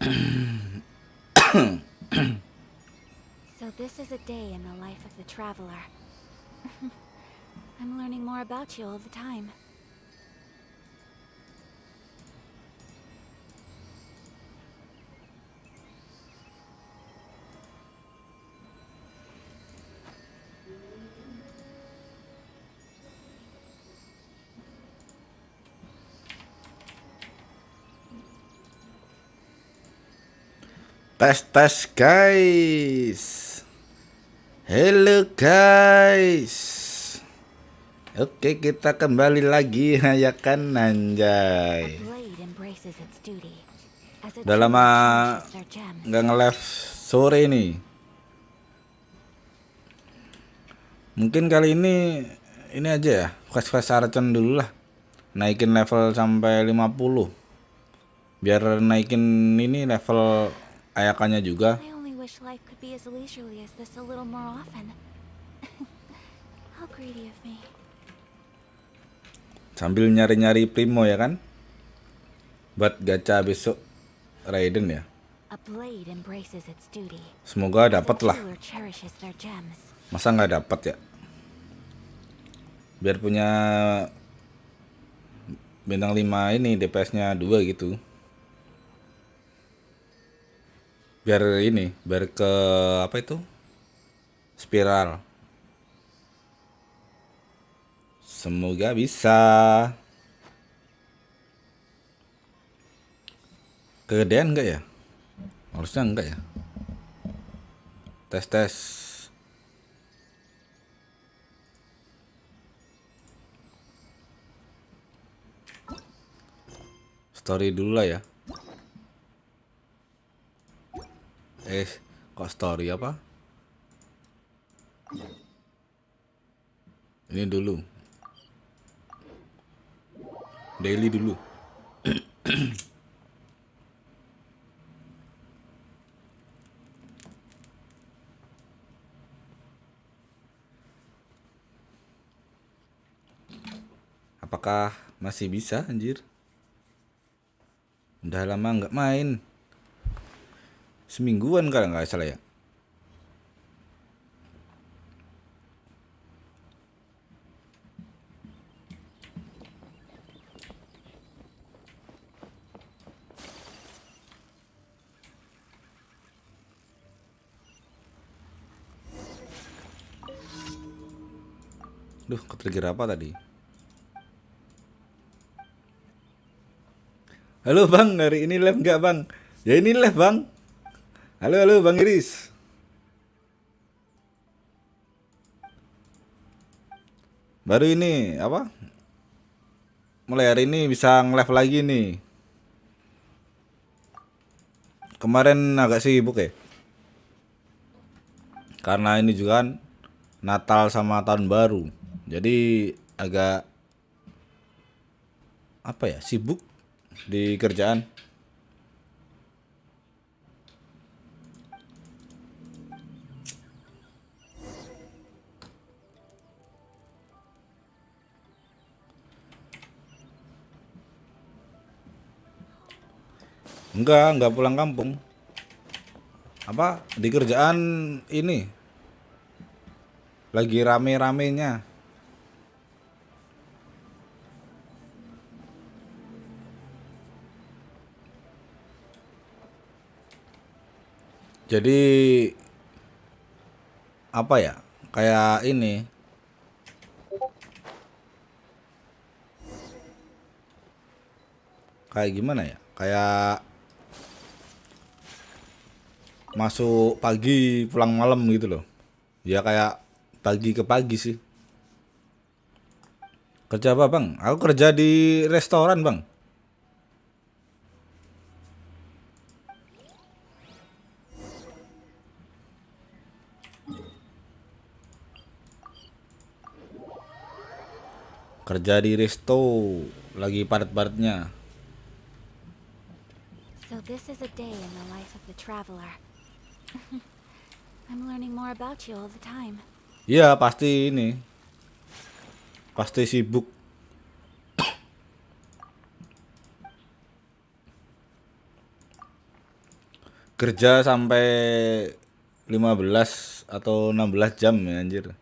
So this is a day in the life of the traveler. I'm learning more about you all the time. Tes guys. Halo guys. Oke, kita kembali lagi ya kan, A anjay. blade embraces its duty, as a Udah lama jeweler cherishes their gems. nggak nge-live sore nih. Mungkin kali ini aja ya, quest Archon dulu lah. Naikin level sampai 50. Biar naikin ini level ayakannya juga. I only wish life could be as leisurely as this a little more often. How greedy of me. Sambil nyari-nyari Primo ya kan. Buat gacha besok Raiden ya. A blade embraces its duty, Semoga as a dapet lah. jeweler cherishes their gems. Masa nggak dapet ya? Biar punya bintang 5 ini DPS-nya 2 gitu. Biar ke apa itu? Spiral. Semoga bisa. Kegedean enggak ya? Harusnya enggak ya. Tes. Story dulu lah ya. Kok story apa? Ini dulu. Daily dulu. Apakah masih bisa anjir? Udah lama nggak main. Semingguan kalau nggak salah ya. Duh, ketrigger apa tadi? Halo bang, hari ini live nggak bang? Ya ini live bang. Halo bang Iris. Baru ini apa? Mulai hari ini bisa nge-live lagi nih. Kemarin agak sibuk ya. Karena ini juga kan Natal sama Tahun Baru. Jadi agak apa ya? Sibuk di kerjaan. Enggak pulang kampung. Apa? Di kerjaan ini lagi rame-ramenya. Jadi apa ya? Kayak ini. Kayak gimana ya? Kayak masuk pagi pulang malam gitu loh. Ya kayak pagi ke pagi sih. Kerja apa bang? Aku kerja di restoran bang. Kerja di resto. Lagi padat-padatnya. So this is a day in the life of the traveler. I'm learning more about you all the time. Iya pasti ini. Pasti sibuk. kerja sampai 15 atau 16 jam ya anjir.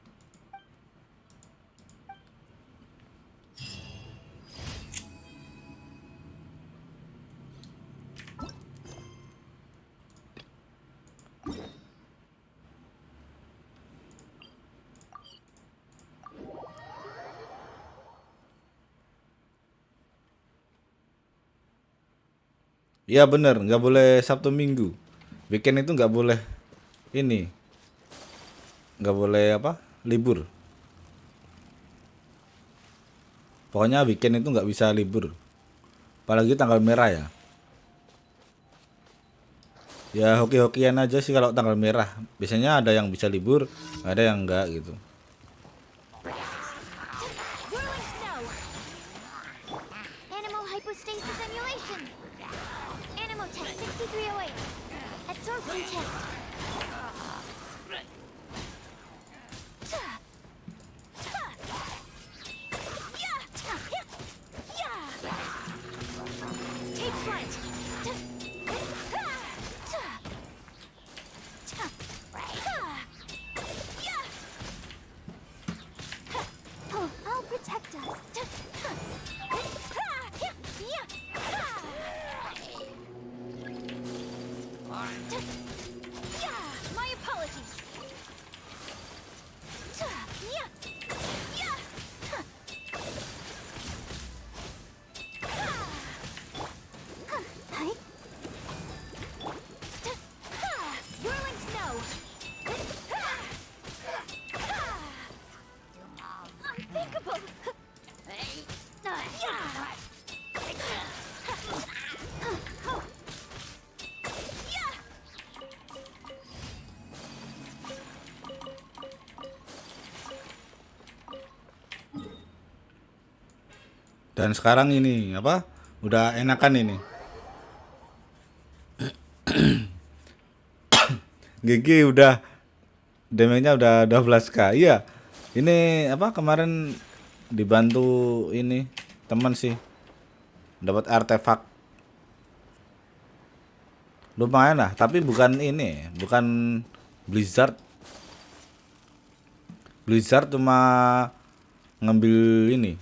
Iya bener, nggak boleh Sabtu Minggu. Weekend itu nggak boleh ini, nggak boleh apa? Libur. Pokoknya weekend itu nggak bisa libur. Apalagi tanggal merah ya. Ya hoki-hokian aja sih kalau tanggal merah. Biasanya ada yang bisa libur, ada yang enggak gitu. Whirling snow. Animal hypostasis emulation. Animal test 6308. Absorption test. Take flight. Oh, I'll protect us. My apologies. Hi. Whirling snow. Unthinkable. Dan sekarang ini apa? Udah enakan ini. GG udah damage-nya udah 12k. Iya. Ini apa kemarin dibantu ini teman sih. Dapat artefak. Lumayan lah, tapi bukan ini, bukan Blizzard. Blizzard cuma ngambil ini.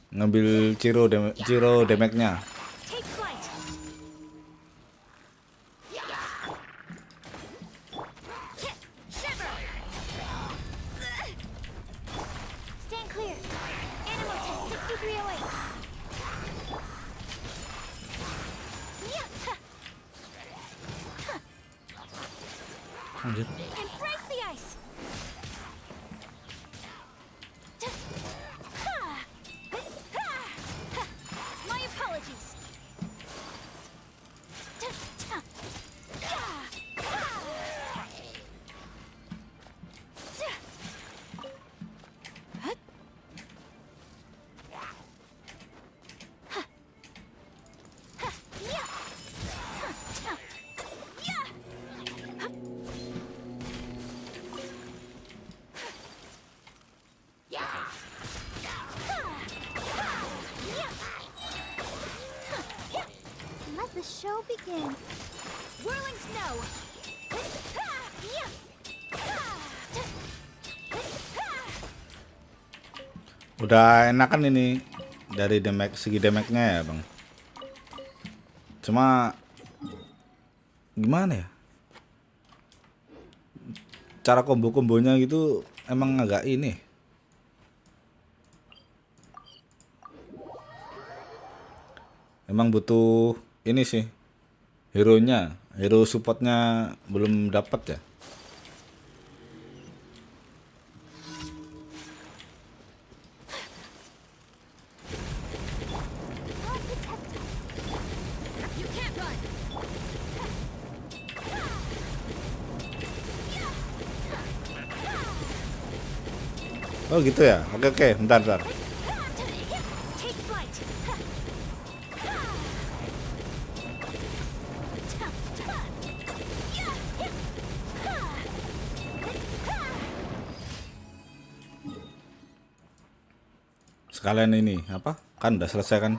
Ngambil ciro damage-nya. Take flight. Shiver. Stand clear. Animal test 6308. Anjir. Embrace the ice. My apologies. Let the show begin. Whirling snow. Udah enakan ini dari segi damage-nya ya, Bang. Cuma gimana ya? Cara combo-kombonya gitu emang agak ini. Emang butuh ini sih. Hero supportnya belum dapat ya. You can't run. Oh gitu ya. Oke, bentar. Take flight. Sekalian ini apa? Kan udah selesai kan?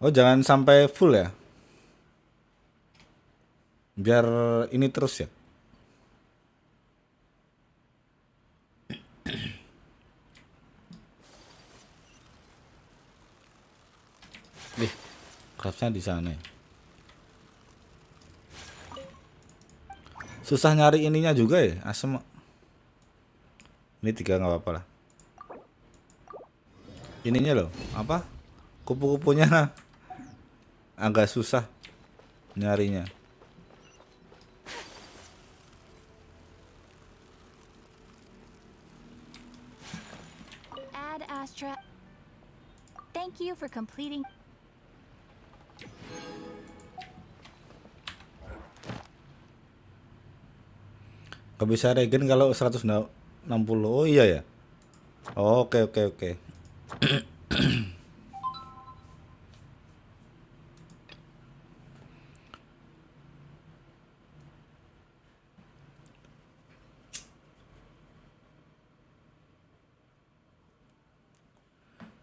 Oh jangan sampai full ya? Biar ini terus ya. Ih, craftnya di sana ya. Susah nyari ininya juga ya, asem. Ini 3 nggak apa-apa lah. Ininya loh, apa? Kupu-kupunya agak susah nyarinya. Ad Astra. Thank you for completing. Gak bisa regen kalau 160. Oh iya ya. Oh, oke oke oke.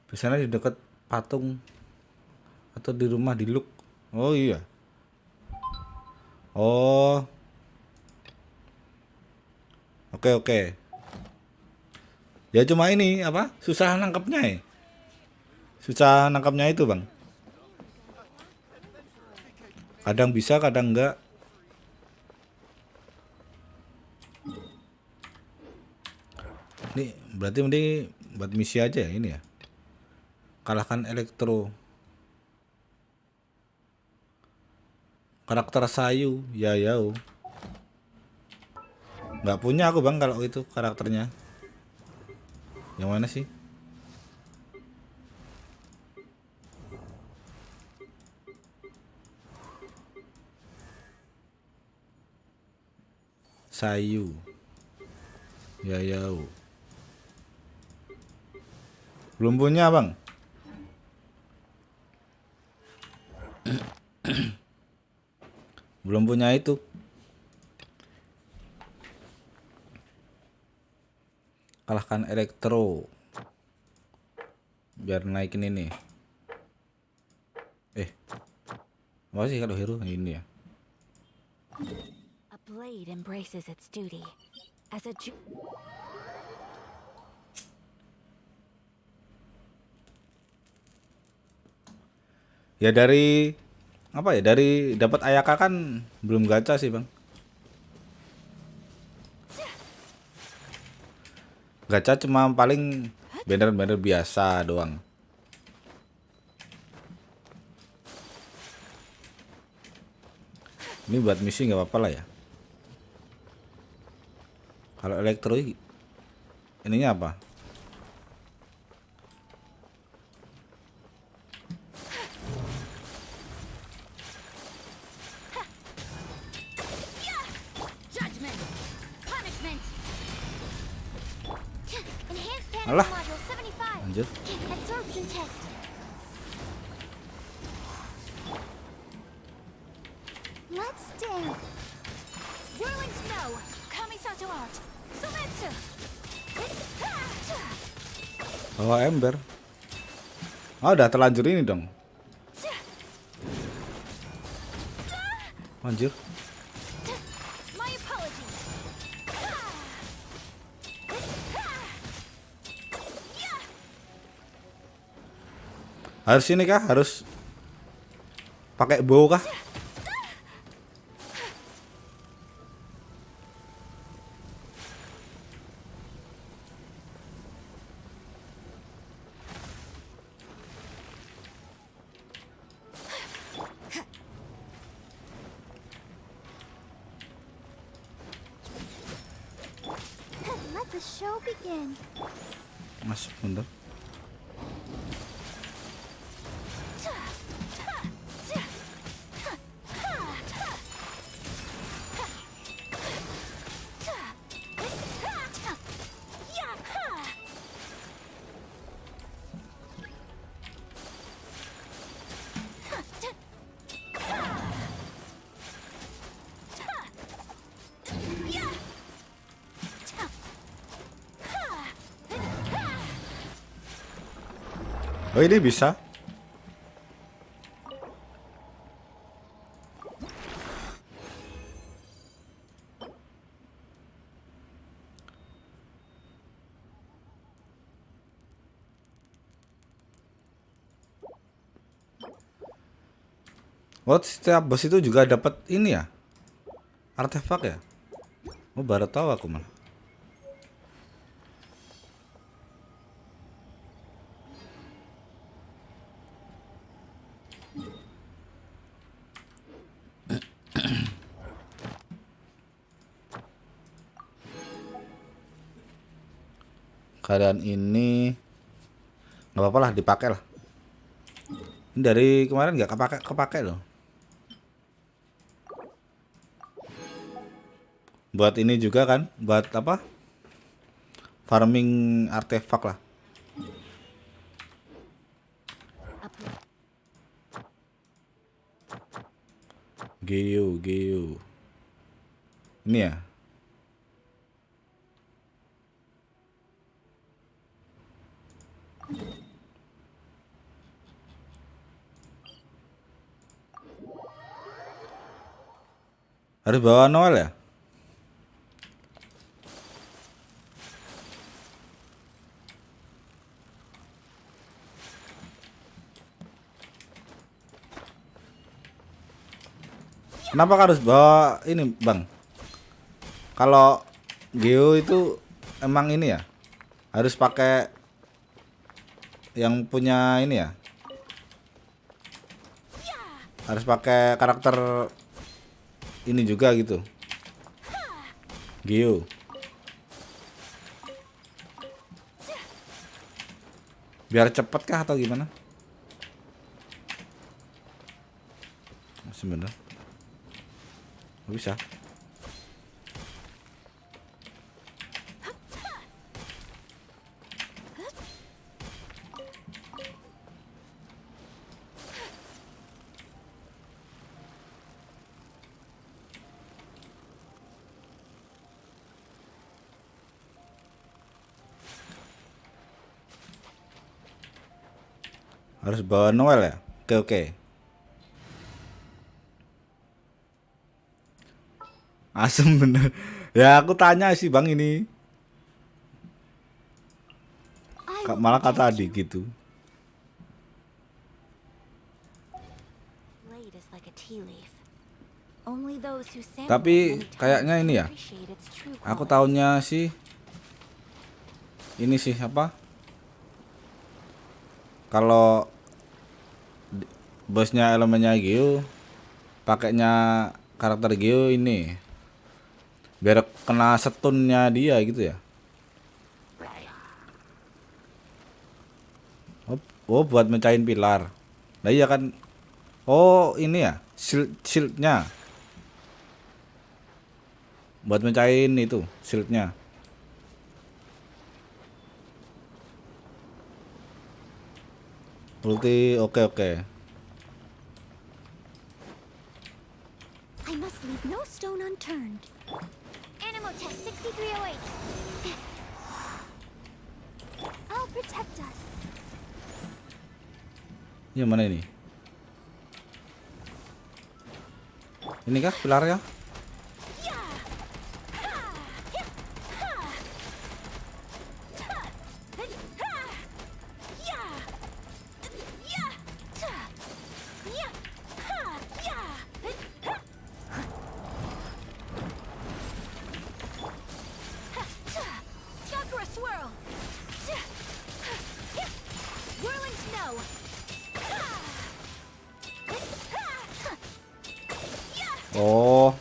Biasanya di dekat patung atau di rumah di Luk. Oh iya. Oh. Oke oke. Ya cuma ini apa? Susah nangkapnya ya. Susah nangkapnya itu, Bang. Kadang bisa, kadang enggak. Ini berarti mending buat misi aja ya ini ya. Kalahkan Elektro. Karakter Sayu, ya ya. Nggak punya aku Bang kalau itu karakternya. Yang mana sih? Sayu. Ya ya. Belum punya Bang. Belum punya itu. Kalahkan Elektro. Biar naikin ini. Apa sih kalau hero ini ya? A blade embraces its duty. As a Ya dari apa ya? Dari dapat Ayaka kan belum gacha sih, Bang. Gacha cuma paling banner-banner biasa doang. Ini buat misi nggak apa-apa lah ya. Kalau Elektro ininya apa? judgment, punishment. Enhanced panic Alah. module 75. Lanjut. Absorption test. Let's dance. Whirling snow. Kamisato art. Sumetsu. Oh, ember. Oh, udah terlanjur ini dong. Anjir. My apologies. Harus ini kah? Harus pakai bow kah? Let the show begin. Mas, bentar. Oh, ini bisa. Oh, setiap bos itu juga dapat ini ya? Artefak ya? Oh, baru tahu aku malah. Keadaan ini nggak apa-apa lah, dipakai lah. Ini dari kemarin nggak kepake loh. Buat ini juga kan, buat apa? Farming artefak lah. Geo. Ini ya. Harus bawa Noel ya? Kenapa harus bawa ini, Bang? Kalau Geo itu emang ini ya? Harus pakai yang punya ini ya? Harus pakai karakter ini juga gitu. Geo. Biar cepet kah atau gimana? Sebenarnya nggak bisa. Harus bawa Noel ya? Oke. Asem bener. Ya aku tanya sih Bang ini. Malah kata adik gitu. Tapi kayaknya ini ya. Aku tahunya sih ini sih apa? Kalau bosnya elemennya Geo, pakainya karakter Geo ini biar kena stunnya dia gitu ya. Oh, buat mecahin pilar. Nah iya kan. Oh ini ya shieldnya. Buat mecahin itu shieldnya. Ulti oke. I must leave no stone unturned. Animal test 6308. I'll protect us. Ini mana ini? Ini kah pilarnya? Oh.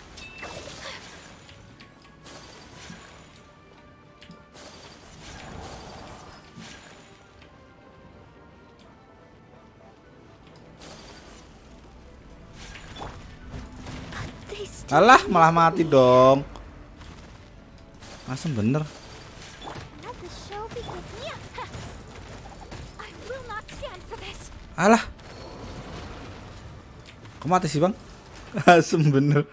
Alah, malah mati dong. Asem bener. Alah. Kok mati sih, Bang? Asem bener.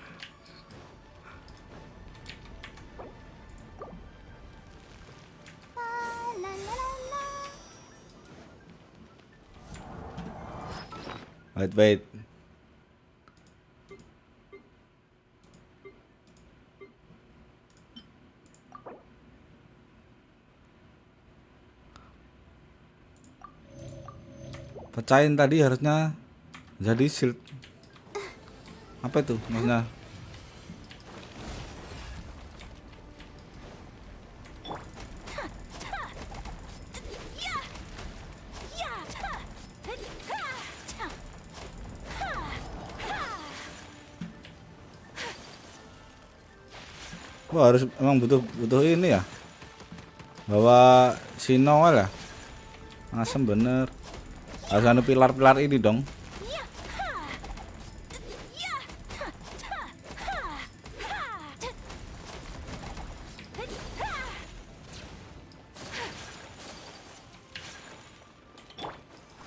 Wait. Pecahin tadi harusnya jadi shield. Apa itu maksudnya? Wah, harus emang butuh ini ya. Bawa si Noel ya. Asem bener. Harus anu pilar-pilar ini dong.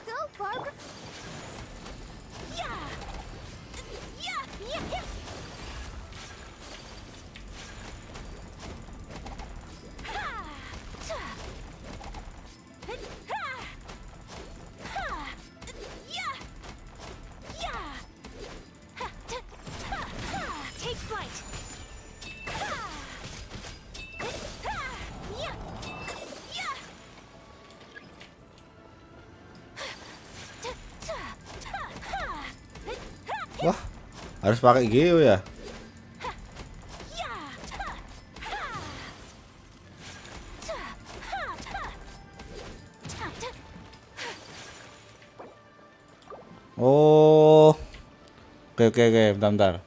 Go, Barbara. Take flight. Wah, harus pakai geo ya. Oh, oke, bentar.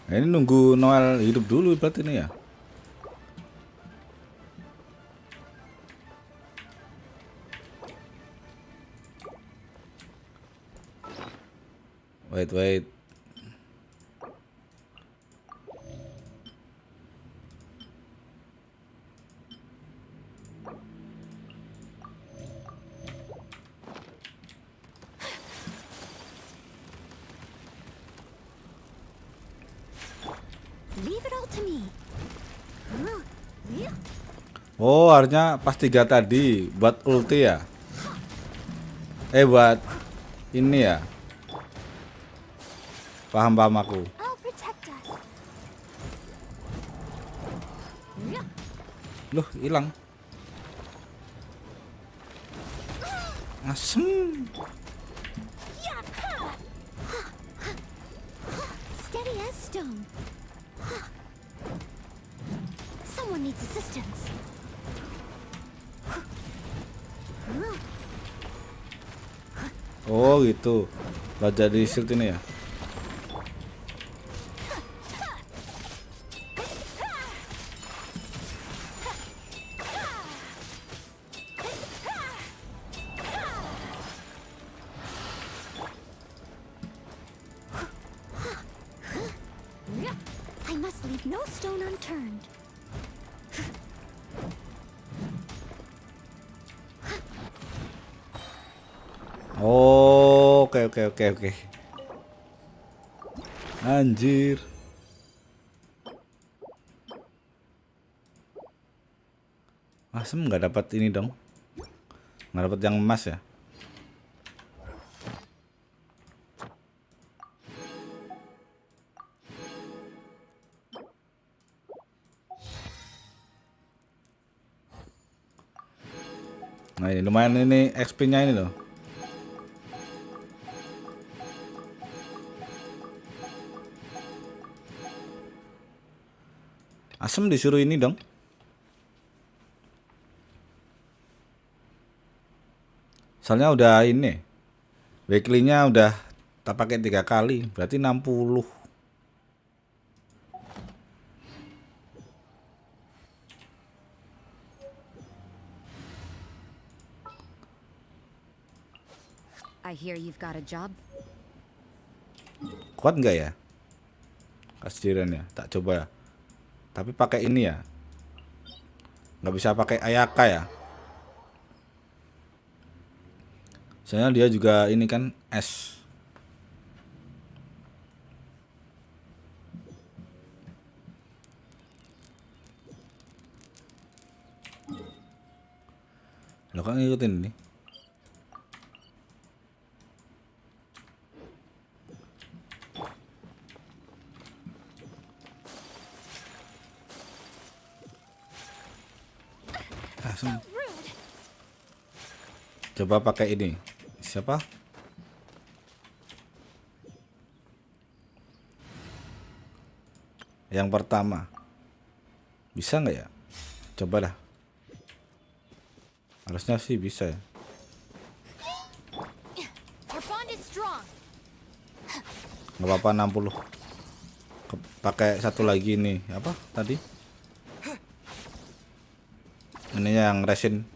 Nah, ini nunggu Noel hidup dulu berarti ini ya. Wait. Leave it all to me. Oh, harusnya pas 3 tadi buat ulti ya. Buat ini ya. Paham aku. I'll protect us. Loh, hilang. Asem. Steady as stone. Someone needs assistance. Oh gitu. Buat jadi shield ini ya. I must leave no stone unturned. Oh, oke. Anjir. Asem nggak dapat ini dong. Nggak dapat yang emas ya. Nah ini lumayan ini XP-nya ini loh. Asem disuruh ini dong. Soalnya udah ini. Weekly-nya udah tak pakai 3 kali, berarti 60. I hear you've got a job. Kuat nggak ya? Kasiran ya, tak coba ya. Tapi pakai ini ya. Nggak bisa pakai Ayaka ya. Soalnya dia juga ini kan es. Lo kan ngikutin ini. Langsung. Coba pakai ini. Siapa? Yang pertama. Bisa nggak ya? Coba dah. Harusnya sih bisa ya. Nggak apa-apa 60. Pakai satu lagi nih. Apa tadi? Ini yang resin.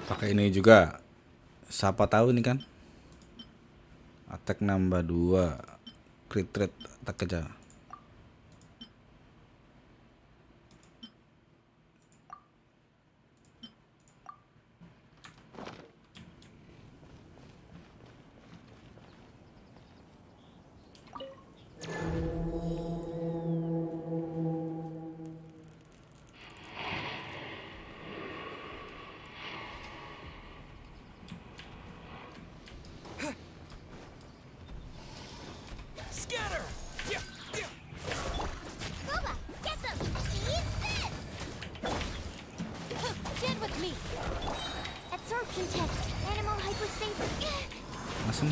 Pakai ini juga. Siapa tahu nih kan. Attack nambah 2. Crit rate attack aja. Langsung.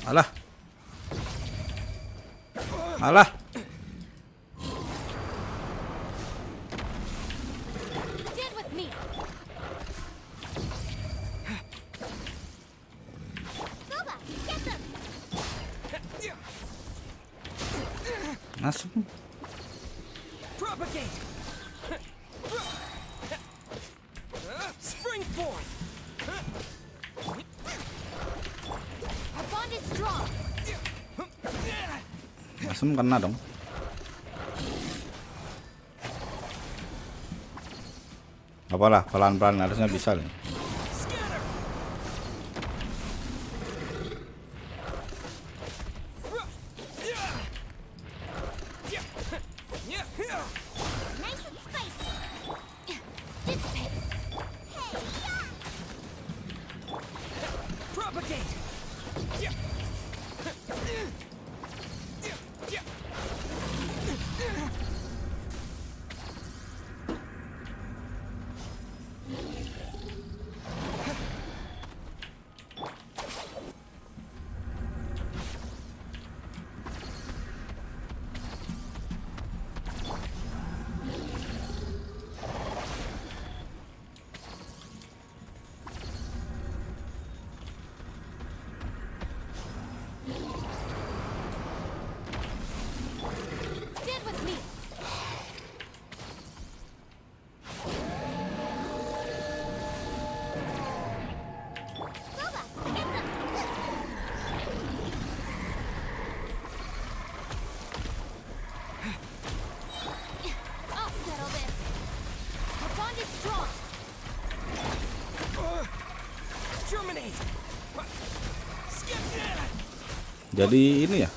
Alah. Alah. Masuk. Masuk kena dong. Apalah, pelan-pelan harusnya bisa nih. Jadi ini ya.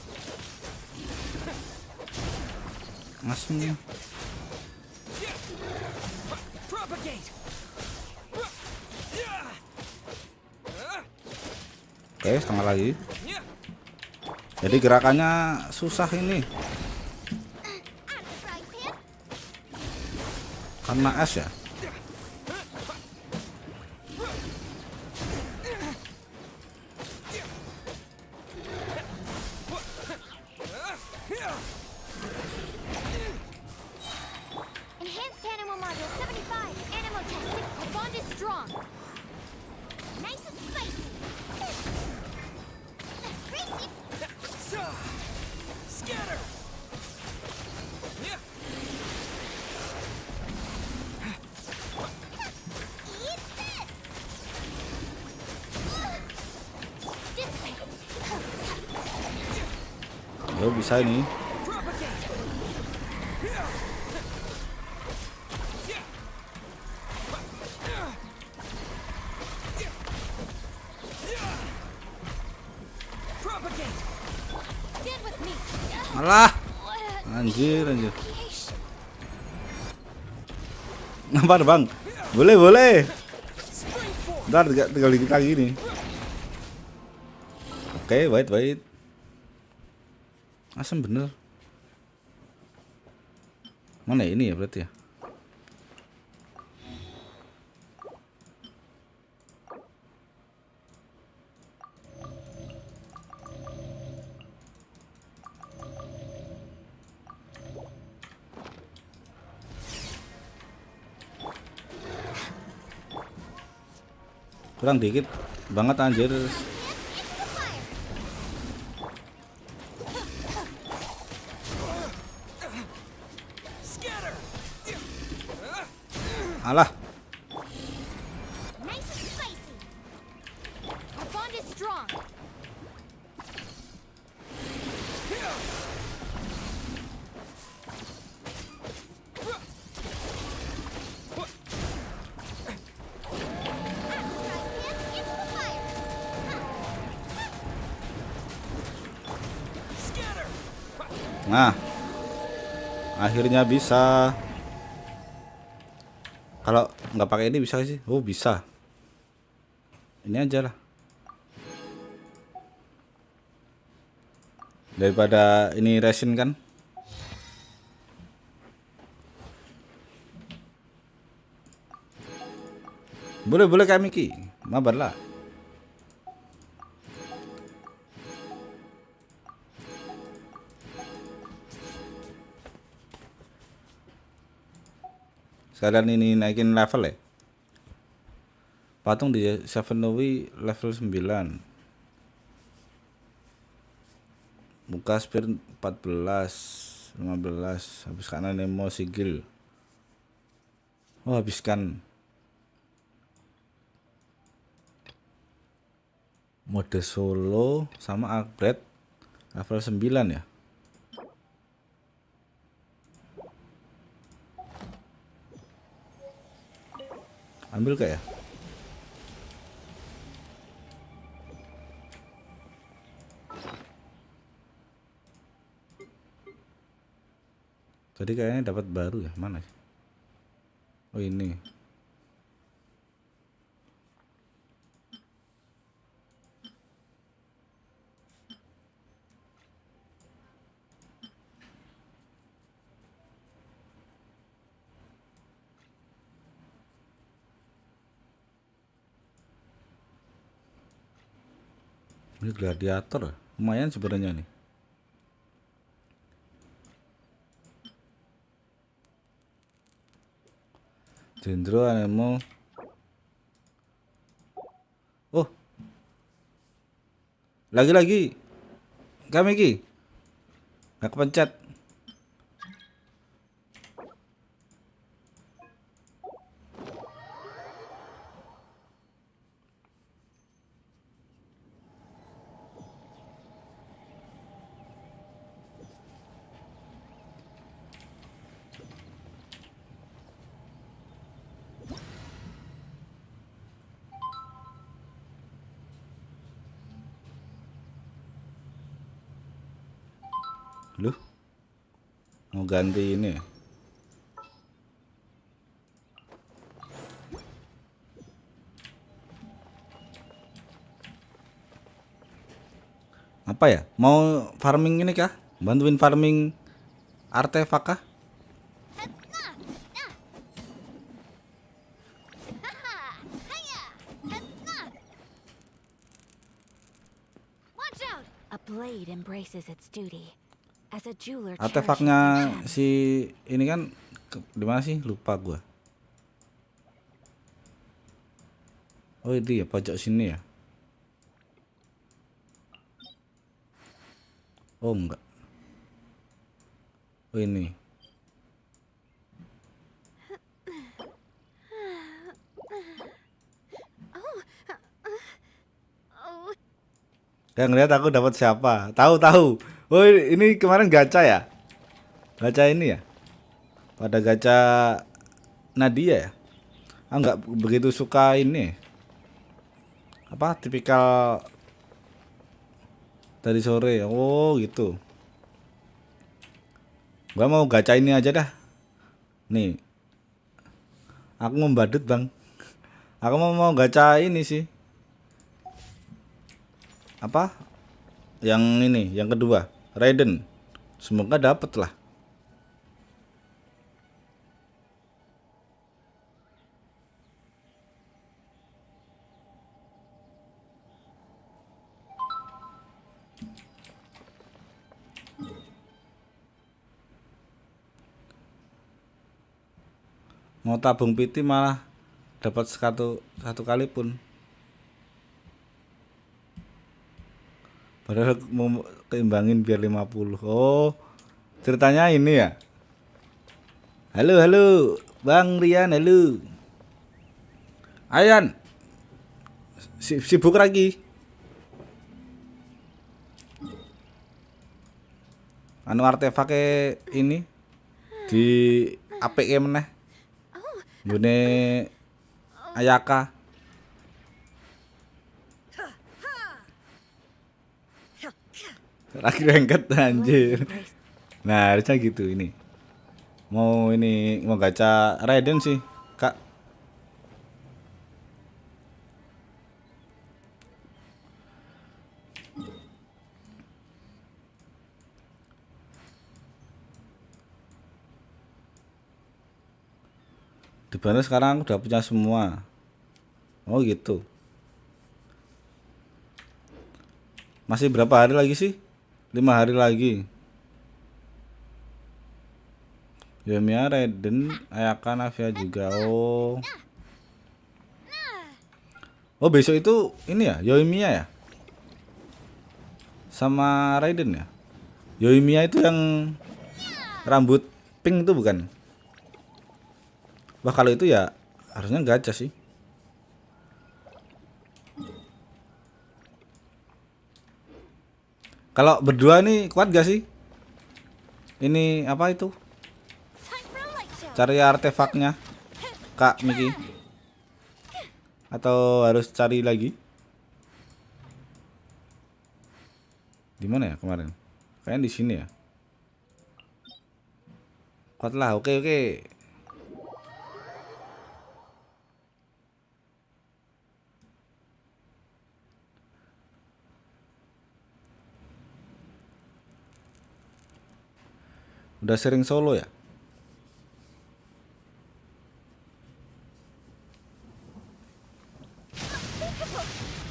Langsung. Oke, setengah lagi. Jadi gerakannya susah ini. Karena es ya. strong. Nice and spicy. Racy. Scatter. Yeah. Eat this. Dissipate. Yo, bisa nih. Propagate. Yeah. Yeah. Yeah. Propagate. Stand with me. Alah, anjir. Creation. Ngapain bang? Boleh. Spring forth. Ntar tinggal dikit lagi nih. Oke, wait. Asem bener. Mana ya, ini ya berarti ya? Kurang dikit banget anjir. Scatter. Alah, Nice and spicy. Our bond is strong. Into the fire. Scatter. nah, akhirnya bisa. Kalau nggak pakai ini bisa sih? Oh bisa. Ini aja lah. Daripada ini resin kan? Boleh kayak Miki, mabar lah. Sekalian ini naikin level ya. Patung di Seven level 9. Buka spear 14, 15. Habis kanan Nemo sigil. Oh, habiskan. Mode solo sama upgrade level 9 ya. Ambil kayak ya? Tadi kayaknya dapat baru ya, mana sih? Oh ini. Ini gladiator, lumayan sebenarnya nih. Jendro Anemo. Oh, lagi kami ki nggak kepencet. Loh, mau ganti ini ya? Apa ya? Mau farming ini kah? Bantuin farming artefak kah? Watch out! A blade embraces its duty. As a jeweler Artefaknya si ini kan di mana sih? Lupa gua. Oh itu ya pojok sini ya. Oh enggak. Oh ini. Oh, Yang ngeliat aku dapat siapa? Tahu. Oh ini kemarin gacha ya? Gacha ini ya? Pada gacha Nadia ya? Ah nggak begitu suka ini. Apa tipikal dari sore? Oh gitu. Gua mau gacha ini aja dah. Nih, aku mau badut bang. Aku mau gacha ini sih. Apa? Yang ini, yang kedua, Raiden. Semoga dapet lah. Mau tabung PT malah dapat satu kali pun. Padahal mau keimbangin biar 50. Oh, ceritanya ini ya. Halo, Bang Rian, halo. Ayan, sibuk lagi. Anu artefake ini di APK meneh. Gune Ayaka. Lagi rengket anjir. Nah, harusnya gitu ini. Mau gacha Raiden sih, Kak. Di mana sekarang udah punya semua. Oh gitu. Masih berapa hari lagi sih? 5 hari lagi. Yoimiya, Raiden, Ayaka, Navia juga. Oh. Oh besok itu ini ya, Yoimiya ya? Sama Raiden ya? Yoimiya itu yang rambut pink itu bukan? Wah kalau itu ya harusnya gacha sih. Kalau berdua nih kuat gak sih? Ini apa itu? time for a light show. Cari artefaknya, Kak Miki. Atau harus cari lagi? Di mana ya kemarin? Kayaknya di sini ya. Kuat lah, oke. Udah sering solo ya?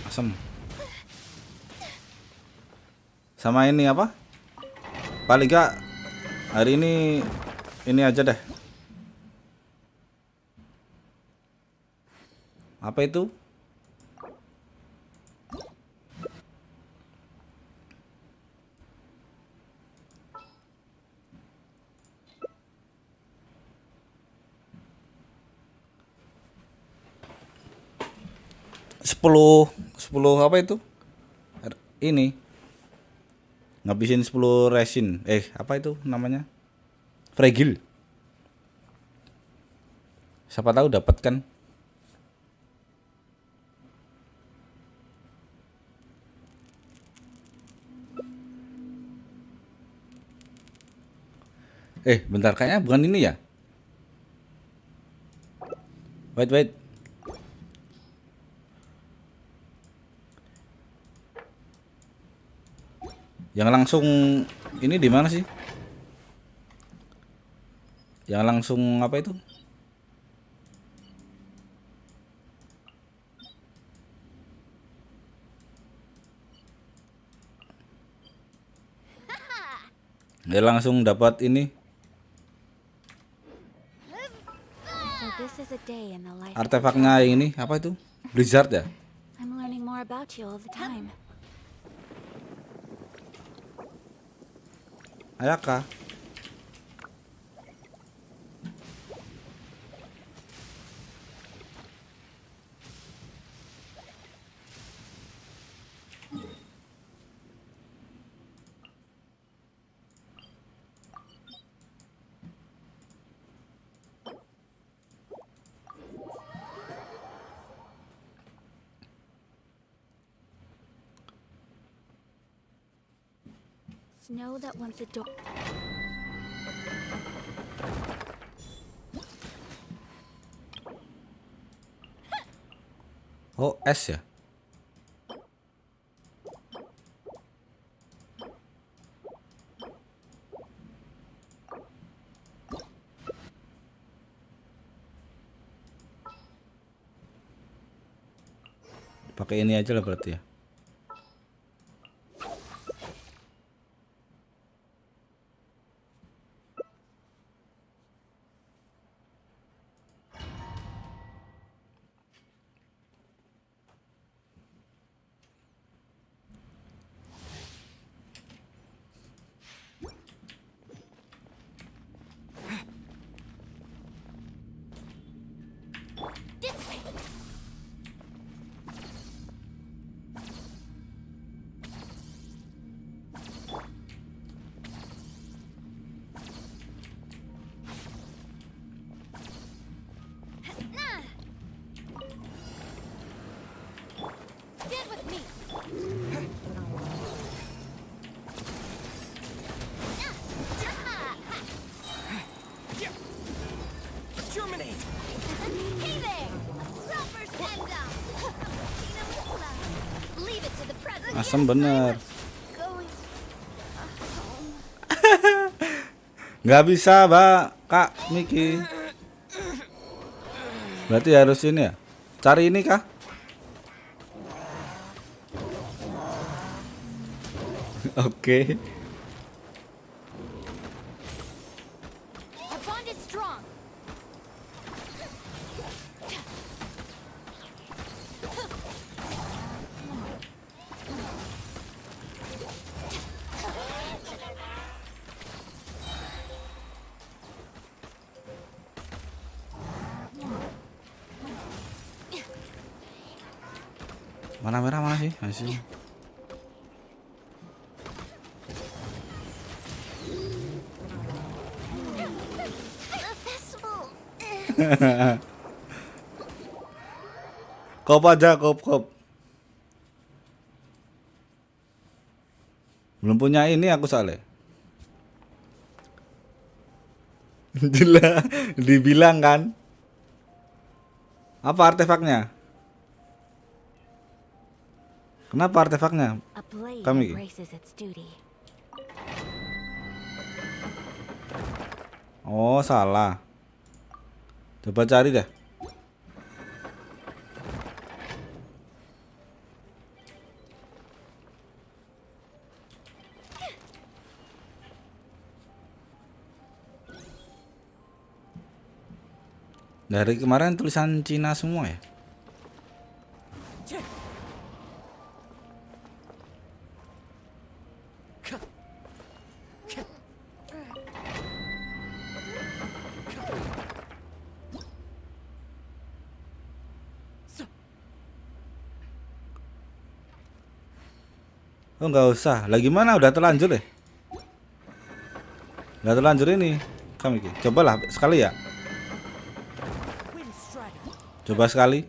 Asem. Sama ini apa? Paling gak hari ini aja deh. Apa itu? Sepuluh apa itu? Ini ngabisin 10 resin. Apa itu namanya? Fragile. Siapa tahu dapat kan? Bentar kayaknya bukan ini ya? Wait. Yang langsung ini di mana sih? Yang langsung apa itu? Dia langsung dapat ini So this is a day in the life. artefaknya ini apa itu? Blizzard ya? I'm learning more about you all the time. Ayaka. Snow that once adored. Oh, es ya? Pakai ini aja lah berarti ya. Stand with me. Yeah. Germinate. Hey there! Proper stand up! Leave it to the president. Asem bener. Going. Nggak bisa, Mbak. Kak Miki. Berarti harus ini ya. Cari ini kah? Oke. Our bond is strong. Mana merah mana sih? Masih. A festival. Kop aja, kop. Belum punya ini aku soalnya. Gila, dibilang kan. Apa artefaknya? Kenapa artefaknya? A blade Kami. embraces its duty. Oh, salah. Coba cari deh. Dari kemarin tulisan Cina semua ya? Oh, nggak usah. Lagi mana? Udah terlanjur deh. Udah terlanjur ini. Kami cobalah sekali ya. Wind strider. Coba sekali.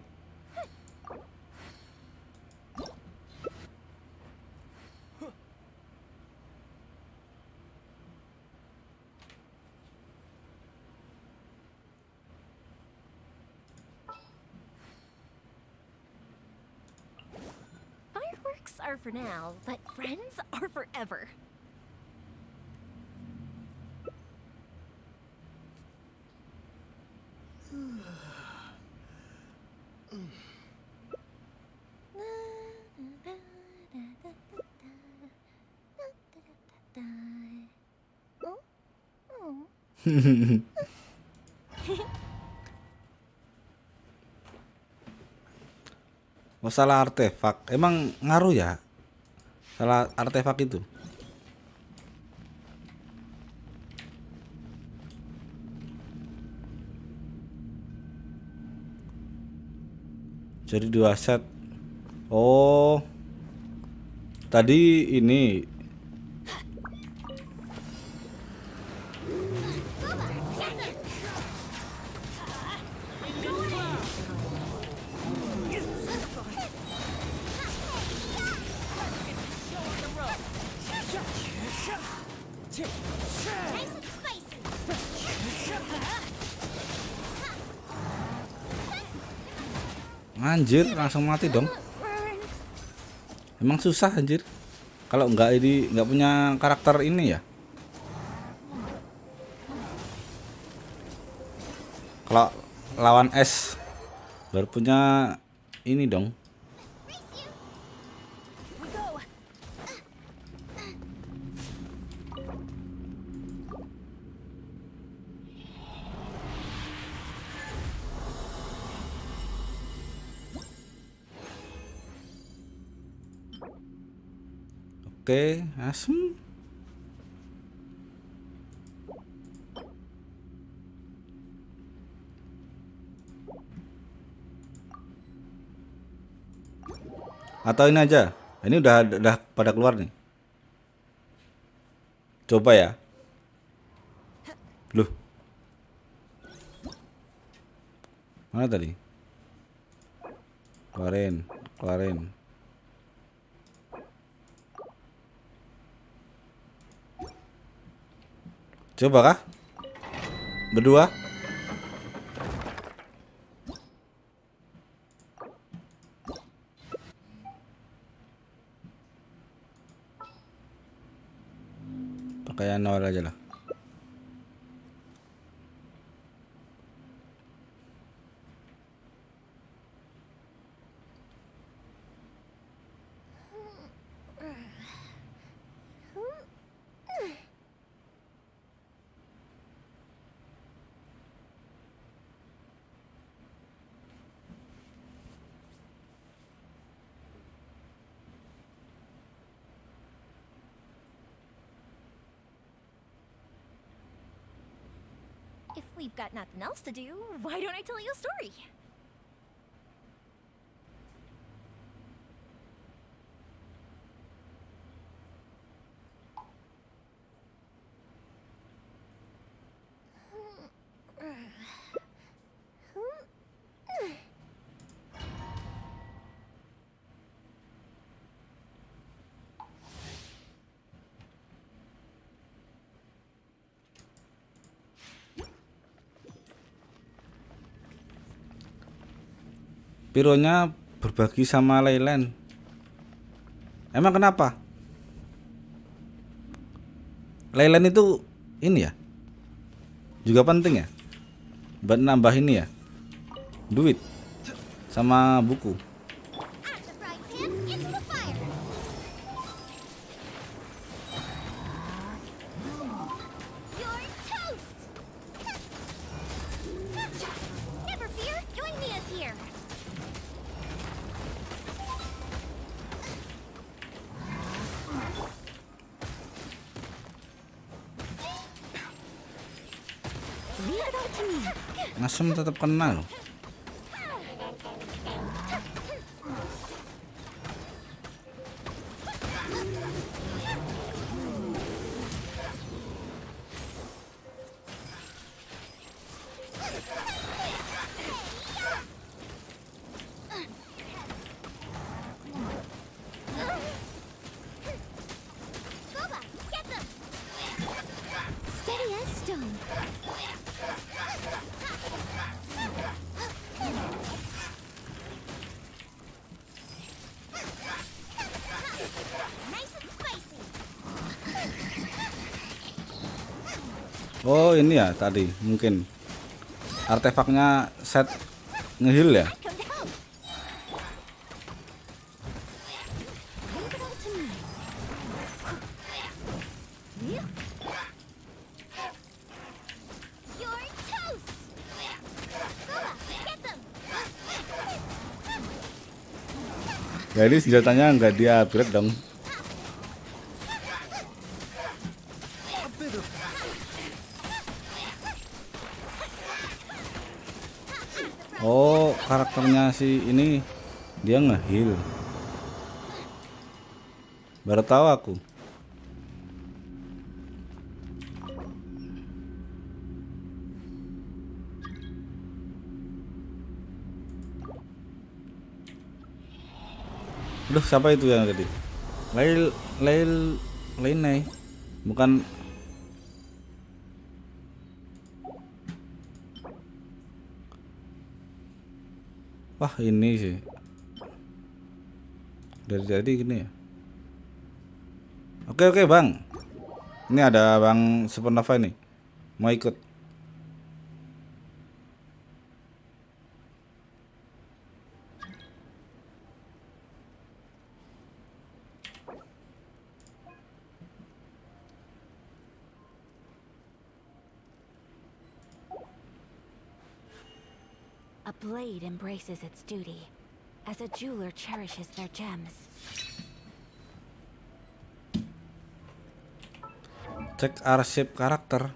Fireworks are for now, but friends are forever. Oh, salah artefak. Emang ngaruh ya? Salah artefak itu. Jadi 2 set. Oh. Tadi ini Nice and spicy. anjir langsung mati dong. Emang susah anjir. Kalau nggak punya karakter ini ya. Kalau lawan es baru punya ini dong. We go. Oke, asem. Atau ini aja. Ini udah pada keluar nih. Coba ya. Loh. Mana tadi? Keluarin. Coba kah? Berdua? Pakai Noel aja lah. If we've got nothing else to do, why don't I tell you a story? Pironya berbagi sama Leyland. Emang kenapa? Leyland itu ini ya? Juga penting ya? Buat nambah ini ya? Duit sama buku. Add the frying pan into the fire. You're toast. Never fear, join me as here. Leave it all to me. Ngasem tetap kena loh. Boba, get them. Steady as stone. Nice and spicy. Oh ini ya tadi mungkin artefaknya set ngeheal ya. Come to help. Leave it all to me. You're toast. Boba, get them. Jadi senjatanya nggak dia upgrade dong. Oh, karakternya si ini dia nge-heal. Baru tahu aku. Aduh, siapa itu yang tadi? Lain bukan. Wah, ini sih. Dari tadi gini ya. Oke, Bang. Ini ada Bang Supernova nih. Mau ikut. A blade embraces its duty, as a jeweler cherishes their gems. Cek arsip karakter.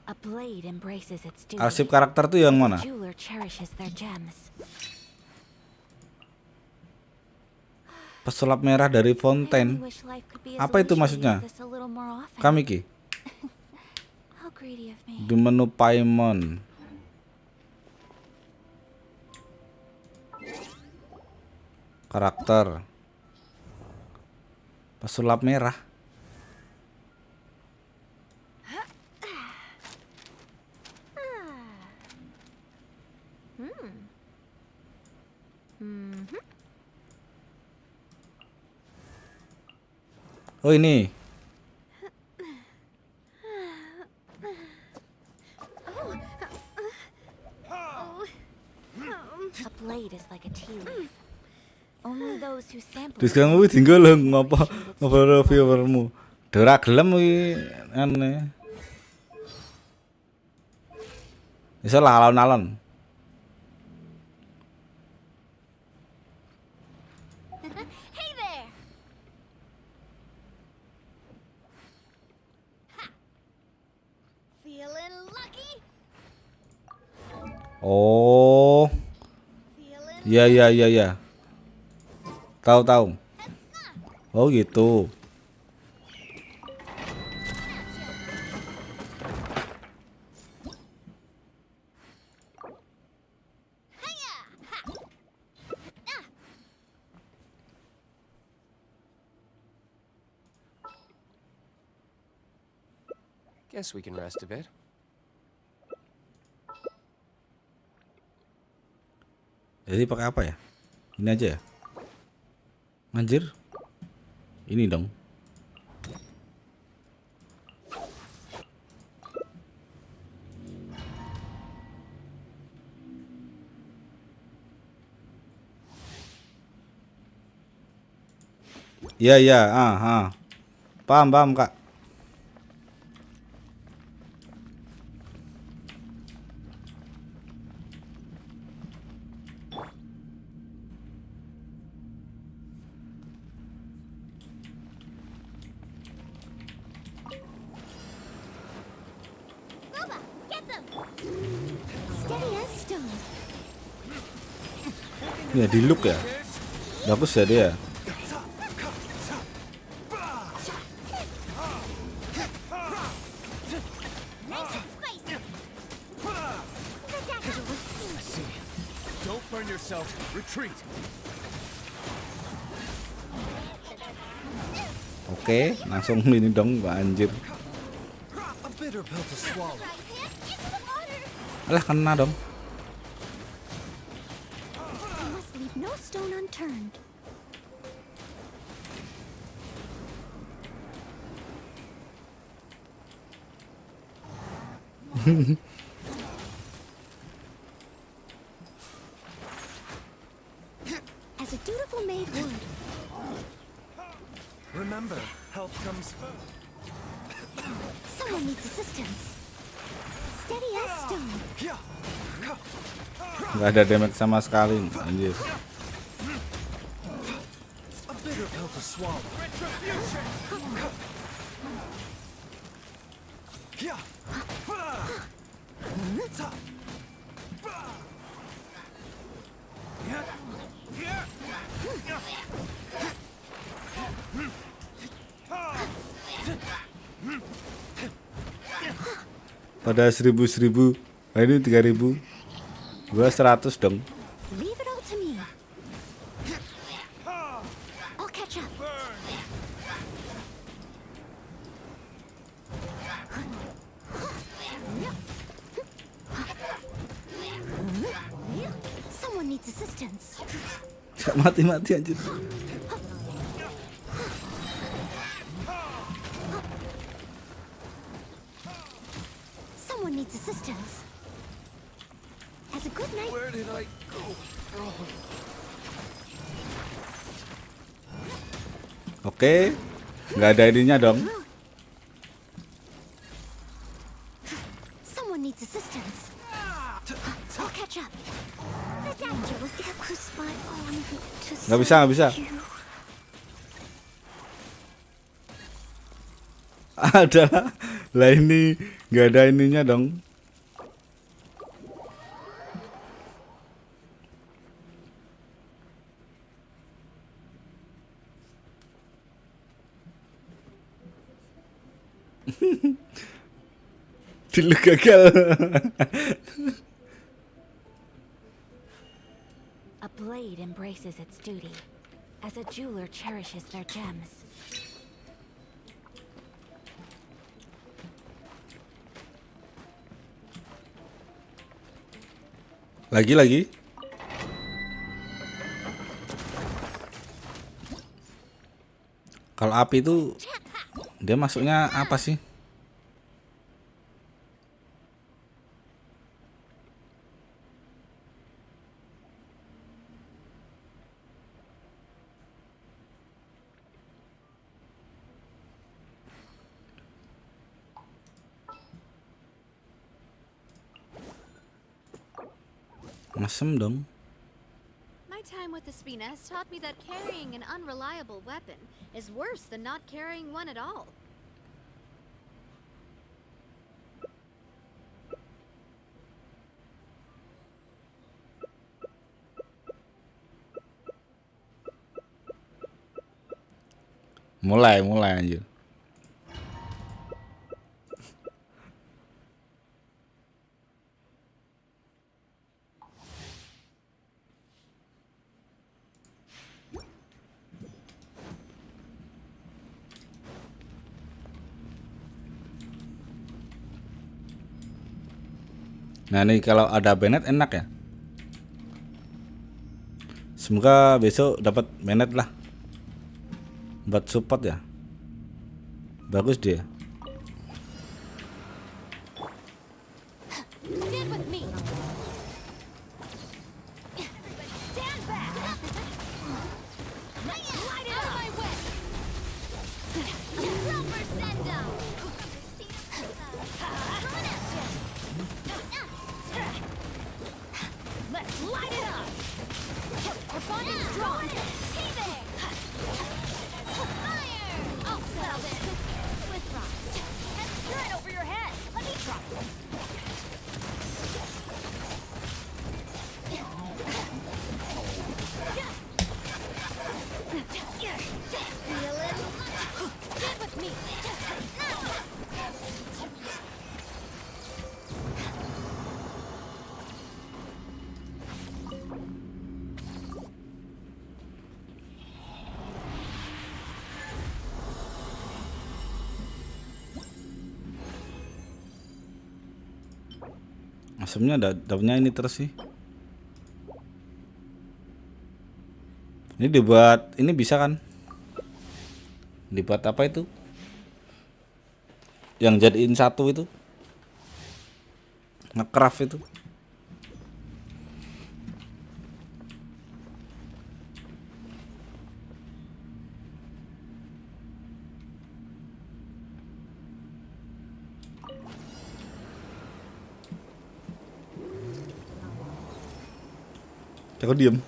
A blade embraces its duty. Arsip karakter tuh yang mana? A jeweler cherishes their gems. Pesulap merah dari Fontaine. Apa itu maksudnya? Kamiki. Di menu Paimon. Karakter. Pesulap merah. Oh, ini. A blade is like a tea leaf. Only those who sample Terus kamu wis tinggal lho ngapa reviewermu. Ora gelem kuwi aneh. Bisa lah alon-alon. Hey there. Feeling lucky? Oh. Iya. Tahu. Oh gitu. Guess we can rest a bit. Jadi pakai apa ya? Ini aja ya. Anjir. Ini dong. Iya, paham Kak. Ya di look ya. Bagus ya dia. Don't burn yourself. Retreat. Oke, langsung ini dong, anjir. A bitter pill to swallow. Alah, kena dong. No stone unturned. As a dutiful maid would. Remember, health comes first. Someone needs assistance. Steady as stone. Nggak ada damage sama sekali, anjir. pill to swallow. Retribution! Yeah. Pada 1000, nah ini 3000, gua 100 dong. Leave it all to me. I'll catch up. Someone needs assistance. Gak mati-mati anjir. Someone needs assistance. As a good night. Where did I go wrong? Oke, nggak ada ininya dong. Someone needs assistance. I'll catch up. The danger was so spot on to Nggak bisa. you. Ada lah ini nggak ada ininya dong. Dulu gagal. A blade embraces its duty, as a jeweler cherishes their gems. Lagi. Kalau api itu dia masuknya apa sih? Masem dong. My time with the Spina has taught me that carrying an unreliable weapon is worse than not carrying one at all. Mulai anjir. Nah nih kalau ada Bennett enak ya. Semoga besok dapat Bennett lah. Buat support ya. Bagus dia. Stand with me. Everybody stand back. Light it up. My way. Silver send down. Let's light it up. Our bond is strong. Hey there. Fire. I'll settle this with rocks. And straight over your head. Let me try. Feel it? Get with me. Asemnya dapatnya ini terus sih. Ini dibuat, ini bisa kan? Dibuat apa itu? Yang jadiin satu itu? Nge-craft itu. Aku diem.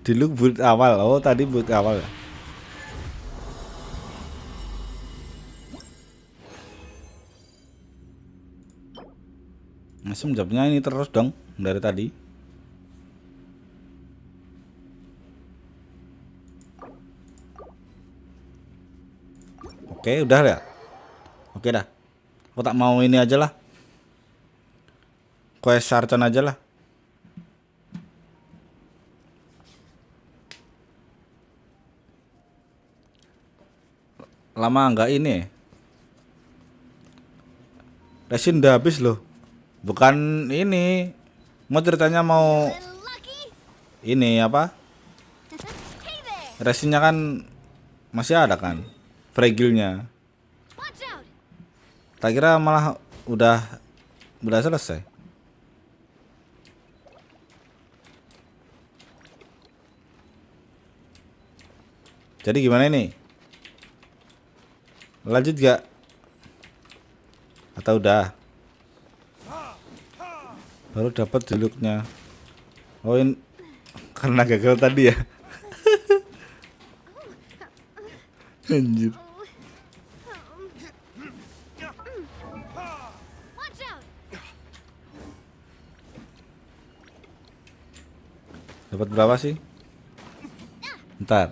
Dulu build awal. Oh, tadi build awal. Masih jawabnya ini terus dong dari tadi. Oke, udah ya. Oke dah. Aku tak mau ini aja lah. Quest Sarchan aja lah. Lama nggak ini. Resin udah habis loh. Bukan ini. Mau ceritanya mau Little lucky? ini apa? Hey there! Resinnya kan masih ada kan? Fragile-nya. Watch out! Tak kira malah udah selesai. Jadi gimana ini? Lanjut gak? Atau udah? Baru dapat juluknya. Oh ini karena gagal tadi ya. Anjir. Watch out! Dapat berapa sih? Ntar.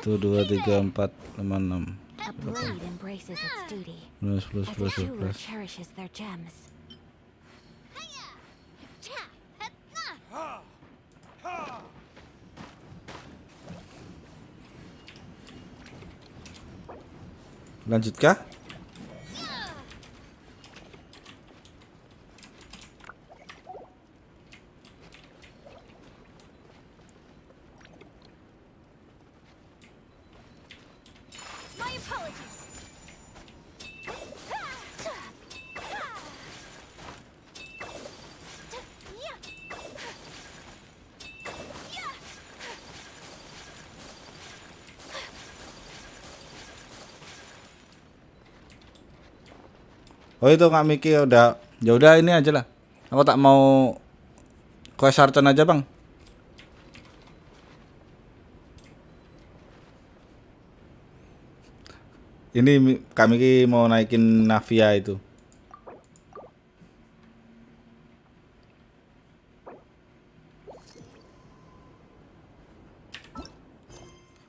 1, 2, 3, 4, 5, 6. A blade embraces its duty, Plus, as a jeweler cherishes their gems. Cha! Ha! Lanjut kah? My apologies! Oh itu Kak Miki udah. Ya udah ini aja lah. Aku tak mau quest Sarchan aja bang. Ini Kak Miki mau naikin Navia itu.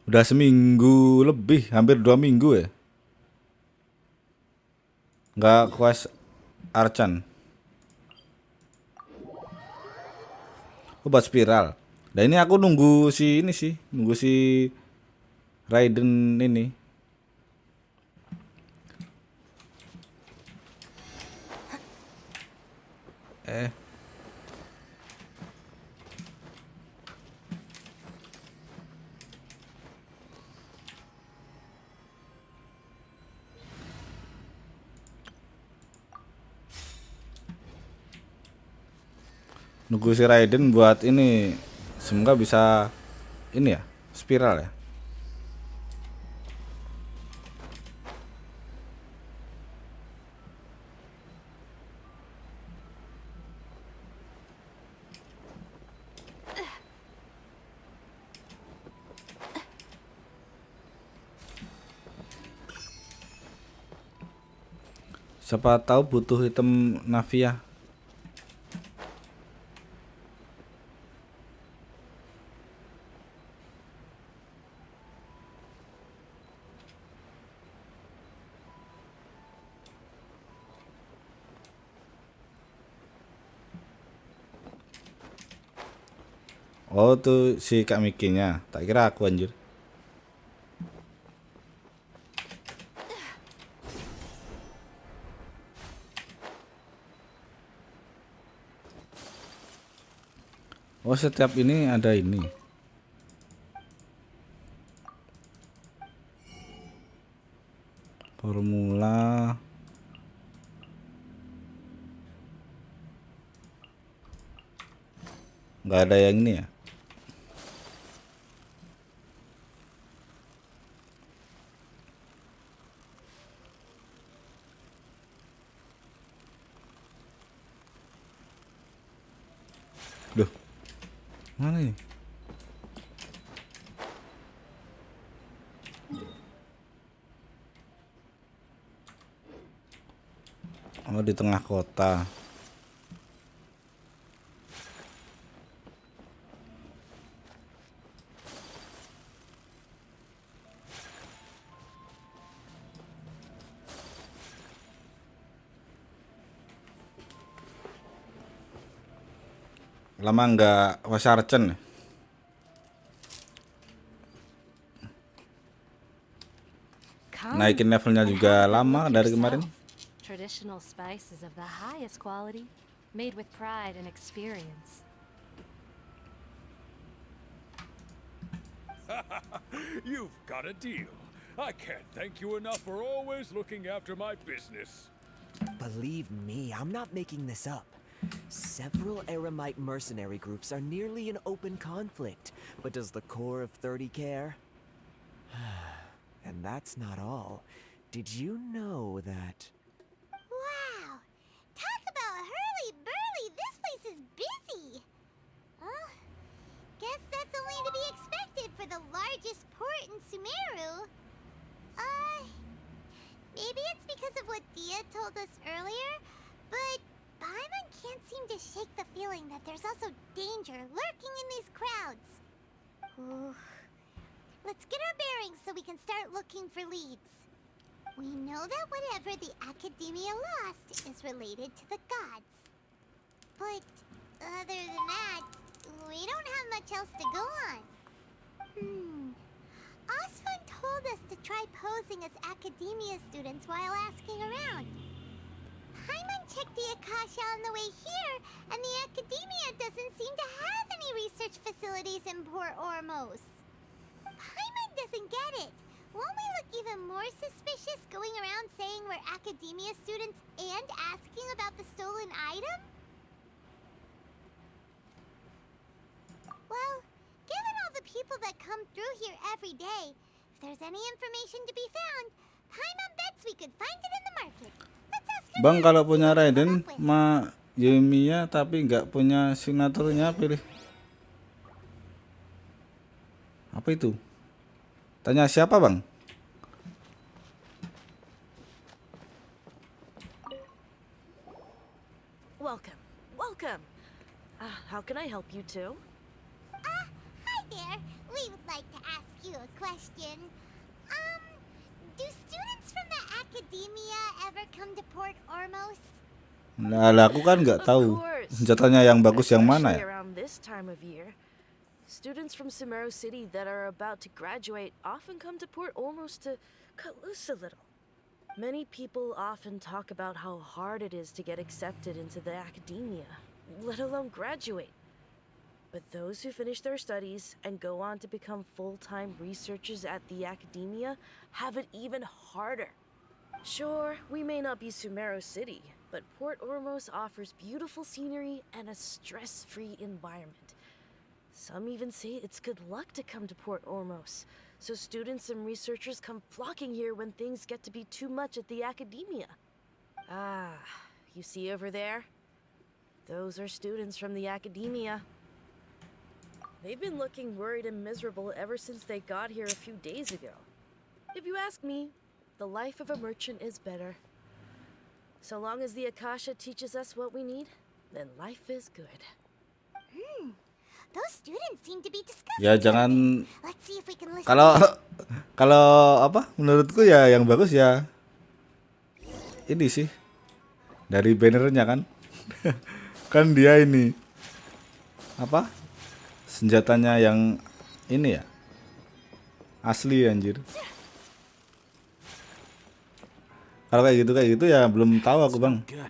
Udah seminggu lebih, hampir 2 minggu ya. Nggak quest Archan. Buat spiral. Dan ini aku nunggu si ini sih, nunggu si Raiden ini. Nunggu si Raiden buat ini. Semoga bisa ini ya, spiral ya. Siapa tahu butuh item Navia. Oh tuh si Kak Mikinya. Tak kira aku anjir. Oh setiap ini ada ini. Formula. Nggak ada yang ini ya. Duh. Mana ini? Oh, di tengah kota. Lama nggak Wasarchen. Naikin levelnya juga lama dari kemarin. Traditional spices of the highest quality, made with pride and experience. You've got a deal. I can't thank you enough for always looking after my business. Believe me, I'm not making this up. Several Eremite mercenary groups are nearly in open conflict, but does the core of 30 care? And that's not all. Did you know that... Wow! Talk about hurly-burly! This place is busy! Guess that's only to be expected for the largest port in Sumeru. Maybe it's because of what Dia told us earlier, but Paimon can't seem to shake the feeling that there's also danger lurking in these crowds. Ooh. Let's get our bearings so we can start looking for leads. We know that whatever the Academia lost is related to the gods. But other than that, we don't have much else to go on. Osfun told us to try posing as Academia students while asking around. Paimon checked the Akasha on the way here, and the Academia doesn't seem to have any research facilities in Port Ormos. Paimon doesn't get it. Won't we look even more suspicious going around saying we're Academia students and asking about the stolen item? Well, given all the people that come through here every day, if there's any information to be found, Paimon bets we could find it in the market. Let's ask her. Bang, kalau punya Raiden ma Yoimiya tapi nggak punya signaturnya, pilih apa itu? Tanya siapa, Bang? Welcome, welcome. How can I help you too? Hi there. We would like to ask you a question. Do students from the Academia ever come to Port Ormos? Nah, aku kan nggak tahu Of course. senjatanya yang bagus yang mana Especially ya. around this time of year. Students from Sumeru City that are about to graduate often come to Port Ormos to cut loose a little. Many people often talk about how hard it is to get accepted into the academia, let alone graduate. But those who finish their studies and go on to become full-time researchers at the academia have it even harder. Sure, we may not be Sumeru City, but Port Ormos offers beautiful scenery and a stress-free environment. Some even say it's good luck to come to Port Ormos, so students and researchers come flocking here when things get to be too much at the academia. Ah, you see over there? Those are students from the academia. They've been looking worried and miserable ever since they got here a few days ago. If you ask me, the life of a merchant is better. So long as the Akasha teaches us what we need, then life is good. Those students seem to be discussing Ya something. jangan, Let's see if we can listen. kalau kalau apa menurutku ya yang bagus ya ini sih dari bannernya kan. Kan dia ini apa senjatanya yang ini ya asli anjir. Kalau kayak gitu ya belum tahu aku, Bang. Good.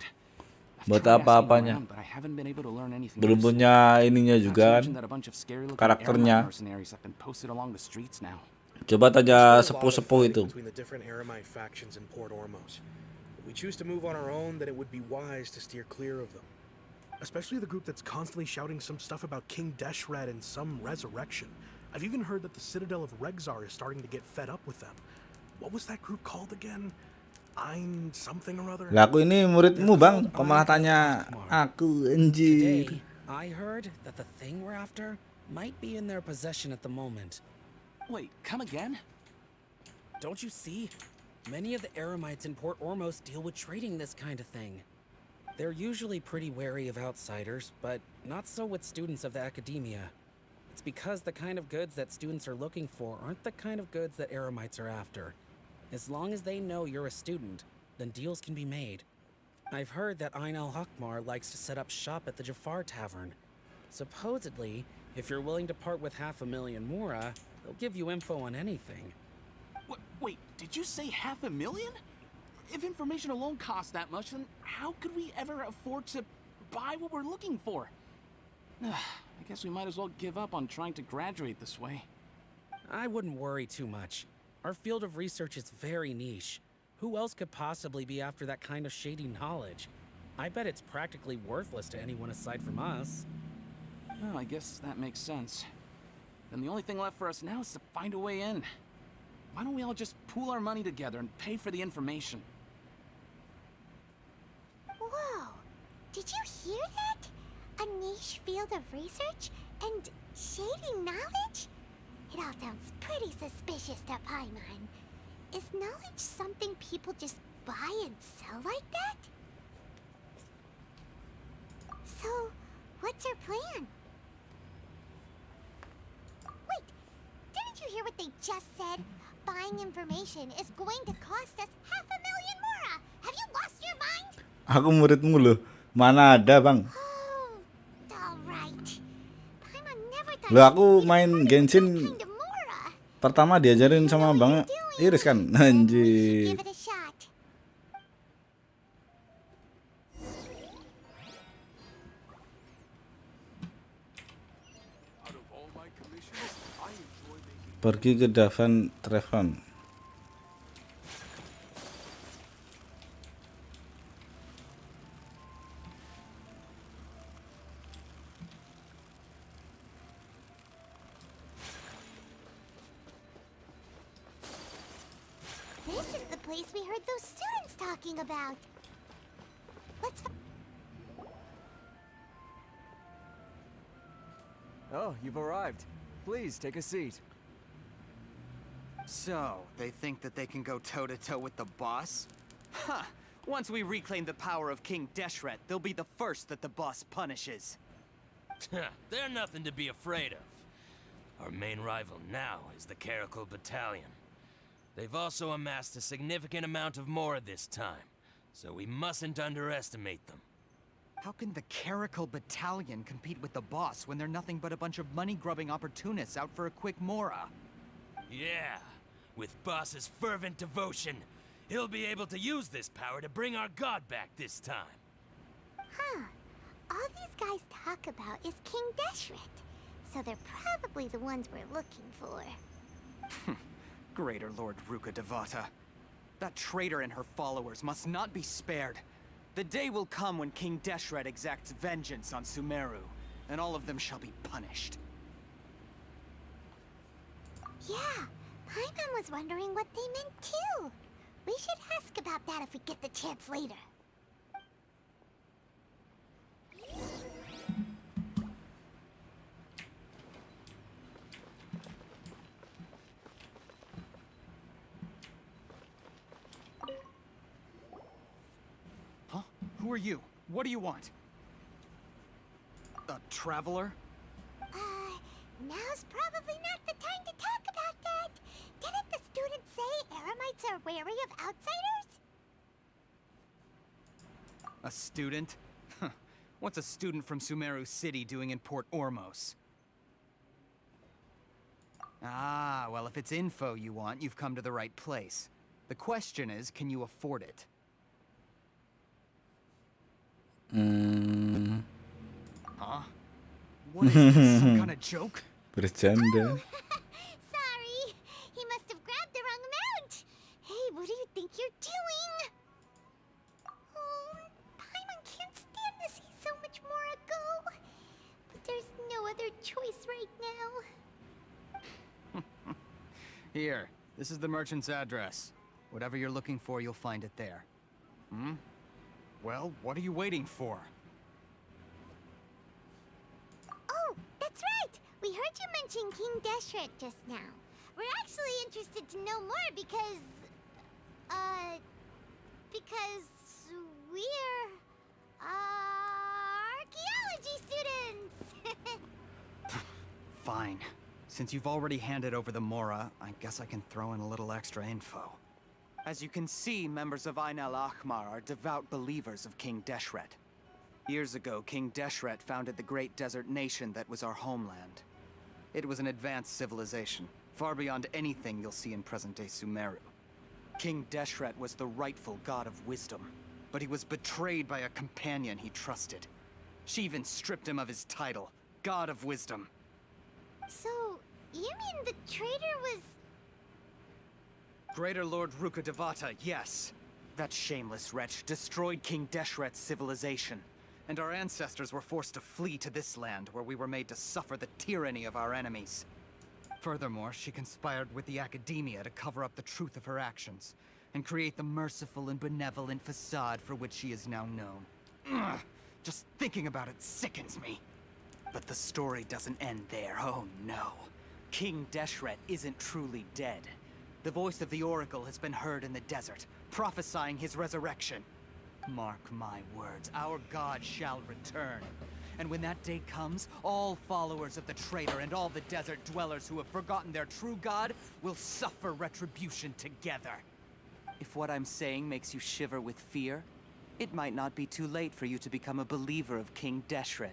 Buat apa-apanya. But I haven't been able to learn anything Belum useful. punya ininya Not to juga mention kan. that a bunch of scary-looking Karakternya. Eremite mercenaries have been posted along the streets now. Coba tanya sepuh-sepuh itu. Between the different Eremite factions in Port Ormos. If we choose to move on our own, then it would be wise to steer clear of them. Especially the group that's constantly shouting some stuff about King Deshret and some resurrection. I've even heard that the Citadel of Regzar is starting to get fed up with them. What was that group called again? I'm something or other? Lah aku ini muridmu, Bang. Kok malah tanya aku anjir. Today, I heard that the thing we're after might be in their possession at the moment. Wait, come again? Don't you see? Many of the Eremites in Port Ormos deal with trading this kind of thing. They're usually pretty wary of outsiders, but not so with students of the academia. It's because the kind of goods that students are looking for aren't the kind of goods that Eremites are after. As long as they know you're a student, then deals can be made. I've heard that Ain al-Hakmar likes to set up shop at the Jafar Tavern. Supposedly, if you're willing to part with 500,000 mora, they'll give you info on anything. Wait, did you say 500,000? If information alone costs that much, then how could we ever afford to buy what we're looking for? I guess we might as well give up on trying to graduate this way. I wouldn't worry too much. Our field of research is very niche. Who else could possibly be after that kind of shady knowledge? I bet it's practically worthless to anyone aside from us. Well, I guess that makes sense. Then the only thing left for us now is to find a way in. Why don't we all just pool our money together and pay for the information? Whoa! Did you hear that? A niche field of research and shady knowledge? It all sounds pretty suspicious to Paimon. Is knowledge something people just buy and sell like that? So, what's our plan? Wait, didn't you hear what they just said? Buying information is going to cost us 500,000 mora. Have you lost your mind? Aku muridmu loh. Mana ada, Bang? Oh, all right. Paimon never thought Loh, aku we'd main part with Genshin that kind of mora. pertama diajarin sama Bang Iris kan. Then we should Anjir. give it a shot. Out of all my commissions, I enjoy making Pergi ke Davan Trevon. This is the place we heard those students talking about. Let's. Oh, you've arrived. Please take a seat. So, they think that they can go toe-to-toe with the boss? Ha! Once we reclaim the power of King Deshret, they'll be the first that the boss punishes. They're nothing to be afraid of. Our main rival now is the Caracal Battalion. They've also amassed a significant amount of Mora this time, so we mustn't underestimate them. How can the Caracal Battalion compete with the boss when they're nothing but a bunch of money-grubbing opportunists out for a quick Mora? Yeah, with Boss's fervent devotion, he'll be able to use this power to bring our god back this time. Huh. All these guys talk about is King Deshret, so they're probably the ones we're looking for. Greater Lord Ruka Devata. That traitor and her followers must not be spared. The day will come when King Deshret exacts vengeance on Sumeru, and all of them shall be punished. Yeah, Paimon was wondering what they meant too. We should ask about that if we get the chance later. Huh? Who are you? What do you want? A traveler? Now's probably not the time to talk about that. Didn't the students say Eremites are wary of outsiders? A student? What's a student from Sumeru City doing in Port Ormos? Ah, well, if it's info you want, you've come to the right place. The question is, can you afford it? Huh? What is this, some kind of joke? Bercanda. Sorry, he must have grabbed the wrong amount. Hey, what do you think you're doing? Oh, Paimon can't stand to see so much more go. But there's no other choice right now. Here, this is the merchant's address. Whatever you're looking for, you'll find it there. Hmm? Well, what are you waiting for? Oh, that's right. We heard glad you mentioned King Deshret just now. We're actually interested to know more because we're archaeology students. Fine. Since you've already handed over the Mora, I guess I can throw in a little extra info. As you can see, members of Ain al-Ahmar are devout believers of King Deshret. Years ago, King Deshret founded the great desert nation that was our homeland. It was an advanced civilization, far beyond anything you'll see in present-day Sumeru. King Deshret was the rightful god of wisdom, but he was betrayed by a companion he trusted. She even stripped him of his title, God of Wisdom. So, you mean the traitor was... Greater Lord Ruka Devata, yes. That shameless wretch destroyed King Deshret's civilization, and our ancestors were forced to flee to this land where we were made to suffer the tyranny of our enemies. Furthermore, she conspired with the Academia to cover up the truth of her actions, and create the merciful and benevolent facade for which she is now known. Ugh, just thinking about it sickens me. But the story doesn't end there, oh no. King Deshret isn't truly dead. The voice of the Oracle has been heard in the desert, prophesying his resurrection. Mark my words, our god shall return. And when that day comes, all followers of the traitor and all the desert dwellers who have forgotten their true god will suffer retribution together. If what I'm saying makes you shiver with fear, it might not be too late for you to become a believer of King Deshret.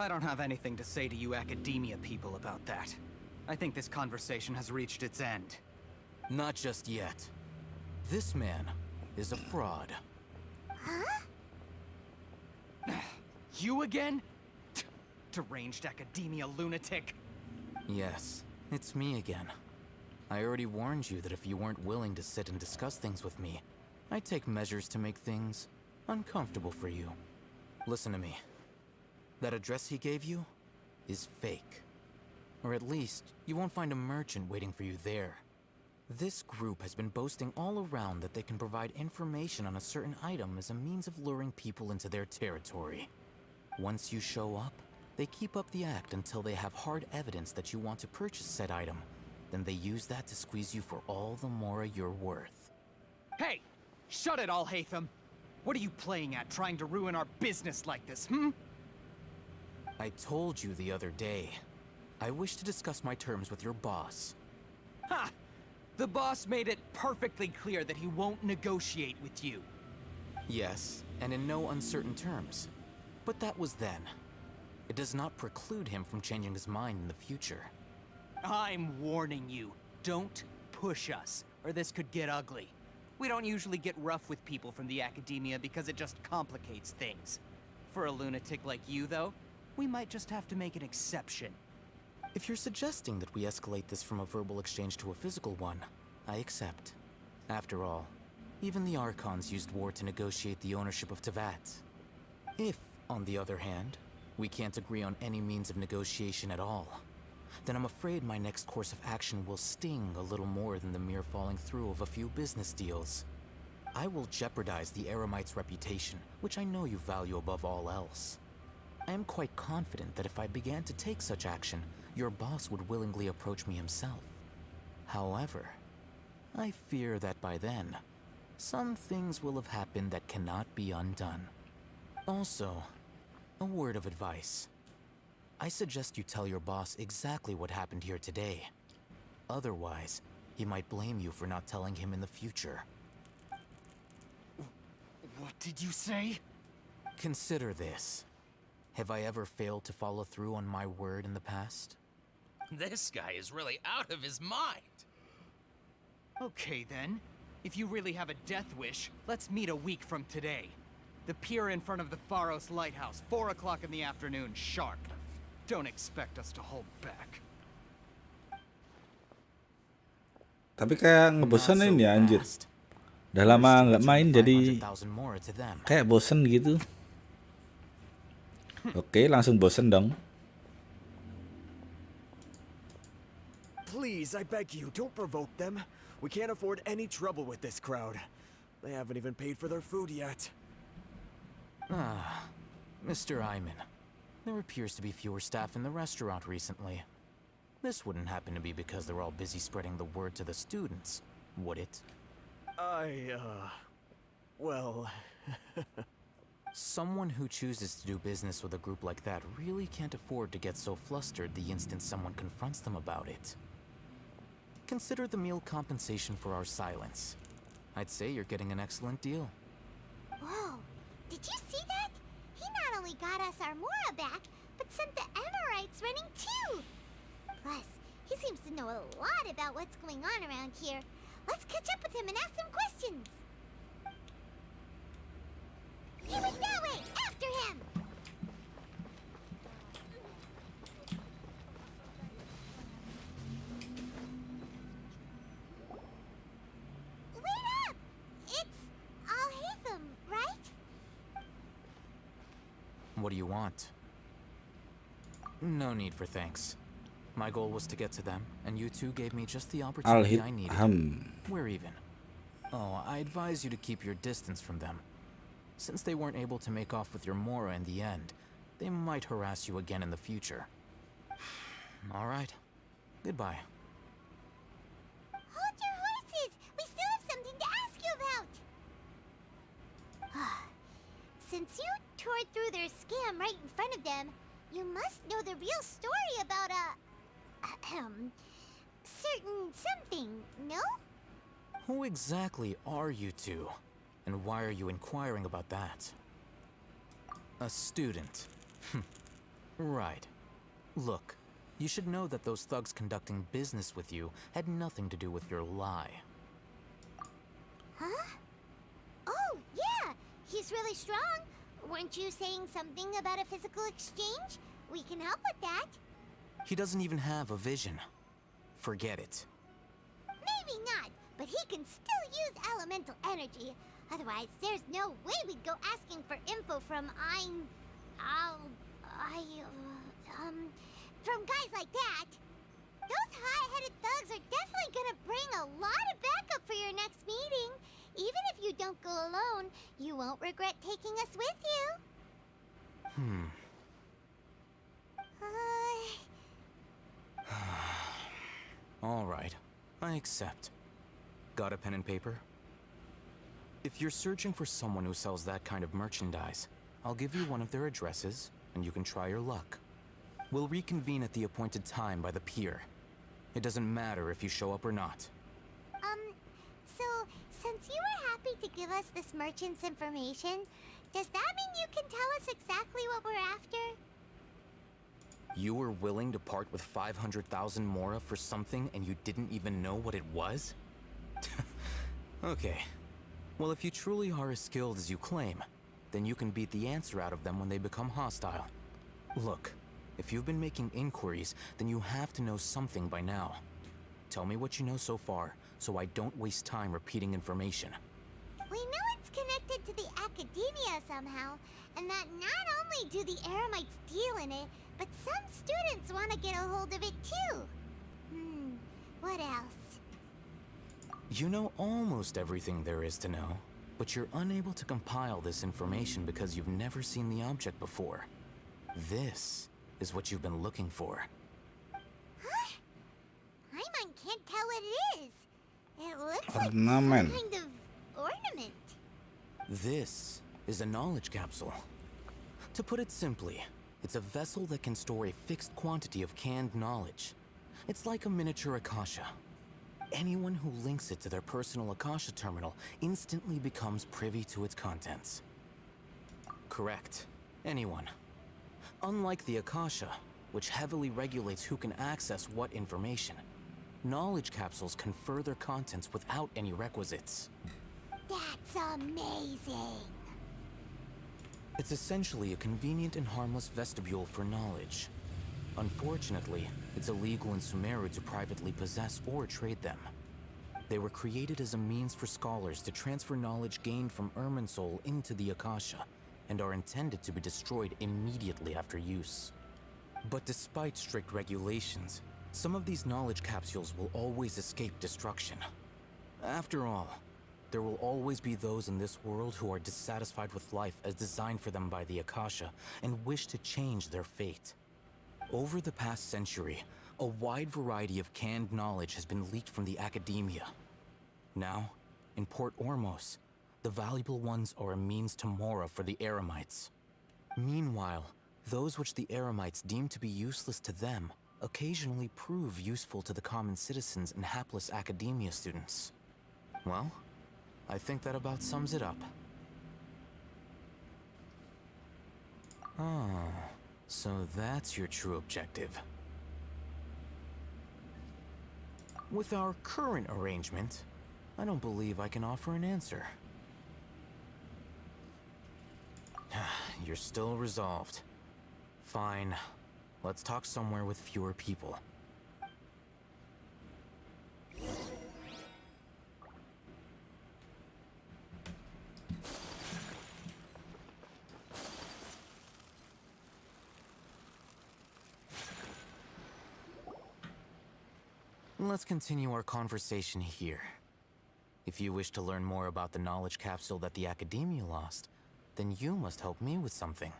I don't have anything to say to you Academia people about that. I think this conversation has reached its end. Not just yet. This man is a fraud. Huh? You again? Deranged Academia lunatic. Yes, it's me again. I already warned you that if you weren't willing to sit and discuss things with me, I'd take measures to make things uncomfortable for you. Listen to me. That address he gave you is fake. Or at least, you won't find a merchant waiting for you there. This group has been boasting all around that they can provide information on a certain item as a means of luring people into their territory. Once you show up, they keep up the act until they have hard evidence that you want to purchase said item. Then they use that to squeeze you for all the more you're worth. Hey! Shut it all, Hatham! What are you playing at, trying to ruin our business like this, I told you the other day. I wish to discuss my terms with your boss. Ha! The boss made it perfectly clear that he won't negotiate with you. Yes, and in no uncertain terms. But that was then. It does not preclude him from changing his mind in the future. I'm warning you. Don't push us, or this could get ugly. We don't usually get rough with people from the Academia because it just complicates things. For a lunatic like you, though, we might just have to make an exception. If you're suggesting that we escalate this from a verbal exchange to a physical one, I accept. After all, even the Archons used war to negotiate the ownership of Teyvat. If, on the other hand, we can't agree on any means of negotiation at all, then I'm afraid my next course of action will sting a little more than the mere falling through of a few business deals. I will jeopardize the Eremite's reputation, which I know you value above all else. I am quite confident that if I began to take such action, your boss would willingly approach me himself. However, I fear that by then, some things will have happened that cannot be undone. Also, a word of advice. I suggest you tell your boss exactly what happened here today. Otherwise, he might blame you for not telling him in the future. What did you say? Consider this. Have I ever failed to follow through on my word in the past? This guy is really out of his mind. Okay then. If you really have a death wish, let's meet a week from today. The pier in front of the Pharos Lighthouse, 4 o'clock in the afternoon, sharp. Don't expect us to hold back. Tapi kayak ngebosenin ya anjir. Udah lama nggak main jadi kayak bosen gitu. Oke, langsung bosen dong. Please, I beg you, don't provoke them. We can't afford any trouble with this crowd. They haven't even paid for their food yet. Mr. Iman, there appears to be fewer staff in the restaurant recently. This wouldn't happen to be because they're all busy spreading the word to the students, would it? Well... Someone who chooses to do business with a group like that really can't afford to get so flustered the instant someone confronts them about it. Consider the meal compensation for our silence. I'd say you're getting an excellent deal. Whoa, did you see that? He not only got us our Mora back, but sent the Amorites running too! Plus, he seems to know a lot about what's going on around here. Let's catch up with him and ask some questions! He went that way! After him! Wait up! It's Al-Haytham, right? What do you want? No need for thanks. My goal was to get to them, and you two gave me just the opportunity I needed. We're even. Oh, I advise you to keep your distance from them. Since they weren't able to make off with your Mora in the end, they might harass you again in the future. All right. Goodbye. Hold your horses! We still have something to ask you about! Since you tore through their scam right in front of them, you must know the real story about certain something, no? Who exactly are you two? And why are you inquiring about that? A student. Right. Look, you should know that those thugs conducting business with you had nothing to do with your lie. Huh? Oh, yeah! He's really strong! Weren't you saying something about a physical exchange? We can help with that. He doesn't even have a vision. Forget it. Maybe not, but he can still use elemental energy. Otherwise, there's no way we'd go asking for info from from guys like that. Those hot-headed thugs are definitely gonna bring a lot of backup for your next meeting. Even if you don't go alone, you won't regret taking us with you. All right, I accept. Got a pen and paper? If you're searching for someone who sells that kind of merchandise, I'll give you one of their addresses, and you can try your luck. We'll reconvene at the appointed time by the pier. It doesn't matter if you show up or not. So, since you were happy to give us this merchant's information, does that mean you can tell us exactly what we're after? You were willing to part with 500,000 Mora for something and you didn't even know what it was? Okay. Well, if you truly are as skilled as you claim, then you can beat the answer out of them when they become hostile. Look, if you've been making inquiries, then you have to know something by now. Tell me what you know so far, so I don't waste time repeating information. We know it's connected to the academia somehow, and that not only do the Eremites deal in it, but some students want to get a hold of it too. What else? You know almost everything there is to know, but you're unable to compile this information because you've never seen the object before. This is what you've been looking for. Huh? Paimon can't tell what it is. It looks like some Ornament. kind of ornament. This is a knowledge capsule. To put it simply, it's a vessel that can store a fixed quantity of canned knowledge. It's like a miniature Akasha. Anyone who links it to their personal Akasha terminal instantly becomes privy to its contents. Correct. Anyone. Unlike the Akasha, which heavily regulates who can access what information, knowledge capsules confer their contents without any requisites. That's amazing. It's essentially a convenient and harmless vestibule for knowledge. Unfortunately, it's illegal in Sumeru to privately possess or trade them. They were created as a means for scholars to transfer knowledge gained from Irminsul into the Akasha, and are intended to be destroyed immediately after use. But despite strict regulations, some of these knowledge capsules will always escape destruction. After all, There will always be those in this world who are dissatisfied with life as designed for them by the Akasha and wish to change their fate. Over the past century, a wide variety of canned knowledge has been leaked from the academia. Now, in Port Ormos, the valuable ones are a means to Mora for the Eremites. Meanwhile, those which the Eremites deem to be useless to them occasionally prove useful to the common citizens and hapless academia students. Well, I think that about sums it up. Ah, so that's your true objective. With our current arrangement, I don't believe I can offer an answer. You're still resolved. Fine. Let's talk somewhere with fewer people. Let's continue our conversation here. If you wish to learn more about the knowledge capsule that the Academia lost, then you must help me with something.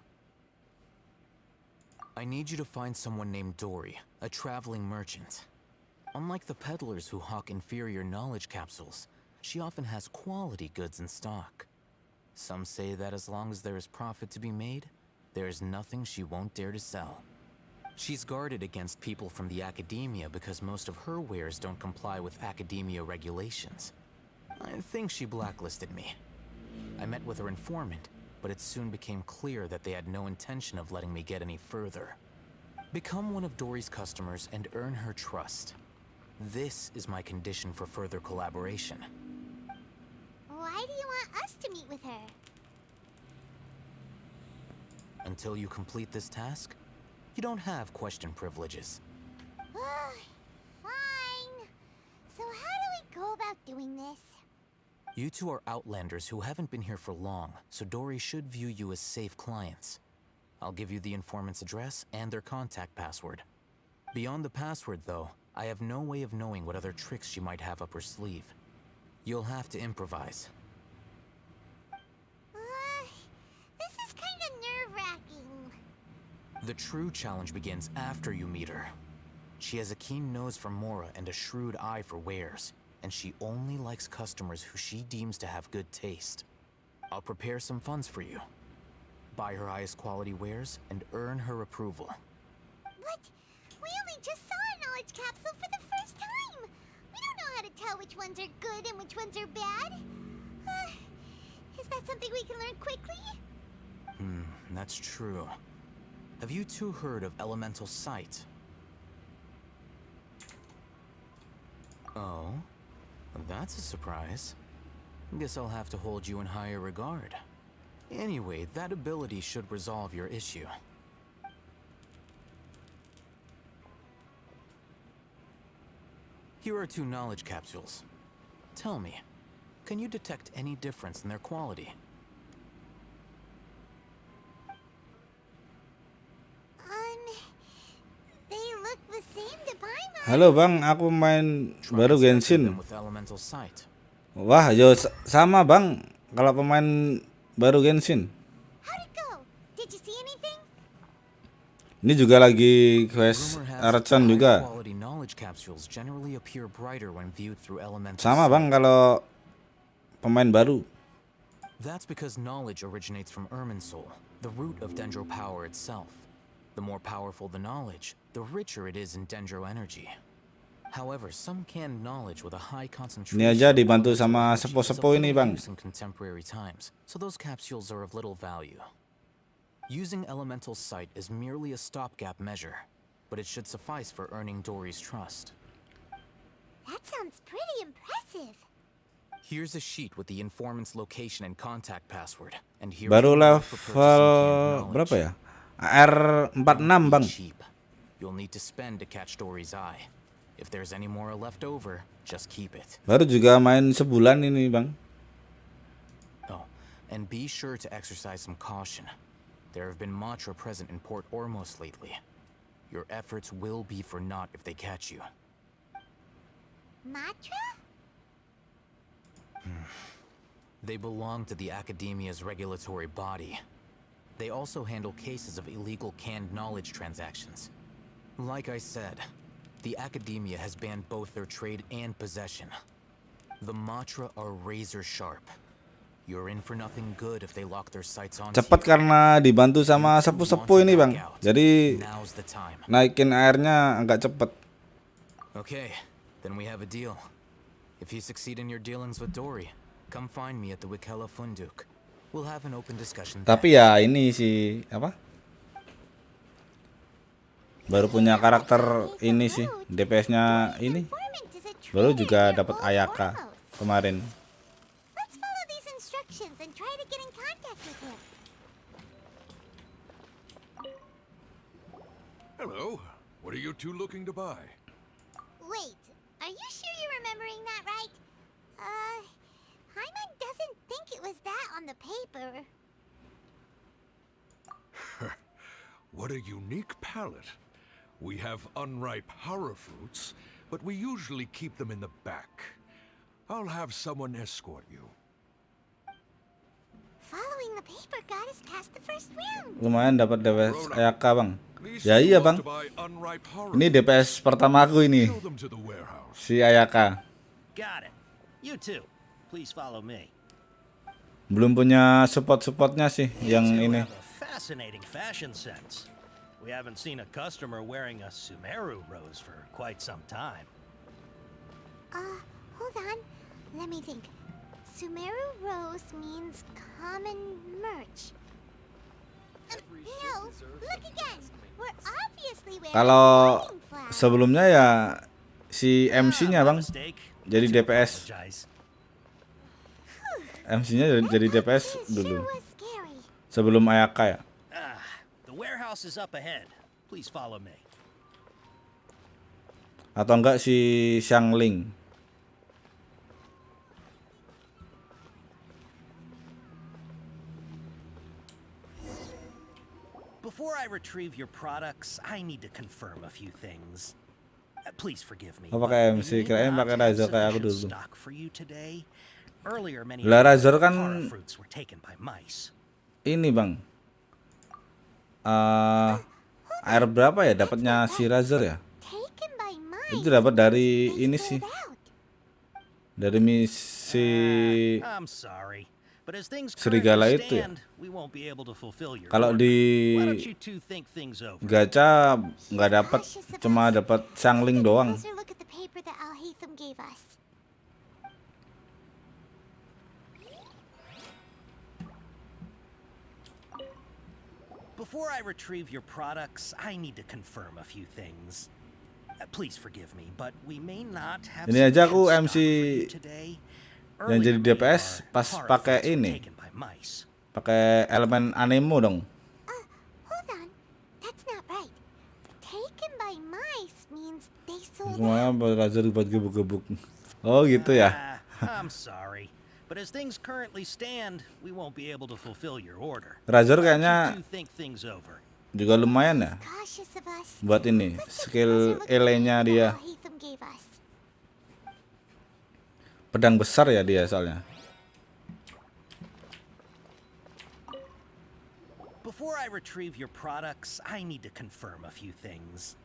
I need you to find someone named Dory, a traveling merchant. Unlike the peddlers who hawk inferior knowledge capsules, she often has quality goods in stock. Some say that as long as there is profit to be made, there is nothing she won't dare to sell. She's guarded against people from the Academia because most of her wares don't comply with Academia regulations. I think she blacklisted me. I met with her informant, but it soon became clear that they had no intention of letting me get any further. Become one of Dory's customers and earn her trust. This is my condition for further collaboration. Why do you want us to meet with her? Until you complete this task, you don't have question privileges. Fine. So how do we go about doing this? You two are outlanders who haven't been here for long, so Dory should view you as safe clients. I'll give you the informant's address and their contact password. Beyond the password, though, I have no way of knowing what other tricks she might have up her sleeve. You'll have to improvise. This is kind of nerve-wracking. The true challenge begins after you meet her. She has a keen nose for Mora and a shrewd eye for wares, and she only likes customers who she deems to have good taste. I'll prepare some funds for you. Buy her highest quality wares and earn her approval. What? We only just saw a knowledge capsule for the first time. We don't know how to tell which ones are good and which ones are bad. Is that something we can learn quickly? That's true. Have you two heard of elemental sight? Oh? That's a surprise. Guess I'll have to hold you in higher regard. Anyway, that ability should resolve your issue. Here are 2 knowledge capsules. Tell me, can you detect any difference in their quality? They look the same to Paimon. Halo bang, aku main baru Genshin. With elemental sight. Wah, yo sama bang. Kalau pemain baru Genshin. How'd it go? Did you see anything? Ini juga lagi quest Archon juga. Quality knowledge capsules generally appear brighter when viewed through elemental Sama bang kalau pemain baru. That's because knowledge originates from Irminsul, the root of Dendro power itself. The more powerful the knowledge, the richer it is in Dendro energy. However, some canned knowledge with a high concentration Ini aja dibantu sama sepo-sepo ini bang. in contemporary times, so those capsules are of little value. Using elemental sight is merely a stopgap measure, but it should suffice for earning Dory's trust. That sounds pretty impressive. Here's a sheet with the informant's location and contact password, and here's Baru the reward for purchasing canned level berapa knowledge. ya? AR46 bang. You'll need to spend to catch Dory's eye. If there's any more left over, just keep it. Baru juga main sebulan ini bang. Oh, and be sure to exercise some caution. There have been Matra present in Port Ormos lately. Your efforts will be for naught if they catch you. Matra? They belong to the Academia's regulatory body. They also handle cases of illegal canned knowledge transactions. Like I said, the Academia has banned both their trade and possession. The Matra are razor sharp. You're in for nothing good if they lock their sights on you. Cepat karena dibantu sama sepuh-sepuh ini, Bang. Jadi naikin airnya agak cepet. Okay, then we have a deal. If you succeed in your dealings with Dory, come find me at the Wikela Funduk. We'll have an open discussion. Tapi ya ini sih apa? Baru punya karakter ini sih, DPS-nya ini. Baru juga dapat Ayaka kemarin. And try to get in contact with him. Hello. What are you two looking to buy? Wait, are you sure you're remembering that right? Hyman doesn't think it was that on the paper. What a unique palette. We have unripe hara fruits, but we usually keep them in the back. I'll have someone escort you. Following the paper got us past the first round. Lumayan dapat DPS Ayaka, Bang. Ya iya, Bang. Ini DPS pertama aku ini. Si Ayaka. Got it. You too. Please follow me. Belum punya support-supportnya sih yang ini. Fascinating fashion sense. We haven't seen a customer wearing a Sumeru rose for quite some time. Hold on. Let me think. Sumeru rose means common merch. No, look again. We're obviously wearing Kalau sebelumnya ya si MC-nya, Bang. Jadi DPS. MC-nya jadi DPS dulu. Sebelum Ayaka ya. The warehouse is up ahead. Please follow me. Atau enggak si Xiangling. Before I retrieve your products, I need to confirm a few things. Please forgive me. Oh, pakai MC, kirain pakai Razor kayak aku dulu. Earlier, many Lah Razor kan fruits were taken by mice. ini, Bang. Air berapa ya dapatnya si Razor ya? Itu dapat dari ini sih. Dari misi serigala itu ya. Kalau di gacha nggak dapat, cuma dapat Xiangling doang. Before I retrieve your products, I need to confirm a few things. Please forgive me, but we may not have. Ini aja aku MC yang jadi DPS pas pakai ini, pakai elemen anemo dong. Hold on, that's not right. Taken by mice means they sold. Semuanya Razor buat gebuk-gebuk. Oh gitu ya. I'm sorry, but as things currently stand, we won't be able to fulfill your order. Razor kayaknya juga lumayan ya. Buat ini skill ele-nya dia. Pedang besar ya dia soalnya. Before I retrieve your products, I need to confirm a few things.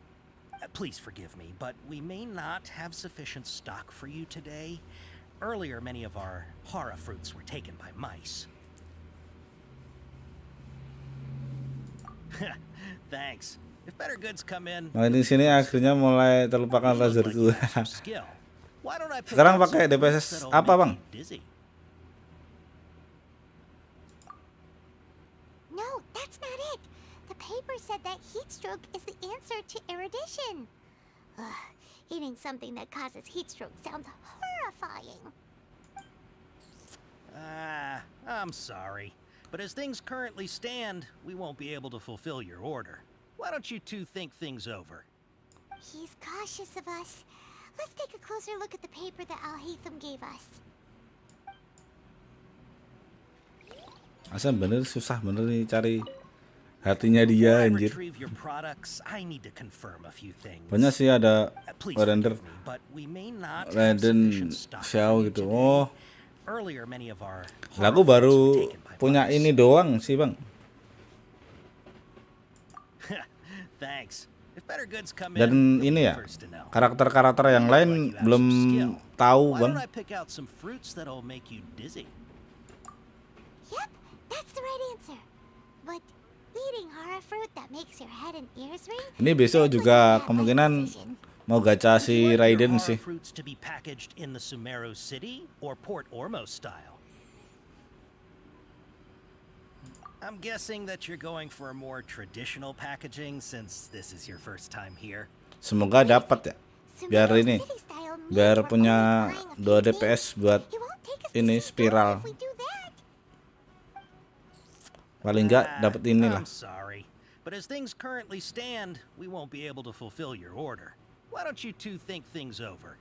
Please forgive me, but we may not have sufficient stock for you today. Earlier, many of our hara fruits were taken by mice. Thanks. If better goods come in, Nah, di sini akhirnya mulai terlupakan Razorku. Sekarang pakai DPS apa, Bang? No, that's not it. The paper said that heat stroke is the answer to erudition. Eating something that causes heat stroke sounds horrifying. I'm sorry, but as things currently stand, we won't be able to fulfill your order. Why don't you two think things over? He's cautious of us. Let's take a closer look at the paper that Al-Haytham gave us. Masa bener susah bener nih cari hatinya dia, anjir. Banyak sih ada render Raiden Xiao gitu. Oh, Earlier, many of our Lah aku baru punya ini doang sih bang. Thanks. If better goods come Dan in, you'll ini be ya, first to know. karakter-karakter yang lain belum tahu Why bang. don't I pick out some fruits that'll make you dizzy? Yep, that's the right answer. But eating horror fruit that makes your head and ears ring? Ini besok juga kemungkinan mau gacha Would you si like your Raiden horror sih. fruits to be packaged in the Sumeru City or Port Ormos style? I'm guessing that you're going for a more traditional packaging since this is your first time here. Semoga dapat ya. Biar ini, biar punya 2 DPS buat ini spiral. Paling enggak dapat inilah. I'm sorry, but as things currently stand, we won't be able to fulfill your order. Why don't you two think things over?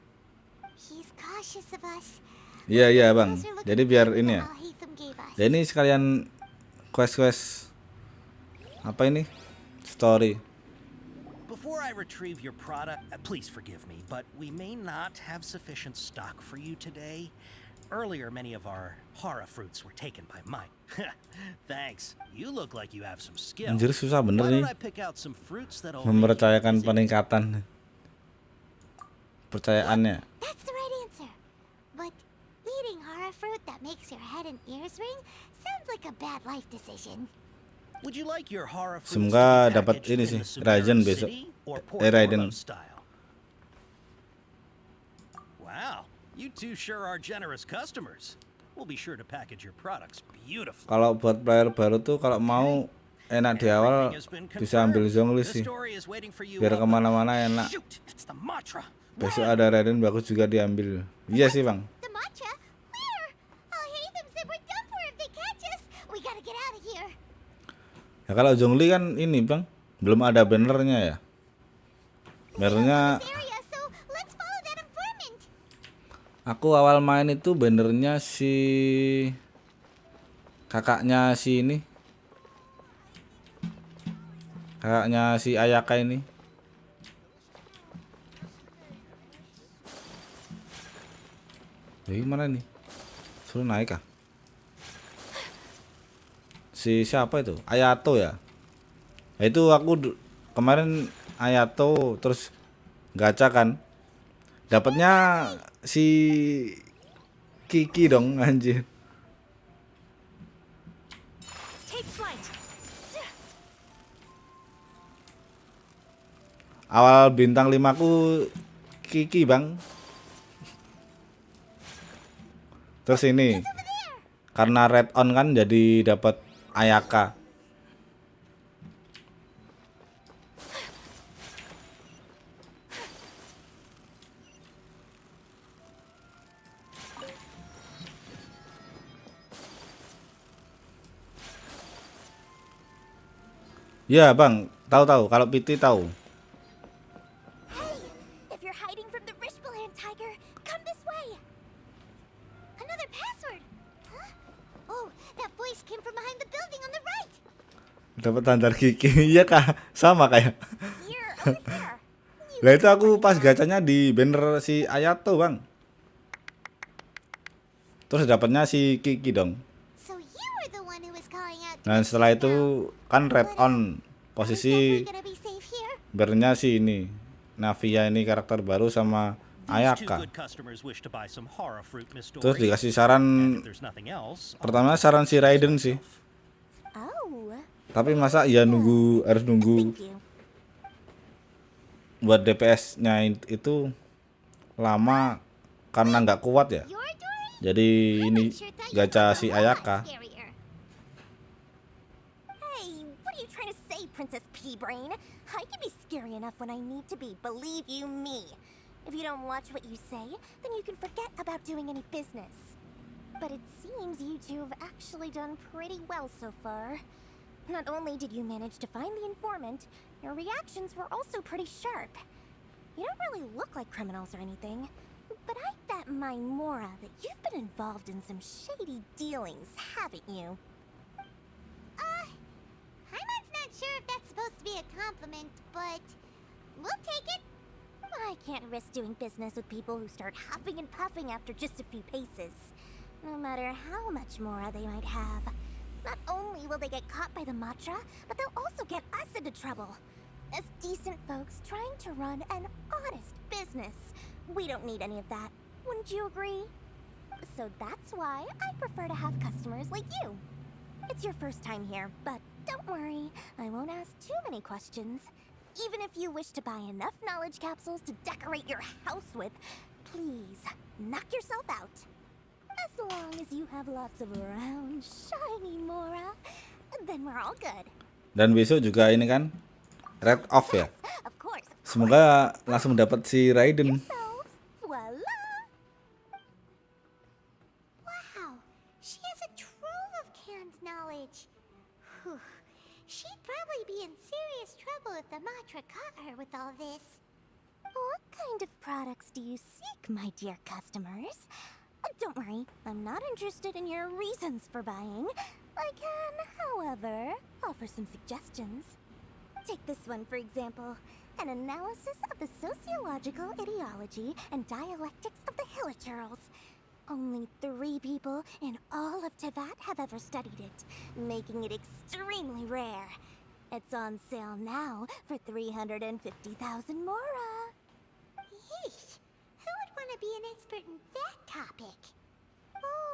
He's cautious of us. Iya bang. Jadi biar ini ya. Dan ini sekalian quest apa ini? Story. Before I retrieve your product, please forgive me, but we may not have sufficient stock for you today. Earlier, many of our hara fruits were taken by mine. Thanks. You look like you have some skill. Anjir susah bener Why nih don't I pick out some fruits that'll mempercayakan peningkatan percayaannya. That's the right answer. But eating horror fruit that makes your head and ears ring sounds like a bad life decision. Would you like your hara fruits Semoga to be dapat packaged ini in sih, the Sumeru Raiden besok. City or Port Raiden. Ormos style? Wow, you two sure are generous customers. We'll be sure to package your products beautifully. Kalau buat player baru tuh kalau mau enak di awal bisa ambil Zhongli sih. Biar kemana-mana enak. Besok ada Raiden bagus juga diambil. Iya sih bang. The matcha? Where? Oh, Hatham said we're done for if they catch us. We gotta get out of here. Ya kalau Zhongli kan ini bang, belum ada bannernya ya. Bannernya Area, so let's follow that informant. aku awal main itu bannernya si kakaknya si ini. Kakaknya si Ayaka ini. Gimana nih? Suruh naik kah? Si siapa itu? Ayato ya? Nah, itu aku kemarin Ayato terus gacha kan. Dapatnya si Kiki dong anjir. Take flight. Awal bintang 5 ku Kiki bang. Terus ini karena red on kan jadi dapat Ayaka. Ya bang, tahu kalau PT tahu. Hey, if you're hiding from the Rishbaland tiger, come this way. Another password. Huh? Oh, that voice came from behind the building on the right. Dapat tanda Kiki. Iya kah? Sama kayak. Here, over here. Lah itu aku pas gacanya di banner si Ayato bang. Terus dapatnya si Kiki dong. So you were the one who was calling out. Dan setelah itu kan red on posisi Gonna be safe here. bannernya si ini Navia ini karakter baru sama These two Ayaka. good customers wish to buy some hara fruit, Miss Dory. Terus dikasih saran, And if there's nothing else, pertama saran si Raiden sih. Oh. Tapi masa ya harus nunggu buat DPS-nya itu lama karena nggak kuat ya. Jadi ini gacha si Ayaka. Hey, what are you trying to say, Princess P-Brain? I can be scary enough when I need to be, believe you me. If you don't watch what you say, then you can forget about doing any business. But it seems you two have actually done pretty well so far. Not only did you manage to find the informant, your reactions were also pretty sharp. You don't really look like criminals or anything, but I bet my Mora that you've been involved in some shady dealings, haven't you? Hyman's not sure if that's supposed to be a compliment, but we'll take it. I can't risk doing business with people who start huffing and puffing after just a few paces. No matter how much Mora they might have. Not only will they get caught by the Matra, but they'll also get us into trouble. As decent folks trying to run an honest business. We don't need any of that. Wouldn't you agree? So that's why I prefer to have customers like you. It's your first time here, but don't worry, I won't ask too many questions. Even if you wish to buy enough knowledge capsules to decorate your house with, please, knock yourself out. As long as you have lots of round, shiny Mora, then we're all good. Dan besok juga ini kan Red Off ya. Semoga langsung dapat si Raiden. Voila! Wow, she has a trove of canned knowledge. Whew. She'd probably be in serious trouble if the Matra caught her with all this. What kind of products do you seek, my dear customers? Don't worry, I'm not interested in your reasons for buying. I can, however, offer some suggestions. Take this one, for example. An analysis of the sociological ideology and dialectics of the Hilichurls. Only 3 people in all of Teyvat have ever studied it, making it extremely rare. It's on sale now for 350,000 Mora. Yeesh. Who would want to be an expert in that topic?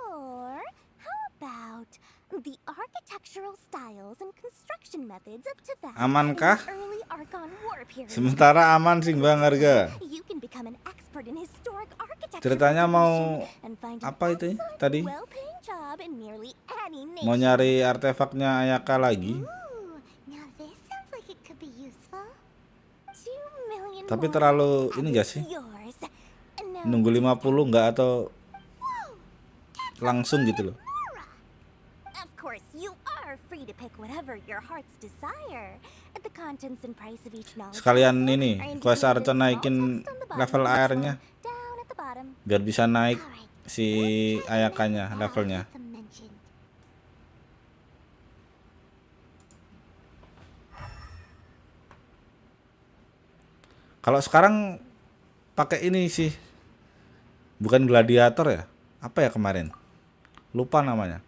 Or how about the architectural styles and construction methods of Teyvat Amankah? in the early Archon War period? Sementara aman sih Bang harga. You can become an expert in historic architecture Ceritanya mau and find apa itu tadi? well-paying job in nearly any Mau nation. nyari artefaknya Ayaka lagi. Now this sounds like it could be useful. 2 million Tapi Mora terlalu ini gak sih? yours. No, Nunggu 50 nggak atau langsung gitu loh. Of course, you are free to pick whatever your hearts desire. The contents and price of each knowledge Sekalian capsule ini are quest indicated Arthur in small naikin text on the bottom level of each airnya one, down at the bottom. biar bisa naik si Ayakanya levelnya. Kalau sekarang pakai ini sih, bukan gladiator ya? Apa ya kemarin? Lupa namanya.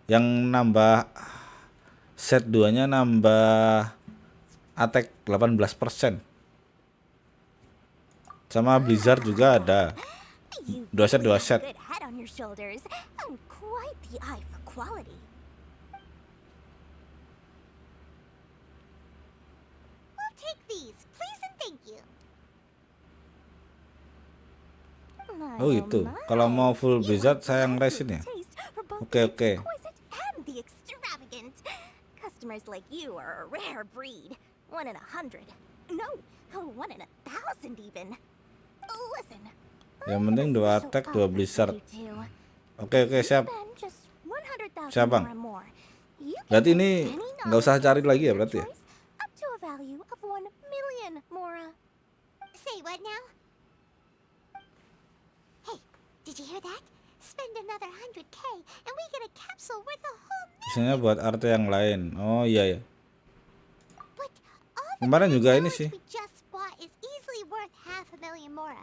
Yang nambah set 2-nya nambah attack 18%. Sama Blizzard juga ada. 2 set 2 set. Good head on your shoulders and quite the eye for quality. We'll take these, please and thank you. Oh gitu. Kalau mau full Blizzard saya ngeresin ya. Oke. And the extravagant. Customers like you are a rare breed. 1 in 100. No, 1 in 1,000 even. Listen. Yang penting 2 attack 2 Blizzard. Oke siap. Siap Bang. Berarti ini nggak usah cari lagi ya berarti ya? Up to a value of 1 million Mora. Say what now? Hey, did you hear that? Spend another 100k and we get a capsule worth a whole million. Biasanya buat arte yang lain. Oh iya ya. Kemarin juga ini sih.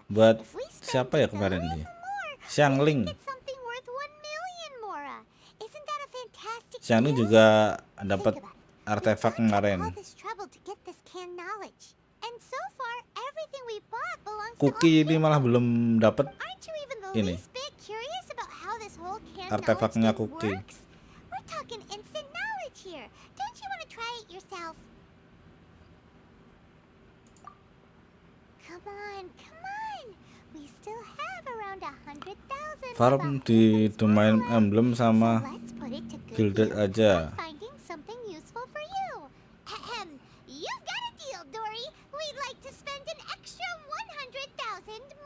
Buat siapa ya kemarin nih? Xiangling. Xiangling juga dapat artefak kemarin. Cookie ini malah belum dapat ini. Artefaknya Cookie. Farm di domain emblem sama gilded aja.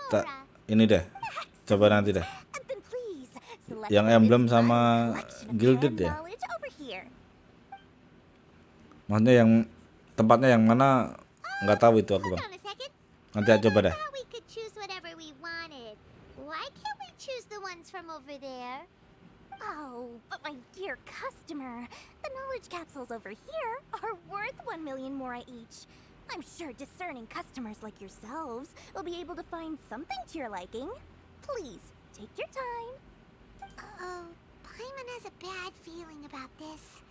Tak, ini deh. Coba nanti deh. Yang emblem sama gilded ya. Maksudnya yang tempatnya yang mana nggak tahu itu aku Bang. Nanti aja coba deh. From over there. Oh, but my dear customer, the knowledge capsules over here are worth 1 million Mora each. I'm sure discerning customers like yourselves will be able to find something to your liking. Please, take your time. Oh, Paimon has a bad feeling about this.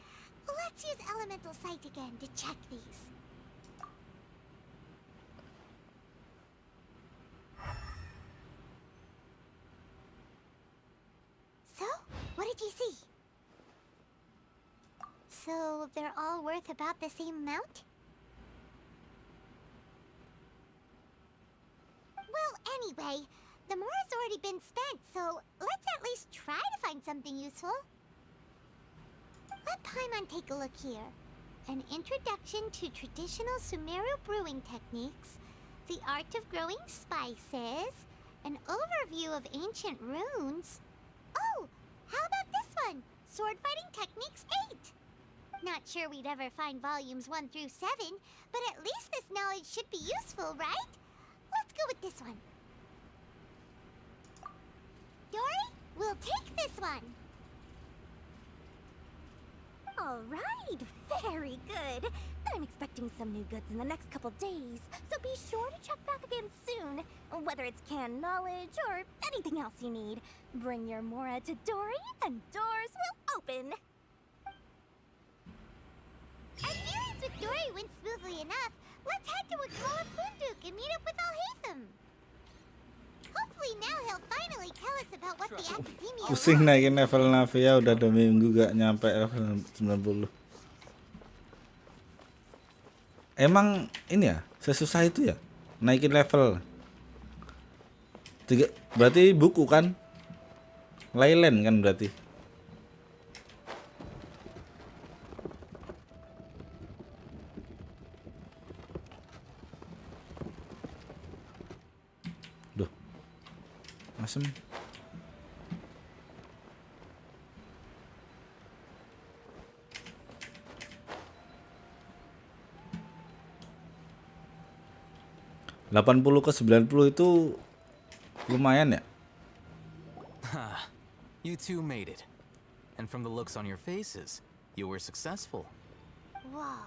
Let's use Elemental Sight again to check these. So, what did you see? So, they're all worth about the same amount? Well, anyway, the more has already been spent, so let's at least try to find something useful. Let Paimon take a look here. An introduction to traditional Sumeru brewing techniques, the art of growing spices, an overview of ancient runes. Oh, how about this one? Sword fighting techniques 8. Not sure we'd ever find volumes 1 through 7, but at least this knowledge should be useful, right? Let's go with this one. Dory, we'll take this one. All right, very good. I'm expecting some new goods in the next couple days, so be sure to check back again soon. Whether it's canned knowledge or anything else you need, bring your Mora to Dory and doors will open. Our dealings with Dory went smoothly enough. Let's head to Wakala Funduk and meet up with Alhaitham. Hopefully now he'll finally tell us about what the Academia Pusing naikin level Navia udah 2 minggu gak nyampe level 90. Emang ini ya, sesusah itu ya? Naikin level. Berarti buku kan? Leyland kan berarti. Duh. Asem. ke 90 itu lumayan ya? You two made it. And from the looks on your faces, you were successful. Whoa,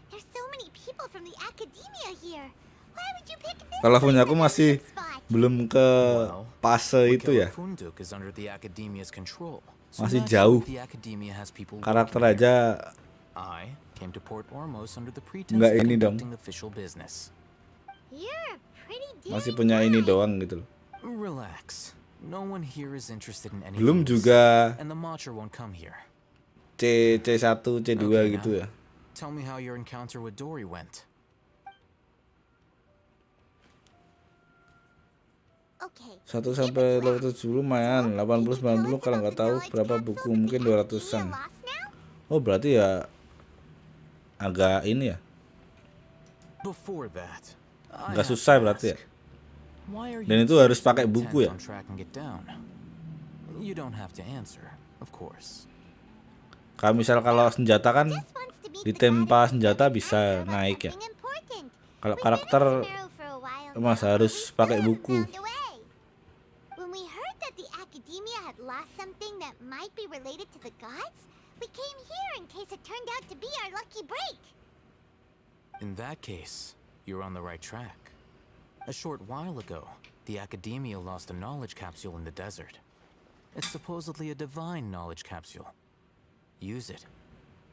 there's so many people from the Academia here. Why would you pick this? Kalau punya aku masih belum ke fase itu ya. Funduk is under the Academia's control. Masih jauh. The Academia has people Karakter aja I came to Port Ormos under the pretense nggak of ini dong. conducting official business. You're a pretty Masih punya ini doang gitu loh. Relax. No one here is interested in anything. Belum juga And the Matcher won't come here. C1, C2 Okay, gitu ya. Tell me how your encounter with Dory went. Okay. 1 sampai level 7 lumayan, 80 90 kalau nggak tahu berapa buku, mungkin 200-an. Oh, berarti ya agak ini ya. Before that, Agak susah berarti ya. Dan itu harus pakai buku ya. You don't have to answer, of course. Kalau senjata kan ditempa senjata bisa naik ya. Kalau karakter mas harus pakai buku. When we heard that the Academia had lost something that might be related to the gods, we came here in case it turned out to be our lucky break. In that case, you're on the right track. A short while ago, the Academia lost a knowledge capsule in the desert. It's supposedly a divine knowledge capsule. Use it,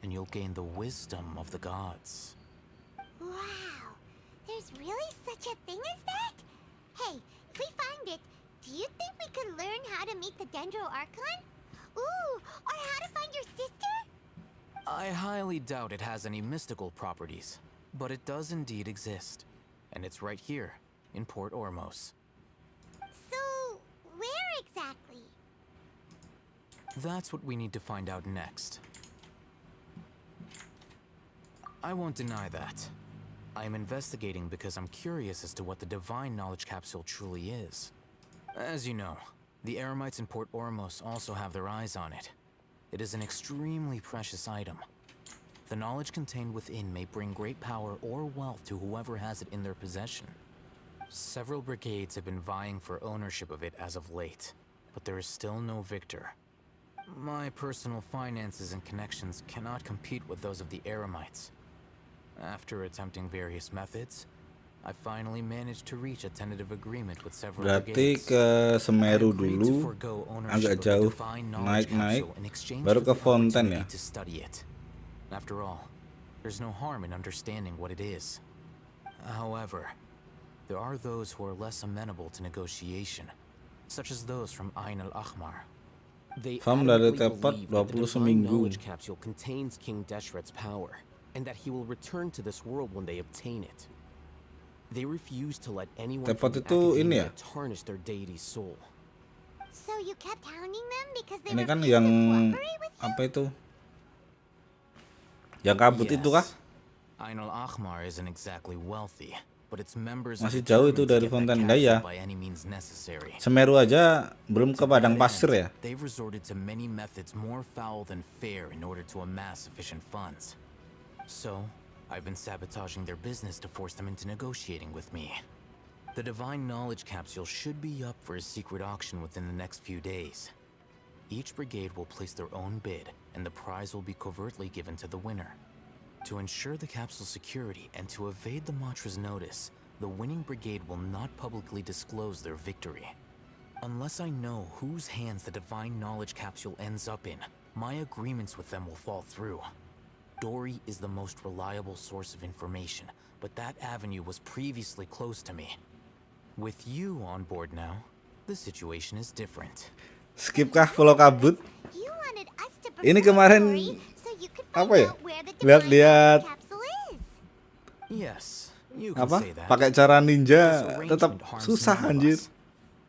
and you'll gain the wisdom of the gods. Wow, there's really such a thing as that? Hey, if we find it, do you think we could learn how to meet the Dendro Archon? Ooh, or how to find your sister? I highly doubt it has any mystical properties, but it does indeed exist. And it's right here, in Port Ormos. So, where exactly? That's what we need to find out next. I won't deny that. I am investigating because I'm curious as to what the divine knowledge capsule truly is. As you know, the Eremites in Port Ormos also have their eyes on it. It is an extremely precious item. The knowledge contained within may bring great power or wealth to whoever has it in their possession. Several brigades have been vying for ownership of it as of late, but there is still no victor. My personal finances and connections cannot compete with those of the Eremites. After attempting various methods, I finally managed to reach a tentative agreement with several Berarti brigades. ke Semeru I agreed dulu, to forgo ownership agak of the jauh, divine knowledge naik-naik, capsule in exchange baru for ke the Fontaine ya. opportunity to study it. After all, there's no harm in understanding what it is. However, there are those who are less amenable to negotiation, such as those from Ain al-Ahmar. They Farm dari adamantly tepat believe that the 20 divine seminggu. knowledge capsule contains King Deshret's power, and that he will return to this world when they obtain it. They refuse to let anyone from Tepat the itu ini academia ya? tarnish their deity's soul. So you kept hounding them because they Ini kan refused yang to cooperate with you? apa itu? Yang kabut itu kah? Ain al-Ahmar isn't exactly wealthy, but its members are Masih jauh itu determined to dari get that Fontaine. Nah, ya. capsule by any means necessary. Semeru aja belum ke To padang that pasir end, ya. They've resorted to many methods more foul than fair in order to amass sufficient funds. So, I've been sabotaging their business to force them into negotiating with me. The divine knowledge capsule should be up for a secret auction within the next few days. Each brigade will place their own bid, and the prize will be covertly given to the winner. To ensure the capsule's security and to evade the mantra's notice, the winning brigade will not publicly disclose their victory. Unless I know whose hands the divine knowledge capsule ends up in, my agreements with them will fall through. Dory is the most reliable source of information, but that avenue was previously closed to me. With you on board now, the situation is different. Skip kah follow kabut? You wanted us to Ini perform kemarin Dory so you could find apa ya? out where the divine Lihat-lihat knowledge capsule is. Yes, you can apa? say that. Pakai cara ninja This tetap arrangement harms susah none of anjir. us.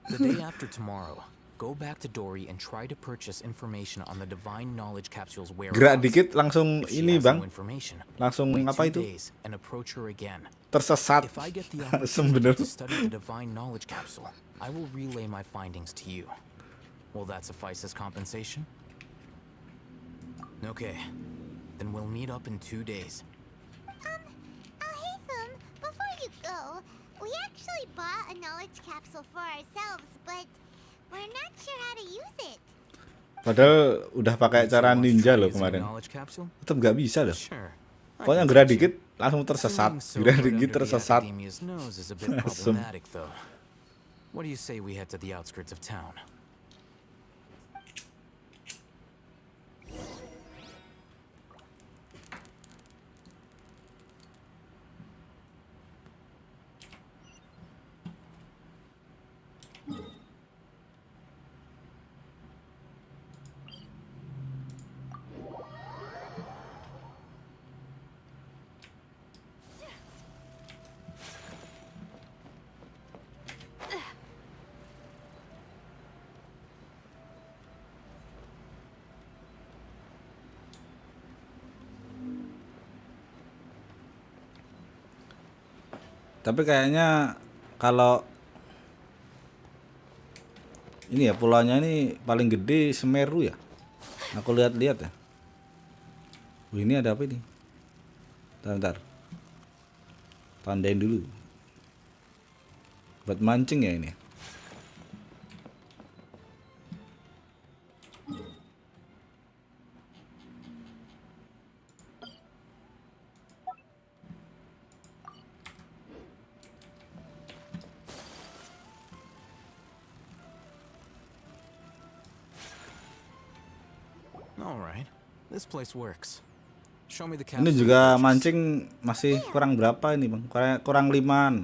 The day after tomorrow, go back to Dory and try to purchase information on the divine knowledge capsule's whereabouts. Gerak dikit langsung If she ini has bang, no information, langsung wait apa 2 itu? days and approach her again. Tersesat If I get the opportunity sebenarnya. to study the divine knowledge capsule, I will relay my findings to you. Will that suffice as compensation? Okay, then we'll meet up in 2 days. Alhaitham, before you go, we actually bought a knowledge capsule for ourselves, but we're not sure how to use it. Padahal udah pakai cara ninja loh kemarin. Tetap nggak bisa loh. Pokoknya gerak dikit langsung tersesat. Gerak dikit tersesat. Asem. What do you say we head to the outskirts of town? Tapi kayaknya kalau ini ya pulaunya ini paling gede Semeru ya. Aku lihat-lihat ya. Ini ada apa ini? Bentar. Tandain dulu. Buat mancing ya ini. Alright, this place works. Show me the Ini capsule. juga mancing masih kurang berapa ini bang? Kurang 5-an.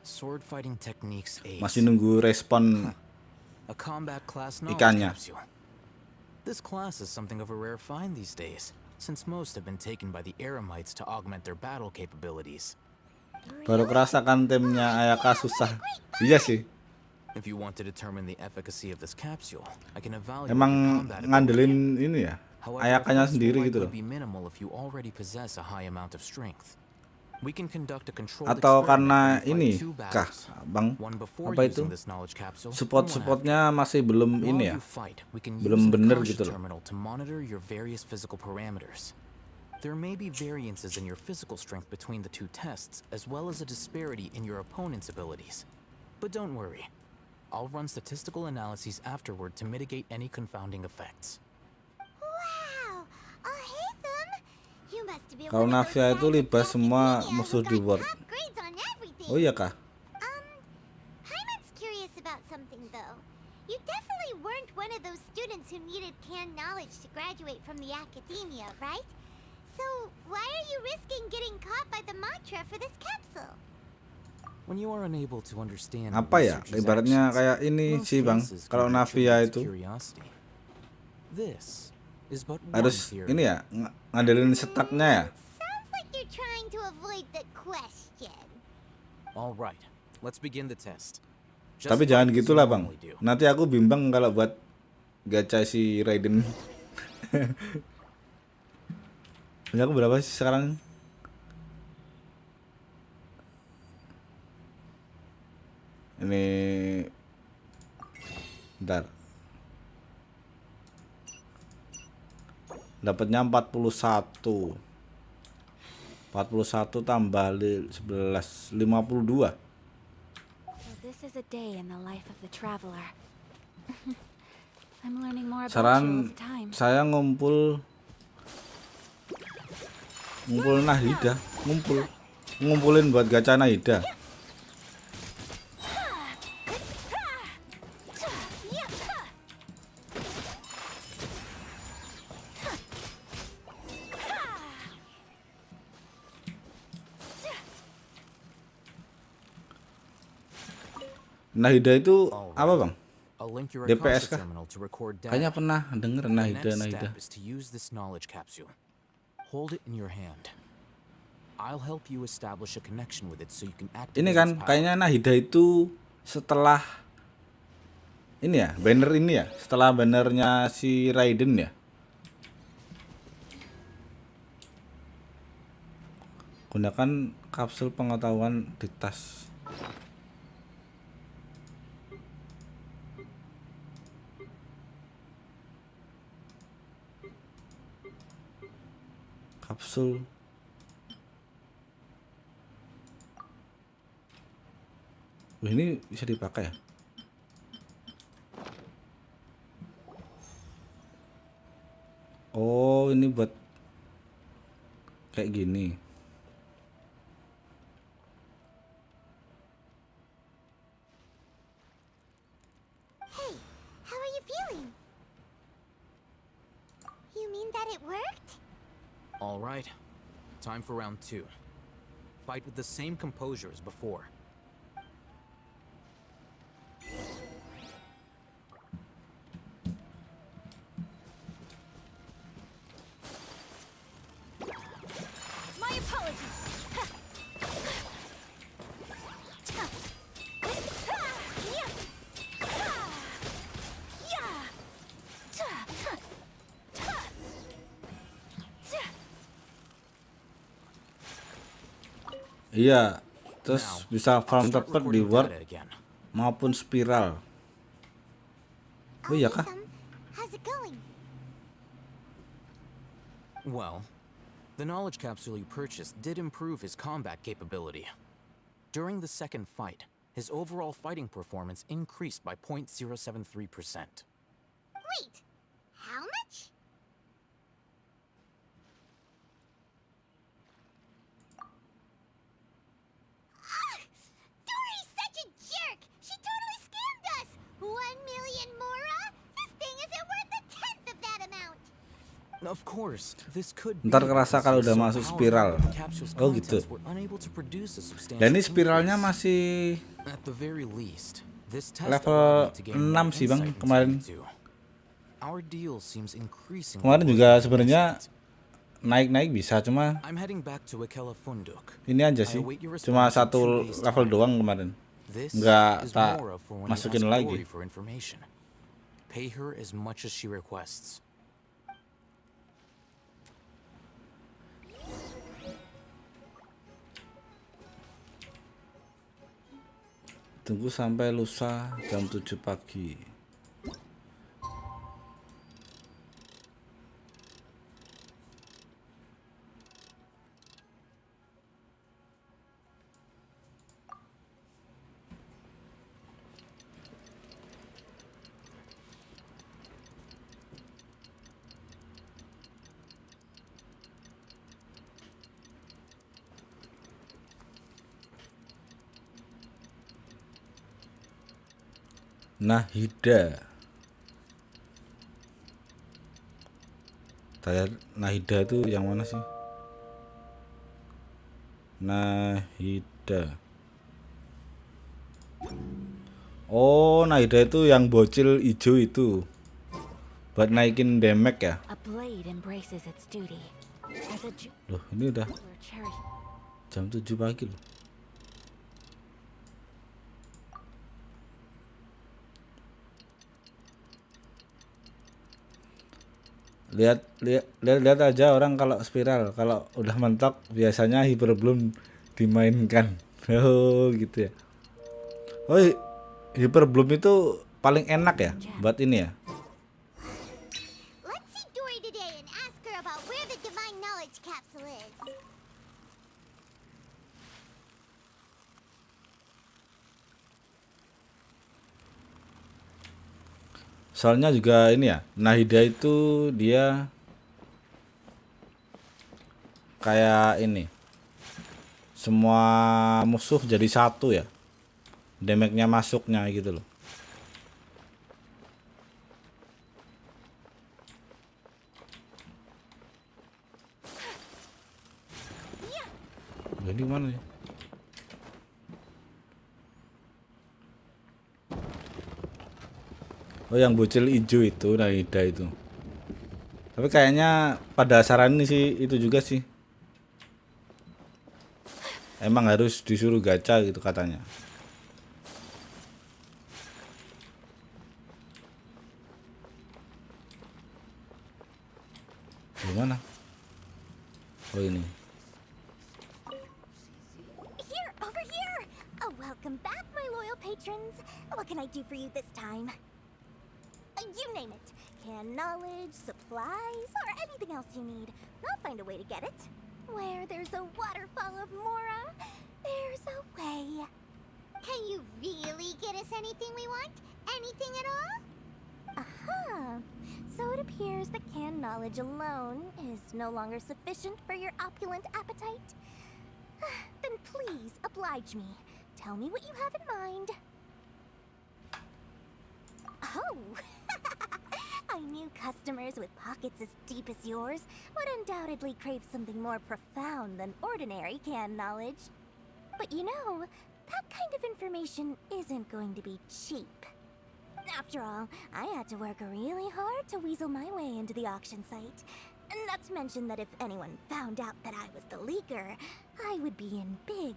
Sword fighting techniques ace. Masih nunggu respon A combat class knowledge ikannya. capsule. This class is something of a rare find these days, since most have been taken by the Eremites to augment their battle capabilities. Baru kerasa kan timnya Ayaka susah. Iya sih. If you want to determine the efficacy of this capsule, I can evaluate Emang your combat ability. ngandelin ini ya. However, Ayakanya effects sendiri will gitu likely loh. be minimal if you already possess a high amount of strength. We can conduct a controlled Atau experiment karena where you fight ini 2 kah battles, bang? one before Apa itu? using this knowledge capsule, and one Support-supportnya masih belum after. ini While ya. you fight, we can Belum use the bener Akasha gitu loh. terminal to monitor your various physical parameters. There may be variances in your physical strength between the 2 tests, as well as a disparity in your opponent's abilities. But don't worry. I'll run statistical analyses afterward to mitigate any confounding effects. Wow, Alhaitham, you must be Kalau one of those Navia itu guys at libas semua Academia who musuh got di World. top grades Oh iya kah? Hyman's curious about something though. You definitely weren't one of those students who needed canned knowledge to graduate from the academia, right? So why are you risking getting caught by the mantra for this capsule? When you are unable to understand Apa ya? Ibaratnya kayak ini sih bang. Kalau Navia itu harus ini ya ngandelin staknya ya. Sounds like you're trying to avoid the question. All right, let's begin the test. Tapi jangan gitulah bang. Nanti aku bimbang kalau buat gacha si Raiden. Punya aku berapa sih sekarang? Ini bentar. Dapatnya 41. 41 tambah 11 52. So this is a day in the life of the traveler. I'm learning more about you all Saran the time. saya ngumpul Nahida, ngumpulin buat gacha Nahida. Nahida itu apa bang? DPS kah? Kayaknya pernah denger Nahida. Ini kan kayaknya Nahida itu setelah ini ya, banner ini ya, setelah bannernya si Raiden ya. Gunakan kapsul pengetahuan di tas. Kapsul ini bisa dipakai ya? Oh, ini buat kayak gini. Hey, how are you feeling? You mean that it worked? All right, time for round 2. Fight with the same composure as before. My apologies. Iya, terus bisa farm cepet di ward maupun spiral. Oh iya kah? How's it going? Well, the knowledge capsule you purchased did improve his combat capability. During the second fight, his overall fighting performance increased by 0.073%. Wait, how much? Dory's such a jerk! She totally scammed us! 1 million mora? This thing isn't worth a tenth of that amount! Of course, this could Ntar kerasa kalau udah masuk spiral. Oh gitu. Dan ini spiralnya masih level 6 sih bang kemarin. Kemarin juga sebenarnya naik bisa, cuma ini aja sih, cuma satu level doang kemarin, nggak tak masukin lagi. Pay her as much as she requests. Tunggu sampai lusa jam 7 pagi. Nahida. Nahida itu yang mana sih? Nahida. Oh, Nahida itu yang bocil hijau itu. Buat naikin damage ya. A blade embraces its duty. As a Loh, ini udah jam 7 pagi loh. Lihat aja orang kalau spiral, kalau udah mentok biasanya hyperbloom dimainkan. Oh gitu ya. Oh, hyperbloom itu paling enak ya buat ini ya. Let's see Dory today and ask her about where the divine knowledge capsule is. Soalnya juga ini ya, Nahida itu dia kayak ini. Semua musuh jadi satu ya. Damage-nya masuknya gitu loh. Ini mana ya? Oh, yang bocil hijau itu Nahida itu. Tapi kayaknya pada saran ini sih itu juga sih. Emang harus disuruh gacha gitu katanya. Gimana? Oh ini. Here, over here! Oh, welcome back, my loyal patrons. What can I do for you this time? You name it. Canned knowledge, supplies, or anything else you need. I'll find a way to get it. Where there's a waterfall of Mora, there's a way. Can you really get us anything we want? Anything at all? Aha! So it appears that canned knowledge alone is no longer sufficient for your opulent appetite. Then please oblige me. Tell me what you have in mind. Oh! I knew customers with pockets as deep as yours would undoubtedly crave something more profound than ordinary canned knowledge. But you know, that kind of information isn't going to be cheap. After all, I had to work really hard to weasel my way into the auction site. Not to mention that if anyone found out that I was the leaker, I would be in big,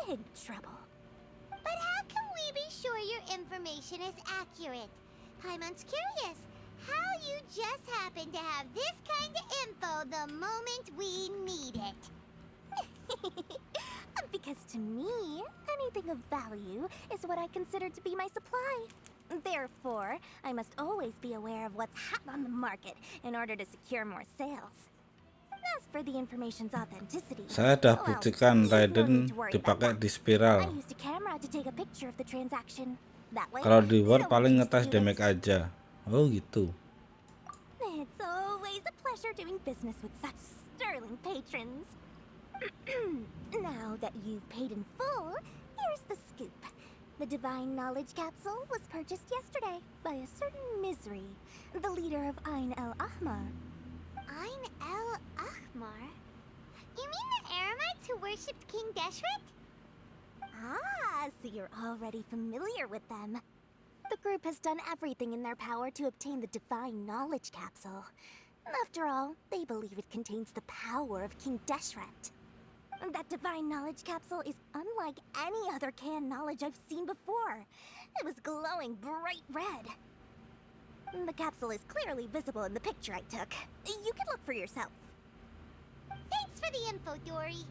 big trouble. But how can we be sure your information is accurate? Paimon's curious how you just happen to have this kind of info the moment we need it. Because to me, anything of value is what I consider to be my supply. Therefore, I must always be aware of what's hot on the market in order to secure more sales. As for the information's authenticity, Saya dah buktikan Raiden dipakai di I spiral. used a camera to take a picture of the transaction. That way, Kalau di war no one paling can ngetes steal it. damage aja. Oh gitu. It's always a pleasure doing business with such sterling patrons. Now that you've paid in full, here's the scoop. The Divine Knowledge Capsule was purchased yesterday by a certain Misery, the leader of Ain El Ahmar. Ain El Ahmar? You mean the Aramites who worshipped King Deshret? Ah, so you're already familiar with them. The group has done everything in their power to obtain the Divine Knowledge Capsule. After all, they believe it contains the power of King Deshret. That Divine Knowledge Capsule is unlike any other canned knowledge I've seen before. It was glowing bright red. The capsule is clearly visible in the picture I took. You can look for yourself. Thanks for the info, Dory.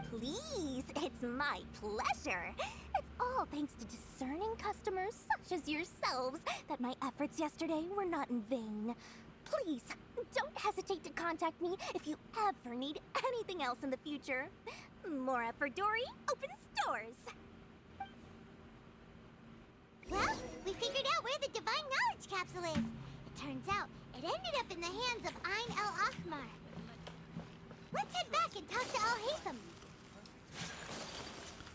Please, it's my pleasure. It's all thanks to discerning customers such as yourselves that my efforts yesterday were not in vain. Please, don't hesitate to contact me if you ever need anything else in the future. Mora for Dory opens doors. Well, we figured out where the Divine Knowledge Capsule is. It turns out it ended up in the hands of Ain El Ahmar. Let's head back and talk to Al Haytham.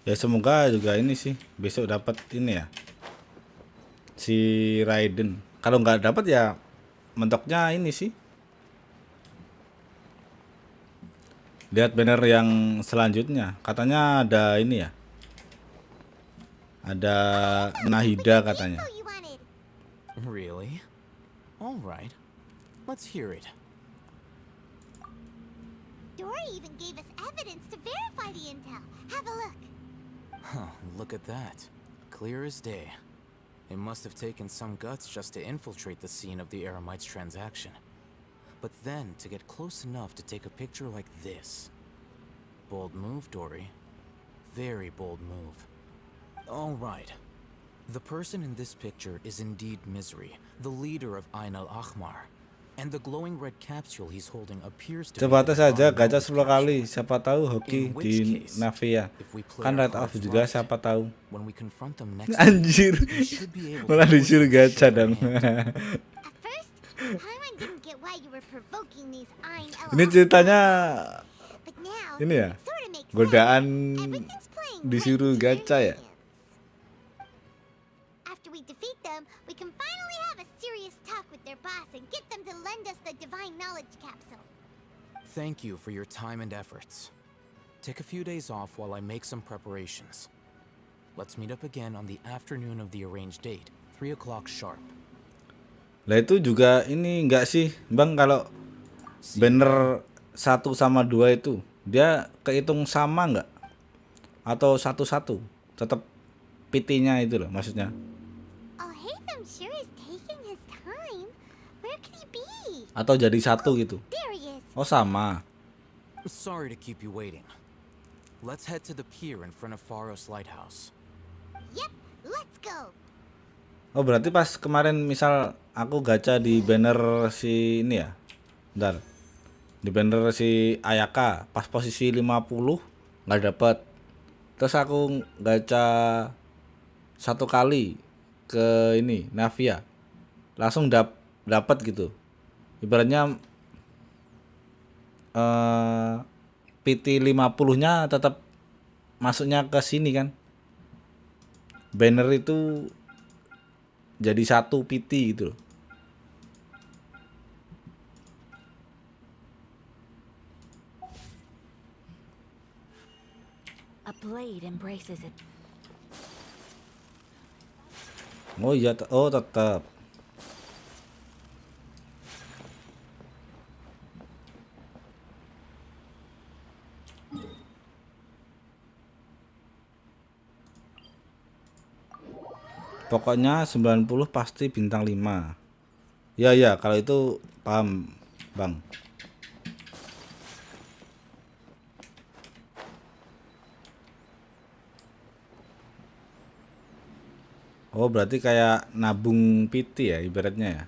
Ya semoga juga ini sih besok dapat ini ya. si Raiden. Kalau nggak dapat ya mentoknya ini sih. Lihat banner yang selanjutnya. Katanya ada ini ya. Ada Nahida katanya. Really? All right. Let's hear it. Dory even gave us evidence to verify the intel. Have a look. Huh, look at that. Clear as day. It must have taken some guts just to infiltrate the scene of the Eremites transaction. But then to get close enough to take a picture like this. Bold move, Dory. Very bold move. All right. The person in this picture is indeed Misery, the leader of Ain al-Ahmar. And the glowing red capsule he's holding appears to Coba be tes saja gacha 10 kali, siapa tahu hoki di Navia. Kan Red Off juga siapa tahu. when we confront them next Anjir. we should be able to Malah disuruh gacha dong. Paimon didn't get why you were provoking these Ain Ini ceritanya ini ya. Godaan disuruh gacha ya. After we defeat them, we can finally have a serious talk with their boss and get them to lend us the divine knowledge capsule. Thank you for your time and efforts. Take a few days off while I make some preparations. Let's meet up again on the afternoon of the arranged date, 3 o'clock sharp. Lah itu juga ini enggak sih, Bang, kalau banner 1 sama 2 itu dia kehitung sama enggak? Atau satu-satu? Tetap PT-nya itu loh maksudnya. Oh, Haytham sure is taking his time. Where could he be? Atau jadi satu gitu. There he is. Oh, sama. Sorry to keep you waiting. Let's head to the pier in front of Faros Lighthouse. Yep, let's go. Oh, berarti pas kemarin misal aku gacha di banner si ini ya. Bentar. Di banner si Ayaka pas posisi 50 nggak dapet. Terus aku gacha 1 kali ke ini Navia. Langsung dapat gitu. Ibaratnya PT 50-nya tetap masuknya ke sini kan. Banner itu jadi 1 PT gitu loh. A blade embraces it. Oh iya, oh tetap. Pokoknya 90 pasti bintang 5. Ya ya, kalau itu paham, Bang. Oh, berarti kayak nabung PT ya ibaratnya ya.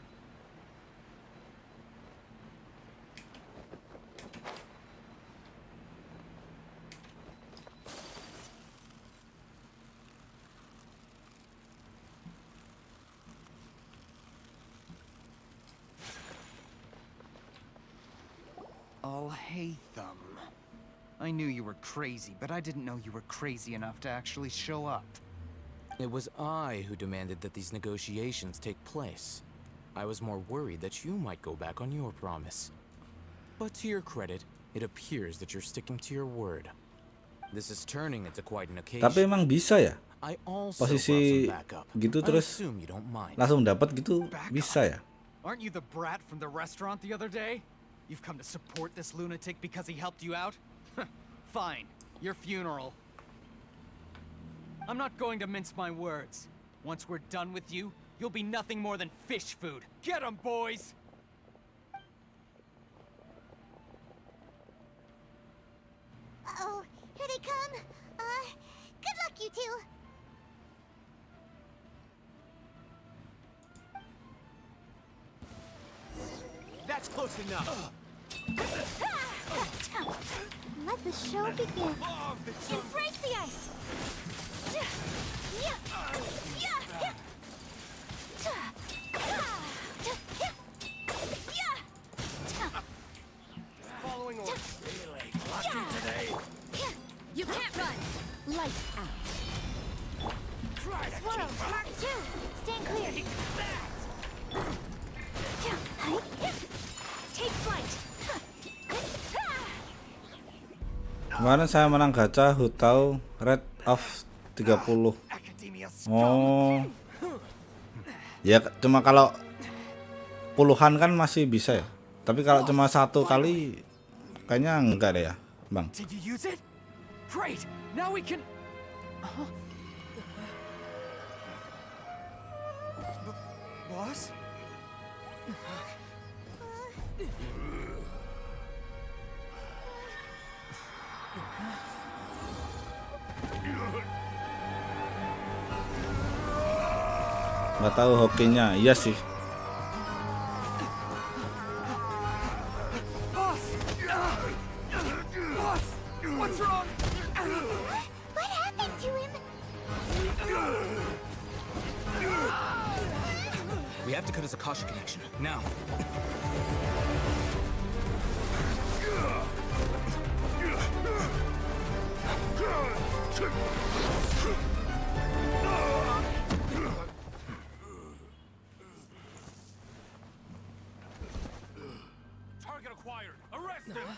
I'll hate them. I knew you were crazy, but I didn't know you were crazy enough to actually show up. It was I who demanded that these negotiations take place. I was more worried that you might go back on your promise. But to your credit, it appears that you're sticking to your word. This is turning into quite an occasion. Tapi emang bisa ya? I also Posisi brought some backup. gitu I terus assume you don't mind. langsung dapat gitu bisa ya? Aren't you the brat from the restaurant the other day? You've come to support this lunatic because he helped you out? Fine, your funeral. I'm not going to mince my words. Once we're done with you, you'll be nothing more than fish food. Get 'em, boys! Uh-oh, here they come. Good luck, you two. That's close enough. Let the show begin. Embrace the ice. Following orders. Really lucky today. You can't run! Lights out. Swirl, Mark 2. Stand clear. Take flight. Kemarin saya menang gacha Hutau Red of 30. Oh. Ya cuma kalau puluhan kan masih bisa ya. Tapi kalau cuma satu kali kayaknya enggak deh ya, Bang. Did you use it? Great. Now we can. Boss? Nggak tahu hokinya, iya sih. Boss! Boss! What's wrong? What happened to him? We have to cut his Akasha connection, now. Target acquired. Arrest him.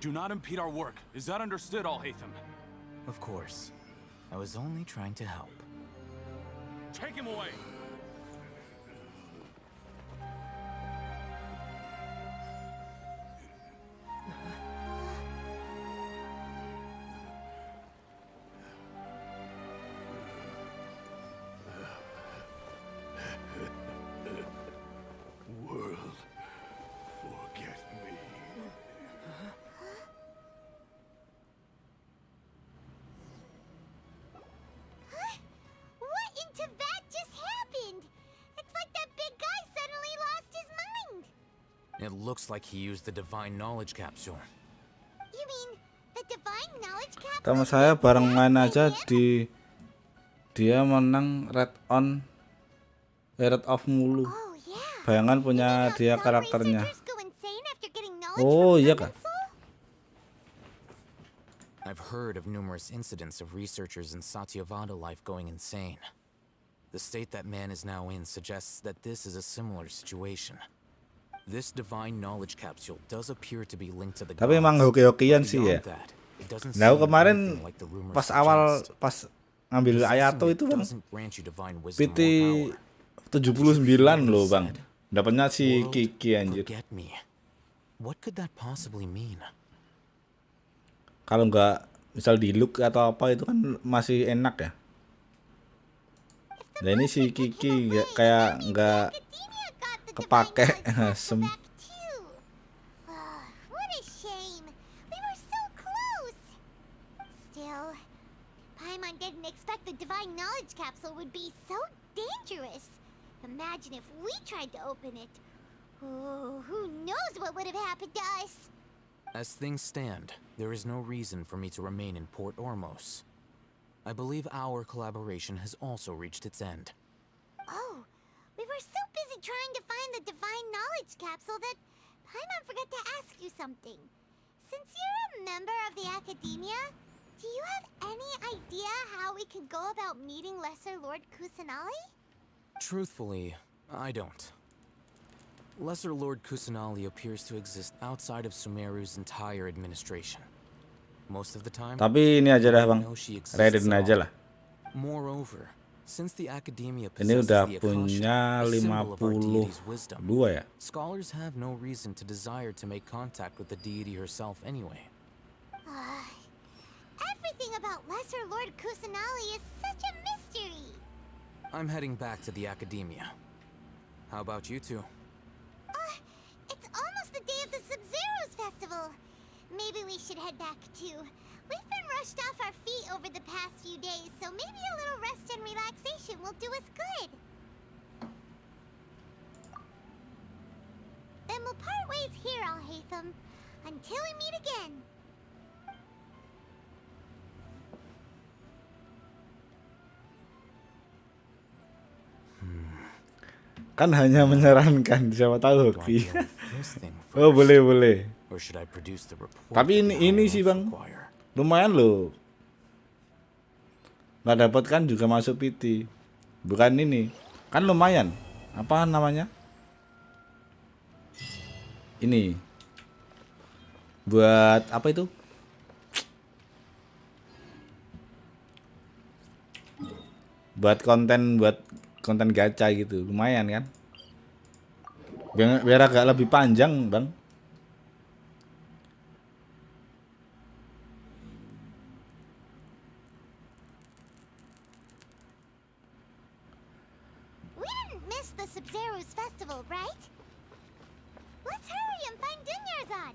Do not impede our work. Is that understood, Al-Haytham? Of course. I was only trying to help. Take him away. World, forget me. What in Tibet just happened? It's like that big guy suddenly lost his mind. It looks like he used the divine knowledge capsule. You mean the divine knowledge capsule? Sama saya bareng main aja di dia menang Red of mulu. Bayangan punya dia karakternya. Oh iya kak. I've heard of numerous incidents of researchers in Satyavada life going insane. The state that man is now in suggests that this is a similar situation. This divine knowledge capsule does appear to be linked to the Tapi emang gods, hoki-hokian but sih ya. beyond that, it doesn't Nah seem kemarin anything like the rumors pas awal suggest. pas ngambil The Ayato system itu bang, doesn't grant you divine wisdom PT or power. 79 loh bang. Dapatnya si World, Kiki anjir. forget me. What could that possibly mean? Kalau nggak misal di look atau apa itu kan masih enak ya. Nah ini si Kiki kayak nggak kepake. Sem. What a shame. We were so close. Still, Paimon didn't expect the divine knowledge capsule would be so dangerous. Imagine if we tried to open it. Oh, who knows what would have happened to us? As things stand, there is no reason for me to remain in Port Ormos. I believe our collaboration has also reached its end. Oh, we were so busy trying to find the divine knowledge capsule that Paimon forgot to ask you something. Since you're a member of the Academia, do you have any idea how we could go about meeting Lesser Lord Kusanali? Truthfully, I don't. Lesser Lord Kusanali appears to exist outside of Sumeru's entire administration. Most of the time, Tapi ini aja dah I bang, know she exists Raiden at aja all. lah. Moreover, since the Academia Ini possesses udah the punya Akasha, a symbol of our deity's 52 wisdom, ya. scholars have no reason to desire to make contact with the deity herself anyway. Everything about Lesser Lord Kusanali is such a mystery. I'm heading back to the Academia. How about you two? It's almost the day of the Sub-Zero's festival. Maybe we should head back too. We've been rushed off our feet over the past few days, so maybe a little rest and relaxation will do us good. Then we'll part ways here, Al-Haytham, until we meet again. Kan hanya menyarankan, siapa tahu Do I hoki. deal with this thing Oh, first, boleh. or should I produce the report Tapi that the ini higher sih ups bang, require? lumayan loh. Nggak dapat kan juga masuk PT. Bukan ini, kan lumayan. Apa namanya? Ini buat apa itu? Buat konten gacha gitu, lumayan kan? Biar agak lebih panjang bang. We didn't miss the Sub-Zero's festival, right? Let's hurry and find Dunyarzad.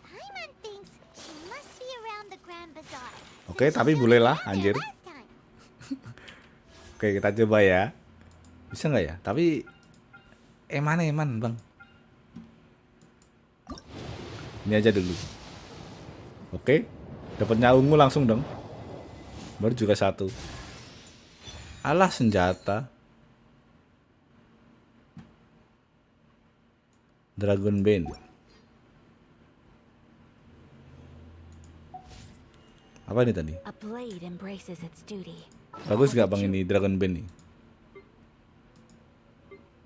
Paimon thinks she must be around the Grand Bazaar. Oke, tapi boleh lah, anjir. Oke, kita coba ya. Bisa nggak ya? Tapi eman bang. Ini aja dulu. Oke, dapatnya ungu langsung dong. Baru juga satu. Alah, senjata. Dragon Bane. Apa ini tadi? A blade embraces its duty. Bagus gak bang ini Dragon Bane nih?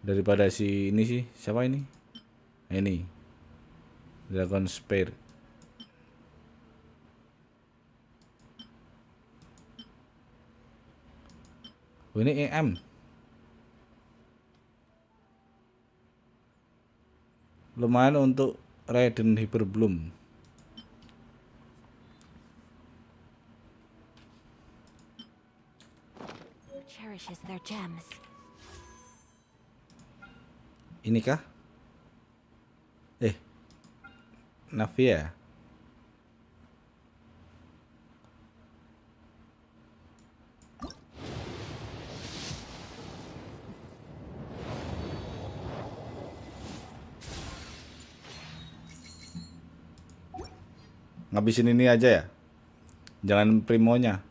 Daripada si ini sih, siapa ini? Ini Dragon Spear. Oh, ini EM. Lumayan untuk Raiden Hyperbloom. Cherishes their gems. Ini kah? Navia. Ngabisin ini aja ya. Jangan primonya.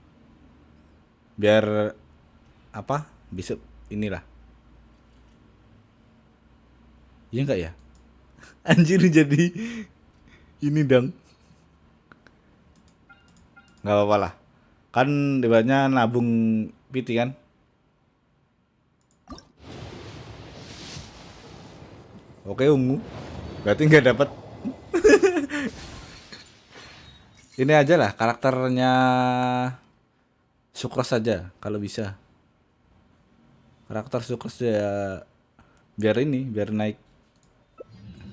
Biar apa? Bisa inilah. Iya enggak ya? Anjir jadi ini dong. Nggak apa-apa lah. Kan debatnya nabung PT kan. Oke ungu. Berarti nggak dapat. Ini aja lah karakternya Sucrose saja kalau bisa. Karakter Sucrose ya biar naik.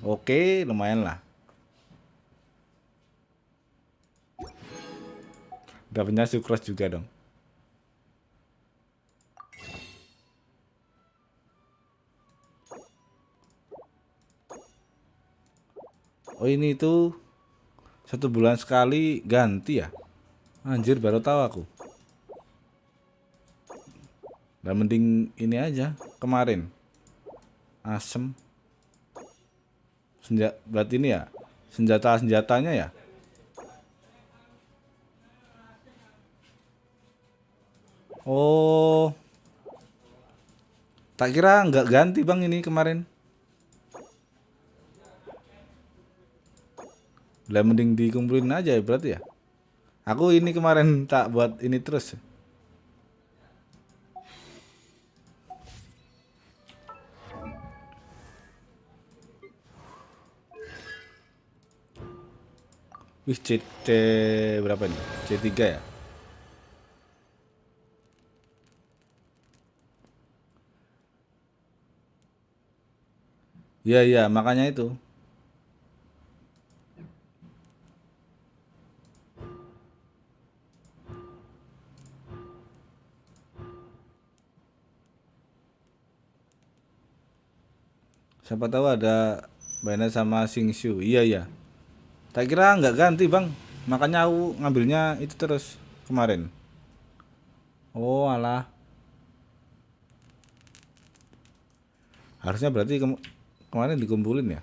Oke, lumayan lah. Dapatnya Sucrose juga dong. Oh ini tuh 1 bulan sekali ganti ya. Anjir baru tahu aku. Nah mending ini aja kemarin. Asem. Buat ini ya. Senjatanya ya. Oh. Tak kira nggak ganti bang ini kemarin. Lah mending dikumpulin aja berarti ya. Aku ini kemarin tak buat ini terus. Wih CT berapa nih? C3 ya? Iya makanya itu. Siapa tahu ada Bana sama Singshu. Iya. Tak kira nggak ganti bang. Makanya aku ngambilnya itu terus kemarin. Oh alah. Harusnya berarti kemarin dikumpulin ya.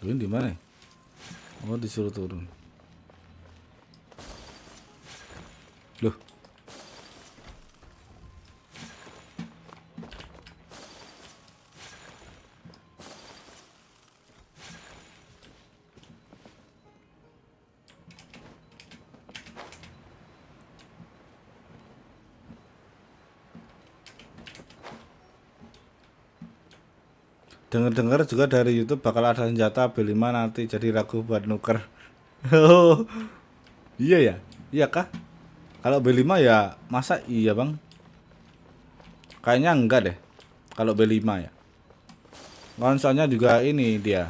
Ini di mana? Oh, disuruh turun. Loh. Dengar-dengar juga dari YouTube bakal ada senjata B5 nanti, jadi ragu buat nuker. Oh, iya ya? Iya kah? Kalau B5 ya masa iya bang? Kayaknya enggak deh. Kalau B5 ya. Konsolnya juga ini dia.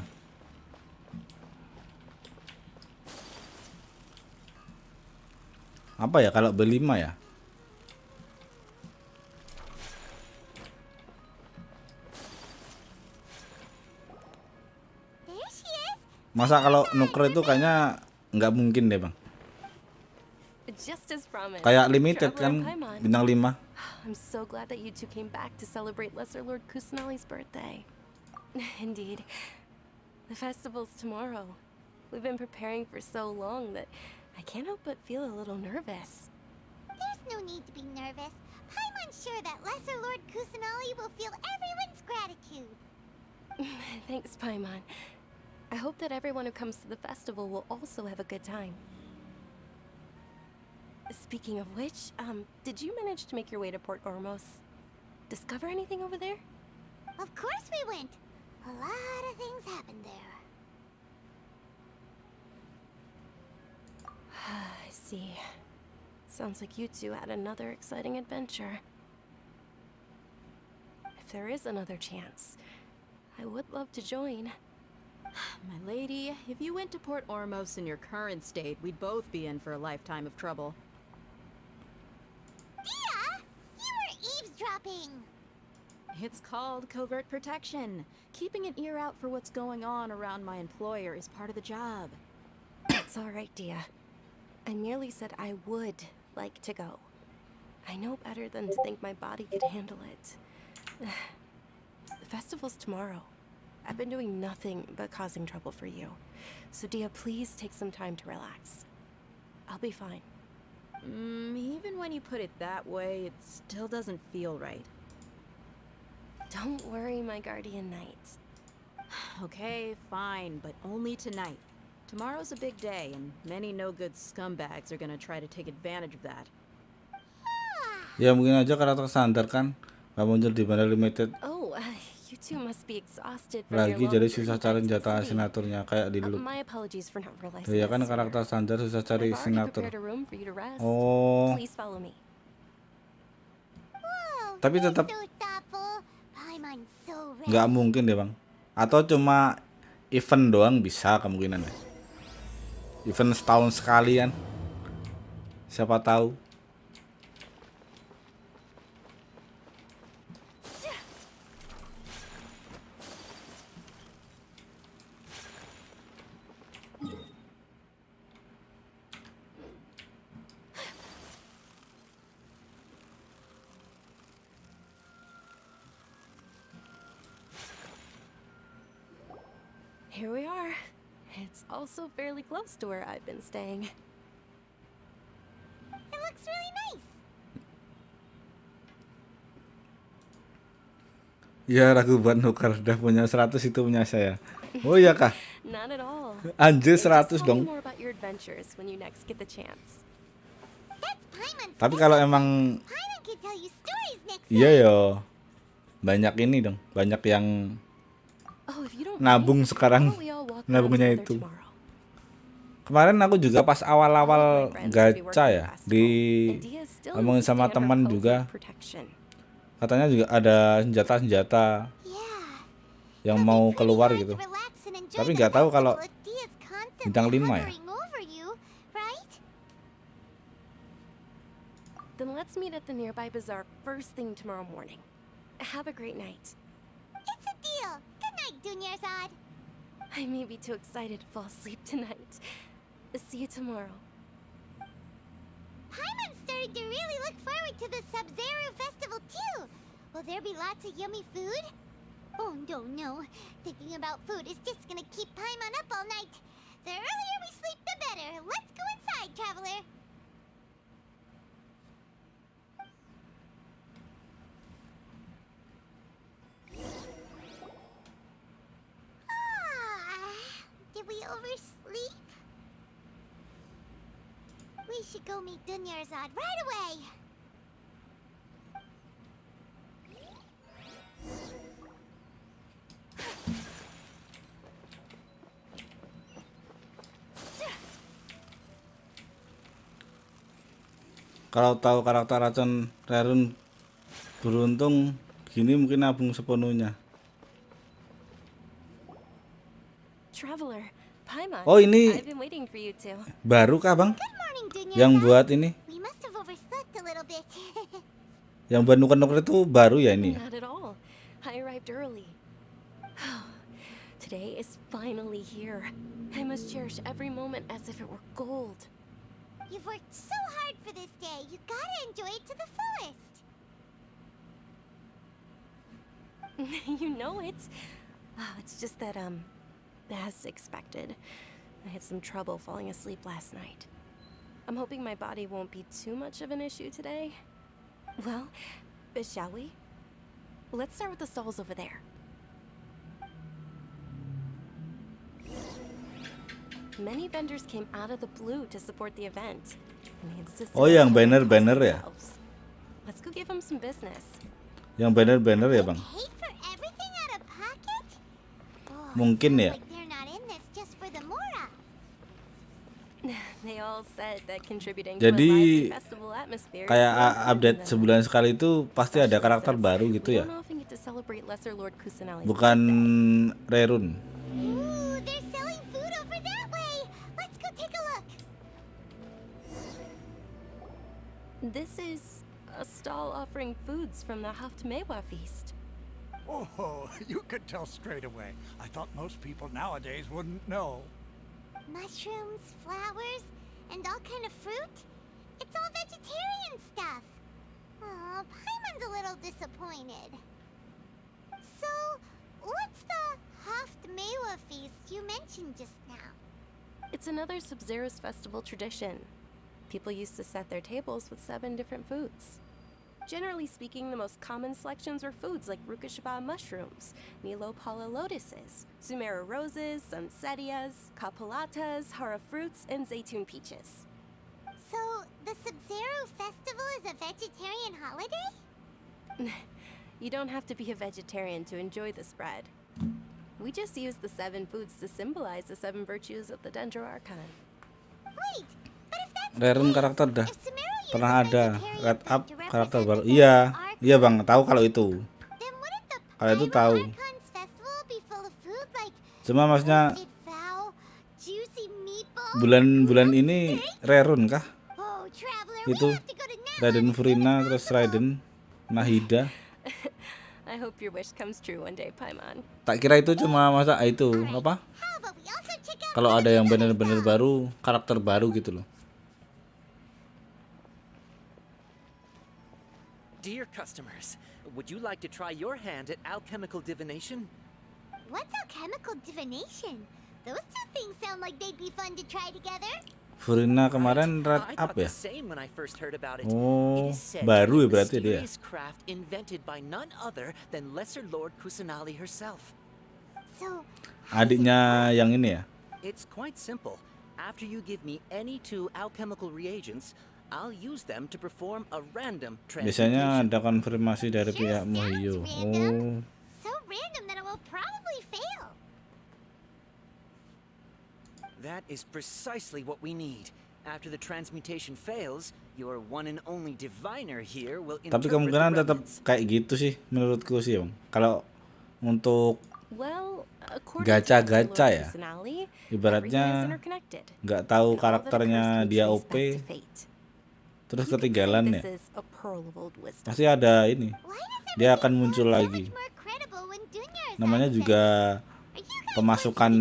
Apa ya kalau B5 ya? Masa kalau nuker itu kayaknya nggak mungkin deh bang. Just as promised. Kayak limited Traveler kan, Paimon. bintang 5. I'm so glad that you two came back to celebrate Lesser Lord Kusanali's birthday. Indeed. The festival's tomorrow. We've been preparing for so long that I can't help but feel a little nervous. There's no need to be nervous. Paimon's sure that Lesser Lord Kusanali will feel everyone's gratitude. Thanks, Paimon. I hope that everyone who comes to the festival will also have a good time. Speaking of which, did you manage to make your way to Port Ormos? Discover anything over there? Of course we went. A lot of things happened there. I see. Sounds like you two had another exciting adventure. If there is another chance, I would love to join. My lady, if you went to Port Ormos in your current state, we'd both be in for a lifetime of trouble. Dia! You were eavesdropping! It's called covert protection. Keeping an ear out for what's going on around my employer is part of the job. It's alright, Dia. I merely said I would like to go. I know better than to think my body could handle it. The festival's tomorrow. I've been doing nothing but causing trouble for you. So Dia, please take some time to relax. I'll be fine. Even when you put it that way, it still doesn't feel right. Don't worry, my guardian knight. Okay, fine, but only tonight. Tomorrow's a big day, and many no-good scumbags are gonna try to take advantage of that. Ya mungkin aja karakter standar kan nggak muncul di bundle limited Oh, you two must be exhausted from lagi, your jadi long susah journey cari back to the senjata city. signaturnya kayak di loop. My apologies for not realizing Ya kan this karakter sooner. standar susah cari I've already signatur. prepared a room for you to rest. Oh. Please follow me. Tapi tetap So thoughtful. Paimon's so ready. nggak mungkin deh bang. Atau cuma event doang bisa kemungkinan ya. Event setahun sekali kan. Siapa tahu. Here we are. It's also fairly close to where I've been staying. It looks really nice. Ya ragu buat nuker, udah punya 100 itu punya saya. Oh iya kah? Not at all. Anjir Just 100 tell dong. me more about your adventures when you next get the chance. That's Paimon's. Tapi kalau emang Paimon can tell you stories next iya yo, banyak ini dong, banyak yang Oh, if you don't nabung mind, sekarang, why don't we all walk around nabungnya together itu. tomorrow? Kemarin aku juga pas awal-awal gacha ya, di ngomongin sama teman juga, Protection. katanya juga ada senjata-senjata yang mau keluar gitu. Tapi nggak tahu kalau bintang 5 ya. over you, right? Then let's meet at the nearby bazaar first thing tomorrow morning. Have a great night. It's a deal. Good night, Dunyarzad. I may be too excited to fall asleep tonight. See you tomorrow. Paimon's starting to really look forward to the Sub-Zero festival too. Will there be lots of yummy food? Oh no. Thinking about food is just gonna keep Paimon up all night. The earlier we sleep, the better. Let's go inside, traveler. Did we oversleep? We should go meet Dunyarzad right away. Kalau tahu karakter racun Rerun beruntung gini mungkin nabung sepenuhnya. Traveler, Paimon. Oh, ini I've been waiting for you too. baru kah bang? Good morning, Dunyarzad. Yang buat ini? We must have overslept a little bit. Yang buat nuker-nuker itu baru ya ini? Not at all. I arrived early. Today is finally here. I must cherish every moment as if it were gold. You've worked so hard for this day. You gotta enjoy it to the fullest. You know it. Oh, it's just that, as expected, I had some trouble falling asleep last night. I'm hoping my body won't be too much of an issue today. Well, shall we? Let's start with the stalls over there. Many vendors came out of the blue to support the event. And they insisted Oh, on yang paying banner-banner costs ya? themselves. Let's go give them some business. Yang banner-banner ya bang? Pay for everything out of pocket? Oh, Mungkin ya. like they're not in this just for the Mora. They all said that contributing Jadi, to a lively festival atmosphere. Kayak update sebulan sekali itu pasti ada karakter baru gitu ya? We don't often get to celebrate Lesser Lord Kusanali's Bukan birthday. Rerun. Ooh, they're selling food over that way. Let's go take a look. This is a stall offering foods from the Haftmewa feast. Oh, you could tell straight away. I thought most people nowadays wouldn't know. Mushrooms, flowers, and all kind of fruit? It's all vegetarian stuff. Oh, Paimon's a little disappointed. So, what's the Haftmewa feast you mentioned just now? It's another Sub-Zero's festival tradition. People used to set their tables with 7 different foods. Generally speaking, the most common selections were foods like Rukashava mushrooms, Nilopala lotuses, Sumera roses, Sunsetias, Kapalatas, Hara fruits, and Zaytun peaches. So, the Sub-Zero festival is a vegetarian holiday? You don't have to be a vegetarian to enjoy the spread. We just use the 7 foods to symbolize the 7 virtues of the Dendro Archon. Wait, but if that's Rerun karakter dah pernah ada red up karakter baru. Iya, iya bang, tahu kalau itu. Kalau itu tahu. Archon's festival be full of food like Cuma maksudnya roasted fowl, juicy meatballs? bulan-bulan ini Rerun kah? Oh, traveler, Itu Raiden Furina terus Raiden Nahida. I hope your wish comes true one day, Paimon. Tak kira itu cuma masa itu apa? Kalau ada yang benar-benar baru, karakter baru gitu loh. Dear customers, would you like to try your hand at alchemical divination? What's alchemical divination? Those two things sound like they'd be fun to try together. Furina kemarin red I up thought ya? the same when I first heard about it. Oh, It is said baru ya to be a berarti dia. mysterious craft invented by none other than Lesser Lord Kusanali herself. So, Adiknya yang ini ya? It's quite simple. After you give me any 2 alchemical reagents, I'll use them to perform a random Biasanya transmutation. ada konfirmasi dari pihak Mohiyo. Oh, so random that it will probably fail. That is precisely what we need. After the transmutation fails, your one and only diviner here will tapi interpret the kemungkinan tetap remnants. kayak gitu sih menurutku sih bang. Kalau untuk Well, according gacha-gacha to ya, Lesser Lord Kusanali, ibaratnya everything is interconnected. nggak tahu And all that karakternya occurs dia can be OP, traced back to fate. terus You could say ketinggalan ya, this is a pearl of old wisdom. pasti ada ini, dia akan muncul lagi. Namanya juga pemasukan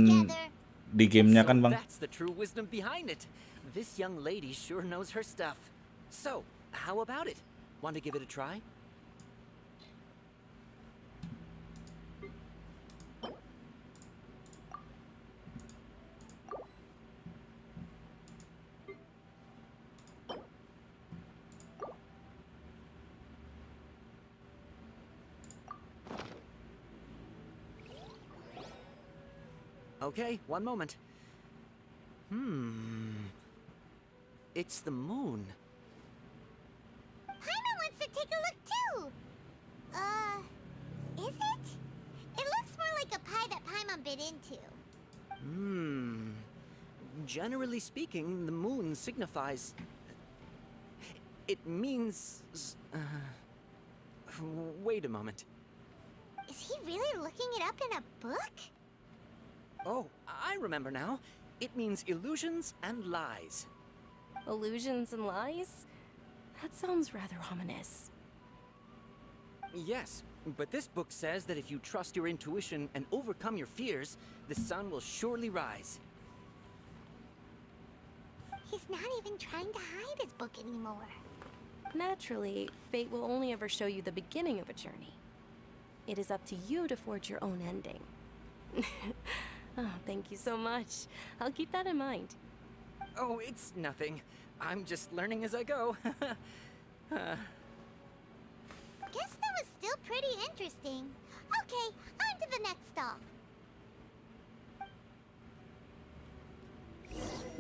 di gamenya kan bang. That's the true wisdom behind it. This young lady sure knows her stuff. So, how about it? Want to give it a try? Okay, one moment. It's the moon. Paimon wants to take a look too. Is it? It looks more like a pie that Paimon bit into. Generally speaking, the moon signifies... It means... Wait a moment. Is he really looking it up in a book? Oh, I remember now. It means illusions and lies. Illusions and lies? That sounds rather ominous. Yes, but this book says that if you trust your intuition and overcome your fears, the sun will surely rise. He's not even trying to hide his book anymore. Naturally, fate will only ever show you the beginning of a journey. It is up to you to forge your own ending. Oh, thank you so much. I'll keep that in mind. Oh, it's nothing. I'm just learning as I go. Guess that was still pretty interesting. Okay, on to the next stop.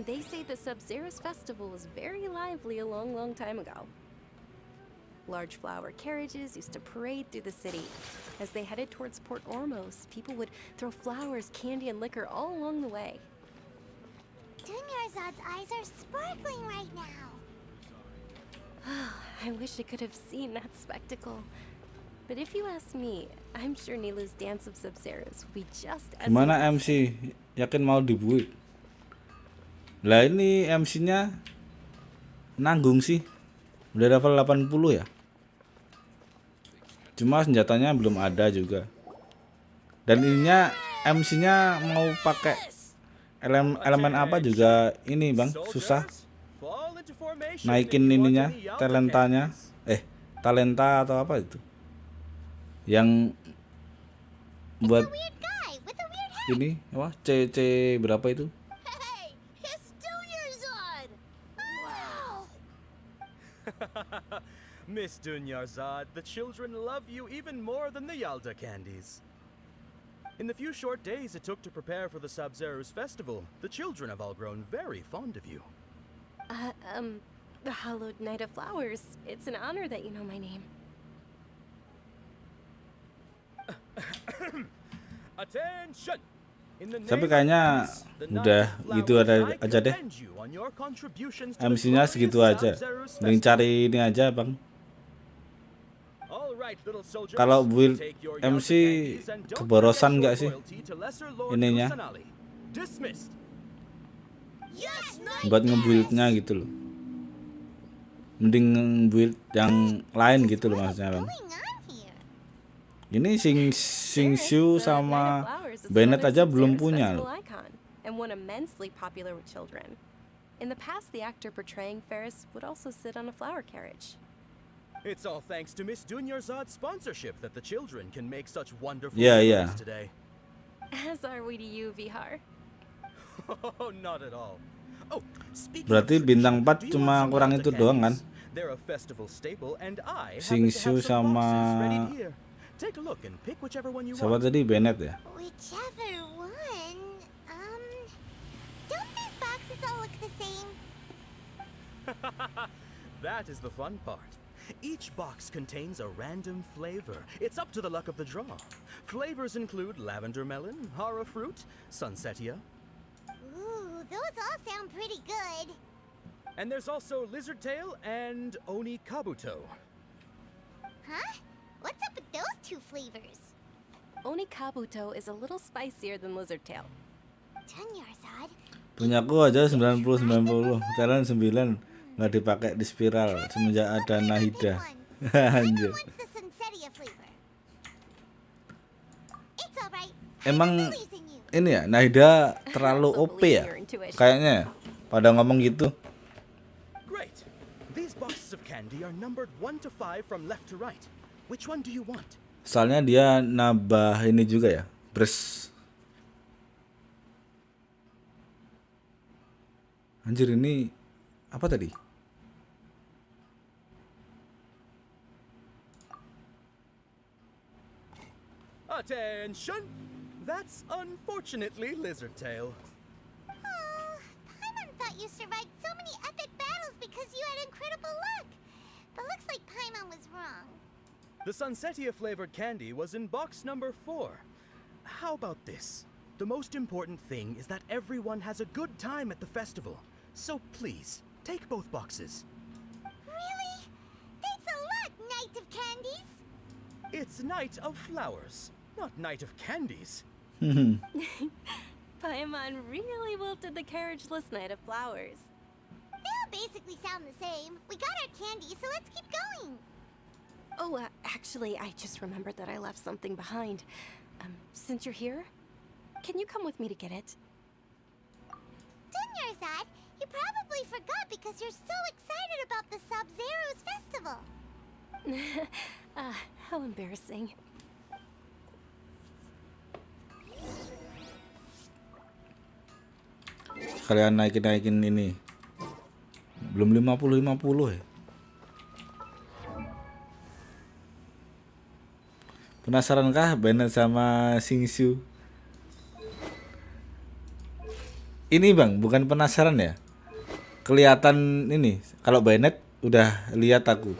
They say the Sub-Zero's festival was very lively a long, long time ago. Large flower carriages used to parade through the city. As they headed towards Port Ormos, people would throw flowers, candy, and liquor all along the way. Dunyarzad's eyes are sparkling right now. I wish I could have seen that spectacle. But if you ask me, I'm sure Nilu's Dance of Sub-Zeros will be just as Gimana impressive. MC? Yakin mau dibuat? Lah ini MC-nya nanggung sih. Udah level 80 ya. Cuma senjatanya belum ada juga. Dan ininya MC-nya mau pakai elemen apa juga ini Bang, susah. Naikin ininya, talentanya. Talenta atau apa itu? Yang buat ini apa? CC berapa itu? Hey, it's Dunyarzad! Wow! Miss Dunyarzad, the children love you even more than the Yalda candies. In the few short days it took to prepare for the Sub-Zero's festival, the children have all grown very fond of you. The Hallowed Knight of Flowers. It's an honor that you know my name. Attention! Tapi kayaknya udah gitu aja deh. MC-nya segitu aja. Mending cari ini aja Bang. Kalau build MC keborosan nggak sih ininya? Buat ngebuildnya gitu loh. Mending build yang lain gitu loh maksudnya Bang. Ini Sing-Shu sama Bennett aja belum punya loh. And one immensely popular with children. In the past, the actor portraying Ferris would also sit on a flower carriage. It's all thanks to Miss Dunyarzad's sponsorship that the children can make such wonderful memories today. As are we to you, Vihar. Oh, not at all. Oh, Berarti bintang 4 cuma kurang itu doang kan? They're a festival staple and I Sing-Shu sama take a look and pick whichever one you siapa want. tadi? Bennett ya? Whichever one. Don't these boxes all look the same? That is the fun part. Each box contains a random flavor. It's up to the luck of the draw. Flavors include lavender melon, hara fruit, sunsetia. Ooh, those all sound pretty good. And there's also lizard tail and oni kabuto. Huh? What's up with those two flavors? Oni Kabuto is a little spicier than Lizard Tail. Dunyarzad. Punyaku aja 90-90. Sekarang 9 nggak dipakai di spiral semenjak ada Nahida. Anjir. Emang ini ya Nahida terlalu OP ya? Kayaknya pada ngomong gitu. Great. These boxes of candy are numbered 1 to 5 from left to right. Which one do you want? Soalnya dia nambah ini juga ya, bres. Anjir ini apa tadi? Attention! That's unfortunately Lizard Tail. Oh, Paimon thought you survived so many epic battles because you had incredible luck. But looks like Paimon was wrong. The Sunsetia flavored candy was in box number 4. How about this? The most important thing is that everyone has a good time at the festival. So please, take both boxes. Really? Thanks a lot, Knight of Candies. It's Night of Flowers, not Night of Candies. Paimon really wilted the carriage-less Night of Flowers. They all basically sound the same. We got our candy, so let's keep going. Oh, actually, I just remembered that I left something behind. Since you're here, can you come with me to get it? Dunyarzad, you probably forgot because you're so excited about the Sub-Zero's festival. How embarrassing. Kalian naikin ini. Belum 50-50 ya. Penasarankah Bennett sama Singshu? Ini bang, bukan penasaran ya. Kelihatan ini, kalau Bennett udah lihat aku.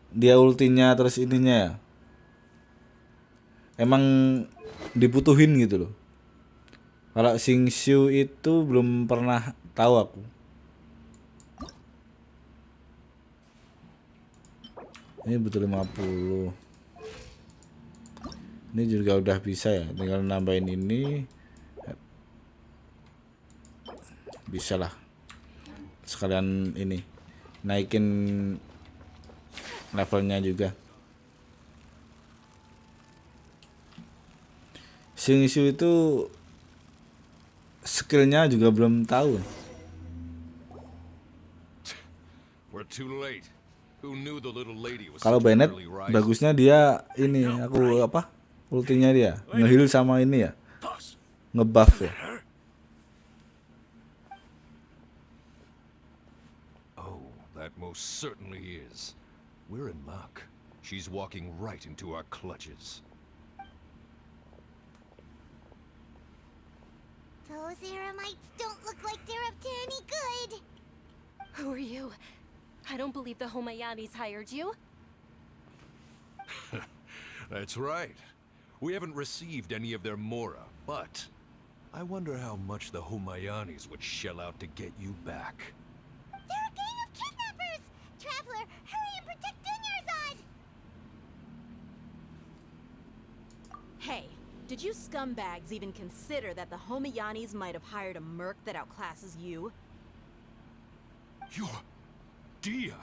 Dia ultinya terus ininya ya. Emang dibutuhin gitu loh. Kalau Singshu itu belum pernah tahu aku. Ini butuh 50. Ini juga udah bisa ya, tinggal nambahin ini. Bisa lah. Sekalian ini naikin levelnya juga. Singshu itu skillnya juga belum tahu. Kalau Bennett bagusnya dia ini aku apa? Ultinya dia nge-heal sama ini ya. Nge-buff ya. Oh, that most certainly is. We're in luck. She's walking right into our clutches. Those Eremites don't look like they're up to any good. Who are you? I don't believe the Homayanis hired you. That's right. We haven't received any of their mora, but I wonder how much the Homayanis would shell out to get you back. They're a gang of kidnappers! Traveler, hurry and protect Dunyarzad! Hey, did you scumbags even consider that the Homayanis might have hired a merc that outclasses you? You're Dia!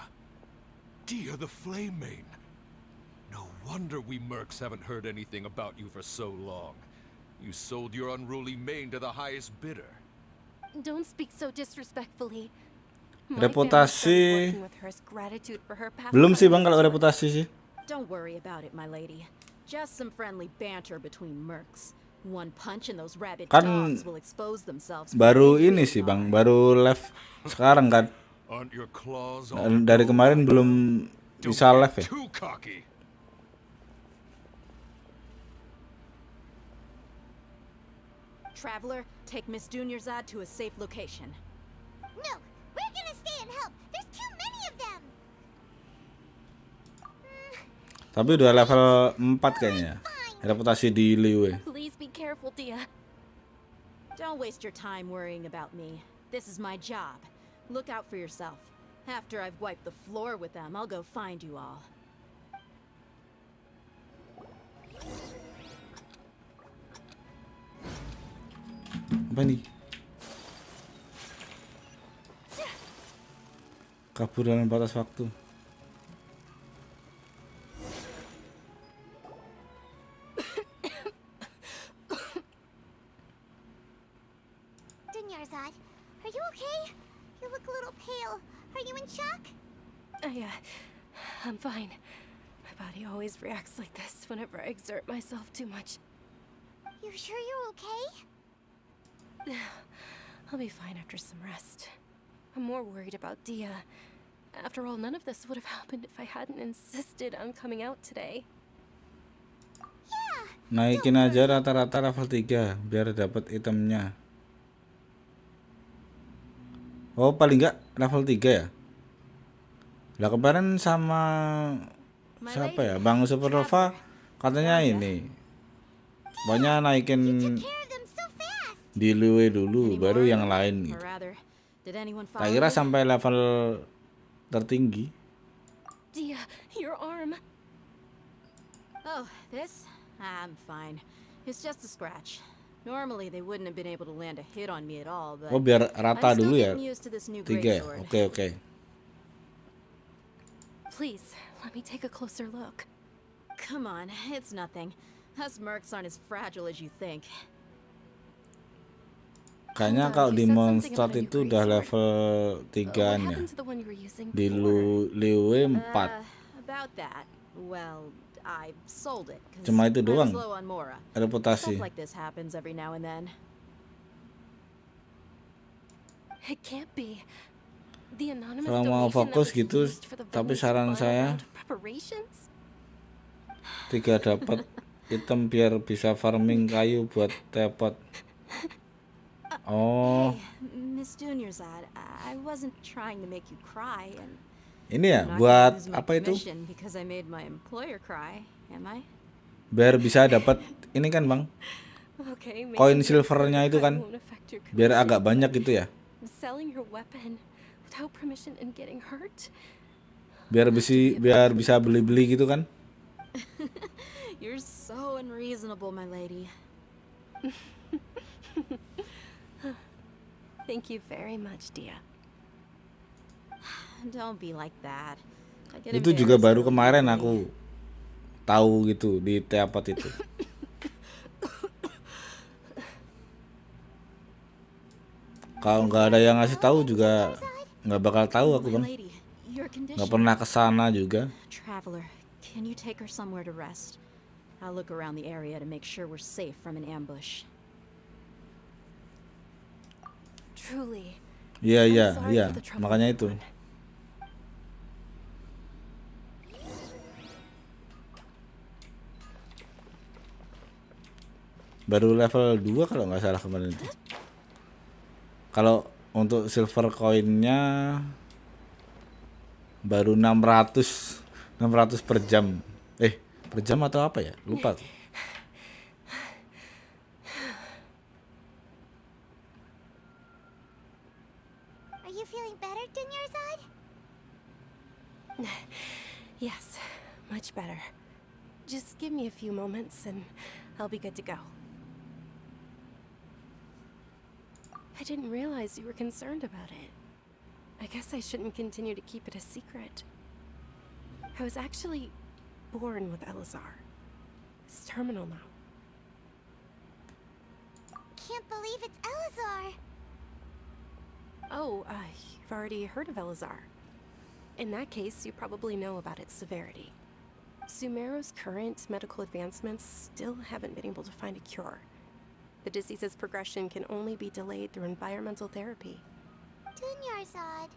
Dia the Flame Main! No wonder we mercs haven't heard anything about you for so long. You sold your unruly mane to the highest bidder. Don't speak so disrespectfully. Reputasi belum sih bang kalau reputasi sih. Don't worry about it, my lady. Just some friendly banter between mercs. One punch and those rabid dogs will expose themselves. Baru ini sih bang, baru live sekarang kan. Dari kemarin belum bisa live ya. Traveler, take Miss Dunyarzad to a safe location. No, we're gonna stay and help. There's too many of them. Tapi udah level 4 kayaknya. Reputasi di Liwe. Please be careful, Dia. Don't waste your time worrying about me. This is my job. Look out for yourself. After I've wiped the floor with them, I'll go find you all. Apa nih? Kabur dalam batas waktu. Dunyarzad, are you okay? You look a little pale. Are you in shock? I'm fine. My body always reacts like this whenever I exert myself too much. You sure you're okay? I'll be fine after some rest. I'm more worried about Dia. After all, none of this would have happened if I hadn't insisted on coming out today. Yeah, Naikin aja rata-rata level 3 biar dapat itemnya. Oh, paling enggak level 3 ya? Lah kemarin sama siapa ya? Bang Supernova katanya ini. Pokoknya naikin di Liwe dulu baru yang lain gitu. Tak kira sampai level tertinggi. Dia, your arm. Oh, this? I'm fine. It's just a scratch. Normally they wouldn't have been able to land a hit on me at all, but Oh, biar rata I'm still dulu ya. getting used to this new 3 ya. greatsword. Oke. Please, let me take a closer look. Come on, it's nothing. Us mercs aren't as fragile as you think. Kayaknya kalau di Mondstadt itu udah level 3-an ya. Di Liwe 4. About that. Well, I sold it. Cuma itu doang. Stuff Reputasi. like this happens every now and then. It can't be. The anonymous Kalau mau donation fokus that was gitu, used for the tapi Venom's saran final saya round of preparations? 3 dapat item biar bisa farming kayu buat teleport. Oh, Hey, Miss Juniorzad, I wasn't trying to make you cry, and ini ya I'm not buat gonna lose my apa itu? commission because I made my employer cry, am I? Biar bisa dapat ini kan bang, Okay, maybe koin your silvernya itu kan, won't affect your biar commission, agak banyak gitu ya. Selling your weapon without permission and getting hurt? Biar bisa beli-beli gitu kan? You're so unreasonable, my lady. Thank you very much, Dia. Don't be like that. I get Itu juga embarrassed baru really kemarin easily. aku tahu gitu di teapot itu. Kalau nggak ada yang ngasih tahu juga nggak bakal tahu aku bang. My lady, your condition. Nggak pernah kesana juga. Traveler, can you take her somewhere to rest? I'll look around the area to make sure we're safe from an ambush. Truly. Iya, makanya itu. Baru level 2 kalau nggak salah kemarin itu. Kalau untuk silver coinnya baru 600 per jam. Per jam atau apa ya? Lupa tuh. Are you feeling better, Juniorzad? Yes, much better. Just give me a few moments and I'll be good to go. I didn't realize you were concerned about it. I guess I shouldn't continue to keep it a secret. I was actually born with Elazar. It's terminal now. Can't believe it's Elazar. Oh, you've already heard of Elazar. In that case, you probably know about its severity. Sumeru's current medical advancements still haven't been able to find a cure. The disease's progression can only be delayed through environmental therapy. Juniorzad.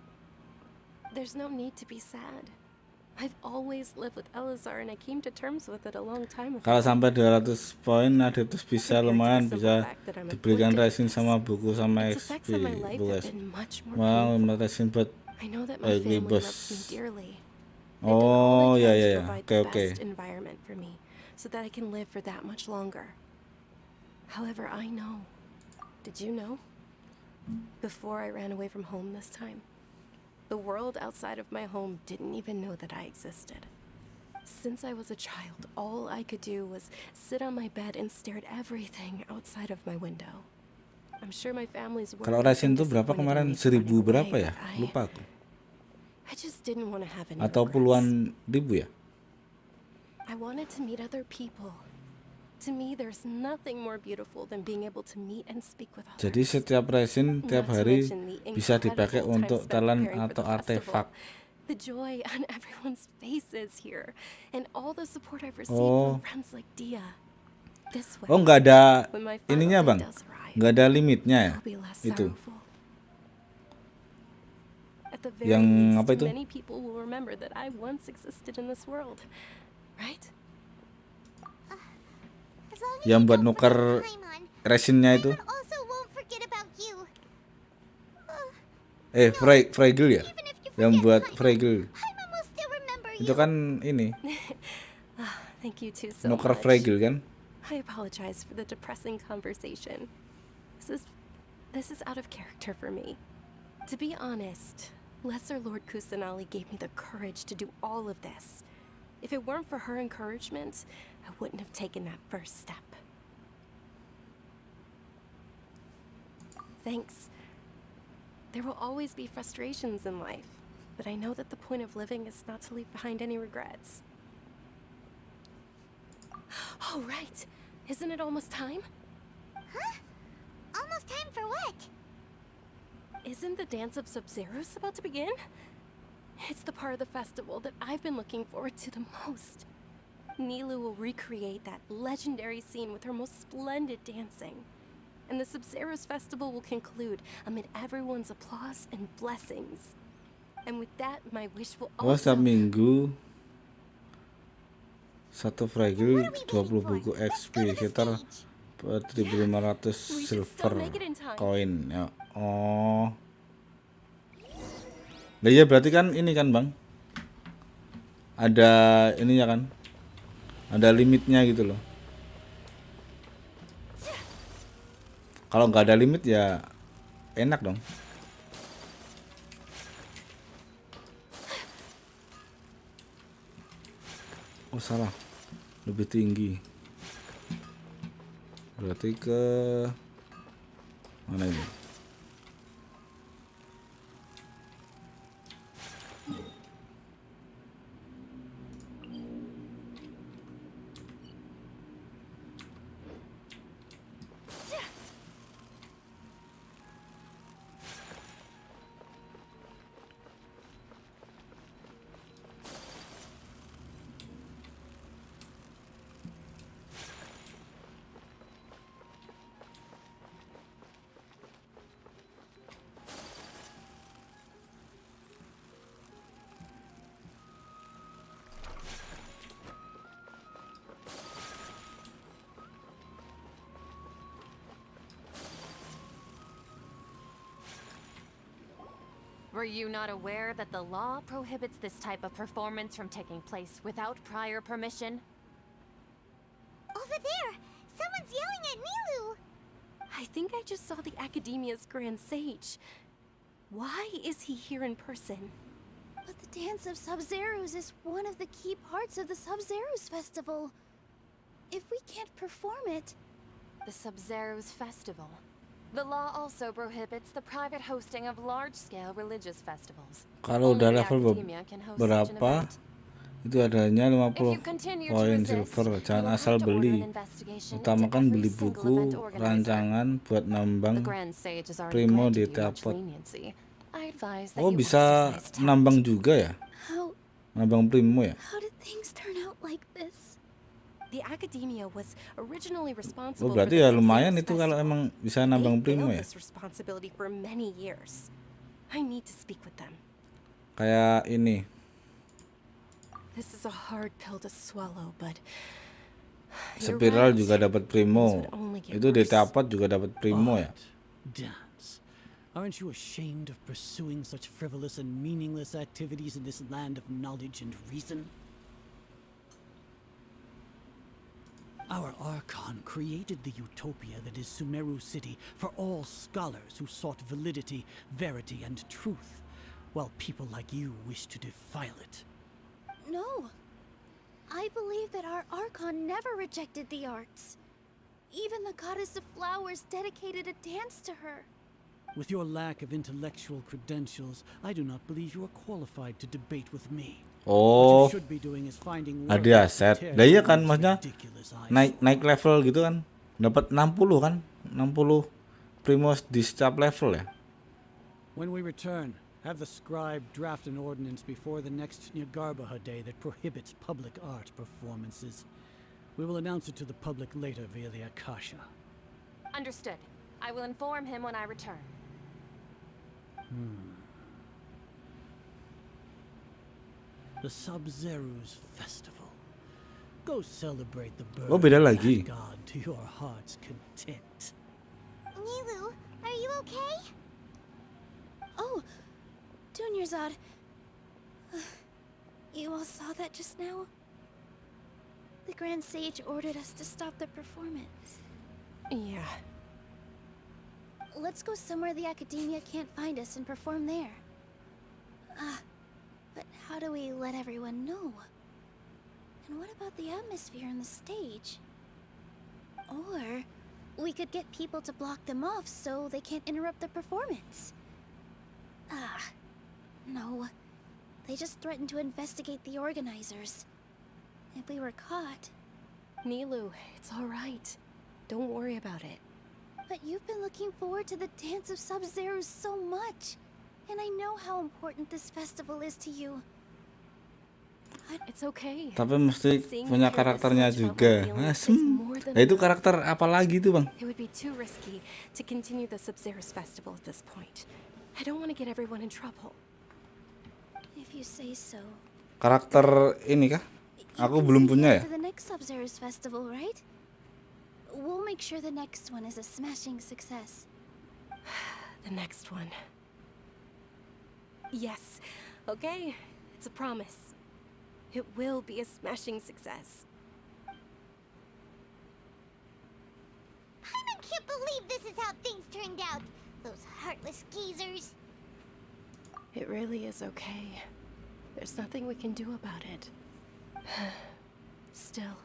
There's no need to be sad. I've always lived with Elazar and I came to terms with it a long time ago. Kalau sampai 200 poin Adeptus bisa lumayan bisa dibelikan resin sama buku sama XP bos. Wow, resin buat I know that my family bos. loves me dearly. Oh ya. Best environment for me so that I can live for that much longer. However, I know. Did you know? Before I ran away from home this time, the world outside of my home didn't even know that I existed. Since I was a child, all I could do was sit on my bed and stare at everything outside of my window. I'm sure my family's worried. Kalau resin tuh berapa kemarin? 1000 berapa ya? Lupa aku. I just didn't want to have any Atau puluhan ribu ya? I wanted to meet other people. To me, there's nothing more beautiful than being able to meet and speak with others. Jadi setiap resin tiap hari bisa dipakai untuk talent atau artefak. The joy on everyone's faces here, and all the support I've received Oh. from friends like Dia. This way, Oh, nggak ada when my final ininya day bang? does arrive, Nggak ada limitnya ya? I'll be less Itu. sorrowful. At the very Yang least, apa itu? many people will remember that I once existed in this world, right? As long yang buat nuker resinnya itu. Also won't forget about you. Fragile ya? Yang buat Fragile. Paimon will still remember you. Itu kan ini. Thank you too so Nuker much. Fragile kan? I apologize for the depressing conversation. This is out of character for me. To be honest, Lesser Lord Kusanali gave me the courage to do all of this. If it weren't for her encouragement, I wouldn't have taken that first step. Thanks. There will always be frustrations in life, but I know that the point of living is not to leave behind any regrets. Oh, right. Isn't it almost time? Huh? Almost time for what? Isn't the Dance of Sub-Zeros about to begin? It's the part of the festival that I've been looking forward to the most. Nilu will recreate that legendary scene with her most splendid dancing. And the Sub-Zeros festival will conclude amid everyone's applause and blessings. And with that, my wish will Setiap also... minggu 1 Fragile 20 buku XP sekitar 1.500 silver koin ya. Oh. Nah iya berarti kan ini kan Bang. Ada ininya kan. Ada limitnya gitu loh. Kalau nggak ada limit ya enak dong. Oh salah, lebih tinggi. Berarti ke mana ini? Were you not aware that the law prohibits this type of performance from taking place without prior permission? Over there! Someone's yelling at Nilu! I think I just saw the Academia's Grand Sage. Why is he here in person? But the Dance of Sub-Zeros is one of the key parts of the Sub-Zeros festival. If we can't perform it... The Sub-Zeros festival. The law also prohibits the private hosting of large-scale religious festivals. Kalau udah level berapa itu adanya 50 koin silver. Jangan asal beli. Utamakan beli buku rancangan buat nambang primo di Teapot. Oh bisa nambang juga ya? Nambang primo ya? How did things turn out like this? The Academia was originally responsible berarti ya lumayan itu kalau emang bisa nambang primo ya. Responsibility for many years. I need to speak with them. Kayak ini. This is a hard pill to swallow, but Spiral juga dapat primo. Itu di Teapot juga dapat primo ya. Dance. Aren't you ashamed of pursuing such frivolous and meaningless activities in this land of knowledge and reason? Our Archon created the utopia that is Sumeru City for all scholars who sought validity, verity, and truth, while people like you wish to defile it. No. I believe that our Archon never rejected the arts. Even the goddess of flowers dedicated a dance to her. With your lack of intellectual credentials, I do not believe you are qualified to debate with me. Oh, ada aset. Dah iya kan, maksudnya naik level gitu kan, dapat 60 kan, 60 primos di setiap level ya. When we return, have the scribe draft an ordinance before the next Nyargarbaha Day that prohibits public art performances. We will announce it to the public later via the Akasha. Understood. I will inform him when I return. The Sub-Zeros Festival. Go celebrate the birth Oh, beda of lagi. that god to your heart's content. Nilu, are you okay? Oh, Dunyarzad. You all saw that just now? The Grand Sage ordered us to stop the performance. Yeah. Let's go somewhere the Academia can't find us and perform there. But how do we let everyone know? And what about the atmosphere on the stage? Or we could get people to block them off so they can't interrupt the performance. No. They just threatened to investigate the organizers. If we were caught... Nilu, it's all right. Don't worry about it. But you've been looking forward to the Dance of Sub-Zero so much. And I know how important this festival is to you. It's okay. Tapi mesti punya karakternya juga. Nah, itu karakter apa lagi tuh, Bang? It would be too risky to continue the Sub-Zero's festival at this point. I don't want to get everyone in trouble. If you say so. Karakter ini kah? Aku belum punya ya. For the next Sub-Zero's festival, right? We'll make sure the next one is a smashing success. The next one. Yes. Okay. It's a promise. It will be a smashing success. I can't believe this is how things turned out. Those heartless geezers. It really is okay. There's nothing we can do about it. Still,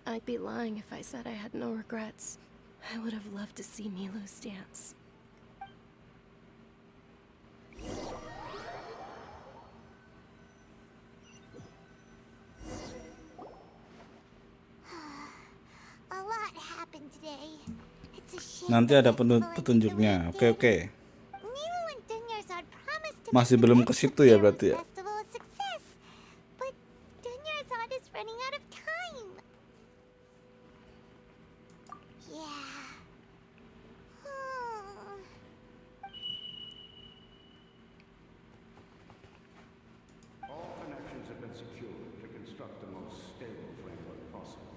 I'd be lying if I said I had no regrets. I would have loved to see Nilu's dance. A lot happened today. It's a shame. Nanti ada petunjuknya. Oke. Nilu and Dunyarzad promised to Masih make the belum next ke situ ya berarti ya. festival a success. But Dunyarzad is running out of time. Yeah. All connections have been secured to construct the most stable framework possible.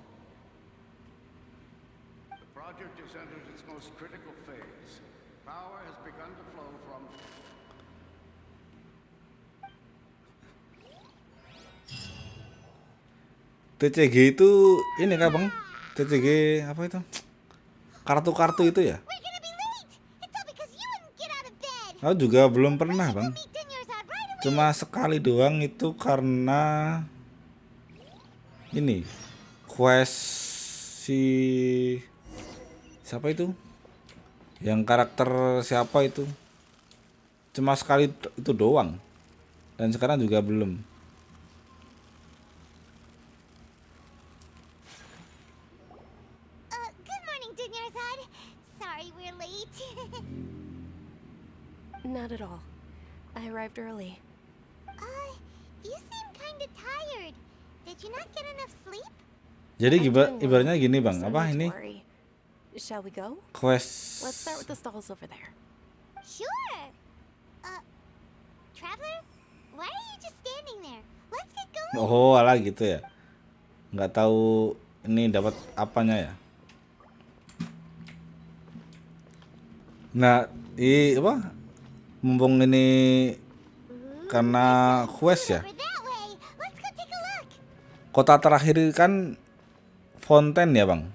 The project has entered its most critical phase. Power has begun to flow from... TCG itu ini kah, Bang? TCG apa itu? Kartu-kartu itu ya? Aku juga belum pernah, Bang. Cuma sekali doang itu karena ini quest si siapa itu? Yang karakter siapa itu? Cuma sekali itu doang. Dan sekarang juga belum. Good morning, Dunyarzad. Sorry we're late. Not at all. I arrived early. You seem kinda tired. Did you not get enough sleep? Jadi ibaratnya gini, Bang. Apa ini? Shall we go? Quest. Let's start with the stalls over there. Sure. Traveler, why are you just standing there? Let's get going. Oh, alah gitu ya. Nggak tahu ini dapat apanya ya. Nah, apa? Mumpung ini karena quest ya. Kota terakhir kan Fonten ya, Bang.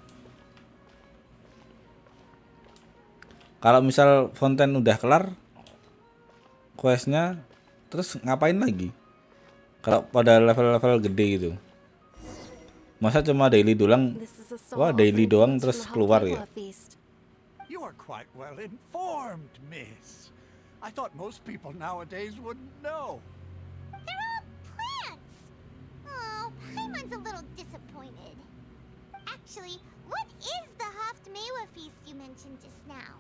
Kalau misal Fonten udah kelar questnya, terus ngapain lagi? Kalau pada level-level gede gitu. Masa cuma daily doang? Wah, daily doang terus keluar ya. You are quite well informed, miss. I thought most people nowadays wouldn't know. They're all plants. Oh, Paimon's a little disappointed. Actually, what is the Haftmewa feast you mentioned just now?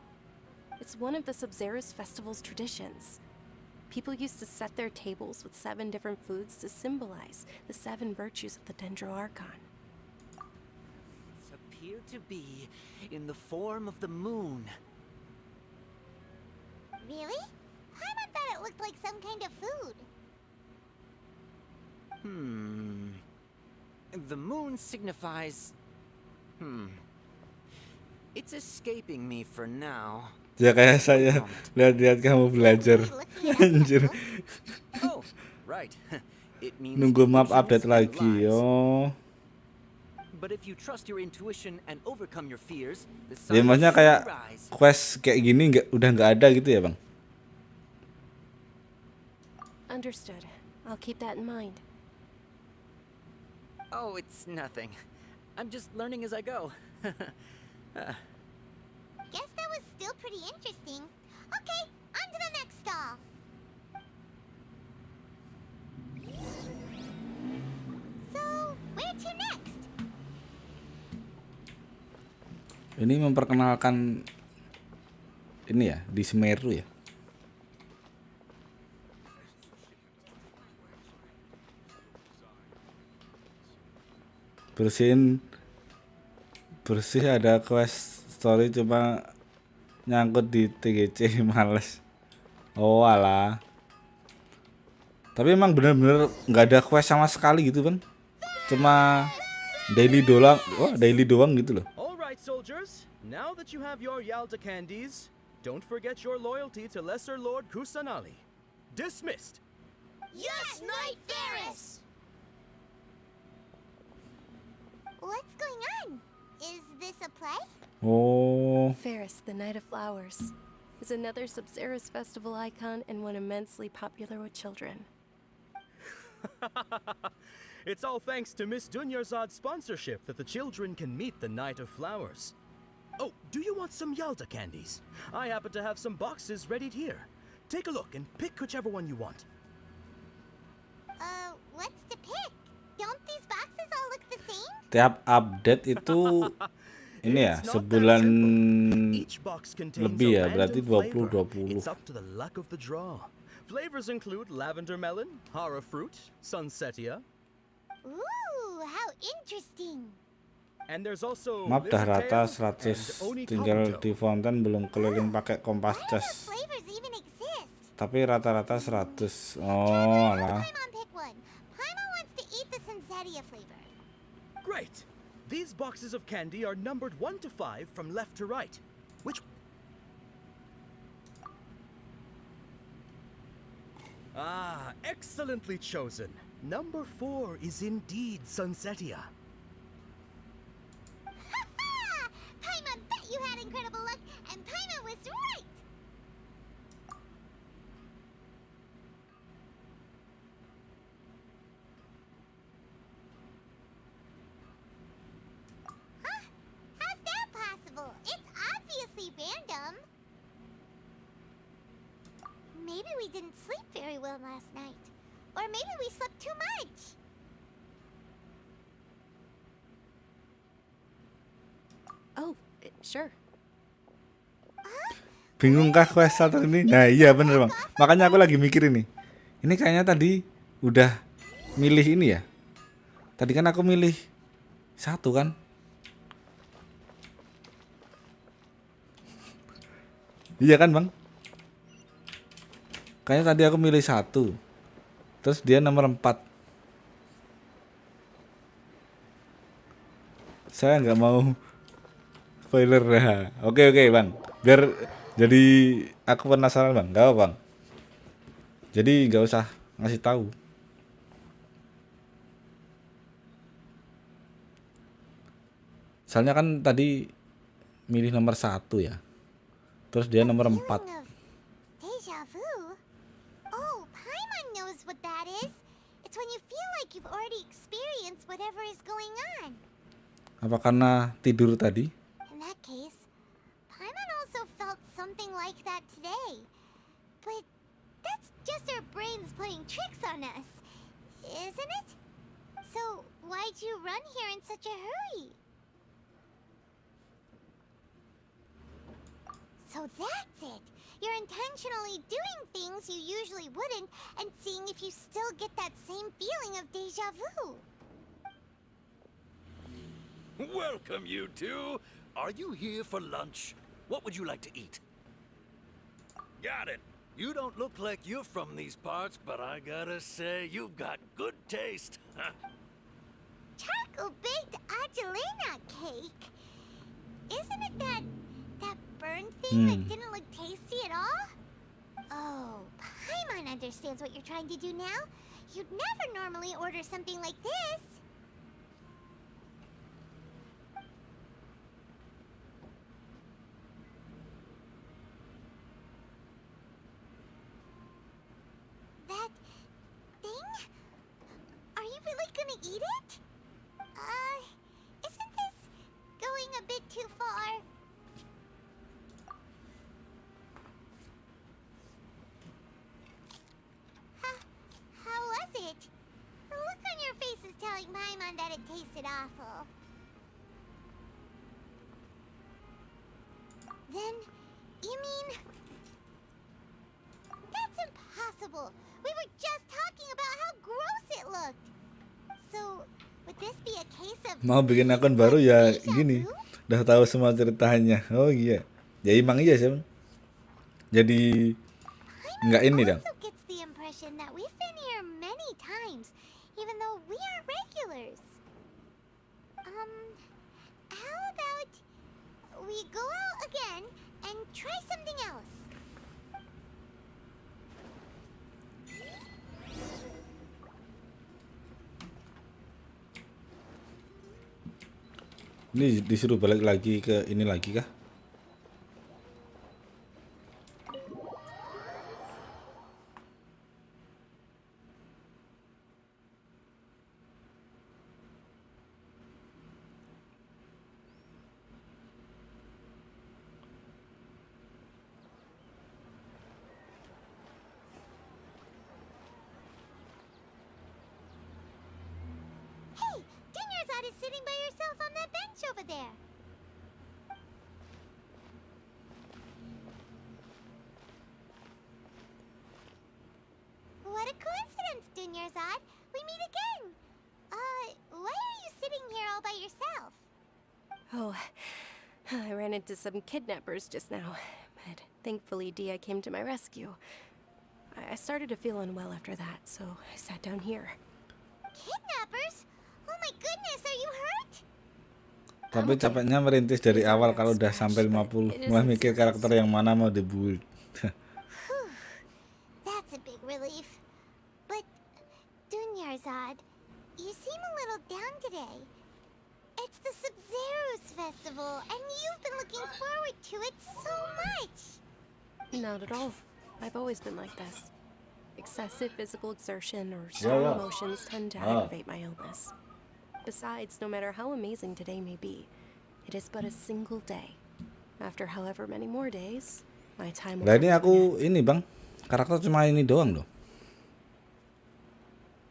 It's one of the Sub-Zero's festival's traditions. People used to set their tables with 7 different foods to symbolize the 7 virtues of the Dendroarchon. Appear to be in the form of the moon. Really? Paimon thought it looked like some kind of food. The moon signifies... It's escaping me for now. Ya kayak saya lihat-lihat kamu belajar. Anjir. Oh, right. It means Nunggu map illusions update and lagi. lies. Oh. But if you trust your intuition and overcome your fears, the Ya sun maksudnya will kayak surely rise. quest kayak gini udah nggak ada gitu ya, Bang? Understood. I'll keep that in mind. Oh, it's nothing. I'm just learning as I go. Guess that was still pretty interesting. Okay, on to the next stall. So, where to next? Ini memperkenalkan ini ya, di Sumeru ya. Bersih ada quest story cuma nyangkut di TGC males. Oh alah. Tapi emang bener-bener nggak ada quest sama sekali gitu, Bang. Cuma daily doang gitu loh. All right, soldiers. Now that you have your Yalta candies, don't forget your loyalty to Lesser Lord Kusanali. Dismissed. Yes, Knight Ferris! What's going on? Is this a play? Oh. Ferris, the Knight of Flowers, is another Sub-Zerus festival icon and one immensely popular with children. It's all thanks to Miss Dunyarzad's sponsorship that the children can meet the Knight of Flowers. Oh, do you want some Yalta candies? I happen to have some boxes readied here. Take a look and pick whichever one you want. What's to pick? Don't these boxes all look the same? Tiap update itu ini ya, sebulan lebih ya, berarti 20-20. It's up to the luck of the draw. Flavors include lavender melon, hara fruit, sunsetia. Ooh, how interesting. And there's also Map dah rata lizard tail 100, and tinggal onikabuto. di fountain belum keliling pakai kompas chest. Flavors even exist. Tapi rata-rata 100. Oh alah. Paimon pick one. Paimon wants to eat the Sunsetia flavor. Great. These boxes of candy are numbered 1 to 5 from left to right. Which... Ah, excellently chosen. Number 4 is indeed Sunsetia. Ha! Paimon bet you had incredible luck, and Paimon was right! Huh? How's that possible? It's obviously random. Maybe we didn't sleep very well last night. Or maybe we slept too much. Oh, sure. Bingung kah quest satu ini? Nah iya bener Bang. Makanya aku lagi mikir ini. Ini kayaknya tadi udah milih ini ya. Tadi kan aku milih satu kan. Iya kan Bang? Kayaknya tadi aku milih satu. Terus dia nomor 4. Saya nggak mau spoiler dah. Oke Bang. Biar jadi aku penasaran Bang. Gak apa Bang. Jadi nggak usah ngasih tahu. Soalnya kan tadi milih nomor 1 ya. Terus dia nomor 4. Deja vu? Oh, Paimon knows what that is. It's when you feel like you've already experienced whatever is going on. Apa karena tidur tadi? In that case, Paimon also felt something like that today. But that's just our brains playing tricks on us, isn't it? So, why'd you run here in such a hurry? So that's it. You're intentionally doing things you usually wouldn't and seeing if you still get that same feeling of deja vu. Welcome, you two. Are you here for lunch? What would you like to eat? Got it. You don't look like you're from these parts, but I gotta say, you've got good taste. Charcoal! cake. Isn't it that burn thing that didn't look tasty at all? Oh, Paimon understands what you're trying to do now. You'd never normally order something like this. That thing? Are you really gonna eat it? Isn't this going a bit too far? How was it? The look on your face is telling Paimon that it tasted awful. Then, you mean... That's impossible! We were just talking about how gross it looked! So, would this be a case of... Mau bikin akun baru ya gini. Udah tahu semua ceritanya. Oh iya. Ya emang iya sih. Jadi nggak ini dong. Also gets the impression that we've been here many times, even though we aren't regulars. How about we go out again and try something else? Ini disuruh balik lagi ke ini lagi kah? Hey, Dinyarzad is sitting by herself on that bench over there. What a coincidence, Dinyarzad. We meet again. Why are you sitting here all by yourself? Oh, I ran into some kidnappers just now, but thankfully Dia came to my rescue. I started to feel unwell after that, so I sat down here. Kidnappers? Oh my goodness, are you hurt? Tapi capeknya merintis dari awal kalau udah sampai 50. Mulai mikir karakter yang mana mau dibuild. That's a big relief. But, Dunyarzad, you seem a little down today. It's the Sub-Zero's festival, and you've been looking forward to it so much. Not at all. I've always been like this. Excessive physical exertion or strong emotions tend to aggravate my illness. Besides, no matter how amazing today may be, it is but a single day. After however many more days, my time will Lah ini aku ini bang, karakter cuma ini doang loh.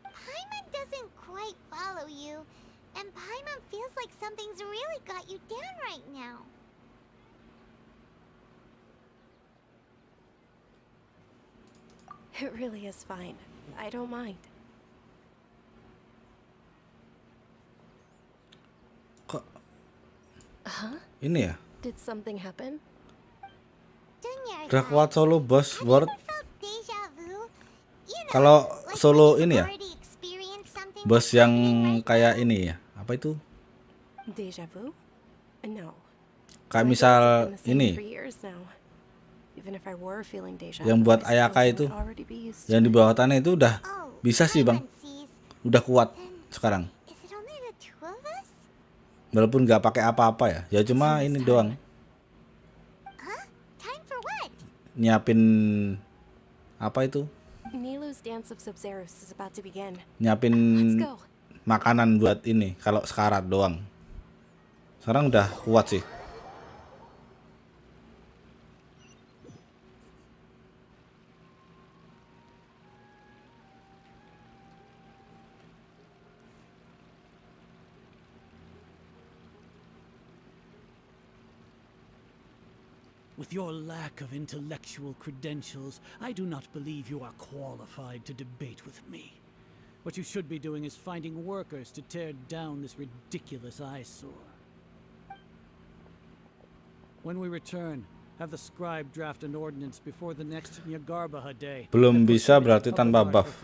Paimon doesn't quite follow you, and Paimon feels like something's really got you down right now. It really is fine. I don't mind. Kok Huh? ini ya? Did something happen? Udah kuat solo boss world. Deja vu? Kalau solo ini ya? Bos yang kayak ini ya? Apa itu? Deja vu? No. Kayak misal I've been the same ini. for years now. Even if I were feeling deja Yang vu, buat I Ayaka suppose I itu, would already be used yang to di it. bawah tanah itu udah bisa sih bang, udah kuat sekarang. Walaupun nggak pakai apa-apa ya, ya cuma ini doang. Nyiapin apa itu? Nilou's Dance of Sub-Zeros is about to begin. Nyiapin Let's go. makanan buat ini. Kalau sekarat doang. Sekarang udah kuat sih. With your lack of intellectual credentials, I do not believe you are qualified to debate with me. What you should be doing is finding workers to tear down this ridiculous eyesore. When we return, have the scribe draft an ordinance before the next Nyagarbaha day. Belum bisa berarti tanpa buff.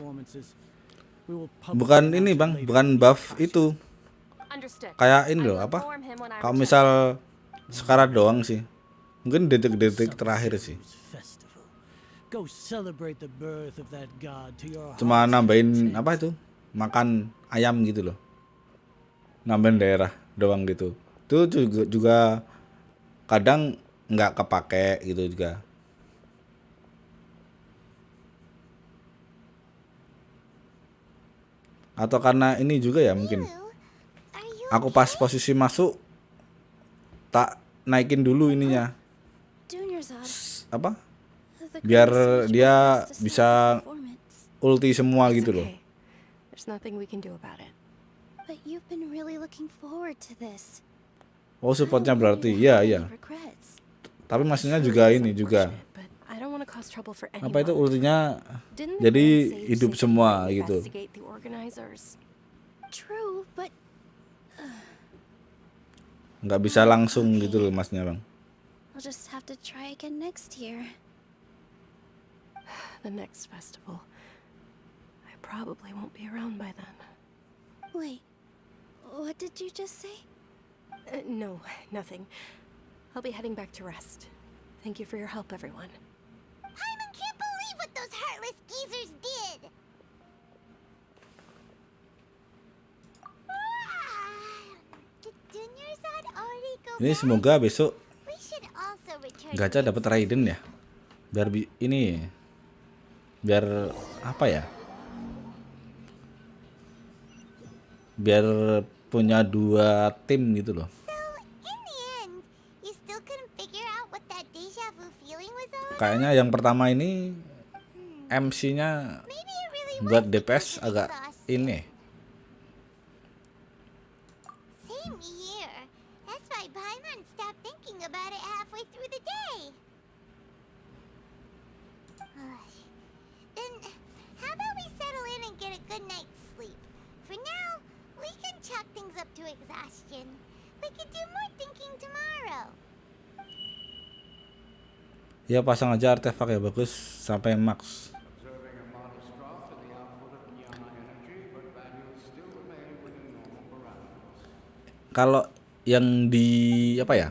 Bukan ini bang, bukan buff itu. Understood. kayak ini I loh will apa? inform him when I Kalau return. misal sekarang doang sih. Mungkin detik-detik terakhir sih. Festival. Go celebrate the birth of that god to your Cuma heart's nambahin content. apa itu? Makan ayam gitu loh. Nambahin daerah doang gitu. Itu juga kadang nggak kepake gitu juga. Atau karena ini juga ya mungkin. Aku pas posisi masuk tak naikin dulu ininya. Apa? Biar dia bisa ulti semua gitu loh. There's nothing we can do about it. But you've been really looking forward to this. Oh, supportnya berarti. Iya, iya. Tapi maksudnya juga ini juga. I don't want to cause trouble for anyone. Apa itu ultinya Didn't the jadi Grand Sage hidup say that semua we gitu. investigate the organizers? True, but Nggak bisa langsung gitu loh masnya bang. I'll just have to try again next year. The next festival. I probably won't be around by then. Wait, what did you just say? No, nothing. I'll be heading back to rest. Thank you for your help, everyone. Paimon can't believe what those heartless geezers did! Did Dunyarzad already go Ini back? semoga besok We should also return gacha dapat Raiden ya. Biar ini biar apa ya? Biar punya 2 tim gitu loh. So, in the end, you still couldn't figure out what that deja vu feeling was all about? Kayaknya yang pertama ini MC-nya buat DPS agak ini. Same here. That's why Paimon stopped thinking about it halfway through the day. Then, how about we settle in and get a good night's sleep? For now, we can chalk things up to exhaustion. We can do more thinking tomorrow. Ya pasang aja artefak ya bagus sampai max. Observing a modest drop in the output of Nyama energy, but values still remain within normal parameters. Kalau yang di apa ya?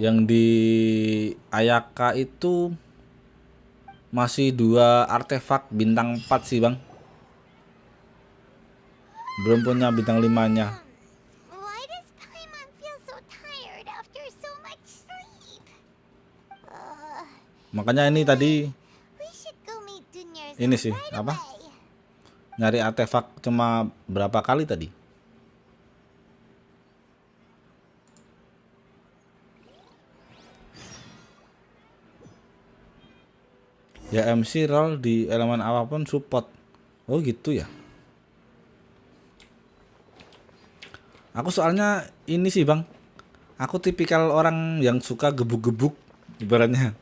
Yang di Ayaka itu masih 2 artefak bintang 4 sih bang. Belum punya bintang 5-nya. Why does Paimon feel so tired after so much sleep? Makanya ini tadi We should go meet Dunyarzad ini sih right apa? away. Nyari artefak cuma berapa kali tadi? Ya MC role di elemen apapun support. Oh gitu ya. Aku soalnya ini sih bang. Aku tipikal orang yang suka gebuk-gebuk ibaratnya.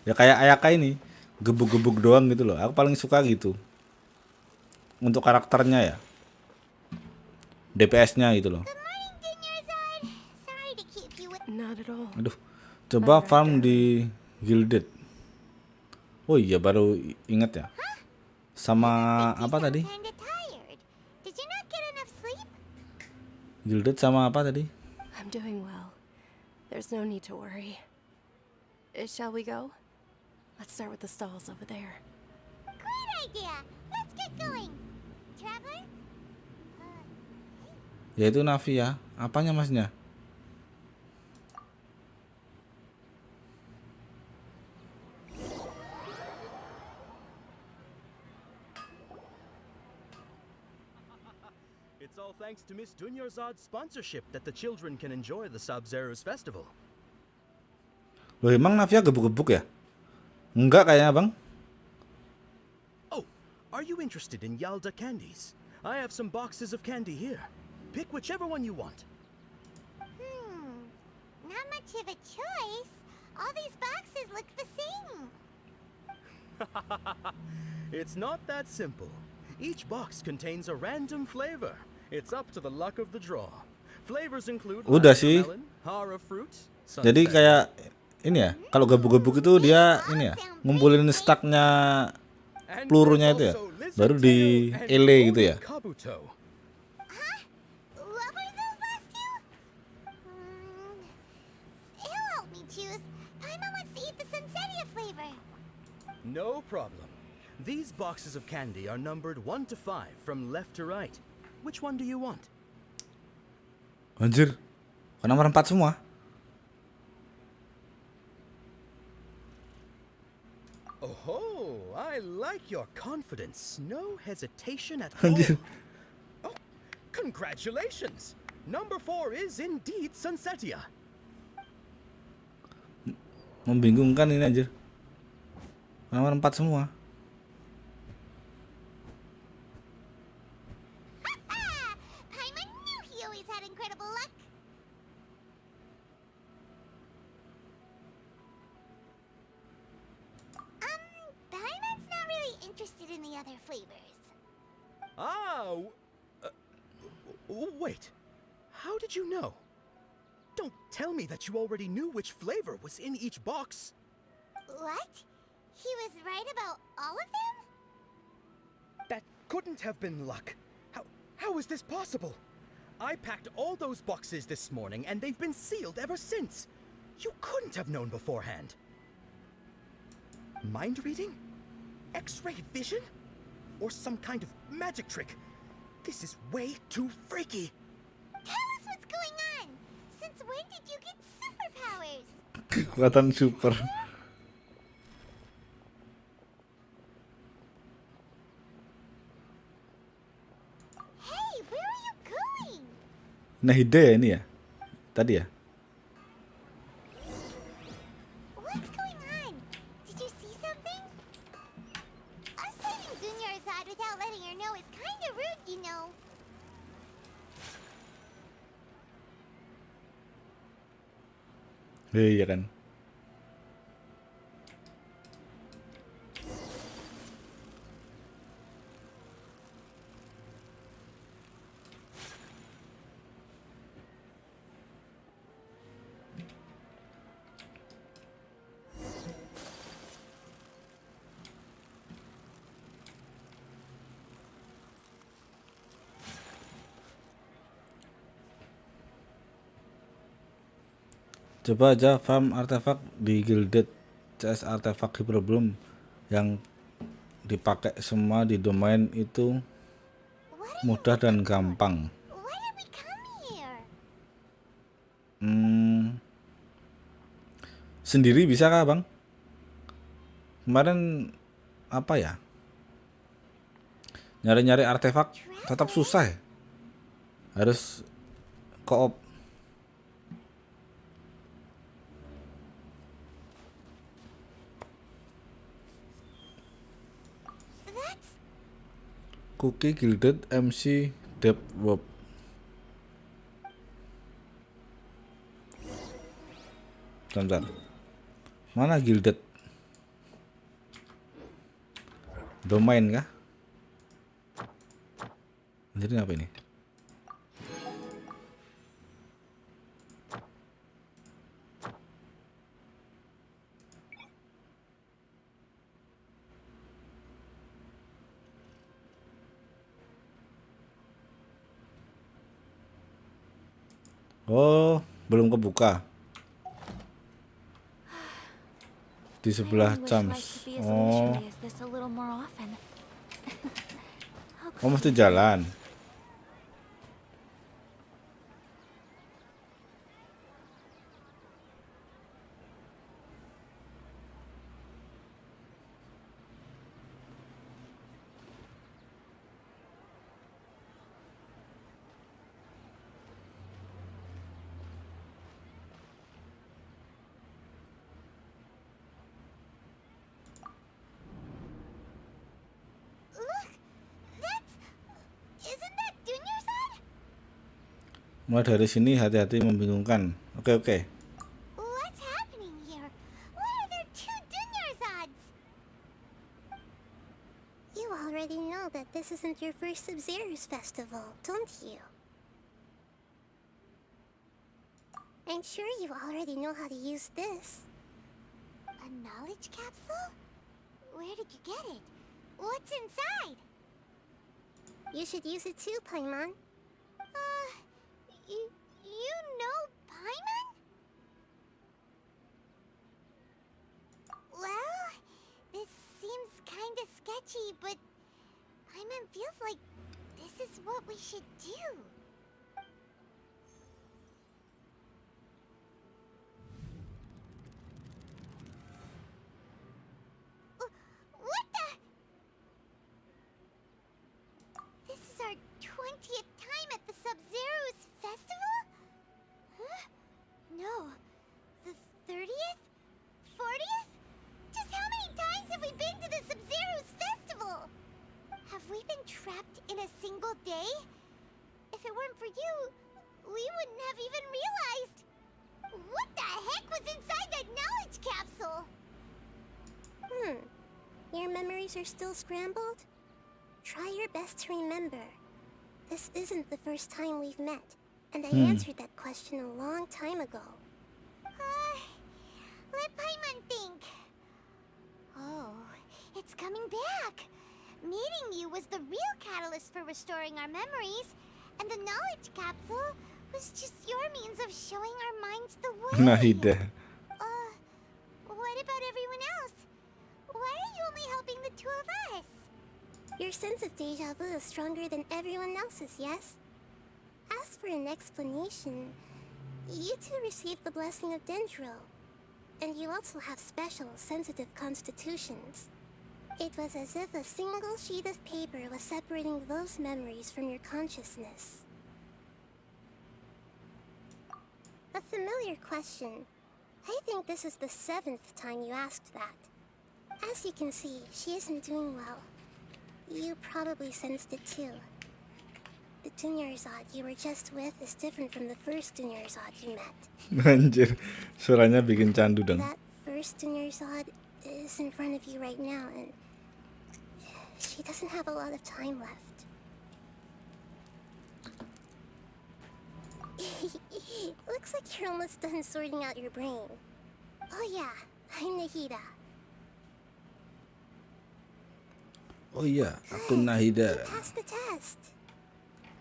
Ya kayak Ayaka ini. Gebuk-gebuk doang gitu loh. Aku paling suka gitu. Untuk karakternya ya. DPS-nya gitu loh. Sorry to keep you with... Not at all. Aduh. Coba farm di Gilded. Oh iya baru inget ya. Sama apa tadi? Kinda tired. Did you not get enough sleep? Gilded sama apa tadi? I'm doing well. There's no need to worry. Shall we go? Let's start with the stalls over there. Great idea. Let's get going. Traveler? Ya itu Navi ya. Apanya masnya? It's all thanks to Miss Dunyarzad's sponsorship that the children can enjoy the Sub-Zero's festival. Loh emang Navia gebuk-gebuk ya? Enggak kayaknya bang. Oh, are you interested in Yalda candies? I have some boxes of candy here. Pick whichever one you want. Not much of a choice. All these boxes look the same. It's not that simple. Each box contains a random flavor. It's up to the luck of the draw. Flavors include Udah sih. watermelon, hara fruit, Jadi sunset kayak ini ya. Kalau gebuk-gebuk itu dia ini ya. Ngumpulin staknya pelurunya itu ya, baru di ele gitu ya. Kabuto. What were those last two? He'll help me choose. Paimon wants to eat the Sunsetia flavor. No problem. These boxes of candy are numbered 1 to 5 from left to right. Which one do you want? Anjir, kok nomor 4 semua? Oh, I like your confidence. No hesitation at all. Anjir. Oh, congratulations! Number 4 is indeed Sunsetia. Membingungkan ini anjir. Nomor 4 semua. Paimon knew he always had incredible luck. Paimon's not really interested in the other flavors. Ah, wait. How did you know? Don't tell me that you already knew which flavor was in each box. What? He was right about all of them? That couldn't have been luck. How is this possible? I packed all those boxes this morning and they've been sealed ever since. You couldn't have known beforehand. Mind reading? X-ray vision? Or some kind of magic trick? This is way too freaky. Tell us what's going on. Since when did you get superpowers? Kekuatan super. Hey, where are you going? Nah, ide ya ini ya. Tadi ya. What's going on? Did you see something? Us letting Dunya Azad without letting her know is kind of rude, you know. Iya kan. Coba aja farm artefak di Gilded CS artefak Hyperbloom yang dipakai semua di domain itu mudah dan gampang. Why did we come here? Sendiri bisa kah bang? Kemarin apa ya? Nyari-nyari artefak tetap susah ya. Harus co-op. Cookie Gilded MC Depth Warp. Bentar. Mana Gilded? Domain kah? Jadi apa ini? Oh, belum kebuka. Di sebelah Chams. Oh. Oh, mesti jalan. Mulai dari sini hati-hati membingungkan. Oke. What's happening here? Why are there two Dunyarzad's? You already know that this isn't your first Sub-Zero's festival, don't you? I'm sure you already know how to use this. A knowledge capsule? Where did you get it? What's inside? You should use it too, Paimon. You know Paimon? Well, this seems kinda sketchy, but Paimon feels like this is what we should do. What the? This is our 20th time at the Sub-Zero's festival? Huh? No. The 30th? 40th? Just how many times have we been to the Sub-Zero's festival? Have we been trapped in a single day? If it weren't for you, we wouldn't have even realized. What the heck was inside that knowledge capsule? Your memories are still scrambled? Try your best to remember. This isn't the first time we've met, and I answered that question a long time ago. Let Paimon think. Oh, it's coming back. Meeting you was the real catalyst for restoring our memories, and the knowledge capsule was just your means of showing our minds the way. Nahida. What about everyone else? Why are you only helping the two of us? Your sense of deja vu is stronger than everyone else's, yes? As for an explanation, you two received the blessing of Dendro, and you also have special, sensitive constitutions. It was as if a single sheet of paper was separating those memories from your consciousness. A familiar question. I think this is the 7th time you asked that. As you can see, she isn't doing well. You probably sensed it too. The Dunyarzad you were just with is different from the first Dunyarzad you met. Anjir, suaranya bikin candu dong. That first Dunyarzad is in front of you right now, and she doesn't have a lot of time left. Looks like you're almost done sorting out your brain. Oh yeah, I'm Nahida. Oh iya, aku Nahida. You passed the test.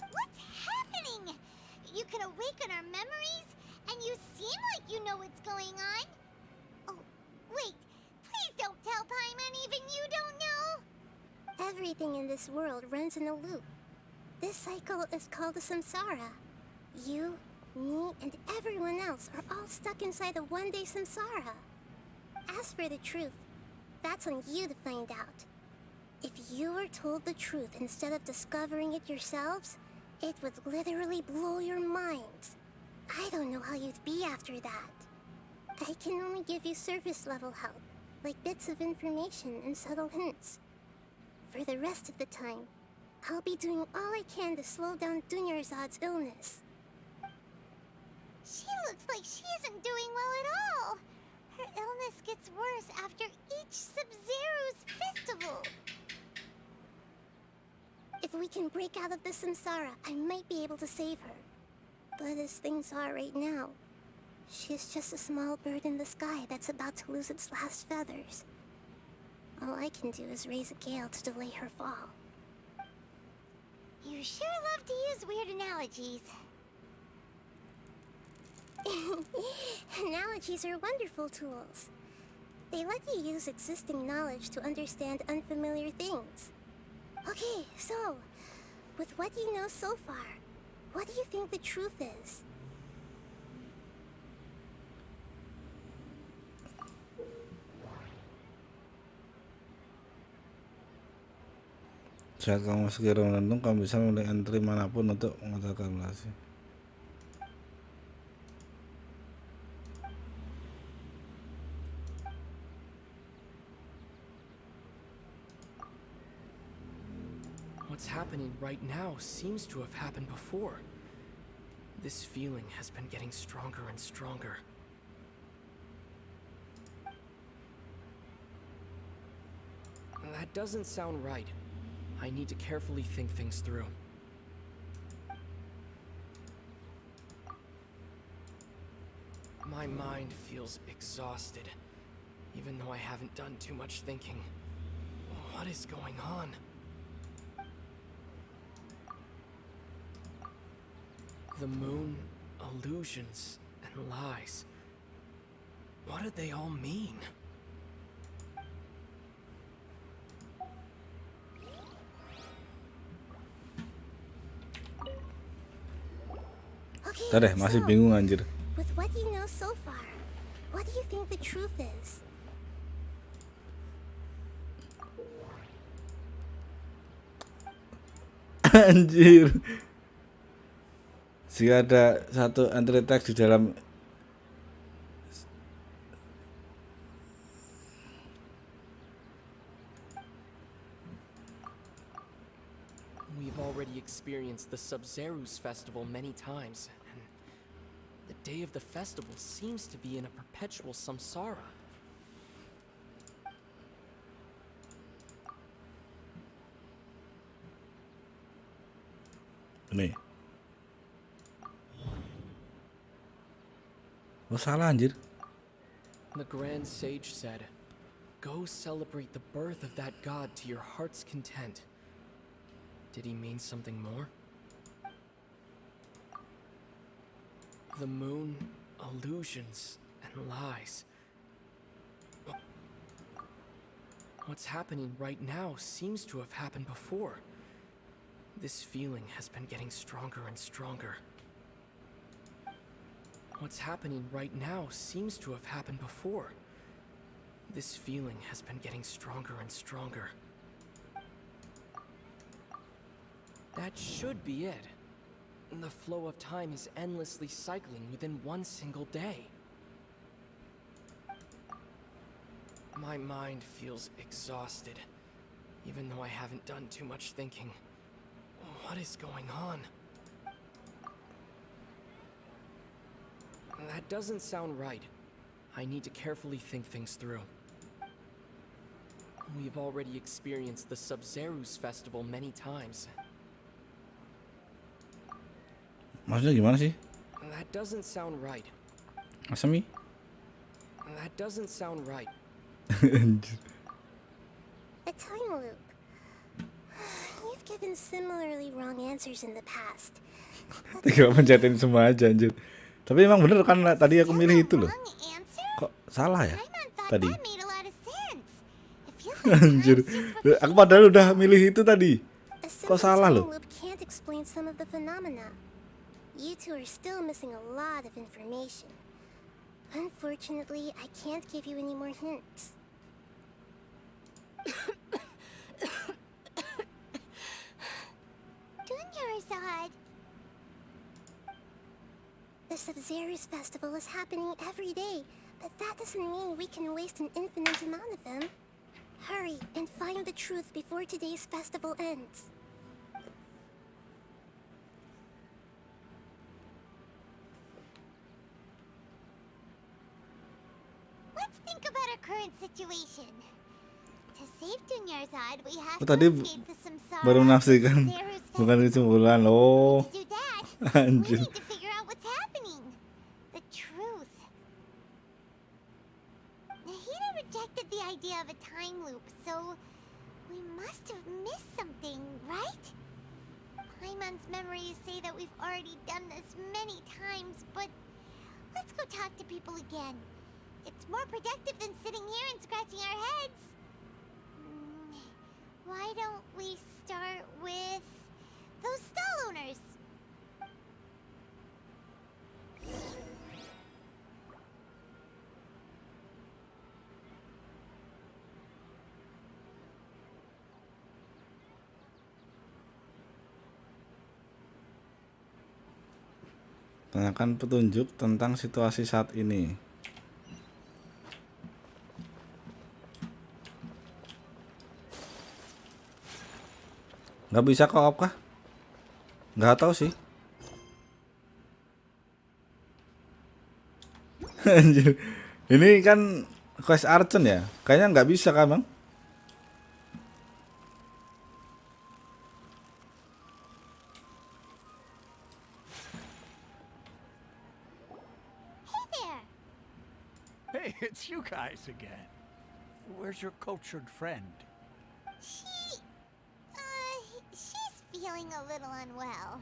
What's happening? You can awaken our memories, and you seem like you know what's going on. Oh, wait. Please don't tell Paimon even you don't know. Everything in this world runs in a loop. This cycle is called the samsara. You, me, and everyone else are all stuck inside a one-day samsara. As for the truth, that's on you to find out. If you were told the truth instead of discovering it yourselves, it would literally blow your minds. I don't know how you'd be after that. I can only give you surface-level help, like bits of information and subtle hints. For the rest of the time, I'll be doing all I can to slow down Dunyarzad's illness. She looks like she isn't doing well at all. Her illness gets worse after each Sub-Zero's festival. If we can break out of the samsara, I might be able to save her. But as things are right now, she's just a small bird in the sky that's about to lose its last feathers. All I can do is raise a gale to delay her fall. You sure love to use weird analogies. Analogies are wonderful tools. They let you use existing knowledge to understand unfamiliar things. Okay, so, with what you know so far, what do you think the truth is? Saat kamu segera menentung, kamu bisa memilih entry manapun untuk mengatakan kalkulasi. What's happening right now seems to have happened before. This feeling has been getting stronger and stronger. That doesn't sound right. I need to carefully think things through. My mind feels exhausted, even though I haven't done too much thinking. What is going on? The moon, illusions, and lies. What do they all mean? Okay, Tadi masih bingung anjir. with what you know so far, what do you think the truth is? Anjir. Jika ada satu entry text di dalam We've already experienced the Sub-Zerus festival many times, and the day of the festival seems to be in a perpetual samsara. ini. Oh salah anjir. The Grand Sage said, "Go celebrate the birth of that god to your heart's content." Did he mean something more? The moon, illusions, and lies. What's happening right now seems to have happened before. This feeling has been getting stronger and stronger. What's happening right now seems to have happened before. This feeling has been getting stronger and stronger. That should be it. The flow of time is endlessly cycling within one single day. My mind feels exhausted, even though I haven't done too much thinking. What is going on? That doesn't sound right. I need to carefully think things through. We've already experienced the Sub-Zerus festival many times. Maksudnya gimana sih? That doesn't sound right. Asami? That doesn't sound right. A time loop. You've given similarly wrong answers in the past. Tinggal pencetin semua aja anjir. Tapi emang bener kan tadi aku milih itu loh. Kok salah ya tadi? Anjir. Aku padahal udah milih itu tadi. Kok salah loh? Loop can't explain some of the phenomena. You two are still missing a lot of information. Unfortunately, I can't give you any more hints. Dunyarzad. The Sub-Zerus festival is happening every day, but that doesn't mean we can waste an infinite amount of them. Hurry and find the truth before today's festival ends. Let's think about our current situation. To save Dunyarzad, we have to Tadi escape the samsara baru of the menafsirkan Sub-Zerus bukan festival. kesimpulan. Oh. To do that, Anjir. we need to figure out what's happening. The truth. Nahida rejected the idea of a time loop, so we must have missed something, right? Paimon's memories say that we've already done this many times, but let's go talk to people again. It's more productive than sitting here and scratching our heads. Why don't we start with those stall owners? Tanyakan petunjuk tentang situasi saat ini. Nggak bisa co-op kah? Nggak tahu sih. Anjir. Ini kan quest Archen ya? Kayaknya nggak bisa kan bang? Hey, it's you guys again. Where's your cultured friend? She's feeling a little unwell.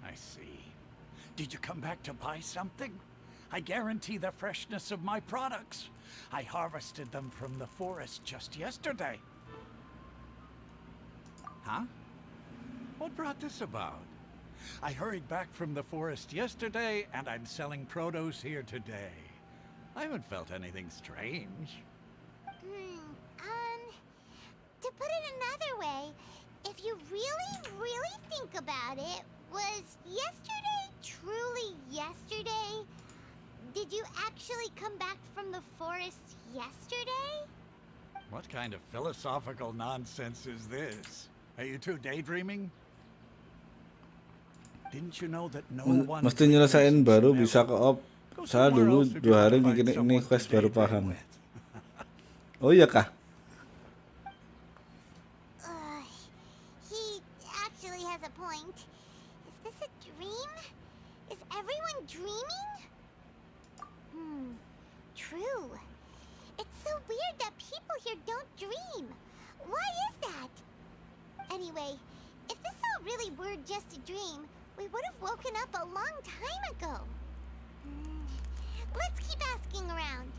I see. Did you come back to buy something? I guarantee the freshness of my products. I harvested them from the forest just yesterday. Huh? What brought this about? I hurried back from the forest yesterday, and I'm selling produce here today. I haven't felt anything strange. To put it another way, if you really think about it, was yesterday truly yesterday? Did you actually come back from the forest yesterday? What kind of philosophical nonsense is this? Are you two daydreaming? Didn't you know that no one Mesti nyelesain baru bisa ke-op. Saya dulu 2 hari bikin ini quest baru paham. Oh iya kah? He actually has a point. Is this a dream? Is everyone dreaming? True. It's so weird that people here don't dream. Why is that? Anyway, if this all really were just a dream, we would have woken up a long time ago. Let's keep asking around.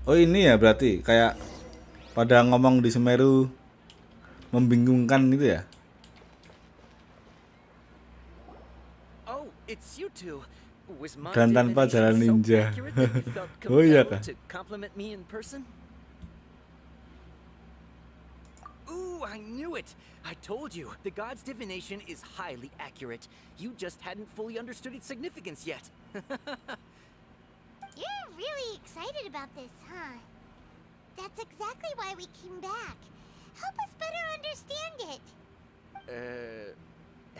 Oh ini ya berarti kayak pada ngomong di Sumeru membingungkan gitu ya. Oh, it's you two. Was my Dan tanpa jalan ninja. Oh iya kah? To compliment me in person? Ooh, I knew it. I told you, the god's divination is highly accurate. You just hadn't fully understood its significance yet. You're really excited about this, huh? That's exactly why we came back. Help us better understand it.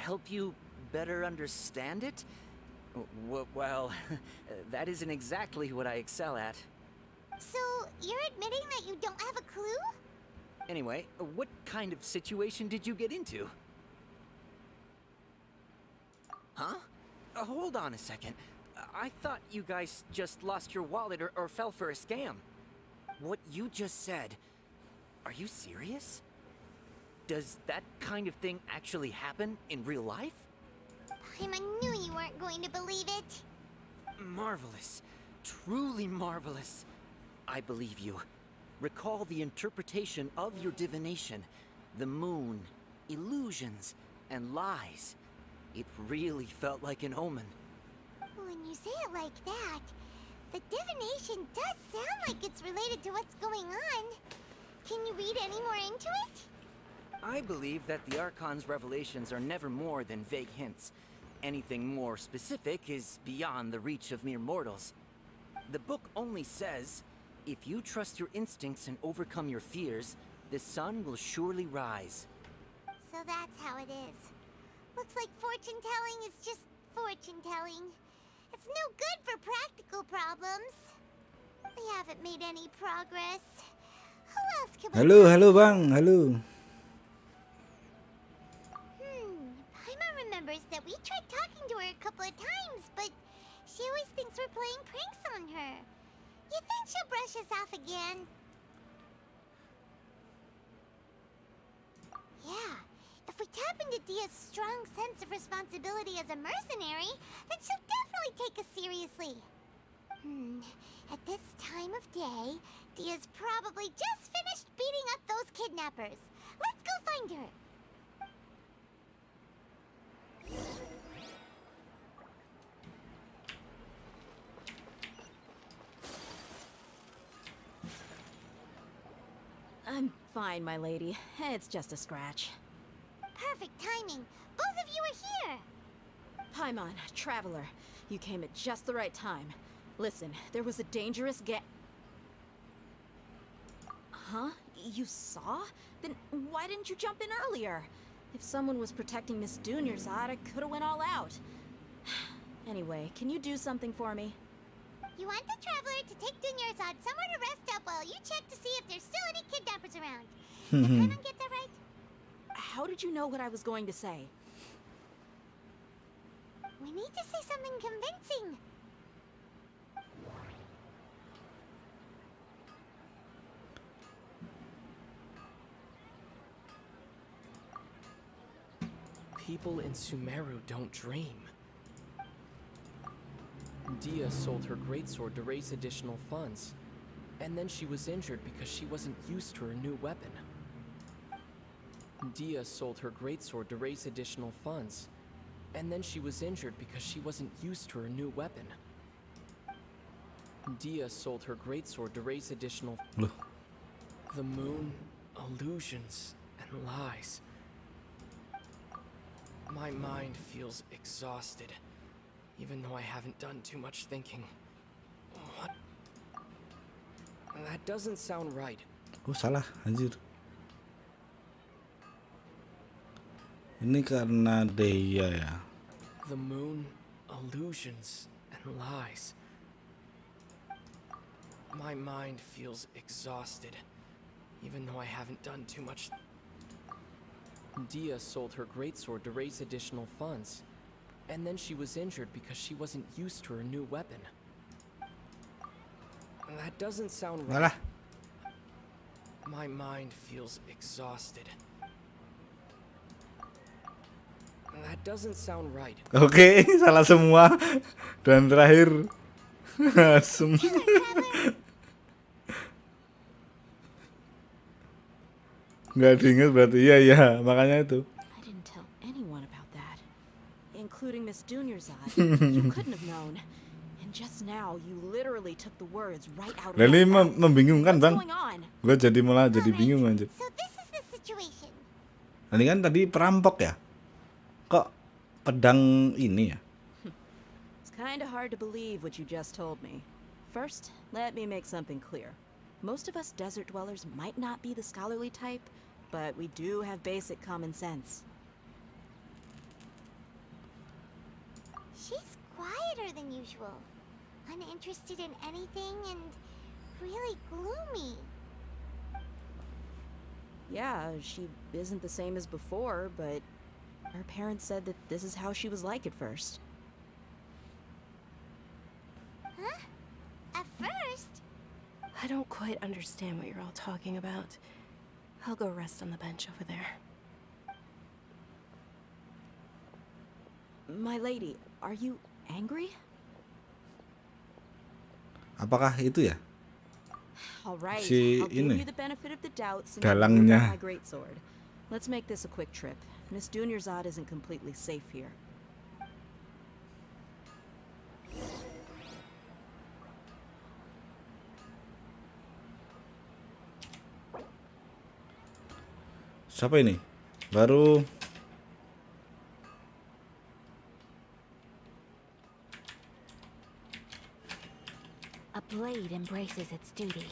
Help you better understand it? Well, that isn't exactly what I excel at. So, you're admitting that you don't have a clue? Anyway, what kind of situation did you get into? Huh? Hold on a second. I thought you guys just lost your wallet or fell for a scam. What you just said, are you serious? Does that kind of thing actually happen in real life? I knew you weren't going to believe it. Marvelous. Truly marvelous. I believe you. Recall the interpretation of your divination. The moon, illusions, and lies. It really felt like an omen. When you say it like that, the divination does sound like it's related to what's going on. Can you read any more into it? I believe that the Archon's revelations are never more than vague hints. Anything more specific is beyond the reach of mere mortals. The book only says, if you trust your instincts and overcome your fears, the sun will surely rise. So that's how it is. Looks like fortune-telling is just fortune-telling. It's no good for practical problems. We haven't made any progress. Who else can we Halo bang, halo. Paimon remembers that we tried talking to her a couple of times, but she always thinks we're playing pranks on her. You think she'll brush us off again? Yeah, if we tap into Dia's strong sense of responsibility as a mercenary, then she'll definitely take us seriously. At this time of day, Dia's probably just finished beating up those kidnappers. Let's go find her. I'm fine, my lady. It's just a scratch. Perfect timing. Both of you are here. Paimon, Traveler, you came at just the right time. Listen, there was a dangerous Huh? You saw? Then why didn't you jump in earlier? If someone was protecting Miss Dunyarzad, I could have went all out. Anyway, can you do something for me? You want the Traveler to take Dunyarzad somewhere to rest up while you check to see if there's still any kidnappers around. Did Paimon get that right? How did you know what I was going to say? We need to say something convincing. People in Sumeru don't dream. Dia sold her greatsword to raise additional funds, and then she was injured because she wasn't used to her new weapon. Dia sold her greatsword to raise additional funds, and then she was injured because she wasn't used to her new weapon. Dia sold her greatsword to raise additional. The moon, illusions, and lies. My mind feels exhausted, even though I haven't done too much thinking. What? That doesn't sound right. Oh salah, anjir. Ini karena Deya ya. The moon, illusions, and lies. My mind feels exhausted, even though I haven't done too much. Dia sold her greatsword to raise additional funds, and then she was injured because she wasn't used to her new weapon. That doesn't sound right. Malah. My mind feels exhausted. That doesn't sound right. Oke, salah semua. Dan terakhir Asum. Nggak diinget berarti. Iya, makanya itu. I didn't tell anyone about that, including Miss Dunyarzad. You couldn't have known. And just now, you literally took the words right out of Nah, ini my mouth. membingungkan, What's Bang. going on? Gue malah jadi bingung aja. So this is the situation. Ini kan tadi perampok ya? Kok pedang ini ya? It's kind of hard to believe what you just told me. First, let me make something clear. Most of us desert dwellers might not be the scholarly type, but we do have basic common sense. She's quieter than usual. Uninterested in anything and really gloomy. Yeah, she isn't the same as before, but her parents said that this is how she was like at first. Huh? At first? I don't quite understand what you're all talking about. I'll go rest on the bench over there. My lady, are you angry? Apakah itu ya? All right, Si I'll give ini, you the benefit of the doubt since dalangnya. you got my greatsword. Let's make this a quick trip. Miss Dunyarzad isn't completely safe here. Siapa ini? Baru A blade embraces its duty,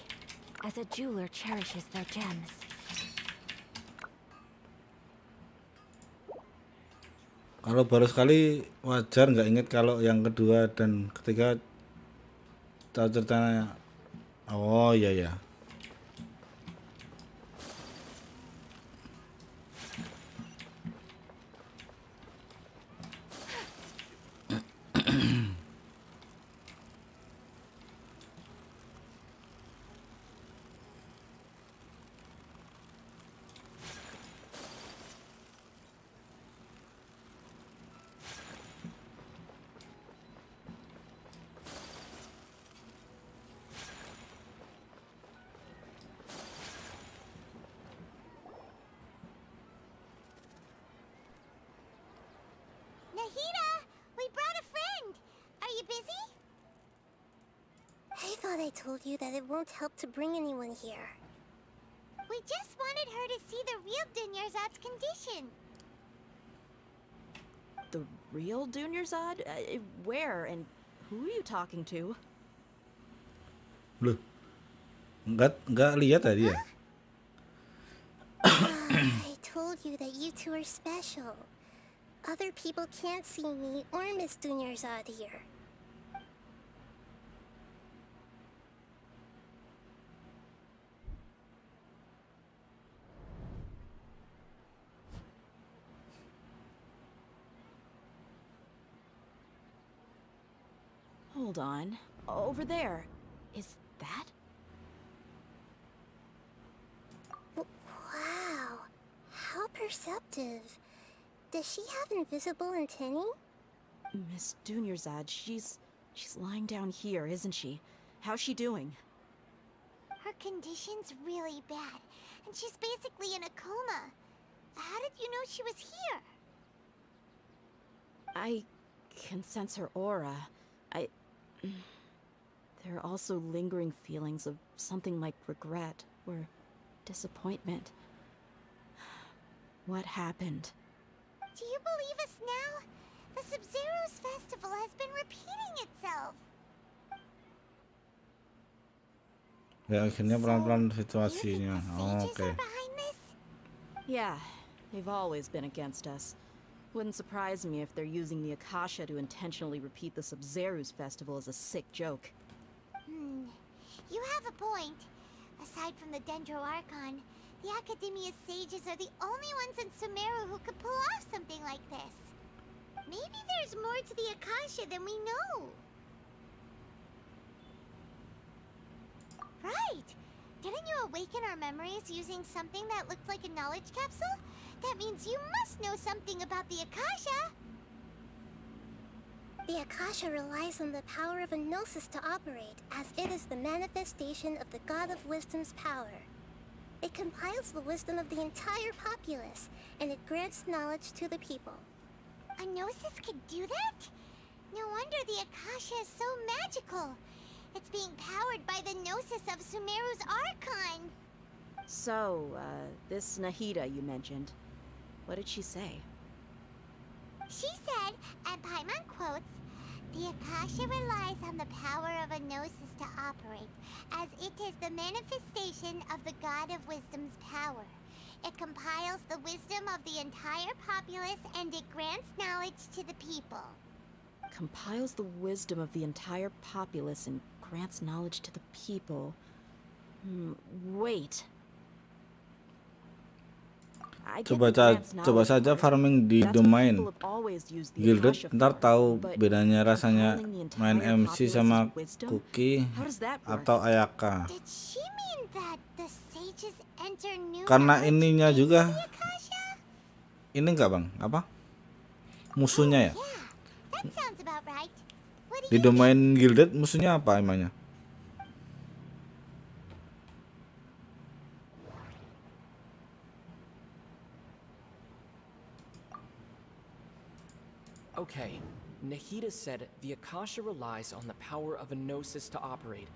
as a jeweler cherishes their gems. kalau baru sekali wajar, nggak inget kalau yang kedua dan ketiga tahu ceritanya. Oh iya ya. Nahida, we brought a friend. Are you busy? I thought I told you that it won't help to bring anyone here. We just wanted her to see the real Dunyarzad's condition. The real Dunyarzad? Where and who are you talking to? Loh. Nggak lihat tadi ya? I told you that you two are special. Other people can't see me or Miss Dunyarzad here. Hold on. Over there. Is that? Wow. How perceptive. Does she have invisible antennae? Miss Dunyarzad, she's lying down here, isn't she? How's she doing? Her condition's really bad, and she's basically in a coma. How did you know she was here? I can sense her aura. There are also lingering feelings of something like regret or disappointment. What happened? Do you believe us now? The Sub-Zero's festival has been repeating itself. Ya akhirnya pelan-pelan situasinya. Oke. Yeah, they've always been against us. Wouldn't surprise me if they're using the Akasha to intentionally repeat the Sub-Zero's festival as a sick joke. You have a point. Aside from the Dendro Archon, the Academia's sages are the only ones in Sumeru who could pull off something like this. Maybe there's more to the Akasha than we know. Right! Didn't you awaken our memories using something that looked like a knowledge capsule? That means you must know something about the Akasha! The Akasha relies on the power of a gnosis to operate, as it is the manifestation of the God of Wisdom's power. It compiles the wisdom of the entire populace, and it grants knowledge to the people. A gnosis could do that? No wonder the Akasha is so magical. It's being powered by the gnosis of Sumeru's Archon. So, this Nahida you mentioned, what did she say? She said, and Paimon quotes, "The Akasha relies on the power of a gnosis to operate, as it is the manifestation of the God of Wisdom's power. It compiles the wisdom of the entire populace and it grants knowledge to the people." Compiles the wisdom of the entire populace and grants knowledge to the people. Wait. Coba saja farming di domain Gilded, ntar tahu bedanya rasanya main MC sama Cookie atau Ayaka. Karena ininya juga. Ini enggak bang? Apa? Musuhnya ya? Di domain Gilded musuhnya apa emangnya? Okay, Nahida said the Akasha relies on the power of a gnosis to operate,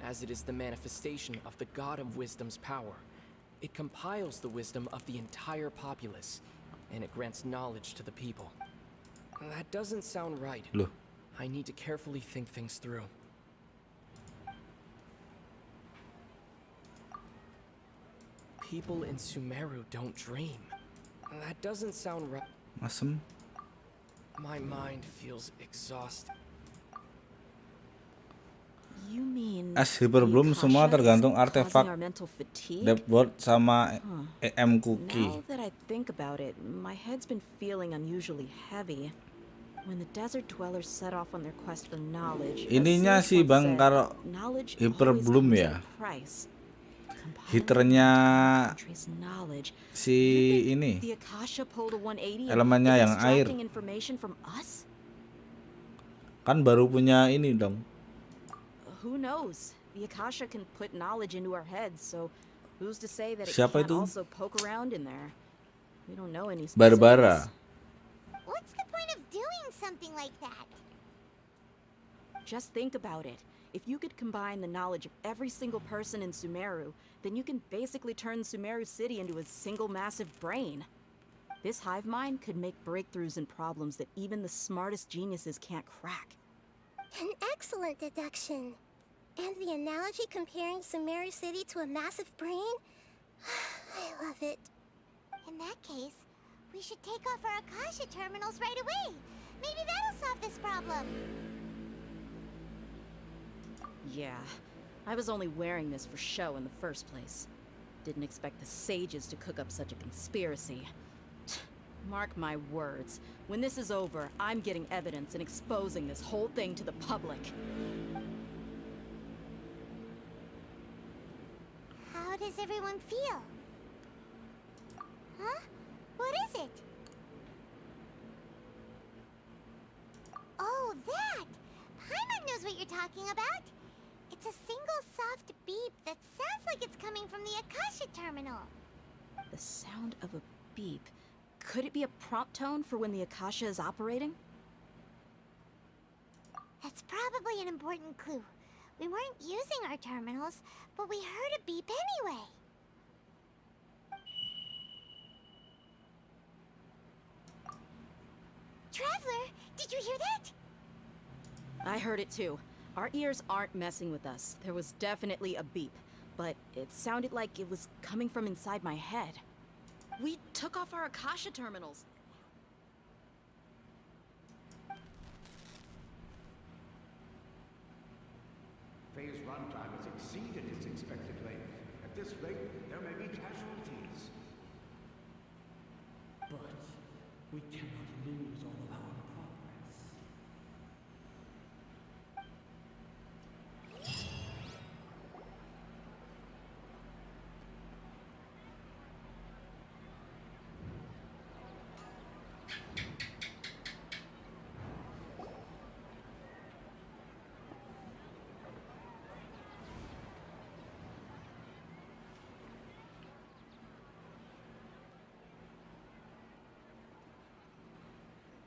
as it is the manifestation of the God of Wisdom's power. It compiles the wisdom of the entire populace, and it grants knowledge to the people. That doesn't sound right. Loh. I need to carefully think things through. People in Sumeru don't dream. That doesn't sound right. Asem. My mind feels exhausted. You mean Es Hyperbloom semua tergantung artefak Depthward sama EM Cookie. Now that I think about it, my head's been feeling unusually heavy. When the desert dwellers set off on their quest for knowledge, Ininya sih bang, kalau Hyperbloom ya, hiternya si ini elemennya yang air kan baru punya ini dong. Who knows? The Akasha can put knowledge into our heads, so who's to say that it Siapa can't itu? also poke around in there? We don't know any specifics. Barbara. What's the point of doing something like that? Just think about it. If you could combine the knowledge of every single person in Sumeru, then you can basically turn Sumeru City into a single massive brain. This hive mind could make breakthroughs in problems that even the smartest geniuses can't crack. An excellent deduction. And the analogy comparing Sumeru City to a massive brain? I love it. In that case, we should take off our Akasha terminals right away. Maybe that'll solve this problem. Yeah, I was only wearing this for show in the first place. Didn't expect the sages to cook up such a conspiracy. Mark my words, when this is over, I'm getting evidence and exposing this whole thing to the public. How does everyone feel? Huh? What is it? you're talking about? It's a single soft beep that sounds like it's coming from the Akasha terminal. The sound of a beep. Could it be a prompt tone for when the Akasha is operating? That's probably an important clue. We weren't using our terminals, but we heard a beep anyway. Traveler, did you hear that? I heard it too. Our ears aren't messing with us. There was definitely a beep, but it sounded like it was coming from inside my head. We took off our Akasha terminals. Phase runtime has exceeded its expected length. At this rate, there may be casualties. But we cannot lose all of our progress.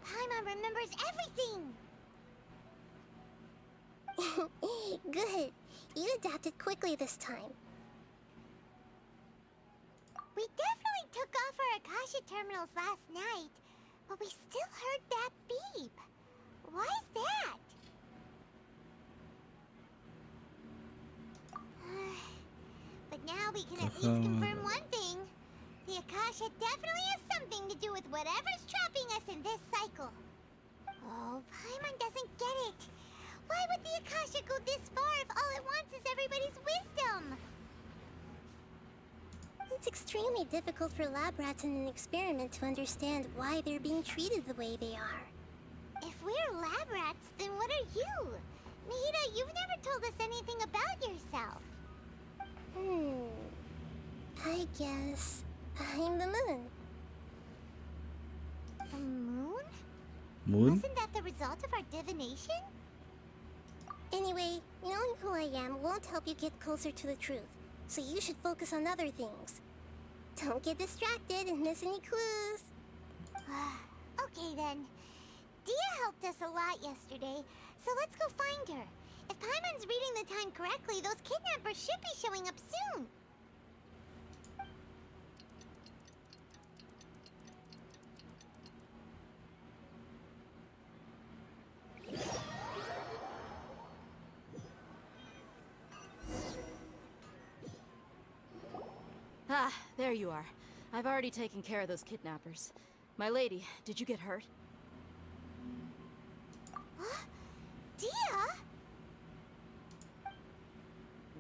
Paimon remembers everything! Good. You adapted quickly this time. We definitely took off our Akasha terminals last night, but we still heard that beep. Why is that? But now we can at least confirm one thing. The Akasha definitely has something to do with whatever's trapping us in this cycle. Oh, Paimon doesn't get it. Why would the Akasha go this far if all it wants is everybody's wisdom? It's extremely difficult for lab rats in an experiment to understand why they're being treated the way they are. If we're lab rats, then what are you? Nahida, you've never told us anything about yourself. I guess I'm the moon. The moon? Moon? Wasn't that the result of our divination? Anyway, knowing who I am won't help you get closer to the truth, so you should focus on other things. Don't get distracted and miss any clues. Okay then. Dia helped us a lot yesterday, so let's go find her. If Paimon's reading the time correctly, those kidnappers should be showing up soon. Ah, there you are. I've already taken care of those kidnappers. My lady, did you get hurt? Dia?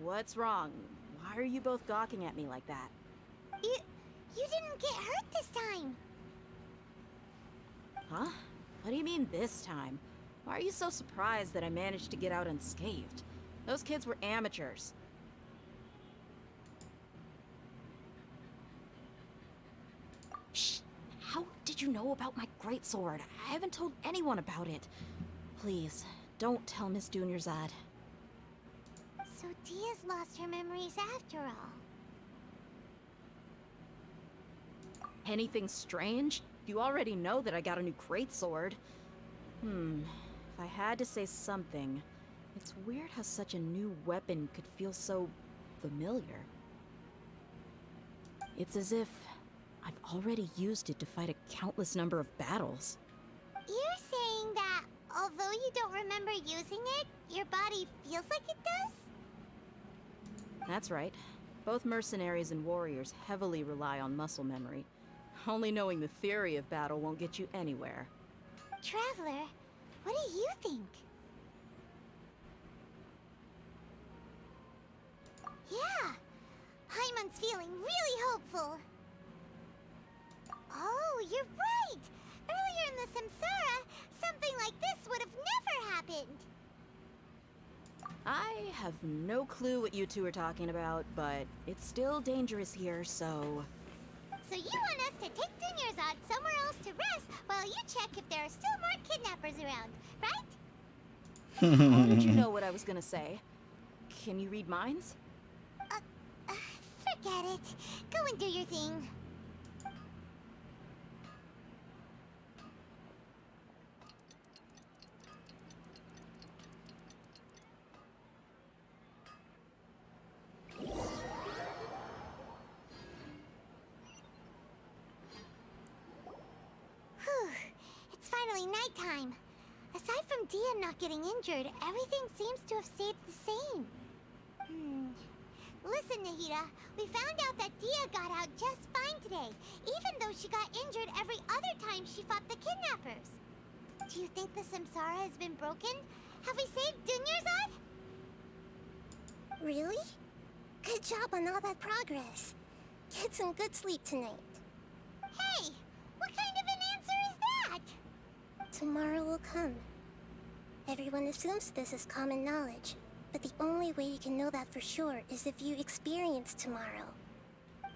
What's wrong? Why are you both gawking at me like that? You didn't get hurt this time. Huh? What do you mean this time? Why are you so surprised that I managed to get out unscathed? Those kids were amateurs. Shh! How did you know about my greatsword? I haven't told anyone about it. Please, don't tell Miss Dunyarzad. So Dia's lost her memories after all. Anything strange? You already know that I got a new greatsword. If I had to say something, it's weird how such a new weapon could feel so familiar. It's as if I've already used it to fight a countless number of battles. You're saying that although you don't remember using it, your body feels like it does? That's right. Both mercenaries and warriors heavily rely on muscle memory. Only knowing the theory of battle won't get you anywhere. Traveler, what do you think? Yeah, Paimon's feeling really hopeful. Oh, you're right! Earlier in the Samsara, something like this would have never happened. I have no clue what you two are talking about, but it's still dangerous here, so... So you want us to take Dunyarzad somewhere else to rest while you check if there are still more kidnappers around, right? How did you know what I was gonna say? Can you read minds? Forget it. Go and do your thing. Whew. It's finally nighttime. Aside from Dia not getting injured, everything seems to have stayed the same. Listen, Nahida, we found out that Dia got out just fine today, even though she got injured every other time she fought the kidnappers. Do you think the Samsara has been broken? Have we saved Dunyarzad? Really? Good job on all that progress. Get some good sleep tonight. Hey, what kind of an answer is that? Tomorrow will come. Everyone assumes this is common knowledge, but the only way you can know that for sure is if you experience tomorrow.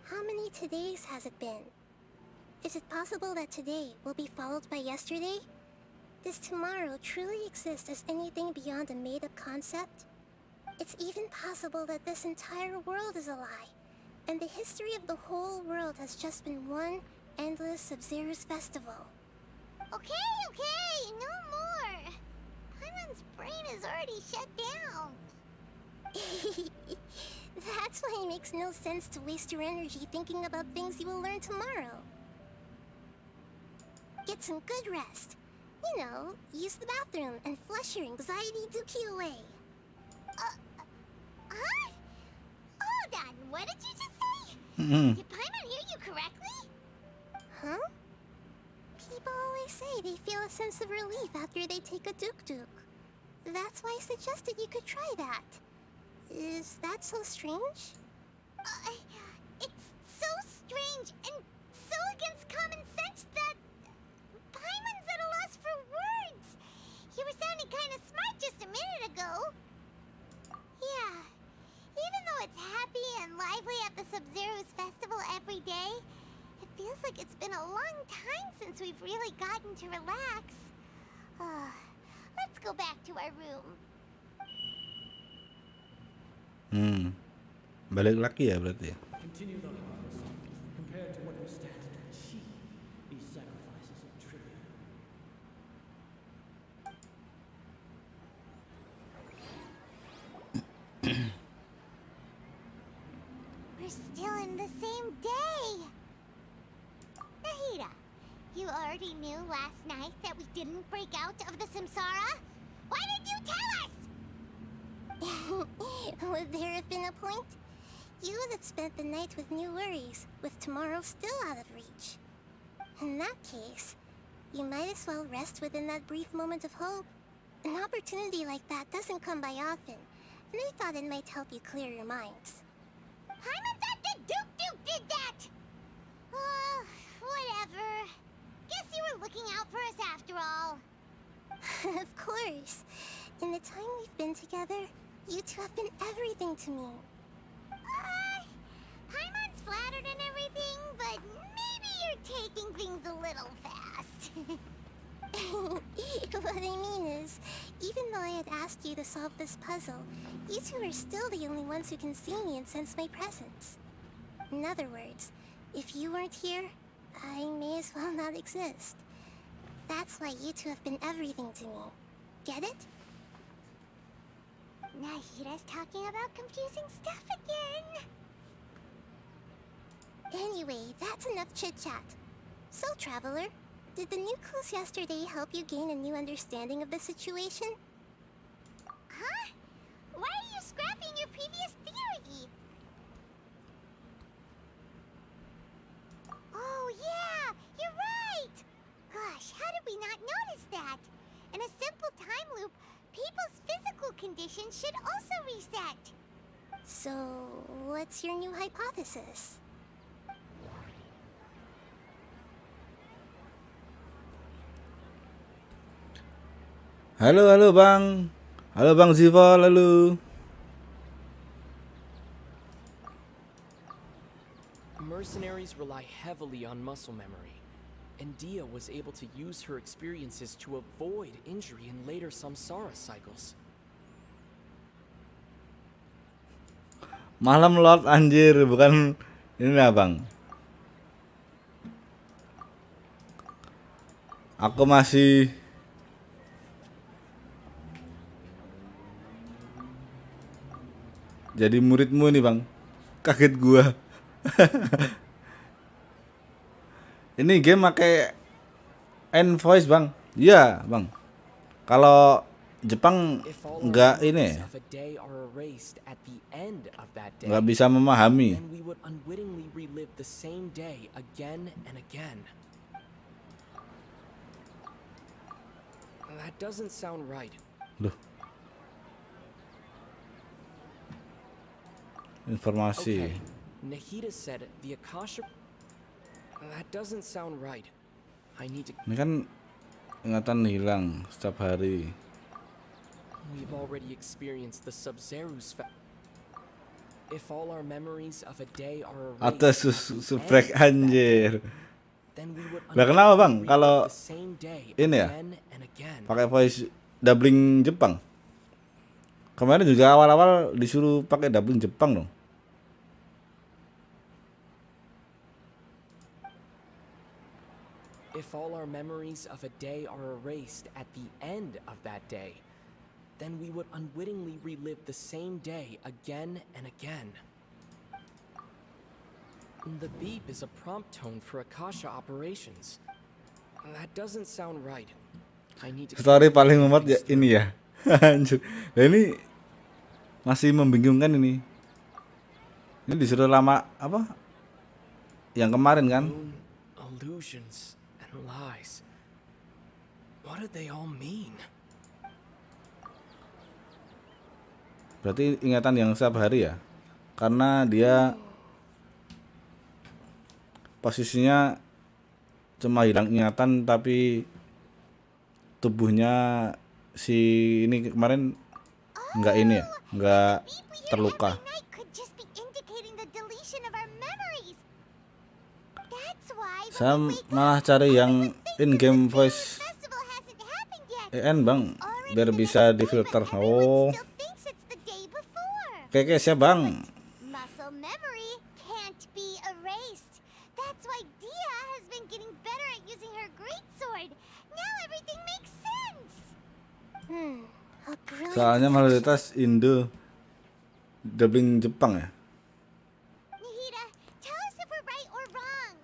How many todays has it been? Is it possible that today will be followed by yesterday? Does tomorrow truly exist as anything beyond a made-up concept? It's even possible that this entire world is a lie, and the history of the whole world has just been one endless Sub-Zero's festival. Okay, no more. Paimon's brain is already shut down. That's why it makes no sense to waste your energy thinking about things you will learn tomorrow. Get some good rest. You know, use the bathroom and flush your anxiety dookie away. Huh? Hold on, what did you just say? Did Paimon hear you correctly? Huh? People always say they feel a sense of relief after they take a duk-duk. That's why I suggested you could try that. Is that so strange? It's so strange and so against common sense that Paimon's at a loss for words. You were sounding kind of smart just a minute ago. Yeah, even though it's happy and lively at the Sub-Zero's festival every day, it feels like it's been a long time since we've really gotten to relax. Let's go back to our room. Balik lagi ya berarti ya. Continue the harvest. Compared to what we stand to achieve, these sacrifices are trivial. We're still in the same day. Nahida, you already knew last night that we didn't break out of the Samsara? Why did you tell us? Would there have been a point? You would have spent the night with new worries, with tomorrow still out of reach. In that case, you might as well rest within that brief moment of hope. An opportunity like that doesn't come by often, and I thought it might help you clear your minds. Paimon thought the Duke did that! Whatever. Guess you were looking out for us after all. Of course. In the time we've been together, you two have been everything to me. Paimon's flattered and everything, but maybe you're taking things a little fast. What I mean is, even though I had asked you to solve this puzzle, you two are still the only ones who can see me and sense my presence. In other words, if you weren't here, I may as well not exist. That's why you two have been everything to me. Get it? Nahida's talking about confusing stuff again. Anyway, that's enough chit-chat. So, Traveler, did the new clues yesterday help you gain a new understanding of the situation? Huh? Why are you scrapping your previous theory? Oh yeah, you're right! Gosh, how did we not notice that? In a simple time loop, people's physical condition should also reset. So, what's your new hypothesis? Halo Bang. Halo Bang Ziva, lalu. Mercenaries rely heavily on muscle memory. and Dia was able to use her experiences to avoid injury in later samsara cycles. Malam Lord anjir, bukan ini abang. Aku masih jadi muridmu nih bang. Kaget gua. Ini game pakai voice bang. Iya bang. Kalau Jepang nggak ini, If a day are erased at the end of that day, nggak bisa memahami. then we would unwittingly relive the same day again and again. That doesn't sound right. Loh. Informasi. Okay, Nahida said the Akasha. That doesn't sound right. I need to. Ini kan ingatan hilang setiap hari. We've already experienced the Sub-Zeru's If all our memories of a day are erased, Atau subrek anjir. Lah kenapa bang? Kalau ini ya pakai voice dubbing Jepang. Kemarin juga awal-awal disuruh pakai dubbing Jepang dong. If all our memories of a day are erased at the end of that day, then we would unwittingly relive the same day again and again. The beep is a prompt tone for Akasha operations. That doesn't sound right. I need to. Story paling membuat ya ini ya. Anjir. Nah ini masih membingungkan ini. Ini disuruh lama apa? Yang kemarin kan? Illusions and lies. What do they all mean? Berarti ingatan yang setiap hari ya? Karena dia posisinya cuma hilang ingatan tapi tubuhnya si ini kemarin nggak ini ya, nggak terluka. Saya malah cari yang in-game voice EN bang, biar bisa difilter. Oh, kayak siapa bang? Muscle memory can't be erased. That's why Dia has been getting better at using her greatsword. Now everything makes sense. A brilliant. Soalnya mayoritas Indo dubbing Jepang ya. Nahida, tell us if we're right or wrong.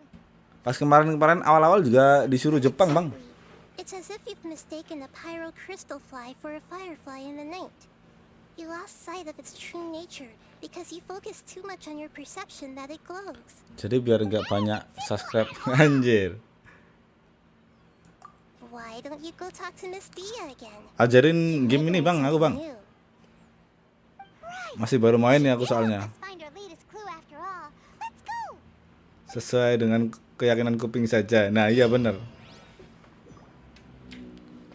Pas kemarin awal-awal juga disuruh Jepang bang. It's as if you've mistaken a pyro crystal fly for a firefly in the night. You lost sight of its true nature because you focus too much on your perception that it glows. Jadi biar nggak banyak subscribe anjir. Why don't you go talk to Miss Dia again? Ajarin game ini bang, aku bang. Masih baru main nih aku soalnya. Sesuai dengan keyakinan kuping saja. Nah iya bener.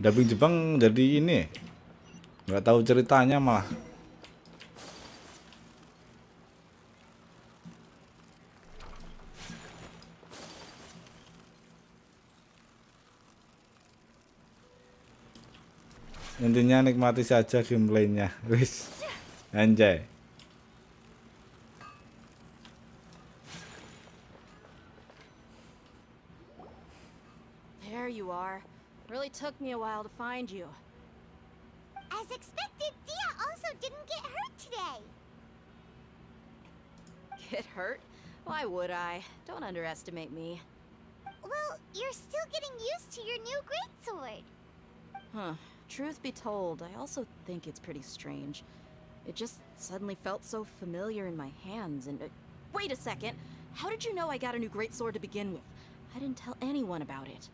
Dubbing Jepang jadi ini. Nggak tahu ceritanya malah. Intinya nikmati saja gameplaynya. Wis. Anjay. There you are. Really took me a while to find you. As expected, Dia also didn't get hurt today. Get hurt? Why would I? Don't underestimate me. Well, you're still getting used to your new greatsword. Huh. Truth be told, I also think it's pretty strange. It just suddenly felt so familiar in my hands and... wait a second! How did you know I got a new greatsword to begin with? I didn't tell anyone about it.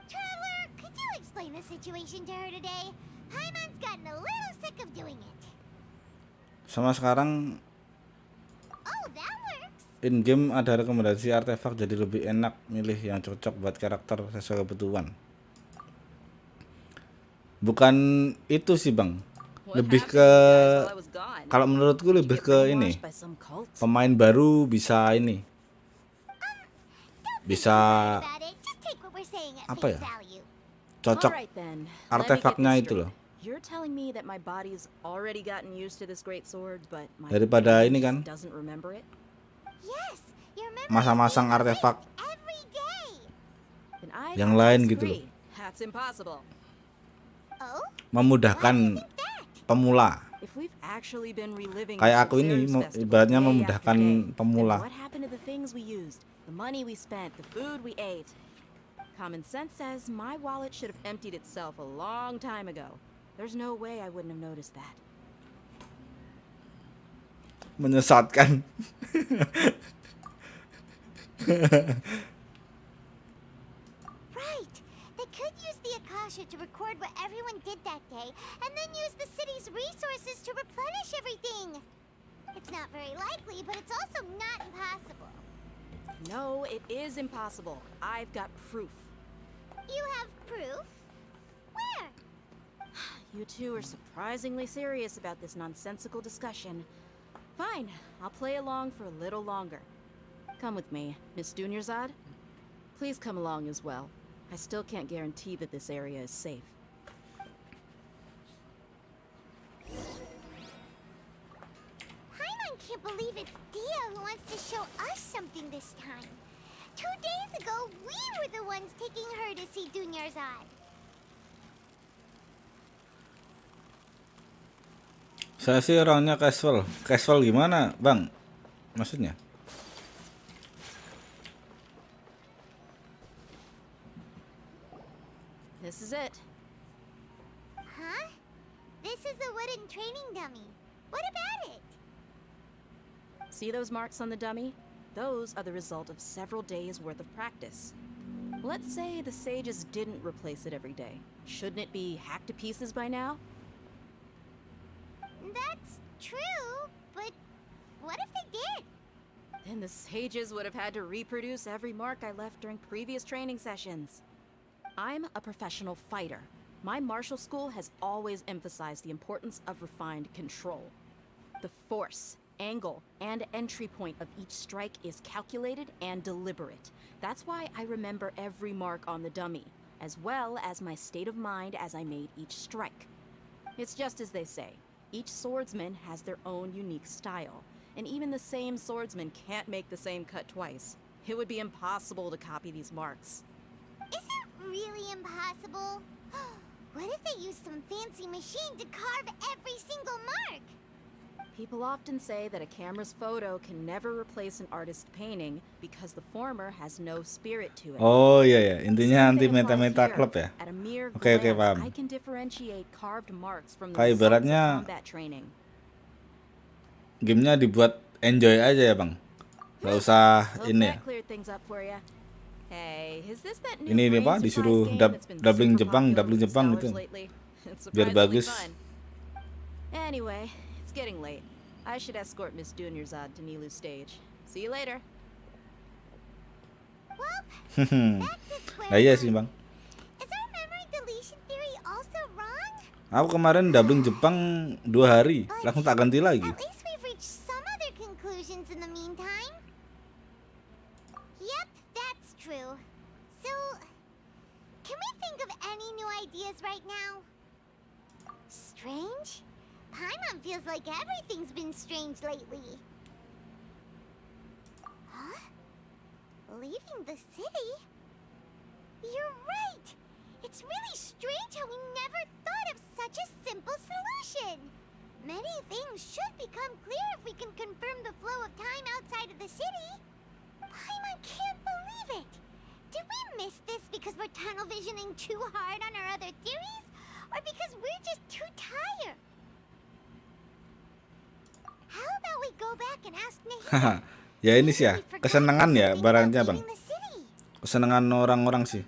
Traveler, could you explain the situation to her today? Paimon's gotten a little sick of doing it. Sama sekarang Oh, that works. in game ada rekomendasi artefak jadi lebih enak milih yang cocok buat karakter sesuai kebutuhan. Bukan itu sih bang, lebih ke kalau menurutku lebih ke ini pemain baru bisa ini bisa we're saying at apa face ya? value. Cocok Alright then, artefaknya let me get itu this loh. straight. You're telling me that my body's already gotten used to this great sword, but my Daripada brain ini just kan doesn't remember it? Yes, your memory masang-masang artefak every day. Then I'd yang have to lain gitu loh. disagree. That's impossible. Oh? Memudahkan pemula. If we've actually been reliving Kayak aku ini Sabzeruz festival ibaratnya day after memudahkan day, then pemula. what happened to the things we used, the money we spent, the food we ate? Common sense says my wallet should have emptied itself a long time ago. There's no way I wouldn't have noticed that. Menyesatkan. Right. They could use the Akasha to record what everyone did that day, and then use the city's resources to replenish everything. It's not very likely, but it's also not impossible. No, it is impossible. I've got proof. You have proof? Where? You two are surprisingly serious about this nonsensical discussion. Fine, I'll play along for a little longer. Come with me, Miss Dunyarzad. Please come along as well. I still can't guarantee that this area is safe. Paimon can't believe it's Dia who wants to show us something this time. 2 days ago, we were the ones taking her to see Dunyarzad. Saya sih orangnya casual. Casual gimana, Bang? Maksudnya? This is it. Huh? This is a wooden training dummy. What about it? See those marks on the dummy? Those are the result of several days' worth of practice. Let's say the sages didn't replace it every day. Shouldn't it be hacked to pieces by now? That's true, but what if they did? Then the sages would have had to reproduce every mark I left during previous training sessions. I'm a professional fighter. My martial school has always emphasized the importance of refined control. The force, angle, and entry point of each strike is calculated and deliberate. That's why I remember every mark on the dummy, as well as my state of mind as I made each strike. It's just as they say. Each swordsman has their own unique style, and even the same swordsman can't make the same cut twice. It would be impossible to copy these marks. Is it really impossible? What if they used some fancy machine to carve every single mark? People often say that a camera's photo can never replace an artist's painting because the former has no spirit to it. Oh iya ya, intinya anti meta-meta klub ya. At a mere Oke, glance, paham. I can differentiate carved marks from the Kayak results of ibaratnya combat training. gamenya dibuat enjoy aja ya, Bang. Gak usah Hope ini ya. that cleared things up for ya. Hey, is this that new Ini nih brain Pak, surprise disuruh game dub, that's been dubbing super Jepang popular with gitu. scholars lately? It's Biar surprisingly bagus. fun. Anyway, it's getting late. I should escort Miss Dunyarzad to Nilu's stage. See you later. Nah iya sih, Bang. Is our memory deletion theory also wrong? Aku kemarin dubbing Jepang 2 hari, langsung tak ganti lagi. At least we've reached some other conclusions in the meantime. Yep, that's true. So, can we think of any new ideas right now? Strange? Paimon feels like everything's been strange lately. Huh? Leaving the city? You're right! It's really strange how we never thought of such a simple solution! Many things should become clear if we can confirm the flow of time outside of the city. Paimon can't believe it! Did we miss this because we're tunnel visioning too hard on our other theories? Or because we're just too tired? How about we go back and ask Haha, Nahida? ya ini sih ya, kesenangan ya barangnya, Bang. Kesenangan orang-orang sih.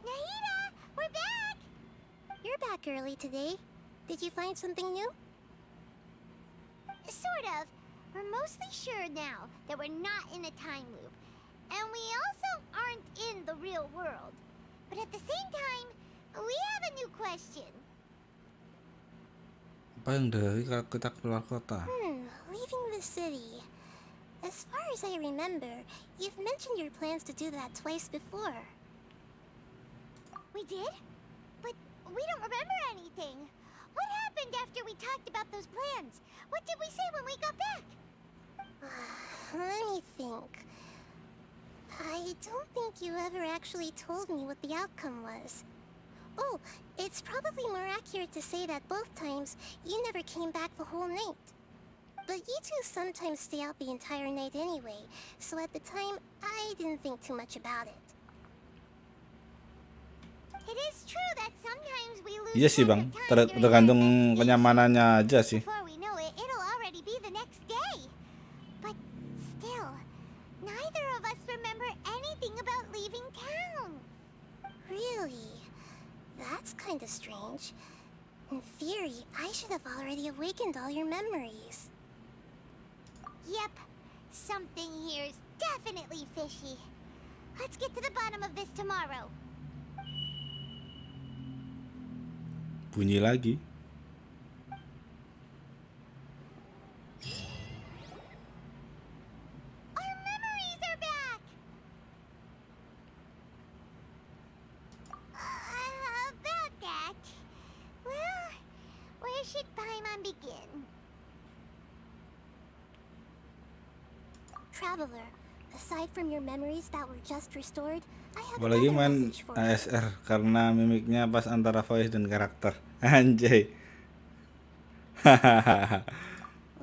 Nahida, we're back! You're back early today. Did you find something new? Sort of. We're mostly sure now that we're not in a time loop. And we also aren't in the real world. But at the same time, we have a new question. Apa yang dari kalau kita keluar kota? Leaving the city. As far as I remember, you've mentioned your plans to do that twice before. We did? But we don't remember anything. What happened after we talked about those plans? What did we say when we got back? Let me think. I don't think you ever actually told me what the outcome was. Oh, it's probably more accurate to say that both times you never came back the whole night. But you two sometimes stay out the entire night anyway, so at the time, I didn't think too much about it. It is true that sometimes we lose Iya sih bang, tergantung kenyamanannya aja sih. before we know it, it'll already be the next day. But still, neither of us remember anything about leaving town. Really? That's kinda strange. In theory, I should have already awakened all your memories. Yep, something here's definitely fishy. Let's get to the bottom of this tomorrow. Bunyi lagi. Our memories are back! About that, well, where should Paimon begin? Traveler, aside from your memories that were just restored, I have Apalagi another main message for you. ASR karena mimiknya pas antara voice dan karakter. Anjay.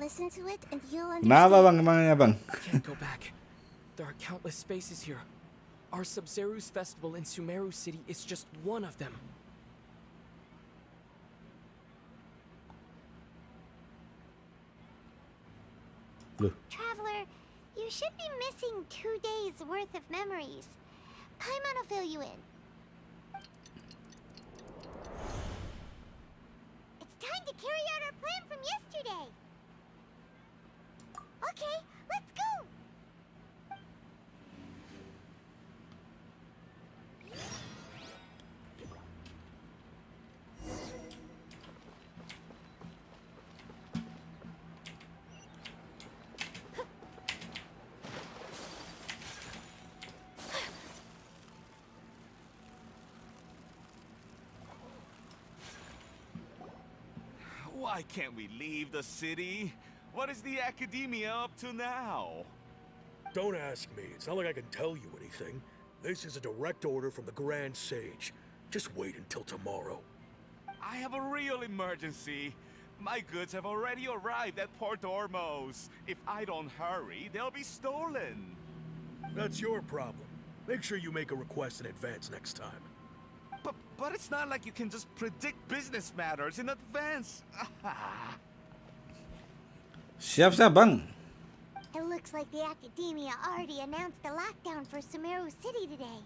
Listen to it and you'll Kenapa understand. bang emangnya bang? Can't go back. There are countless spaces here. Our Sub-Zeru's festival in Sumeru City is just one of them. Traveler, you should be missing 2 days worth of memories. Paimon will fill you in. It's time to carry out our plan from yesterday. Okay, let's go. Why can't we leave the city? What is the academia up to now? Don't ask me. It's not like I can tell you anything. This is a direct order from the Grand Sage. Just wait until tomorrow. I have a real emergency. My goods have already arrived at Port Ormos. If I don't hurry, they'll be stolen. That's your problem. Make sure you make a request in advance next time. But it's not like you can just predict business matters in advance. Siap bang. It looks like the academia already announced the lockdown for Sumeru City today.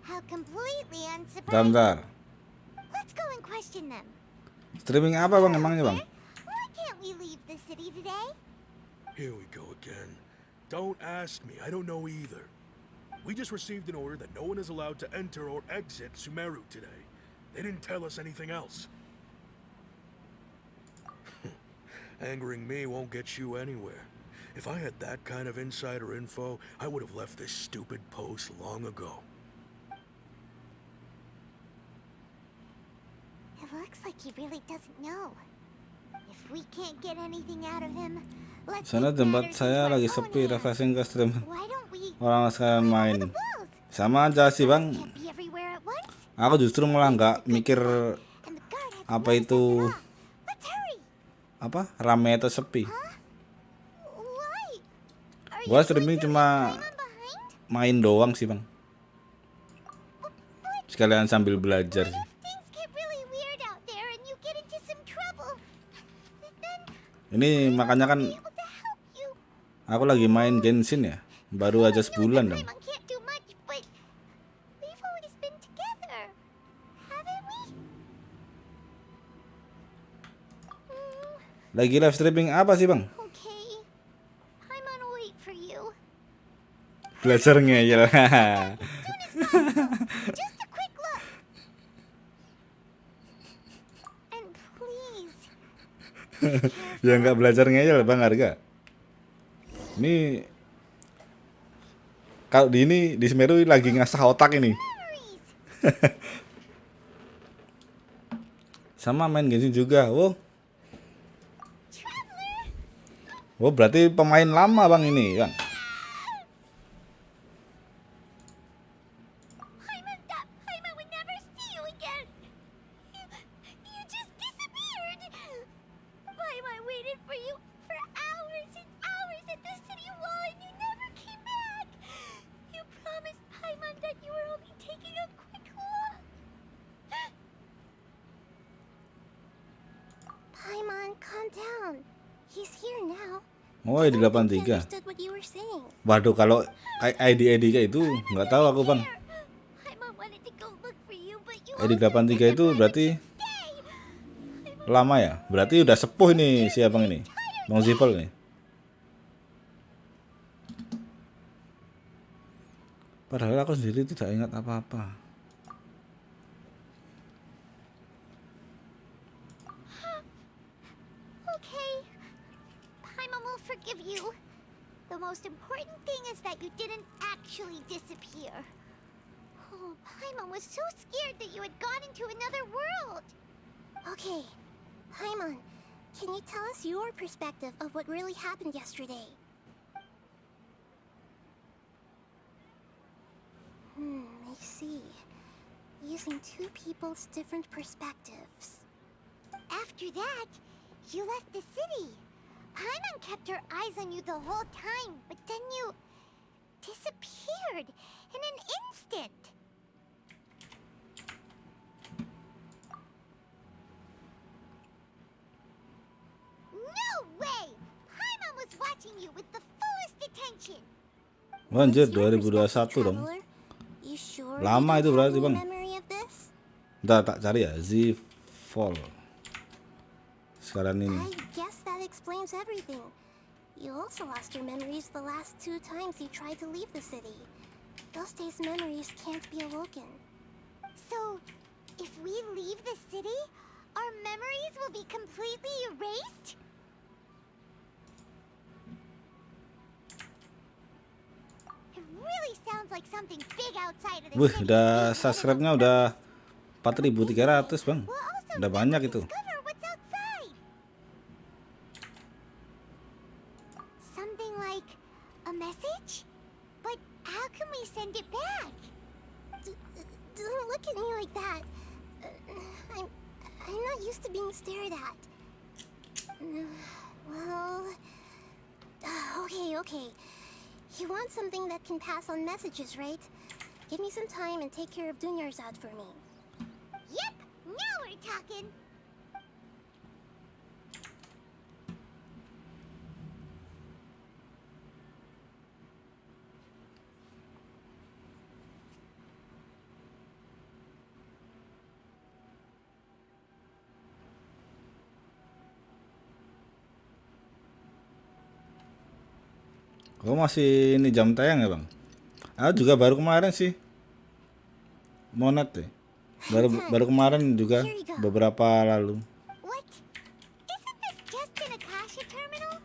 How completely unsurprising. Bentar. Let's go and question them. Streaming apa bang emangnya bang? Why can't we leave the city today? Here we go again. Don't ask me. I don't know either. We just received an order that no one is allowed to enter or exit Sumeru today. They didn't tell us anything else. Angering me won't get you anywhere. If I had that kind of insider info, I would have left this stupid post long ago. It looks like he really doesn't know. If we can't get anything out of him, let's Sana take tempat matters saya into our lagi own sepi, hands. refreshing ke stream. Why don't we Orang sekalian main. Sama aja sih bang. be everywhere at once? Aku justru malah nggak mikir apa itu apa rame atau sepi. Gua streaming cuma main doang sih bang. Sekalian sambil belajar sih. Things get really weird out there and you get into some trouble. Ini makanya kan aku lagi main Genshin ya. Baru aja sebulan dong. Can't do much, but we've always been together, haven't we? Lagi live streaming apa sih bang? Okay. you. Belajar ngeyel. Just a quick look. And please. Ya nggak belajar ngeyel Bang Harga. Ini kalau di Semeru lagi ngasah otak ini. Sama main Genshin juga. Oh, berarti pemain lama Bang ini, Bang. Paimon would never see you again. You just disappeared. Paimon waited for you for hours and hours at the city wall and you never came back. You promised Paimon that you were only taking a quick look. Paimon, calm down. He's here now. Oh, ID 83. Understood what you were saying. Waduh, kalau ID kayak itu nggak tahu aku Bang. Paimon wanted to go look for you, but you ID 83 itu berarti lama ya? Berarti udah sepuh nih si abang ini, Bang Zipel nih. Padahal aku sendiri tidak ingat apa-apa. Okay. Paimon will forgive you. The most important thing is that you didn't actually disappear. Oh, Paimon was so scared that you had gone into another world. Okay. Paimon, can you tell us your perspective of what really happened yesterday? I see. Using two people's different perspectives. After that, you left the city. Paimon kept her eyes on you the whole time, but then you disappeared in an instant. No way! Paimon was watching you with the fullest attention. Anjir, 2021 dong. You sure Lama itu you don't berarti have any Bang. memory of this? Ntar tak cari ya, Z-Fall. Sekarang ini. I guess that explains everything. You also lost your memories the last 2 times you tried to leave the city. Those days' memories can't be awoken. So, if we leave the city, our memories will be completely erased? It really sounds like something big outside of the Wih, city. udah subscribe-nya udah 4.300 Bang. Udah banyak itu. Discover what's outside. Something like a message? But how can we send it back? Don't look at me like that. I'm not used to being stared at. Well, okay. You want something that can pass on messages, right? Give me some time and take care of Dunyarzad for me. Yep, now we're talking. Oh, masih ini jam tayang ya Bang? Juga baru kemarin sih. Monet deh. Baru kemarin juga beberapa lalu. What? Isn't this just an Akasha terminal?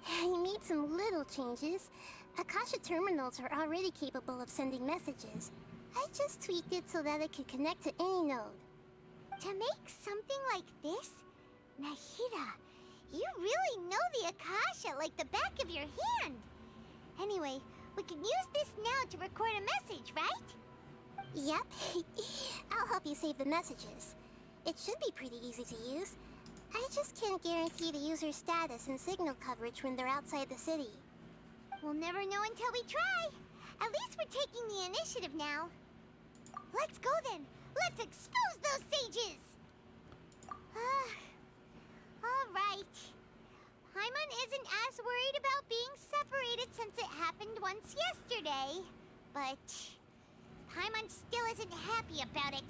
I made some little changes. Akasha terminals are already capable of sending messages. I just tweaked it so that it could connect to any node. To make something like this? Nahida, you really know the Akasha like the back of your hand. Anyway, we can use this now to record a message, right? Yep. I'll help you save the messages. It should be pretty easy to use. I just can't guarantee the user's status and signal coverage when they're outside the city. We'll never know until we try. At least we're taking the initiative now. Let's go then. Let's expose those sages. All right. Paimon isn't as worried about being separated since it happened once yesterday. But Paimon still isn't happy about it.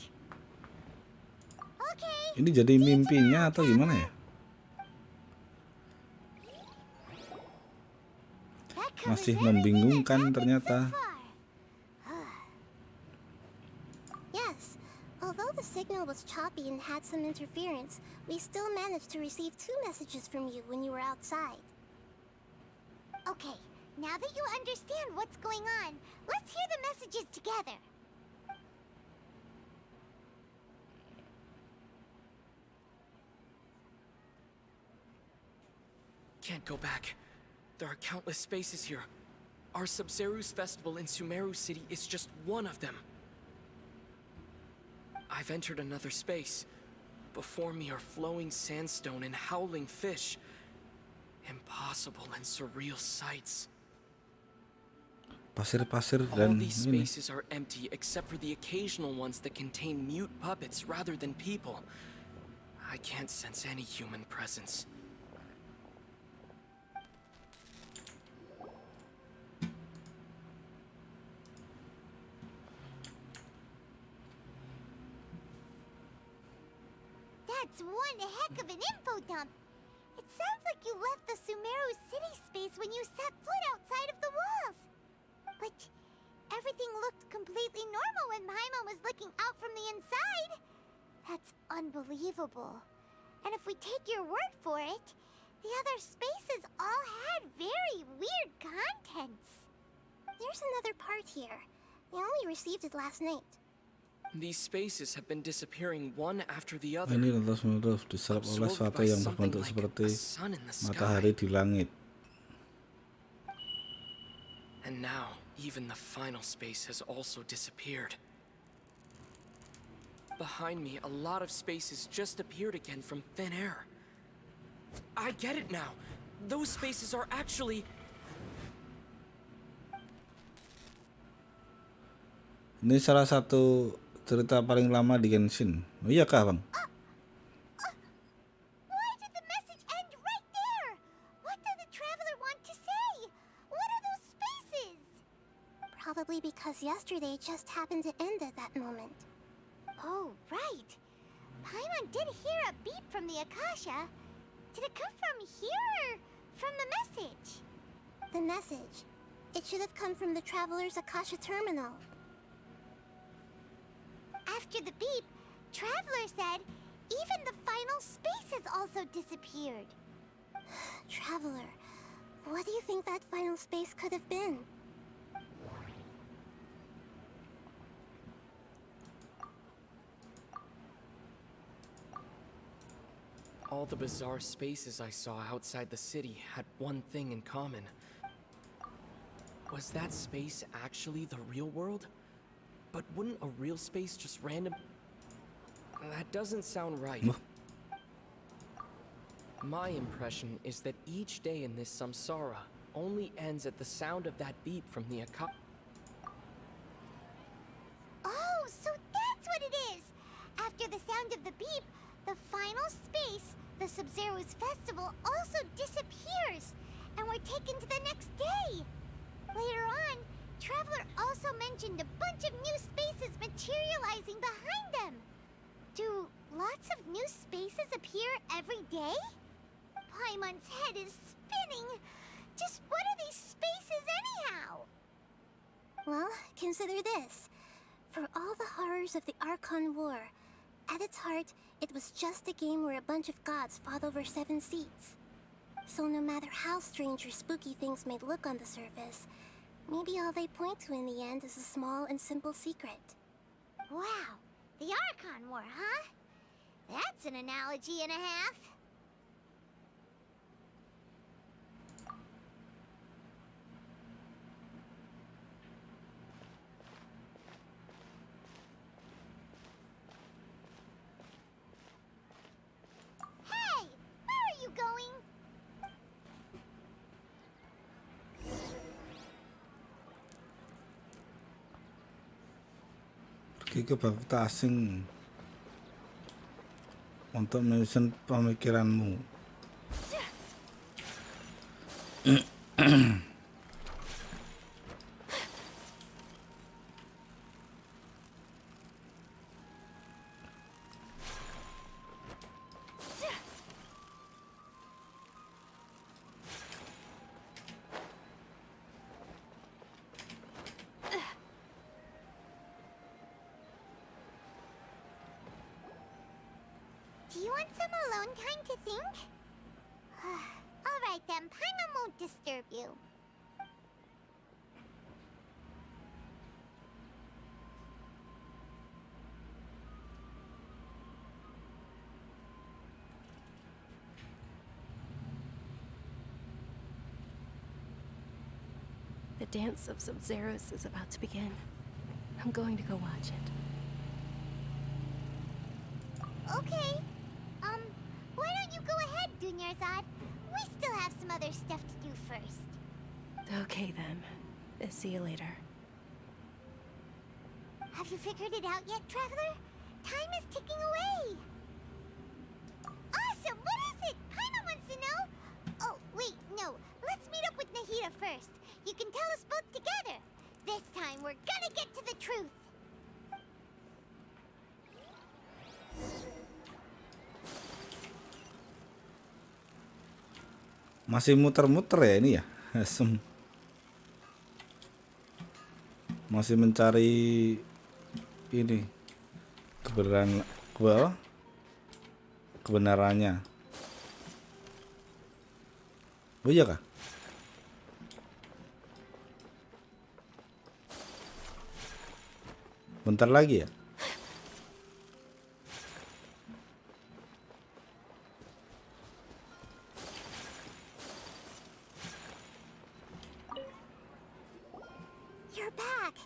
Okay. Ini jadi mimpinya atau gimana ya? Masih membingungkan ternyata. Yes, although the signal was choppy and had some interference, we still managed to receive 2 messages from you when you were outside. Okay, now that you understand what's going on, let's hear the messages together. Can't go back. There are countless spaces here. Our Sub-Zeru's festival in Sumeru City is just one of them. I've entered another space. Before me are flowing sandstone and howling fish. Impossible and surreal sights. Pasir-pasir All dan these ini. spaces are empty except for the occasional ones that contain mute puppets rather than people. I can't sense any human presence. That's one heck of an info dump. It sounds like you left the Sumeru city space when you set foot outside of the walls. But everything looked completely normal when Paimon was looking out from the inside. That's unbelievable. And if we take your word for it, the other spaces all had very weird contents. There's another part here. We only received it last night. These spaces have been disappearing one after the other. Ini terus-menerus diserap oleh sesuatu yang berbentuk seperti matahari di langit. And now, even the final space has also disappeared. Behind me, a lot of spaces just appeared again from thin air. I get it now. Those spaces are actually... Ini salah satu cerita paling lama di Genshin. Oh iya kah, Bang? Why did the message end right there? What did the traveler want to say? What are those spaces? Probably because yesterday just happened to end at that moment. Oh, right. Paimon did hear a beep from the Akasha. Did it come from here or from the message? The message. It should have come from the traveler's Akasha terminal. After the beep, Traveler said even the final spaces also disappeared. Traveler, what do you think that final space could have been? All the bizarre spaces I saw outside the city had one thing in common. Was that space actually the real world? But wouldn't a real space just random... That doesn't sound right. My impression is that each day in this samsara only ends at the sound of that beep from the Akasha. Oh, so that's what it is! After the sound of the beep, the final space, the Sub-Zeru's festival, also disappears, and we're taken to the next day. Later on, Traveler also mentioned a bunch of new spaces materializing behind them. Do lots of new spaces appear every day? Paimon's head is spinning. Just what are these spaces anyhow? Well, consider this. For all the horrors of the Archon War, at its heart, it was just a game where a bunch of gods fought over 7 seats. So no matter how strange or spooky things may look on the surface, maybe all they point to in the end is a small and simple secret. Wow, the Archon War, huh? That's an analogy and a half. Hey, where are you going? Pergi ke kota asing untuk menyusun pemikiranmu. want some alone time to think? Alright then, Paimon won't disturb you. The dance of Sub-Zeros is about to begin. I'm going to go watch it. Okay. Why don't you go ahead, Dunyarzad? We still have some other stuff to do first. Okay then. See you later. Have you figured it out yet, Traveler? Time is ticking away. Awesome! What is it? Paimon wants to know. Oh, wait, no. Let's meet up with Nahida first. You can tell us both together. This time, we're gonna get to the truth. Masih muter-muter ya ini ya. Masih mencari ini kebenarannya. Oh iya kah? Bentar lagi ya. You're back.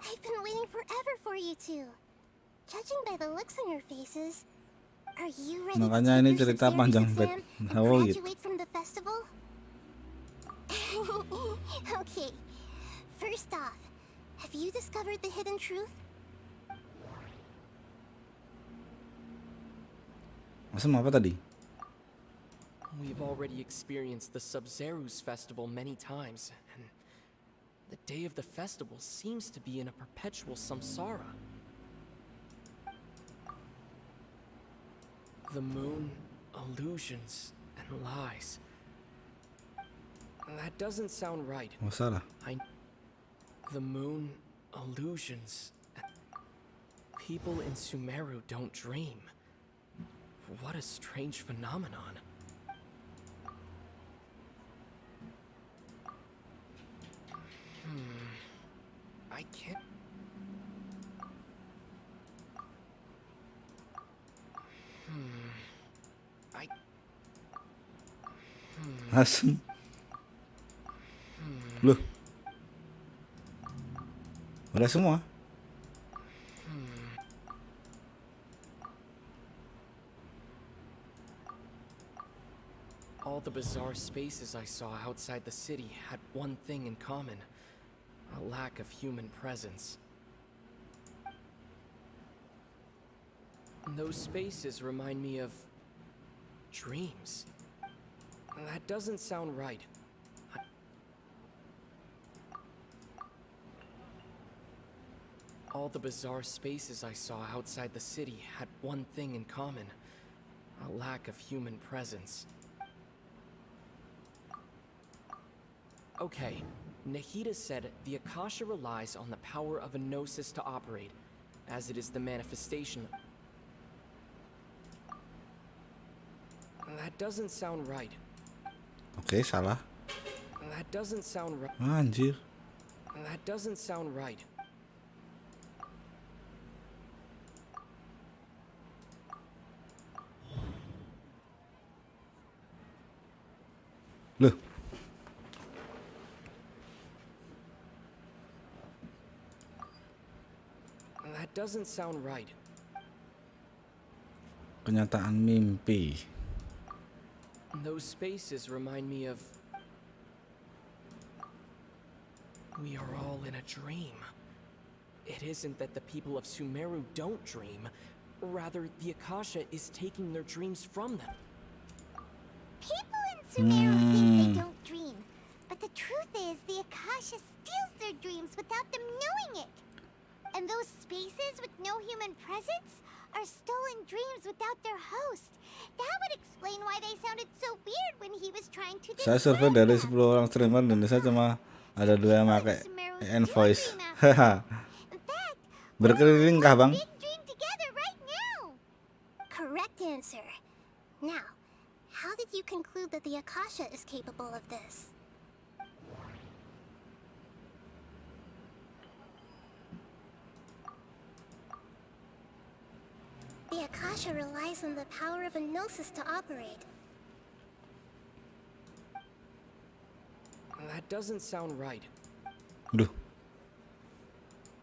I've been waiting forever for you two. Judging by the looks on your faces, are you ready Makanya to ini take your cerita Sub-Series panjang exam and gitu. graduate from the festival? Okay. First off, have you discovered the hidden truth? Masem apa tadi? We've already experienced the Sub-Zeros festival many times, and the day of the festival seems to be in a perpetual samsara. The moon, illusions, and lies. That doesn't sound right. Masalah. The moon, illusions, and people in Sumeru don't dream. What a strange phenomenon. I can't... Asem. Loh. Udah semua? All the bizarre spaces I saw outside the city had one thing in common: a lack of human presence. Those spaces remind me of dreams. That doesn't sound right. All the bizarre spaces I saw outside the city had one thing in common: a lack of human presence. Okay, Nahida said the Akasha relies on the power of a gnosis to operate, as it is the manifestation. That doesn't sound right. Oke, salah. That doesn't sound right. Anjir. That doesn't sound right. Loh. That doesn't sound right. Kenyataan mimpi. Those spaces remind me of... We are all in a dream. It isn't that the people of Sumeru don't dream. Rather, the Akasha is taking their dreams from them. People in Sumeru think they don't dream. But the truth is, the Akasha steals their dreams without them knowing it. And those spaces with no human presence are stolen dreams without their host. That would explain why they sounded so weird when he was trying to Saya survei dari 10 orang streamer di Indonesia cuma ada 2 yang pakai envoice. Berkeliling kah, Bang? Correct answer. Akasha relies on the power of a gnosis to operate. That doesn't sound right. Aduh.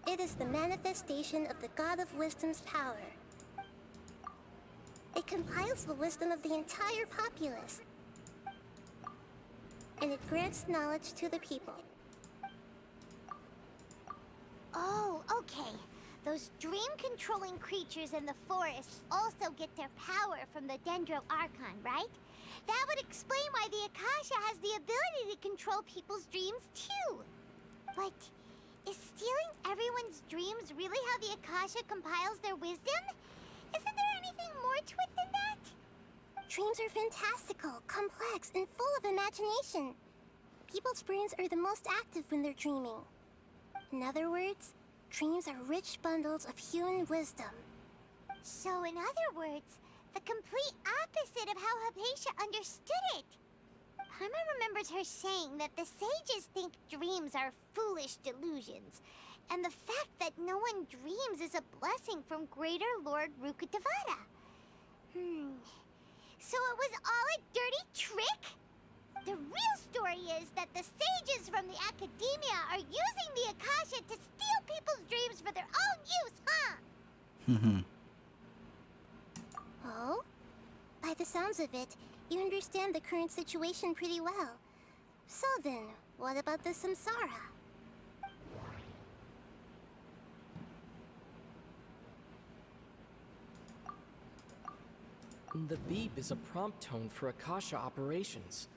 It is the manifestation of the God of Wisdom's power. It compiles the wisdom of the entire populace. And it grants knowledge to the people. Oh, okay. Those dream-controlling creatures in the forest also get their power from the Dendro Archon, right? That would explain why the Akasha has the ability to control people's dreams, too. But is stealing everyone's dreams really how the Akasha compiles their wisdom? Isn't there anything more to it than that? Dreams are fantastical, complex, and full of imagination. People's brains are the most active when they're dreaming. In other words, dreams are rich bundles of human wisdom. So in other words, the complete opposite of how Hypatia understood it. Paimon remembers her saying that the sages think dreams are foolish delusions, and the fact that no one dreams is a blessing from Greater Lord Rukkhadevata. So it was all a dirty trick? The real story is that the sages from the academia are using the Akasha to steal people's dreams for their own use, huh? Oh? By the sounds of it, you understand the current situation pretty well. So then, what about the samsara? The beep is a prompt tone for Akasha operations.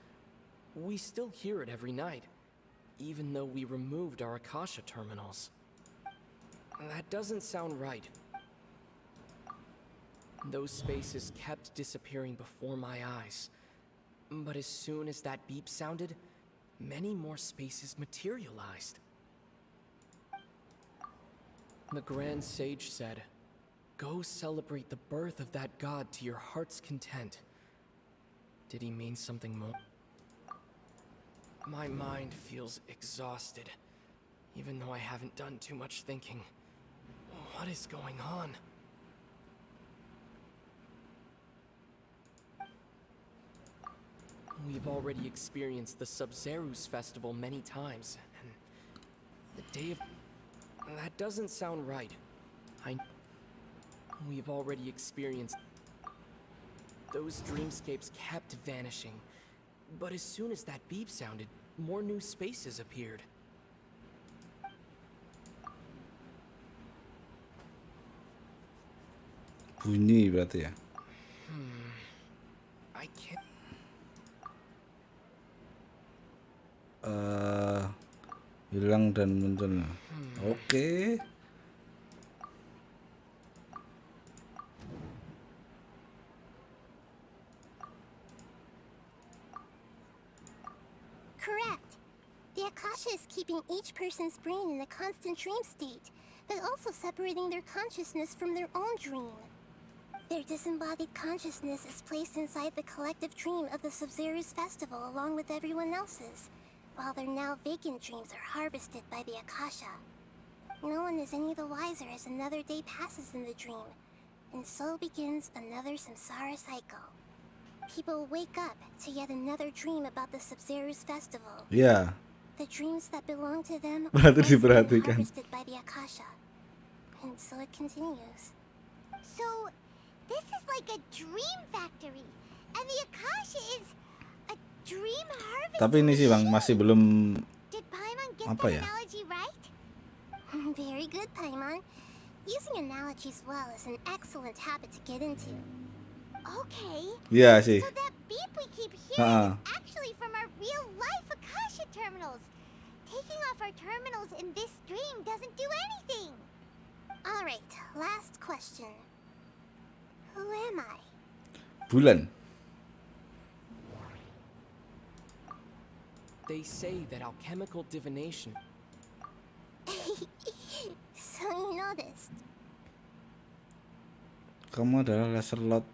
We still hear it every night, even though we removed our Akasha terminals. That doesn't sound right. Those spaces kept disappearing before my eyes. But as soon as that beep sounded, many more spaces materialized. The Grand Sage said, "Go celebrate the birth of that god to your heart's content." Did he mean something more? My mind feels exhausted, even though I haven't done too much thinking. What is going on? We've already experienced the Sub-Zerus festival many times, and the day of... That doesn't sound right. We've already experienced... Those dreamscapes kept vanishing, but as soon as that beep sounded, more new spaces appeared. Bunyi berarti ya. I can't... Hilang dan muncul. Oke. Correct. The Akasha is keeping each person's brain in a constant dream state, but also separating their consciousness from their own dream. Their disembodied consciousness is placed inside the collective dream of the Sub-Zerus festival along with everyone else's, while their now vacant dreams are harvested by the Akasha. No one is any the wiser as another day passes in the dream, and so begins another samsara cycle. People wake up to yet another dream about the Sub-Zerus festival. Yeah. The dreams that belong to them are Berarti once again diperhatikan. harvested by the Akasha. And so it continues. So, this is like a dream factory, and the Akasha is a dream harvest. Tapi ini sih Bang, masih belum Did Paimon get apa that ya? analogy right? Very good, Paimon. Using analogies well is an excellent habit to get into. Okay. Iya sih. So that beep we keep hearing Ha. is actually from our real-life Akasha terminals. Taking off our terminals in this dream doesn't do anything. All right, last question. Who am I? Bulan. They say that alchemical divination... So you noticed. Kamu adalah laser lot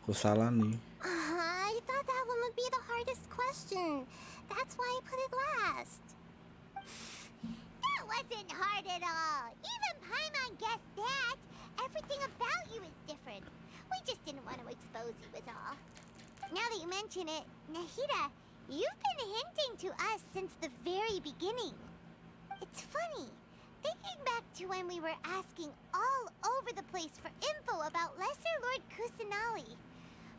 Kusalani. I thought that one would be the hardest question. That's why I put it last. That wasn't hard at all. Even Paimon guessed that. everything about you is different. We just didn't want to expose you is all. Now that you mention it, Nahida, you've been hinting to us since the very beginning. It's funny, thinking back to when we were asking all over the place for info about Lesser Lord Kusanali.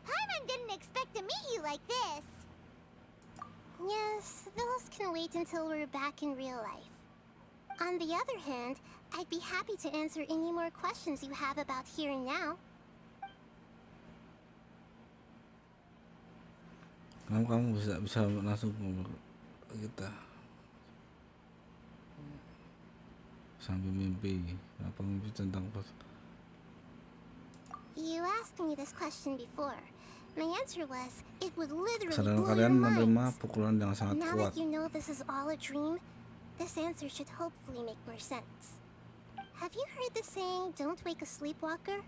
Paimon didn't expect to meet you like this. Yes, those can wait until we're back in real life. On the other hand, I'd be happy to answer any more questions you have about here and now. Kamu bisa langsung kita sambil mimpi apa mimpi tentang pas. You asked me this question before. My answer was, it would literally Kesadaran blow kalian your menerima minds. pukulan yang sangat Now kuat. that you know this is all a dream, this answer should hopefully make more sense. Have you heard the saying, don't wake a sleepwalker?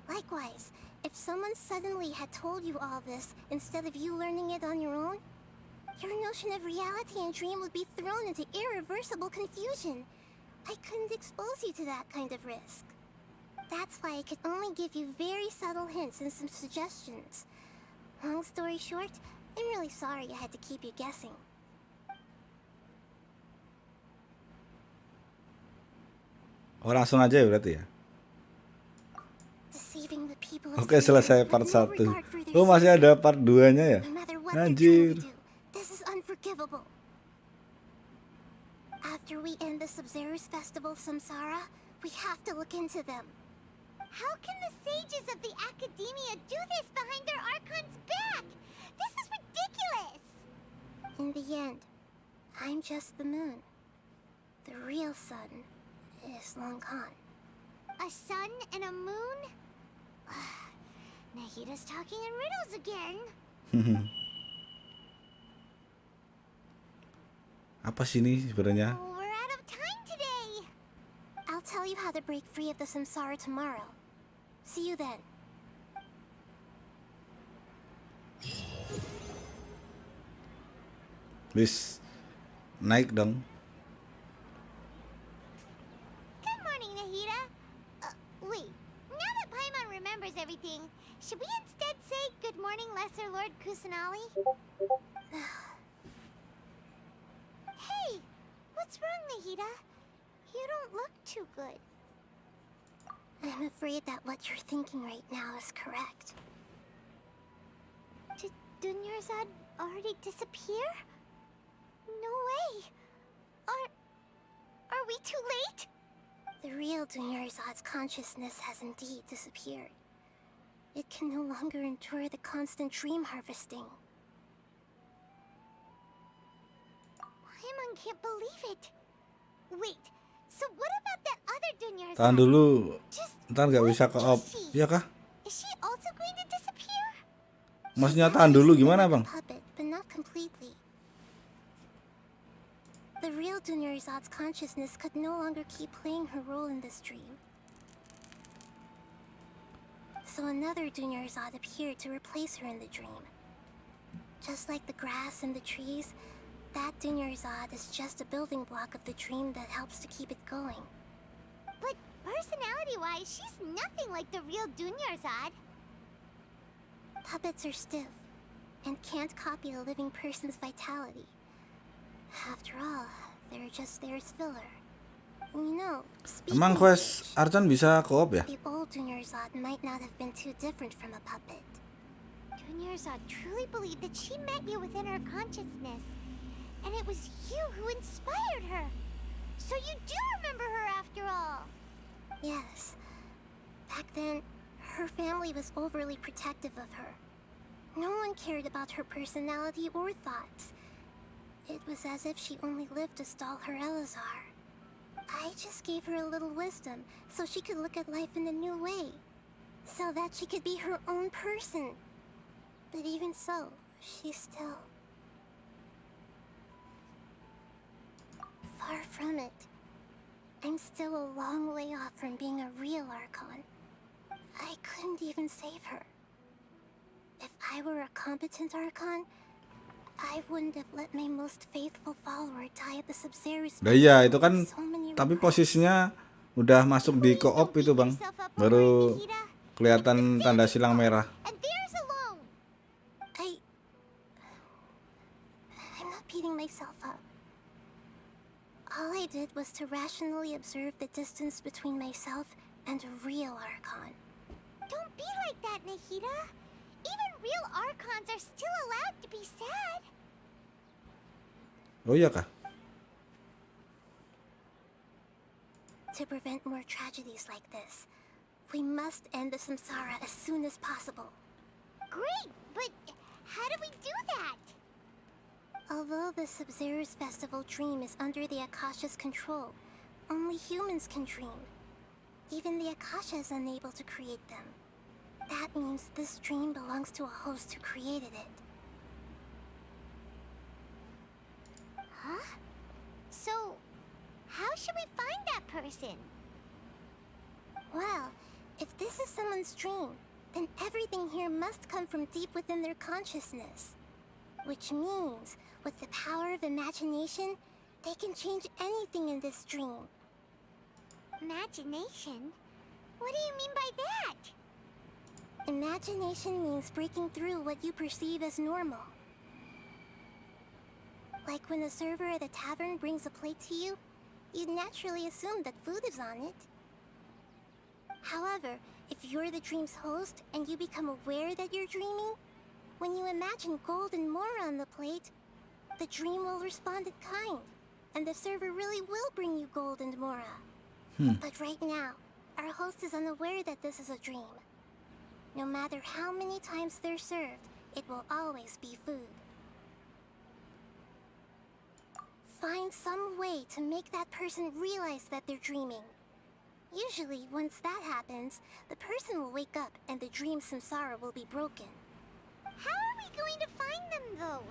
Likewise, if someone suddenly had told you all this instead of you learning it on your own, your notion of reality and dream would be thrown into irreversible confusion. I couldn't expose you to that kind of risk. That's why I could only give you very subtle hints and some suggestions. Long story short, I'm really sorry I had to keep you guessing. Oh, langsung aja ya berarti ya. Deceiving the people of Oke, Sumeru selesai with part no 1. regard for their Oh, masih safety. ada part 2-nya ya? No matter what they're trying Anjir. to do, this is unforgivable. After we end the Sub-Zero's festival Samsara, we have to look into them. How can the sages of the Academia do this behind their Archon's back? This is ridiculous! In the end, I'm just the moon. The real sun is long gone. A sun and a moon? Nahida's talking in riddles again. Apa sih ini sebenarnya? We're out of time today. I'll tell you how to break free of the Samsara tomorrow. See you then. Wis, naik dong. Good morning, Nahida. Wait, now that Paimon remembers everything, should we instead say good morning, Lesser Lord Kusanali? Hey, what's wrong, Nahida? You don't look too good. I'm afraid that what you're thinking right now is correct. Did Dunyarzad already disappear? No way. Are we too late? The real Dunyarzad's consciousness has indeed disappeared. It can no longer endure the constant dream harvesting. Paimon can't believe it. Wait, so what about that other Dunyarzad? Tahan dulu. Ntar nggak bisa ke-op. Iya kah? Is she also going to disappear? Maksudnya tahan dulu gimana, Bang? Puppet, but not completely. The real Dunyarzad's consciousness could no longer keep playing her role in this dream. So another Dunyarzad appeared to replace her in the dream. Just like the grass and the trees, that Dunyarzad is just a building block of the dream that helps to keep it going. But personality-wise, she's nothing like the real Dunyarzad. Puppets are stiff and can't copy a living person's vitality. After all, they're just there as filler. You know, Emang quest Archon bisa co-op ya? The old Dunyarzad might not have been too different from a puppet. Dunyarzad truly believed that she met you within her consciousness. And it was you who inspired her. So you do remember her after all. Yes. Back then, her family was overly protective of her. No one cared about her personality or thoughts. It was as if she only lived to stall her Elazar. I just gave her a little wisdom so she could look at life in a new way. So that she could be her own person. But even so, she's still... far from it. I'm still a long way off from being a real Archon. I couldn't even save her. If I were a competent Archon, I wouldn't have let my most faithful follower die at the Sub-Zero's. Nah iya, itu kan tapi posisinya udah masuk di co-op itu bang, baru kelihatan tanda silang merah. I'm not beating myself up. All I did was to rationally observe the distance between myself and a real Archon. Don't be like that, Nahida. Even real Archons are still allowed to be sad. Oh iya kah? To prevent more tragedies like this, we must end the samsara as soon as possible. Great, but how do we do that? Although the Sub-Zero's festival dream is under the Akasha's control, only humans can dream. Even the Akasha is unable to create them. That means this dream belongs to a host who created it. Huh? So, how should we find that person? Well, if this is someone's dream, then everything here must come from deep within their consciousness. Which means, with the power of imagination, they can change anything in this dream. Imagination? What do you mean by that? Imagination means breaking through what you perceive as normal. Like when a server at a tavern brings a plate to you, you'd naturally assume that food is on it. However, if you're the dream's host and you become aware that you're dreaming, when you imagine gold and more on the plate, the dream will respond in kind, and the server really will bring you gold and mora. But right now, our host is unaware that this is a dream. No matter how many times they're served, it will always be food. Find some way to make that person realize that they're dreaming. Usually, once that happens, the person will wake up and the dream samsara will be broken. How are we going to find them, though?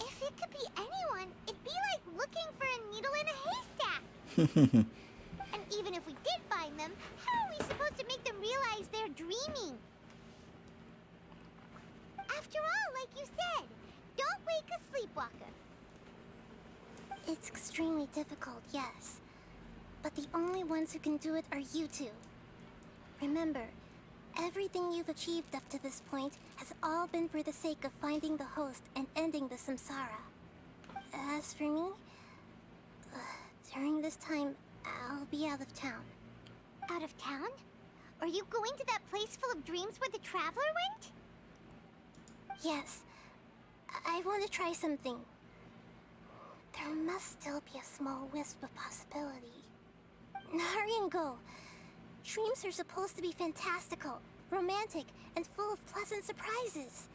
If it could be anyone, it'd be like looking for a needle in a haystack. And even if we did find them, how are we supposed to make them realize they're dreaming? After all, like you said, don't wake a sleepwalker. It's extremely difficult, yes. But the only ones who can do it are you two. Remember, everything you've achieved up to this point has all been for the sake of finding the host and ending the samsara. As for me, during this time, I'll be out of town. Out of town? Are you going to that place full of dreams where the traveler went? Yes. I want to try something. There must still be a small wisp of possibility. Hurry and go. Dreams are supposed to be fantastical, romantic, and full of pleasant surprises.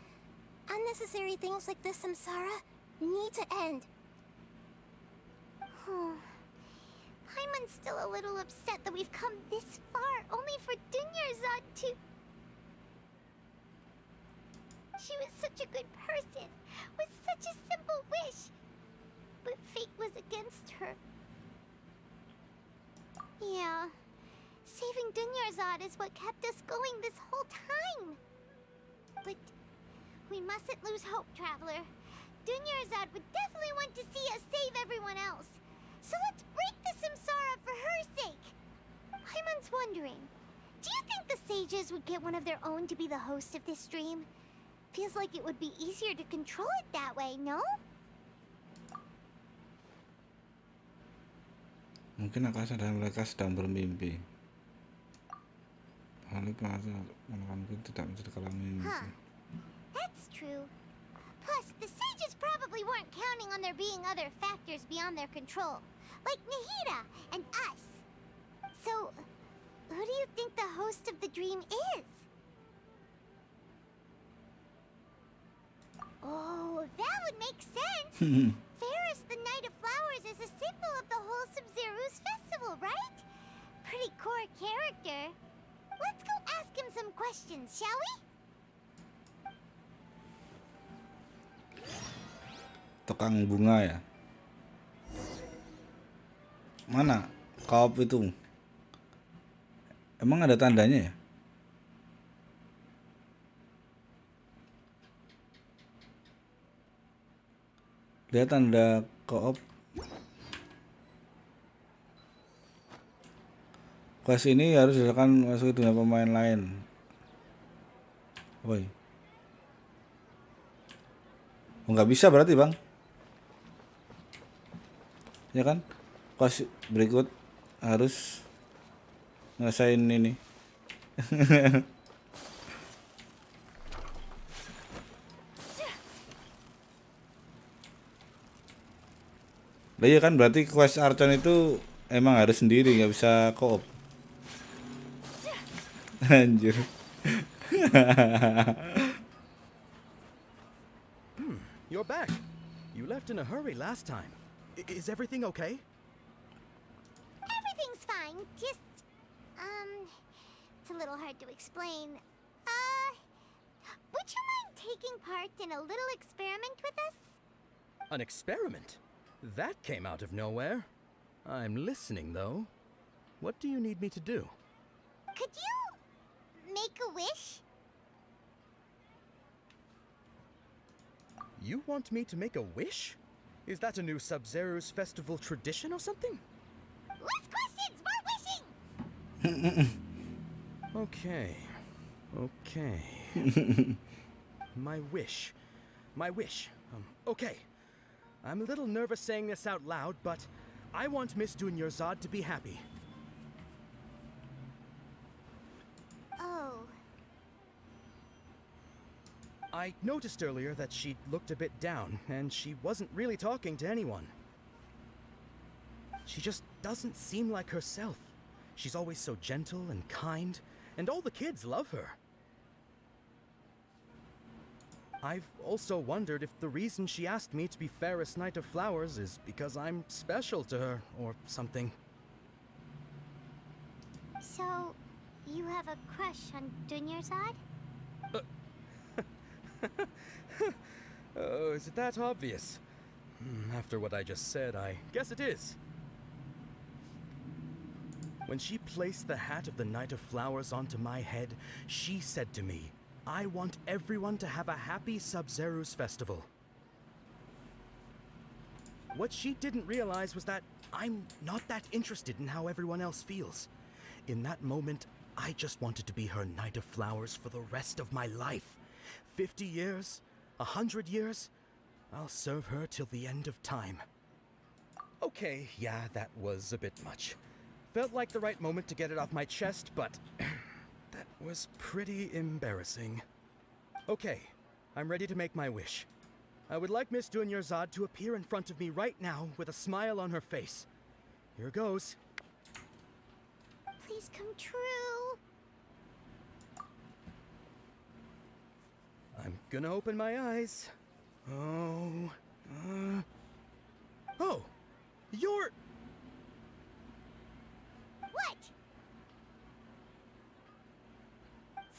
Unnecessary things like this samsara need to end. I'm still a little upset that we've come this far only for Dunyarzad to... She was such a good person, with such a simple wish. But fate was against her. Yeah. Saving Dunyarzad is what kept us going this whole time. But we mustn't lose hope, Traveler. Dunyarzad would definitely want to see us save everyone else. So let's break the samsara for her sake. Hyman's wondering, do you think the sages would get one of their own to be the host of this dream? Feels like it would be easier to control it that way, no? Mungkin Akasha dan mereka sedang bermimpi. Lalu mungkin tidak bisa dikalah mimpi. That's true. Plus, the sages probably weren't counting on there being other factors beyond their control, like Nahida and us. So, who do you think the host of the dream is? Oh, that would make sense. Ferris, the Knight of Flowers, is a symbol of the whole Sub-Zero's festival, right? Pretty core character. Let's go ask him some questions, shall we? Tukang bunga ya. Mana kaop itu? Emang ada tandanya ya? Lihat tanda koop. Quest ini harus dilakukan masuk dengan pemain lain. Woi. Oh, nggak bisa berarti bang? Ya kan? Quest berikut harus ngerasain ini. Lah iya kan berarti quest Archon itu emang harus sendiri, nggak bisa co-op. Anjir. You're back. You left in a hurry last time. Is everything okay? Everything's fine. Just, it's a little hard to explain. Would you mind taking part in a little experiment with us? An experiment? That came out of nowhere. I'm listening, though. What do you need me to do? Could you make a wish? You want me to make a wish? Is that a new Sub-Zero's festival tradition or something? Less questions, more wishing! Okay. My wish. Okay. I'm a little nervous saying this out loud, but I want Miss Dunyarzad to be happy. Oh. I noticed earlier that she looked a bit down, and she wasn't really talking to anyone. She just doesn't seem like herself. She's always so gentle and kind, and all the kids love her. I've also wondered if the reason she asked me to be Fairest Knight of Flowers is because I'm special to her, or something. So, you have a crush on Dunyarzad? Oh, is it that obvious? After what I just said, I guess it is. When she placed the hat of the Knight of Flowers onto my head, she said to me, I want everyone to have a happy Sub-Zero's festival. What she didn't realize was that I'm not that interested in how everyone else feels. In that moment, I just wanted to be her Knight of Flowers for the rest of my life. 50 years, 100 years, I'll serve her till the end of time. Okay, yeah, that was a bit much. Felt like the right moment to get it off my chest, but that was pretty embarrassing. Okay, I'm ready to make my wish. I would like Miss Dunyarzad to appear in front of me right now with a smile on her face. Here goes. Please come true. I'm gonna open my eyes. Oh, you're... What?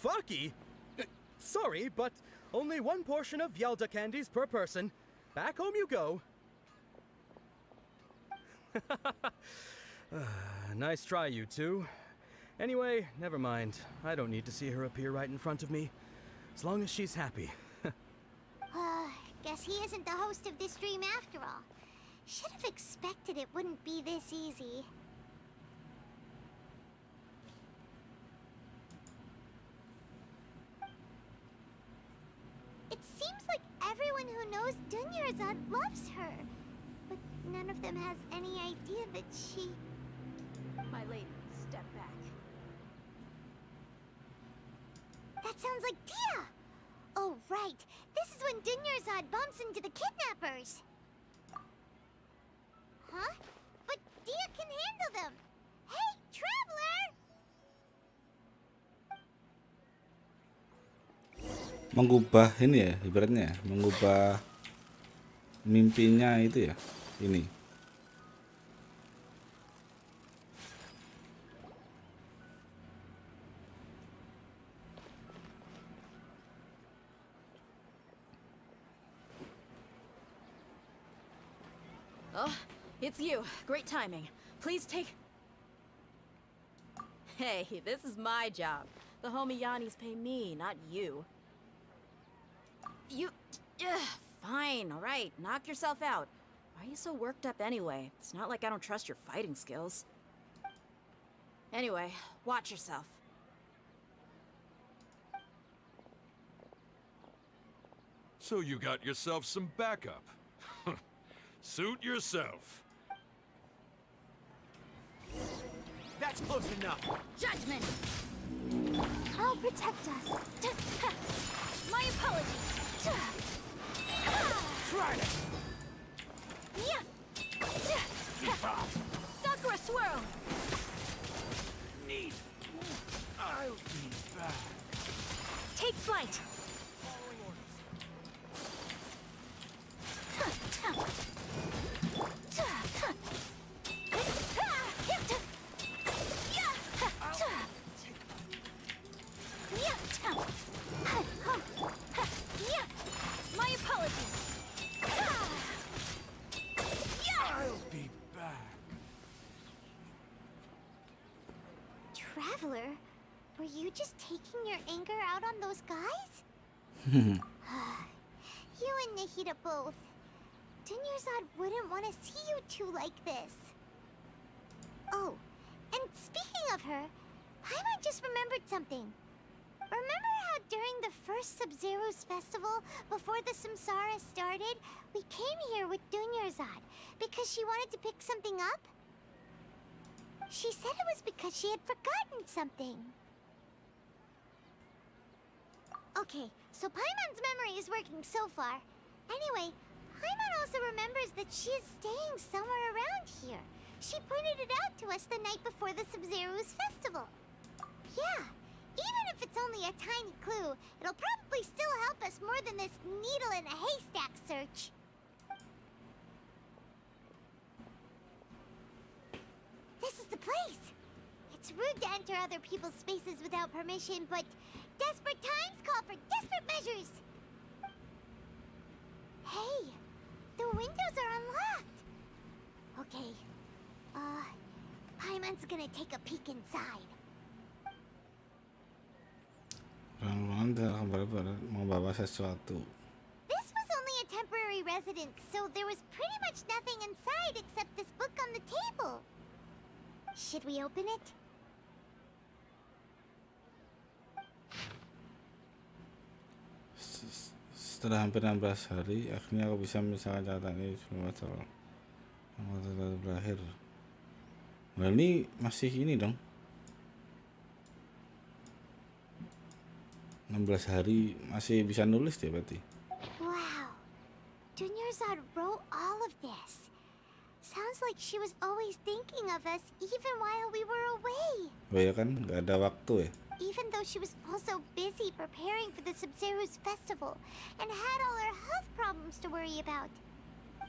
Faki? Sorry, but only one portion of Yalda candies per person. Back home you go. Nice try, you two. Anyway, never mind. I don't need to see her appear right in front of me. As long as she's happy. Guess he isn't the host of this dream after all. Should have expected it wouldn't be this easy. It seems like everyone who knows Dunyarzad loves her. But none of them has any idea that she... My lady, step back. That sounds like Dia! Oh, right. This is when Dunyarzad bumps into the kidnappers. Huh? But Dia can handle them. Hey, traveler! Mengubah ini ya, ibaratnya mengubah mimpinya itu ya, ini. Oh, it's you. Great timing. Please take... Hey, this is my job. The homie Yannis pay me, not you. You... fine, alright. Knock yourself out. Why are you so worked up anyway? It's not like I don't trust your fighting skills. Anyway, watch yourself. So you got yourself some backup. Suit yourself. That's close enough. Judgment! I'll protect us. My apologies. Try it. Sakura swirl! Neat. I'll be back. Take flight! My apologies. I'll be back. Traveler, were you just taking your anger out on those guys? You and Nahida both. Dunyarzad wouldn't want to see you two like this. Oh, and speaking of her, Paimon just remembered something. Remember how during the first Sub-Zero's festival, before the Samsara started, we came here with Dunyarzad because she wanted to pick something up? She said it was because she had forgotten something. Okay, so Paimon's memory is working so far. Anyway, Paimon also remembers that she is staying somewhere around here. She pointed it out to us the night before the Sub-Zero's festival. Yeah, even if it's only a tiny clue, it'll probably still help us more than this needle in a haystack search. This is the place. It's rude to enter other people's spaces without permission, but desperate times call for desperate measures. Hey, the windows are unlocked. Okay, Paimon's gonna take a peek inside. Ruang-ruangan tidak kembali membawa sesuatu. This was only a temporary residence, so there was pretty much nothing inside except this book on the table. Should we open it? Setelah hampir 16 hari, akhirnya aku bisa memisahkan catatan ini sebelum masalah berakhir. Nah, ini masih ini dong. 16 hari masih bisa nulis dia berarti. Wow, Dunyarzad wrote all of this. Sounds like she was always thinking of us even while we were away. Oh ya kan, nggak ada waktu ya. Even though she was also busy preparing for the Sub-Zero's festival and had all her health problems to worry about.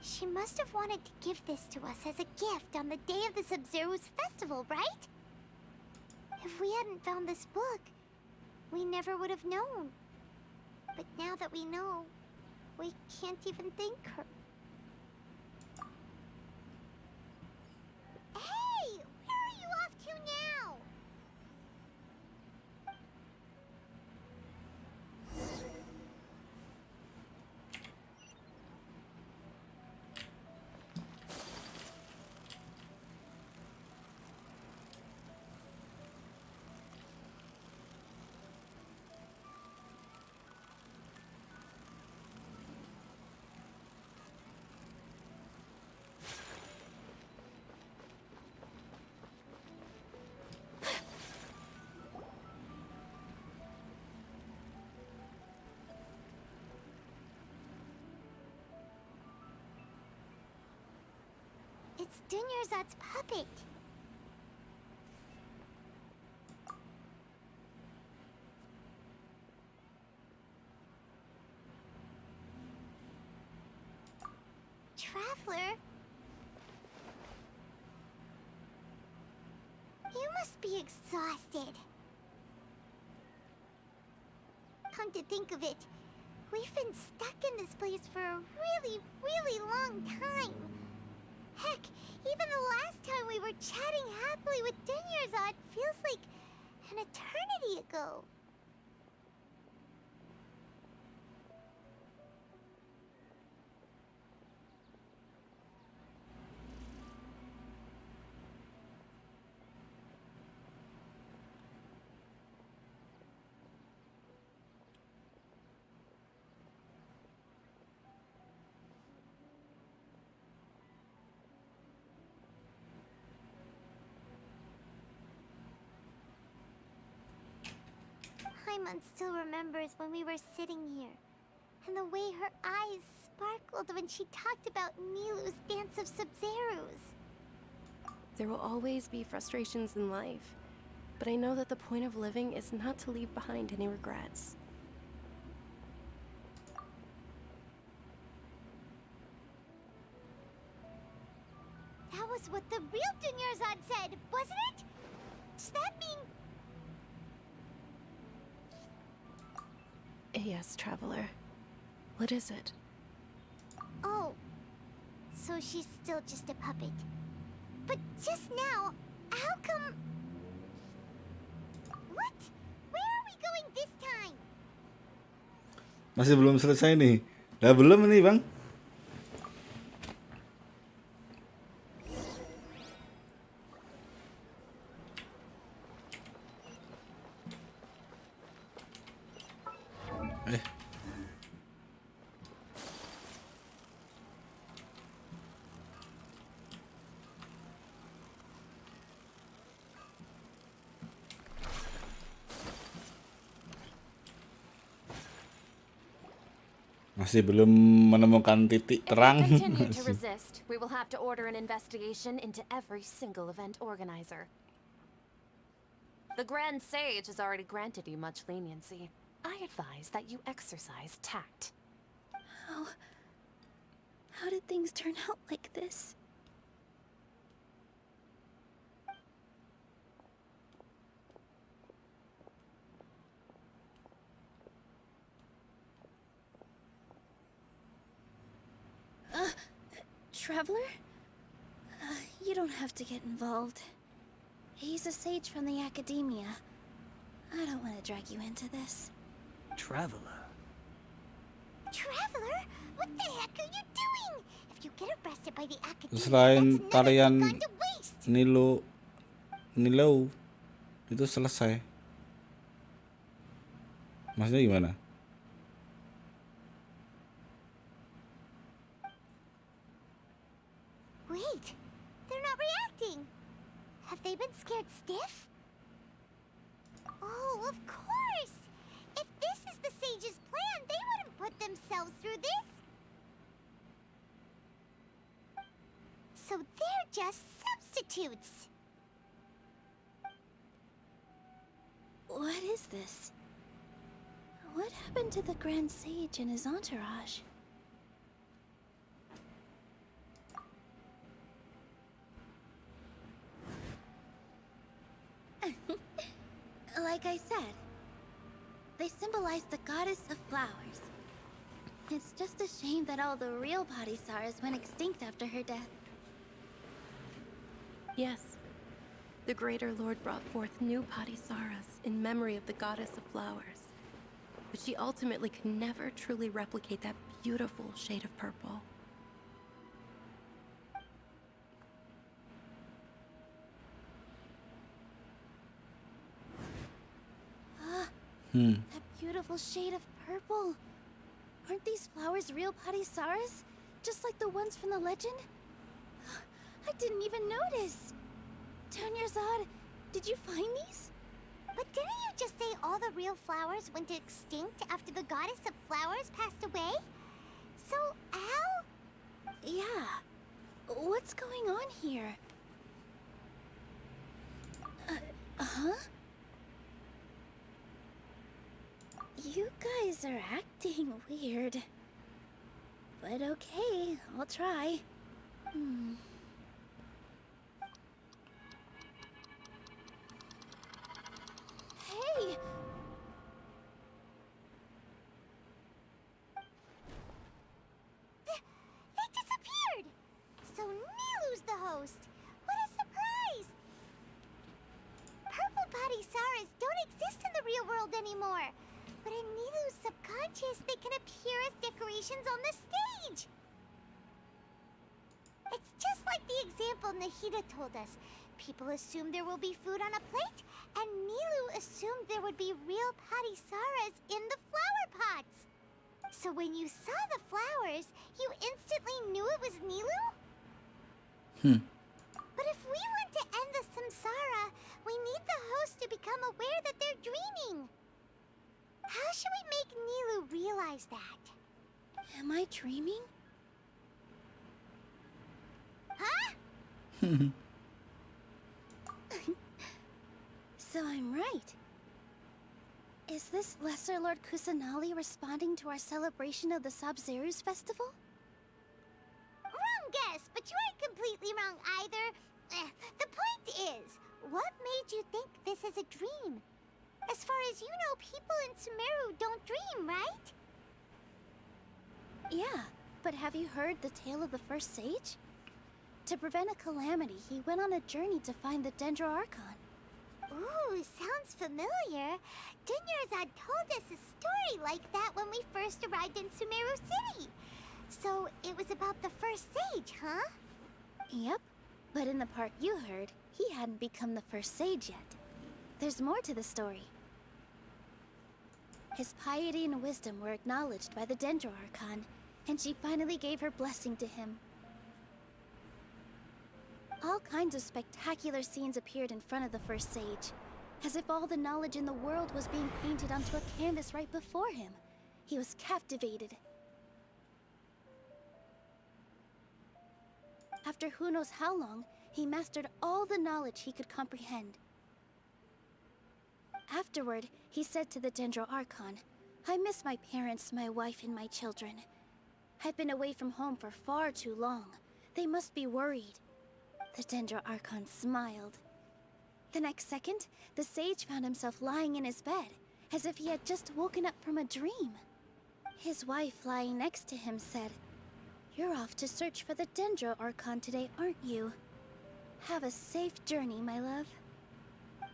She must have wanted to give this to us as a gift on the day of the Sub-Zero's festival, right? If we hadn't found this book, we never would have known. But now that we know, we can't even thank her. Hey! Where are you off to now? It's Dunyarzad's puppet. Traveler? You must be exhausted. Come to think of it, we've been stuck in this place for a really, really long time. Heck, even the last time we were chatting happily with Dunyarzad feels like an eternity ago. Paimon still remembers when we were sitting here, and the way her eyes sparkled when she talked about Nilu's dance of Sub-Zerus. There will always be frustrations in life, but I know that the point of living is not to leave behind any regrets. That was what the real Dunyarzad said, wasn't it? Does that mean... Yes, Traveler. What is it? Oh, so she's still just a puppet. But just now, how come... What? Where are we going this time? Masih belum selesai nih. Lah belum ini, Bang. Masih belum menemukan titik terang. If we continue to resist, we will have to order an investigation into every single event organizer. The Grand Sage has already granted you much leniency. I advise that you exercise tact. How did things turn out like this? Traveler? You don't have to get involved. He's a sage from the academia. I don't want to drag you into this. Traveler? Traveler? What the heck are you doing? If you get arrested by the academia, Selain that's another tarian thing gone to waste. Nilau itu selesai. Maksudnya gimana? Wait, they're not reacting. Have they been scared stiff? Oh, of course! If this is the sage's plan, they wouldn't put themselves through this. So they're just substitutes. What is this? What happened to the Grand Sage and his entourage? Like I said, they symbolize the goddess of flowers. It's just a shame that all the real Padisaras went extinct after her death. Yes. The Greater Lord brought forth new Padisaras in memory of the goddess of flowers. But she ultimately could never truly replicate that beautiful shade of purple. That beautiful shade of purple. Aren't these flowers real Padisaras? Just like the ones from the legend? I didn't even notice. Dunyarzad, did you find these? But didn't you just say all the real flowers went extinct after the goddess of flowers passed away? So, how? Yeah. What's going on here? Huh? You guys are acting weird. But okay, I'll try. Hey! They disappeared! So Nilu's the host. What a surprise! Purple Padisaras don't exist in the real world anymore. But in Nilu's subconscious, they can appear as decorations on the stage. It's just like the example Nahida told us. People assume there will be food on a plate, and Nilu assumed there would be real Padisaras in the flower pots. So when you saw the flowers, you instantly knew it was Nilu? But if we want to end the samsara, we need the host to become aware that they're dreaming. How should we make Nilu realize that? Am I dreaming? Huh? So I'm right. Is this Lesser Lord Kusanali responding to our celebration of the Sub-Zerus festival? Wrong guess, but you aren't completely wrong either. The point is, what made you think this is a dream? As far as you know, people in Sumeru don't dream, right? Yeah, but have you heard the tale of the first sage? To prevent a calamity, he went on a journey to find the Dendro Archon. Ooh, sounds familiar. Dinyarzad told us a story like that when we first arrived in Sumeru City. So it was about the first sage, huh? Yep, but in the part you heard, he hadn't become the first sage yet. There's more to the story. His piety and wisdom were acknowledged by the Dendro Archon, and she finally gave her blessing to him. All kinds of spectacular scenes appeared in front of the first sage, as if all the knowledge in the world was being painted onto a canvas right before him. He was captivated. After who knows how long, he mastered all the knowledge he could comprehend. Afterward, he said to the Dendro Archon, "I miss my parents, my wife, and my children. I've been away from home for far too long. They must be worried." The Dendro Archon smiled. The next second, the sage found himself lying in his bed, as if he had just woken up from a dream. His wife, lying next to him, said, "You're off to search for the Dendro Archon today, aren't you? Have a safe journey, my love."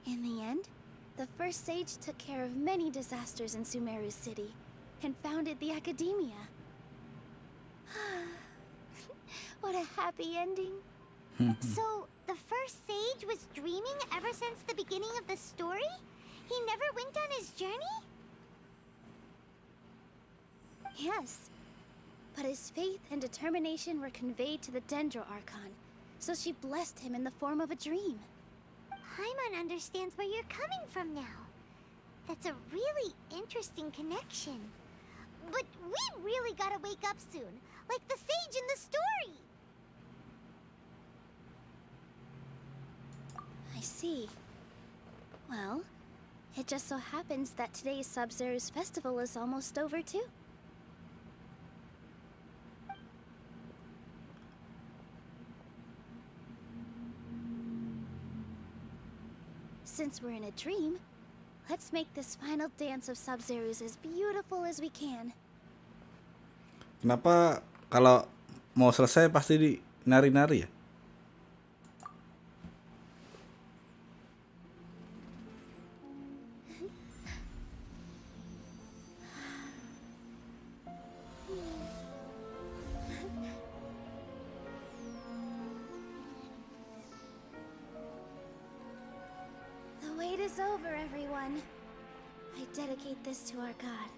In the end, the first sage took care of many disasters in Sumeru City, and founded the Academia. What a happy ending. So, the first sage was dreaming ever since the beginning of the story? He never went on his journey? Yes, but his faith and determination were conveyed to the Dendro Archon, so she blessed him in the form of a dream. Paimon understands where you're coming from now. That's a really interesting connection. But we really gotta wake up soon, like the sage in the story. I see. Well, it just so happens that today's Sub-Zerus festival is almost over too. Since we're in a dream, let's make this final dance of Sub-Zerus as beautiful as we can. Kenapa kalau mau selesai pasti di nari-nari ya? The wait is over, everyone. I dedicate this to our god,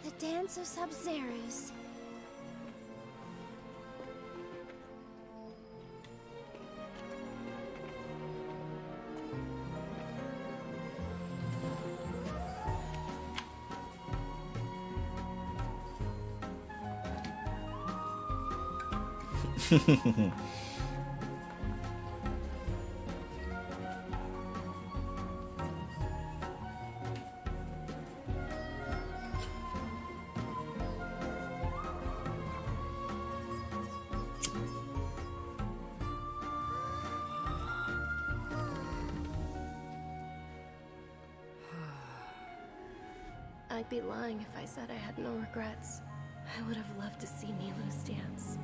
the dance of Sub-Zerus. I'd be lying if I said I had no regrets. I would have loved to see Nilu's dance.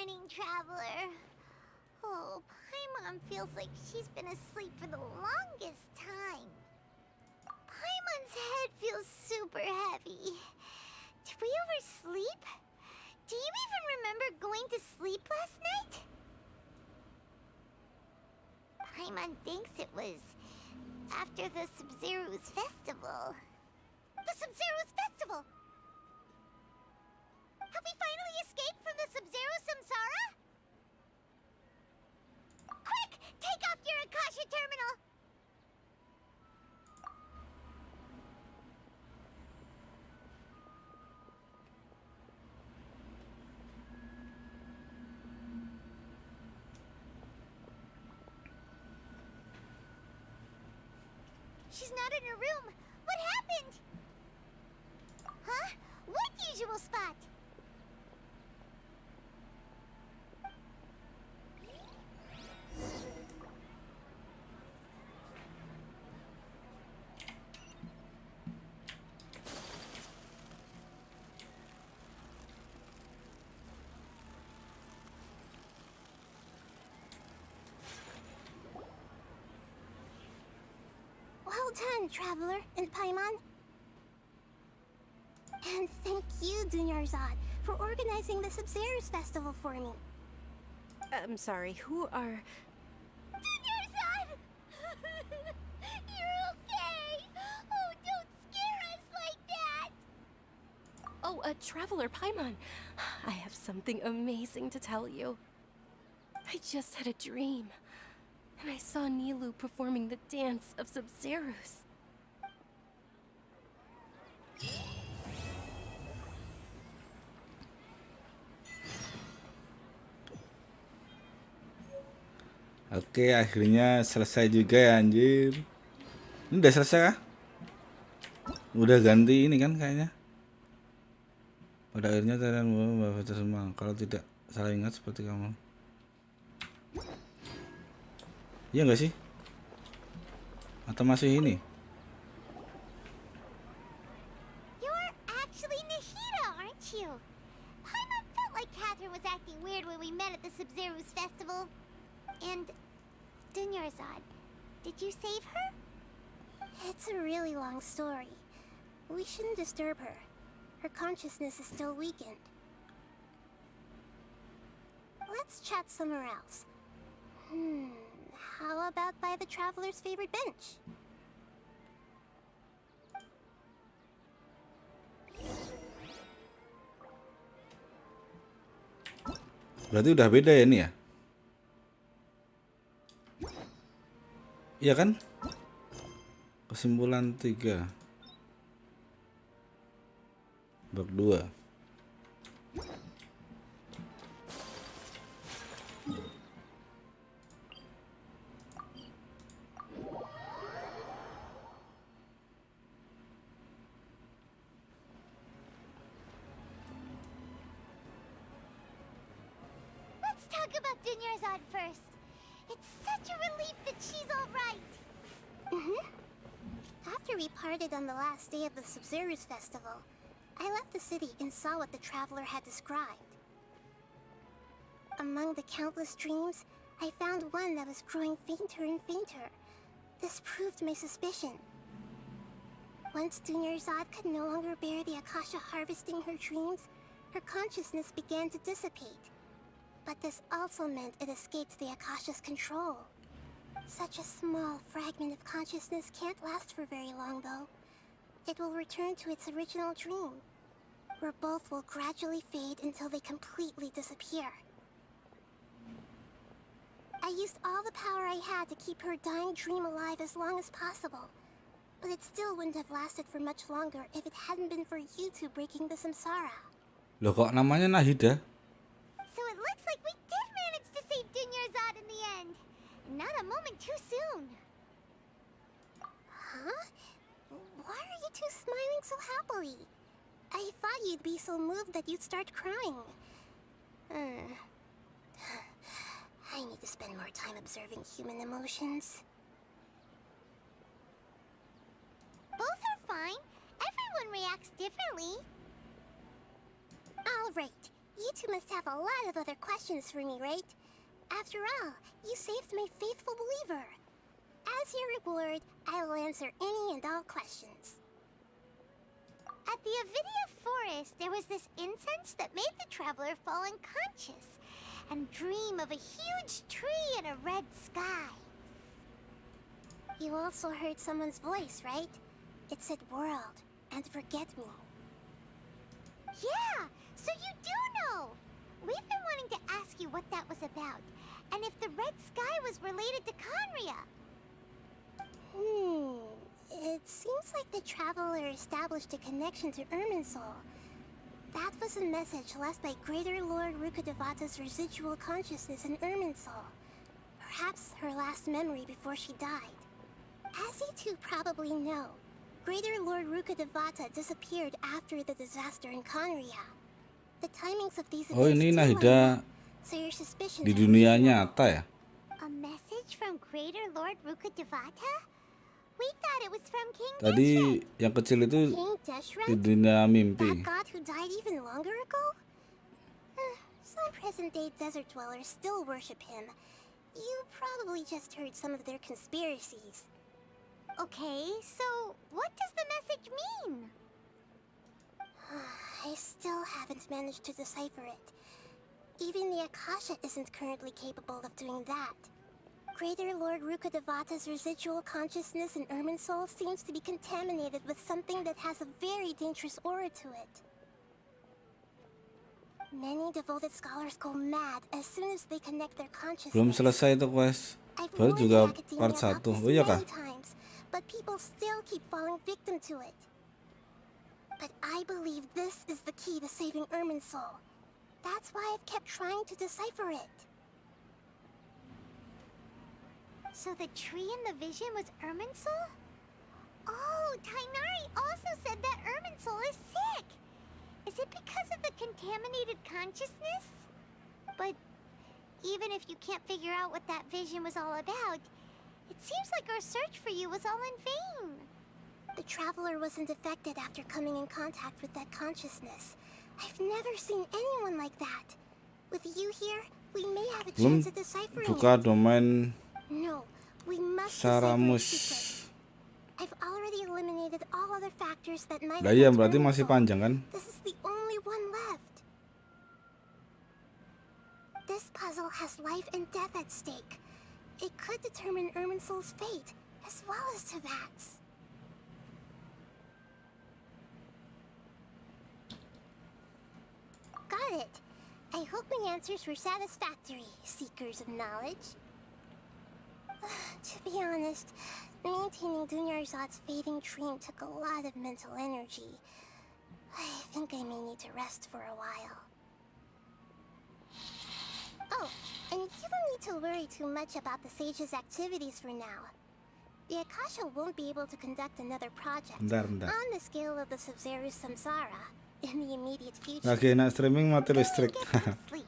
morning, Traveler. Oh, Paimon feels like she's been asleep for the longest time. Paimon's head feels super heavy. Did we oversleep? Do you even remember going to sleep last night? Paimon thinks it was after the Sub-Zero's festival. The Sub-Zero's festival! Have we finally escaped from the Sub-Zero samsara? Quick! Take off your Akasha terminal! She's not in her room. What happened? Huh? What usual spot? Well done, Traveler and Paimon. And thank you, Dunyarzad, for organizing the Sub-Zero's festival for me. I'm sorry, who are... Dunyarzad! You're okay! Oh, don't scare us like that! Oh, Traveler Paimon. I have something amazing to tell you. I just had a dream, and I saw Nilou performing the dance of Sub-Zeros. Oke, akhirnya selesai juga ya anjir. Ini udah selesai kah? Udah ganti ini kan kayaknya. Pada akhirnya kalian bawa semua. Kalau tidak salah ingat seperti kamu. Iya nggak sih? Atau masih ini? You're actually Nahida, aren't you? Paimon felt like Catherine was acting weird when we met at the Sub-Zero's festival. And Dunyarzad, did you save her? It's a really long story. We shouldn't disturb her. Her consciousness is still weakened. Let's chat somewhere else. How about by the Traveler's favorite bench? Berarti udah beda ya ini ya? Iya kan? Kesimpulan 3 bab 2. Let's talk about Dunyarzad first. It's such a relief that she's all right. After we parted on the last day of the Sub-Zero's festival, I left the city and saw what the Traveler had described. Among the countless dreams, I found one that was growing fainter and fainter. This proved my suspicion. Once Dunyarzad could no longer bear the Akasha harvesting her dreams, her consciousness began to dissipate. But this also meant it escaped the Akasha's control. Such a small fragment of consciousness can't last for very long, though. It will return to its original dream, where both will gradually fade until they completely disappear. I used all the power I had to keep her dying dream alive as long as possible, but it still wouldn't have lasted for much longer if it hadn't been for you two breaking the samsara. Loh kok namanya Nahida? So it looks like we did manage to save Dunyarzad in the end. Not a moment too soon. Huh? Why are you two smiling so happily? I thought you'd be so moved that you'd start crying. I need to spend more time observing human emotions. Both are fine. Everyone reacts differently. All right. You two must have a lot of other questions for me, right? After all, you saved my faithful believer. As your reward, I will answer any and all questions. At the Avidia Forest, there was this incense that made the traveler fall unconscious and dream of a huge tree and a red sky. You also heard someone's voice, right? It said world and forget me. Yeah, so you do know! We've been wanting to ask you what that was about, and if the red sky was related to Conria. It seems like the traveler established a connection to Irminsul. That was a message left by Greater Lord Rukkhadevata's residual consciousness in Irminsul. Perhaps her last memory before she died. As you two probably know, Greater Lord Rukkhadevata disappeared after the disaster in Conria. The timings of these Oh, events ini too Nahida are so your suspicions di are dunia reasonable. nyata ya? A message from Greater Lord Rukkhadevata? We thought it was from King Tadi yang kecil itu King di Deshret? dunia That mimpi. god who died even longer ago? Some present-day desert dwellers still worship him. You probably just heard some of their conspiracies. Okay, so what does the message mean? I still haven't managed to decipher it. Even the Akasha isn't currently capable of doing that. Greater Lord Rukkhadevata's residual consciousness in Irminsul seems to be contaminated with something that has a very dangerous aura to it. Many devoted scholars go mad as soon as they connect their consciousness. Belum selesai itu quest. I've Baru warned juga the part academia 1. about this Oh iya kah? many times, but people still keep falling victim to it. But I believe this is the key to saving Irminsul. That's why I've kept trying to decipher it. So the tree in the vision was Irminsul? Oh, Tainari also said that Irminsul is sick. Is it because of the contaminated consciousness? But even if you can't figure out what that vision was all about, it seems like our search for you was all in vain. The traveler wasn't affected after coming in contact with that consciousness. I've never seen anyone like that. With you here, we may have a Belum chance at deciphering buka it. domain No, we must Saramus. decipher its secrets. I've already eliminated all other factors that might Lah iya, affect berarti masih Irminsul. panjang kan? This is the only one left. This puzzle has life and death at stake. It could determine Irminsul's fate, as well as Tevat's. Got it. I hope my answers were satisfactory, seekers of knowledge. To be honest, maintaining Dunyarzad's fading dream took a lot of mental energy. I think I may need to rest for a while. Oh, and you don't need to worry too much about the Sage's activities for now. The Akasha won't be able to conduct another project Bentar. on the scale of the Sub-Zero Samsara in the immediate future. Lagi enak streaming mati listrik. Sleep.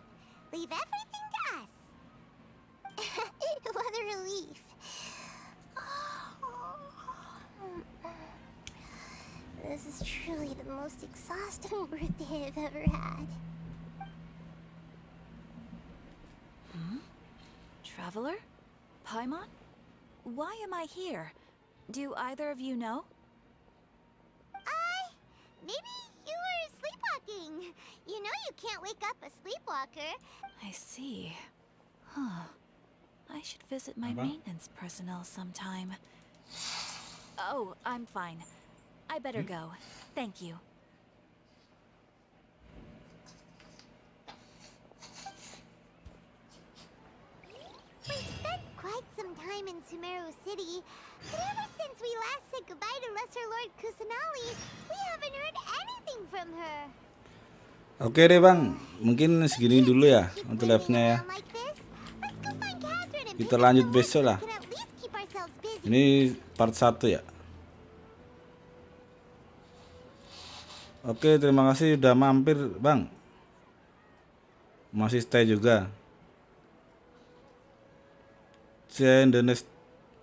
Leave everything to us. What a relief. This is truly the most exhausting birthday I've ever had. Traveler? Paimon? Why am I here? Do either of you know? Maybe you were sleepwalking. You know you can't wake up a sleepwalker. I see. Huh. I should visit my Apa? maintenance personnel sometime. Oh, I'm fine. I better go. Thank you. We spent quite some time in Sumeru City, but ever since we last said goodbye to Lesser Lord Kusanali, we haven't heard anything from her. Oke deh bang, mungkin segini dulu ya untuk live-nya ya. Kita lanjut besok lah. Ini part 1 ya. Oke, terima kasih udah mampir bang. Masih stay juga. See you in the next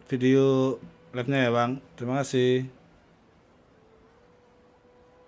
video live-nya ya bang. Terima kasih.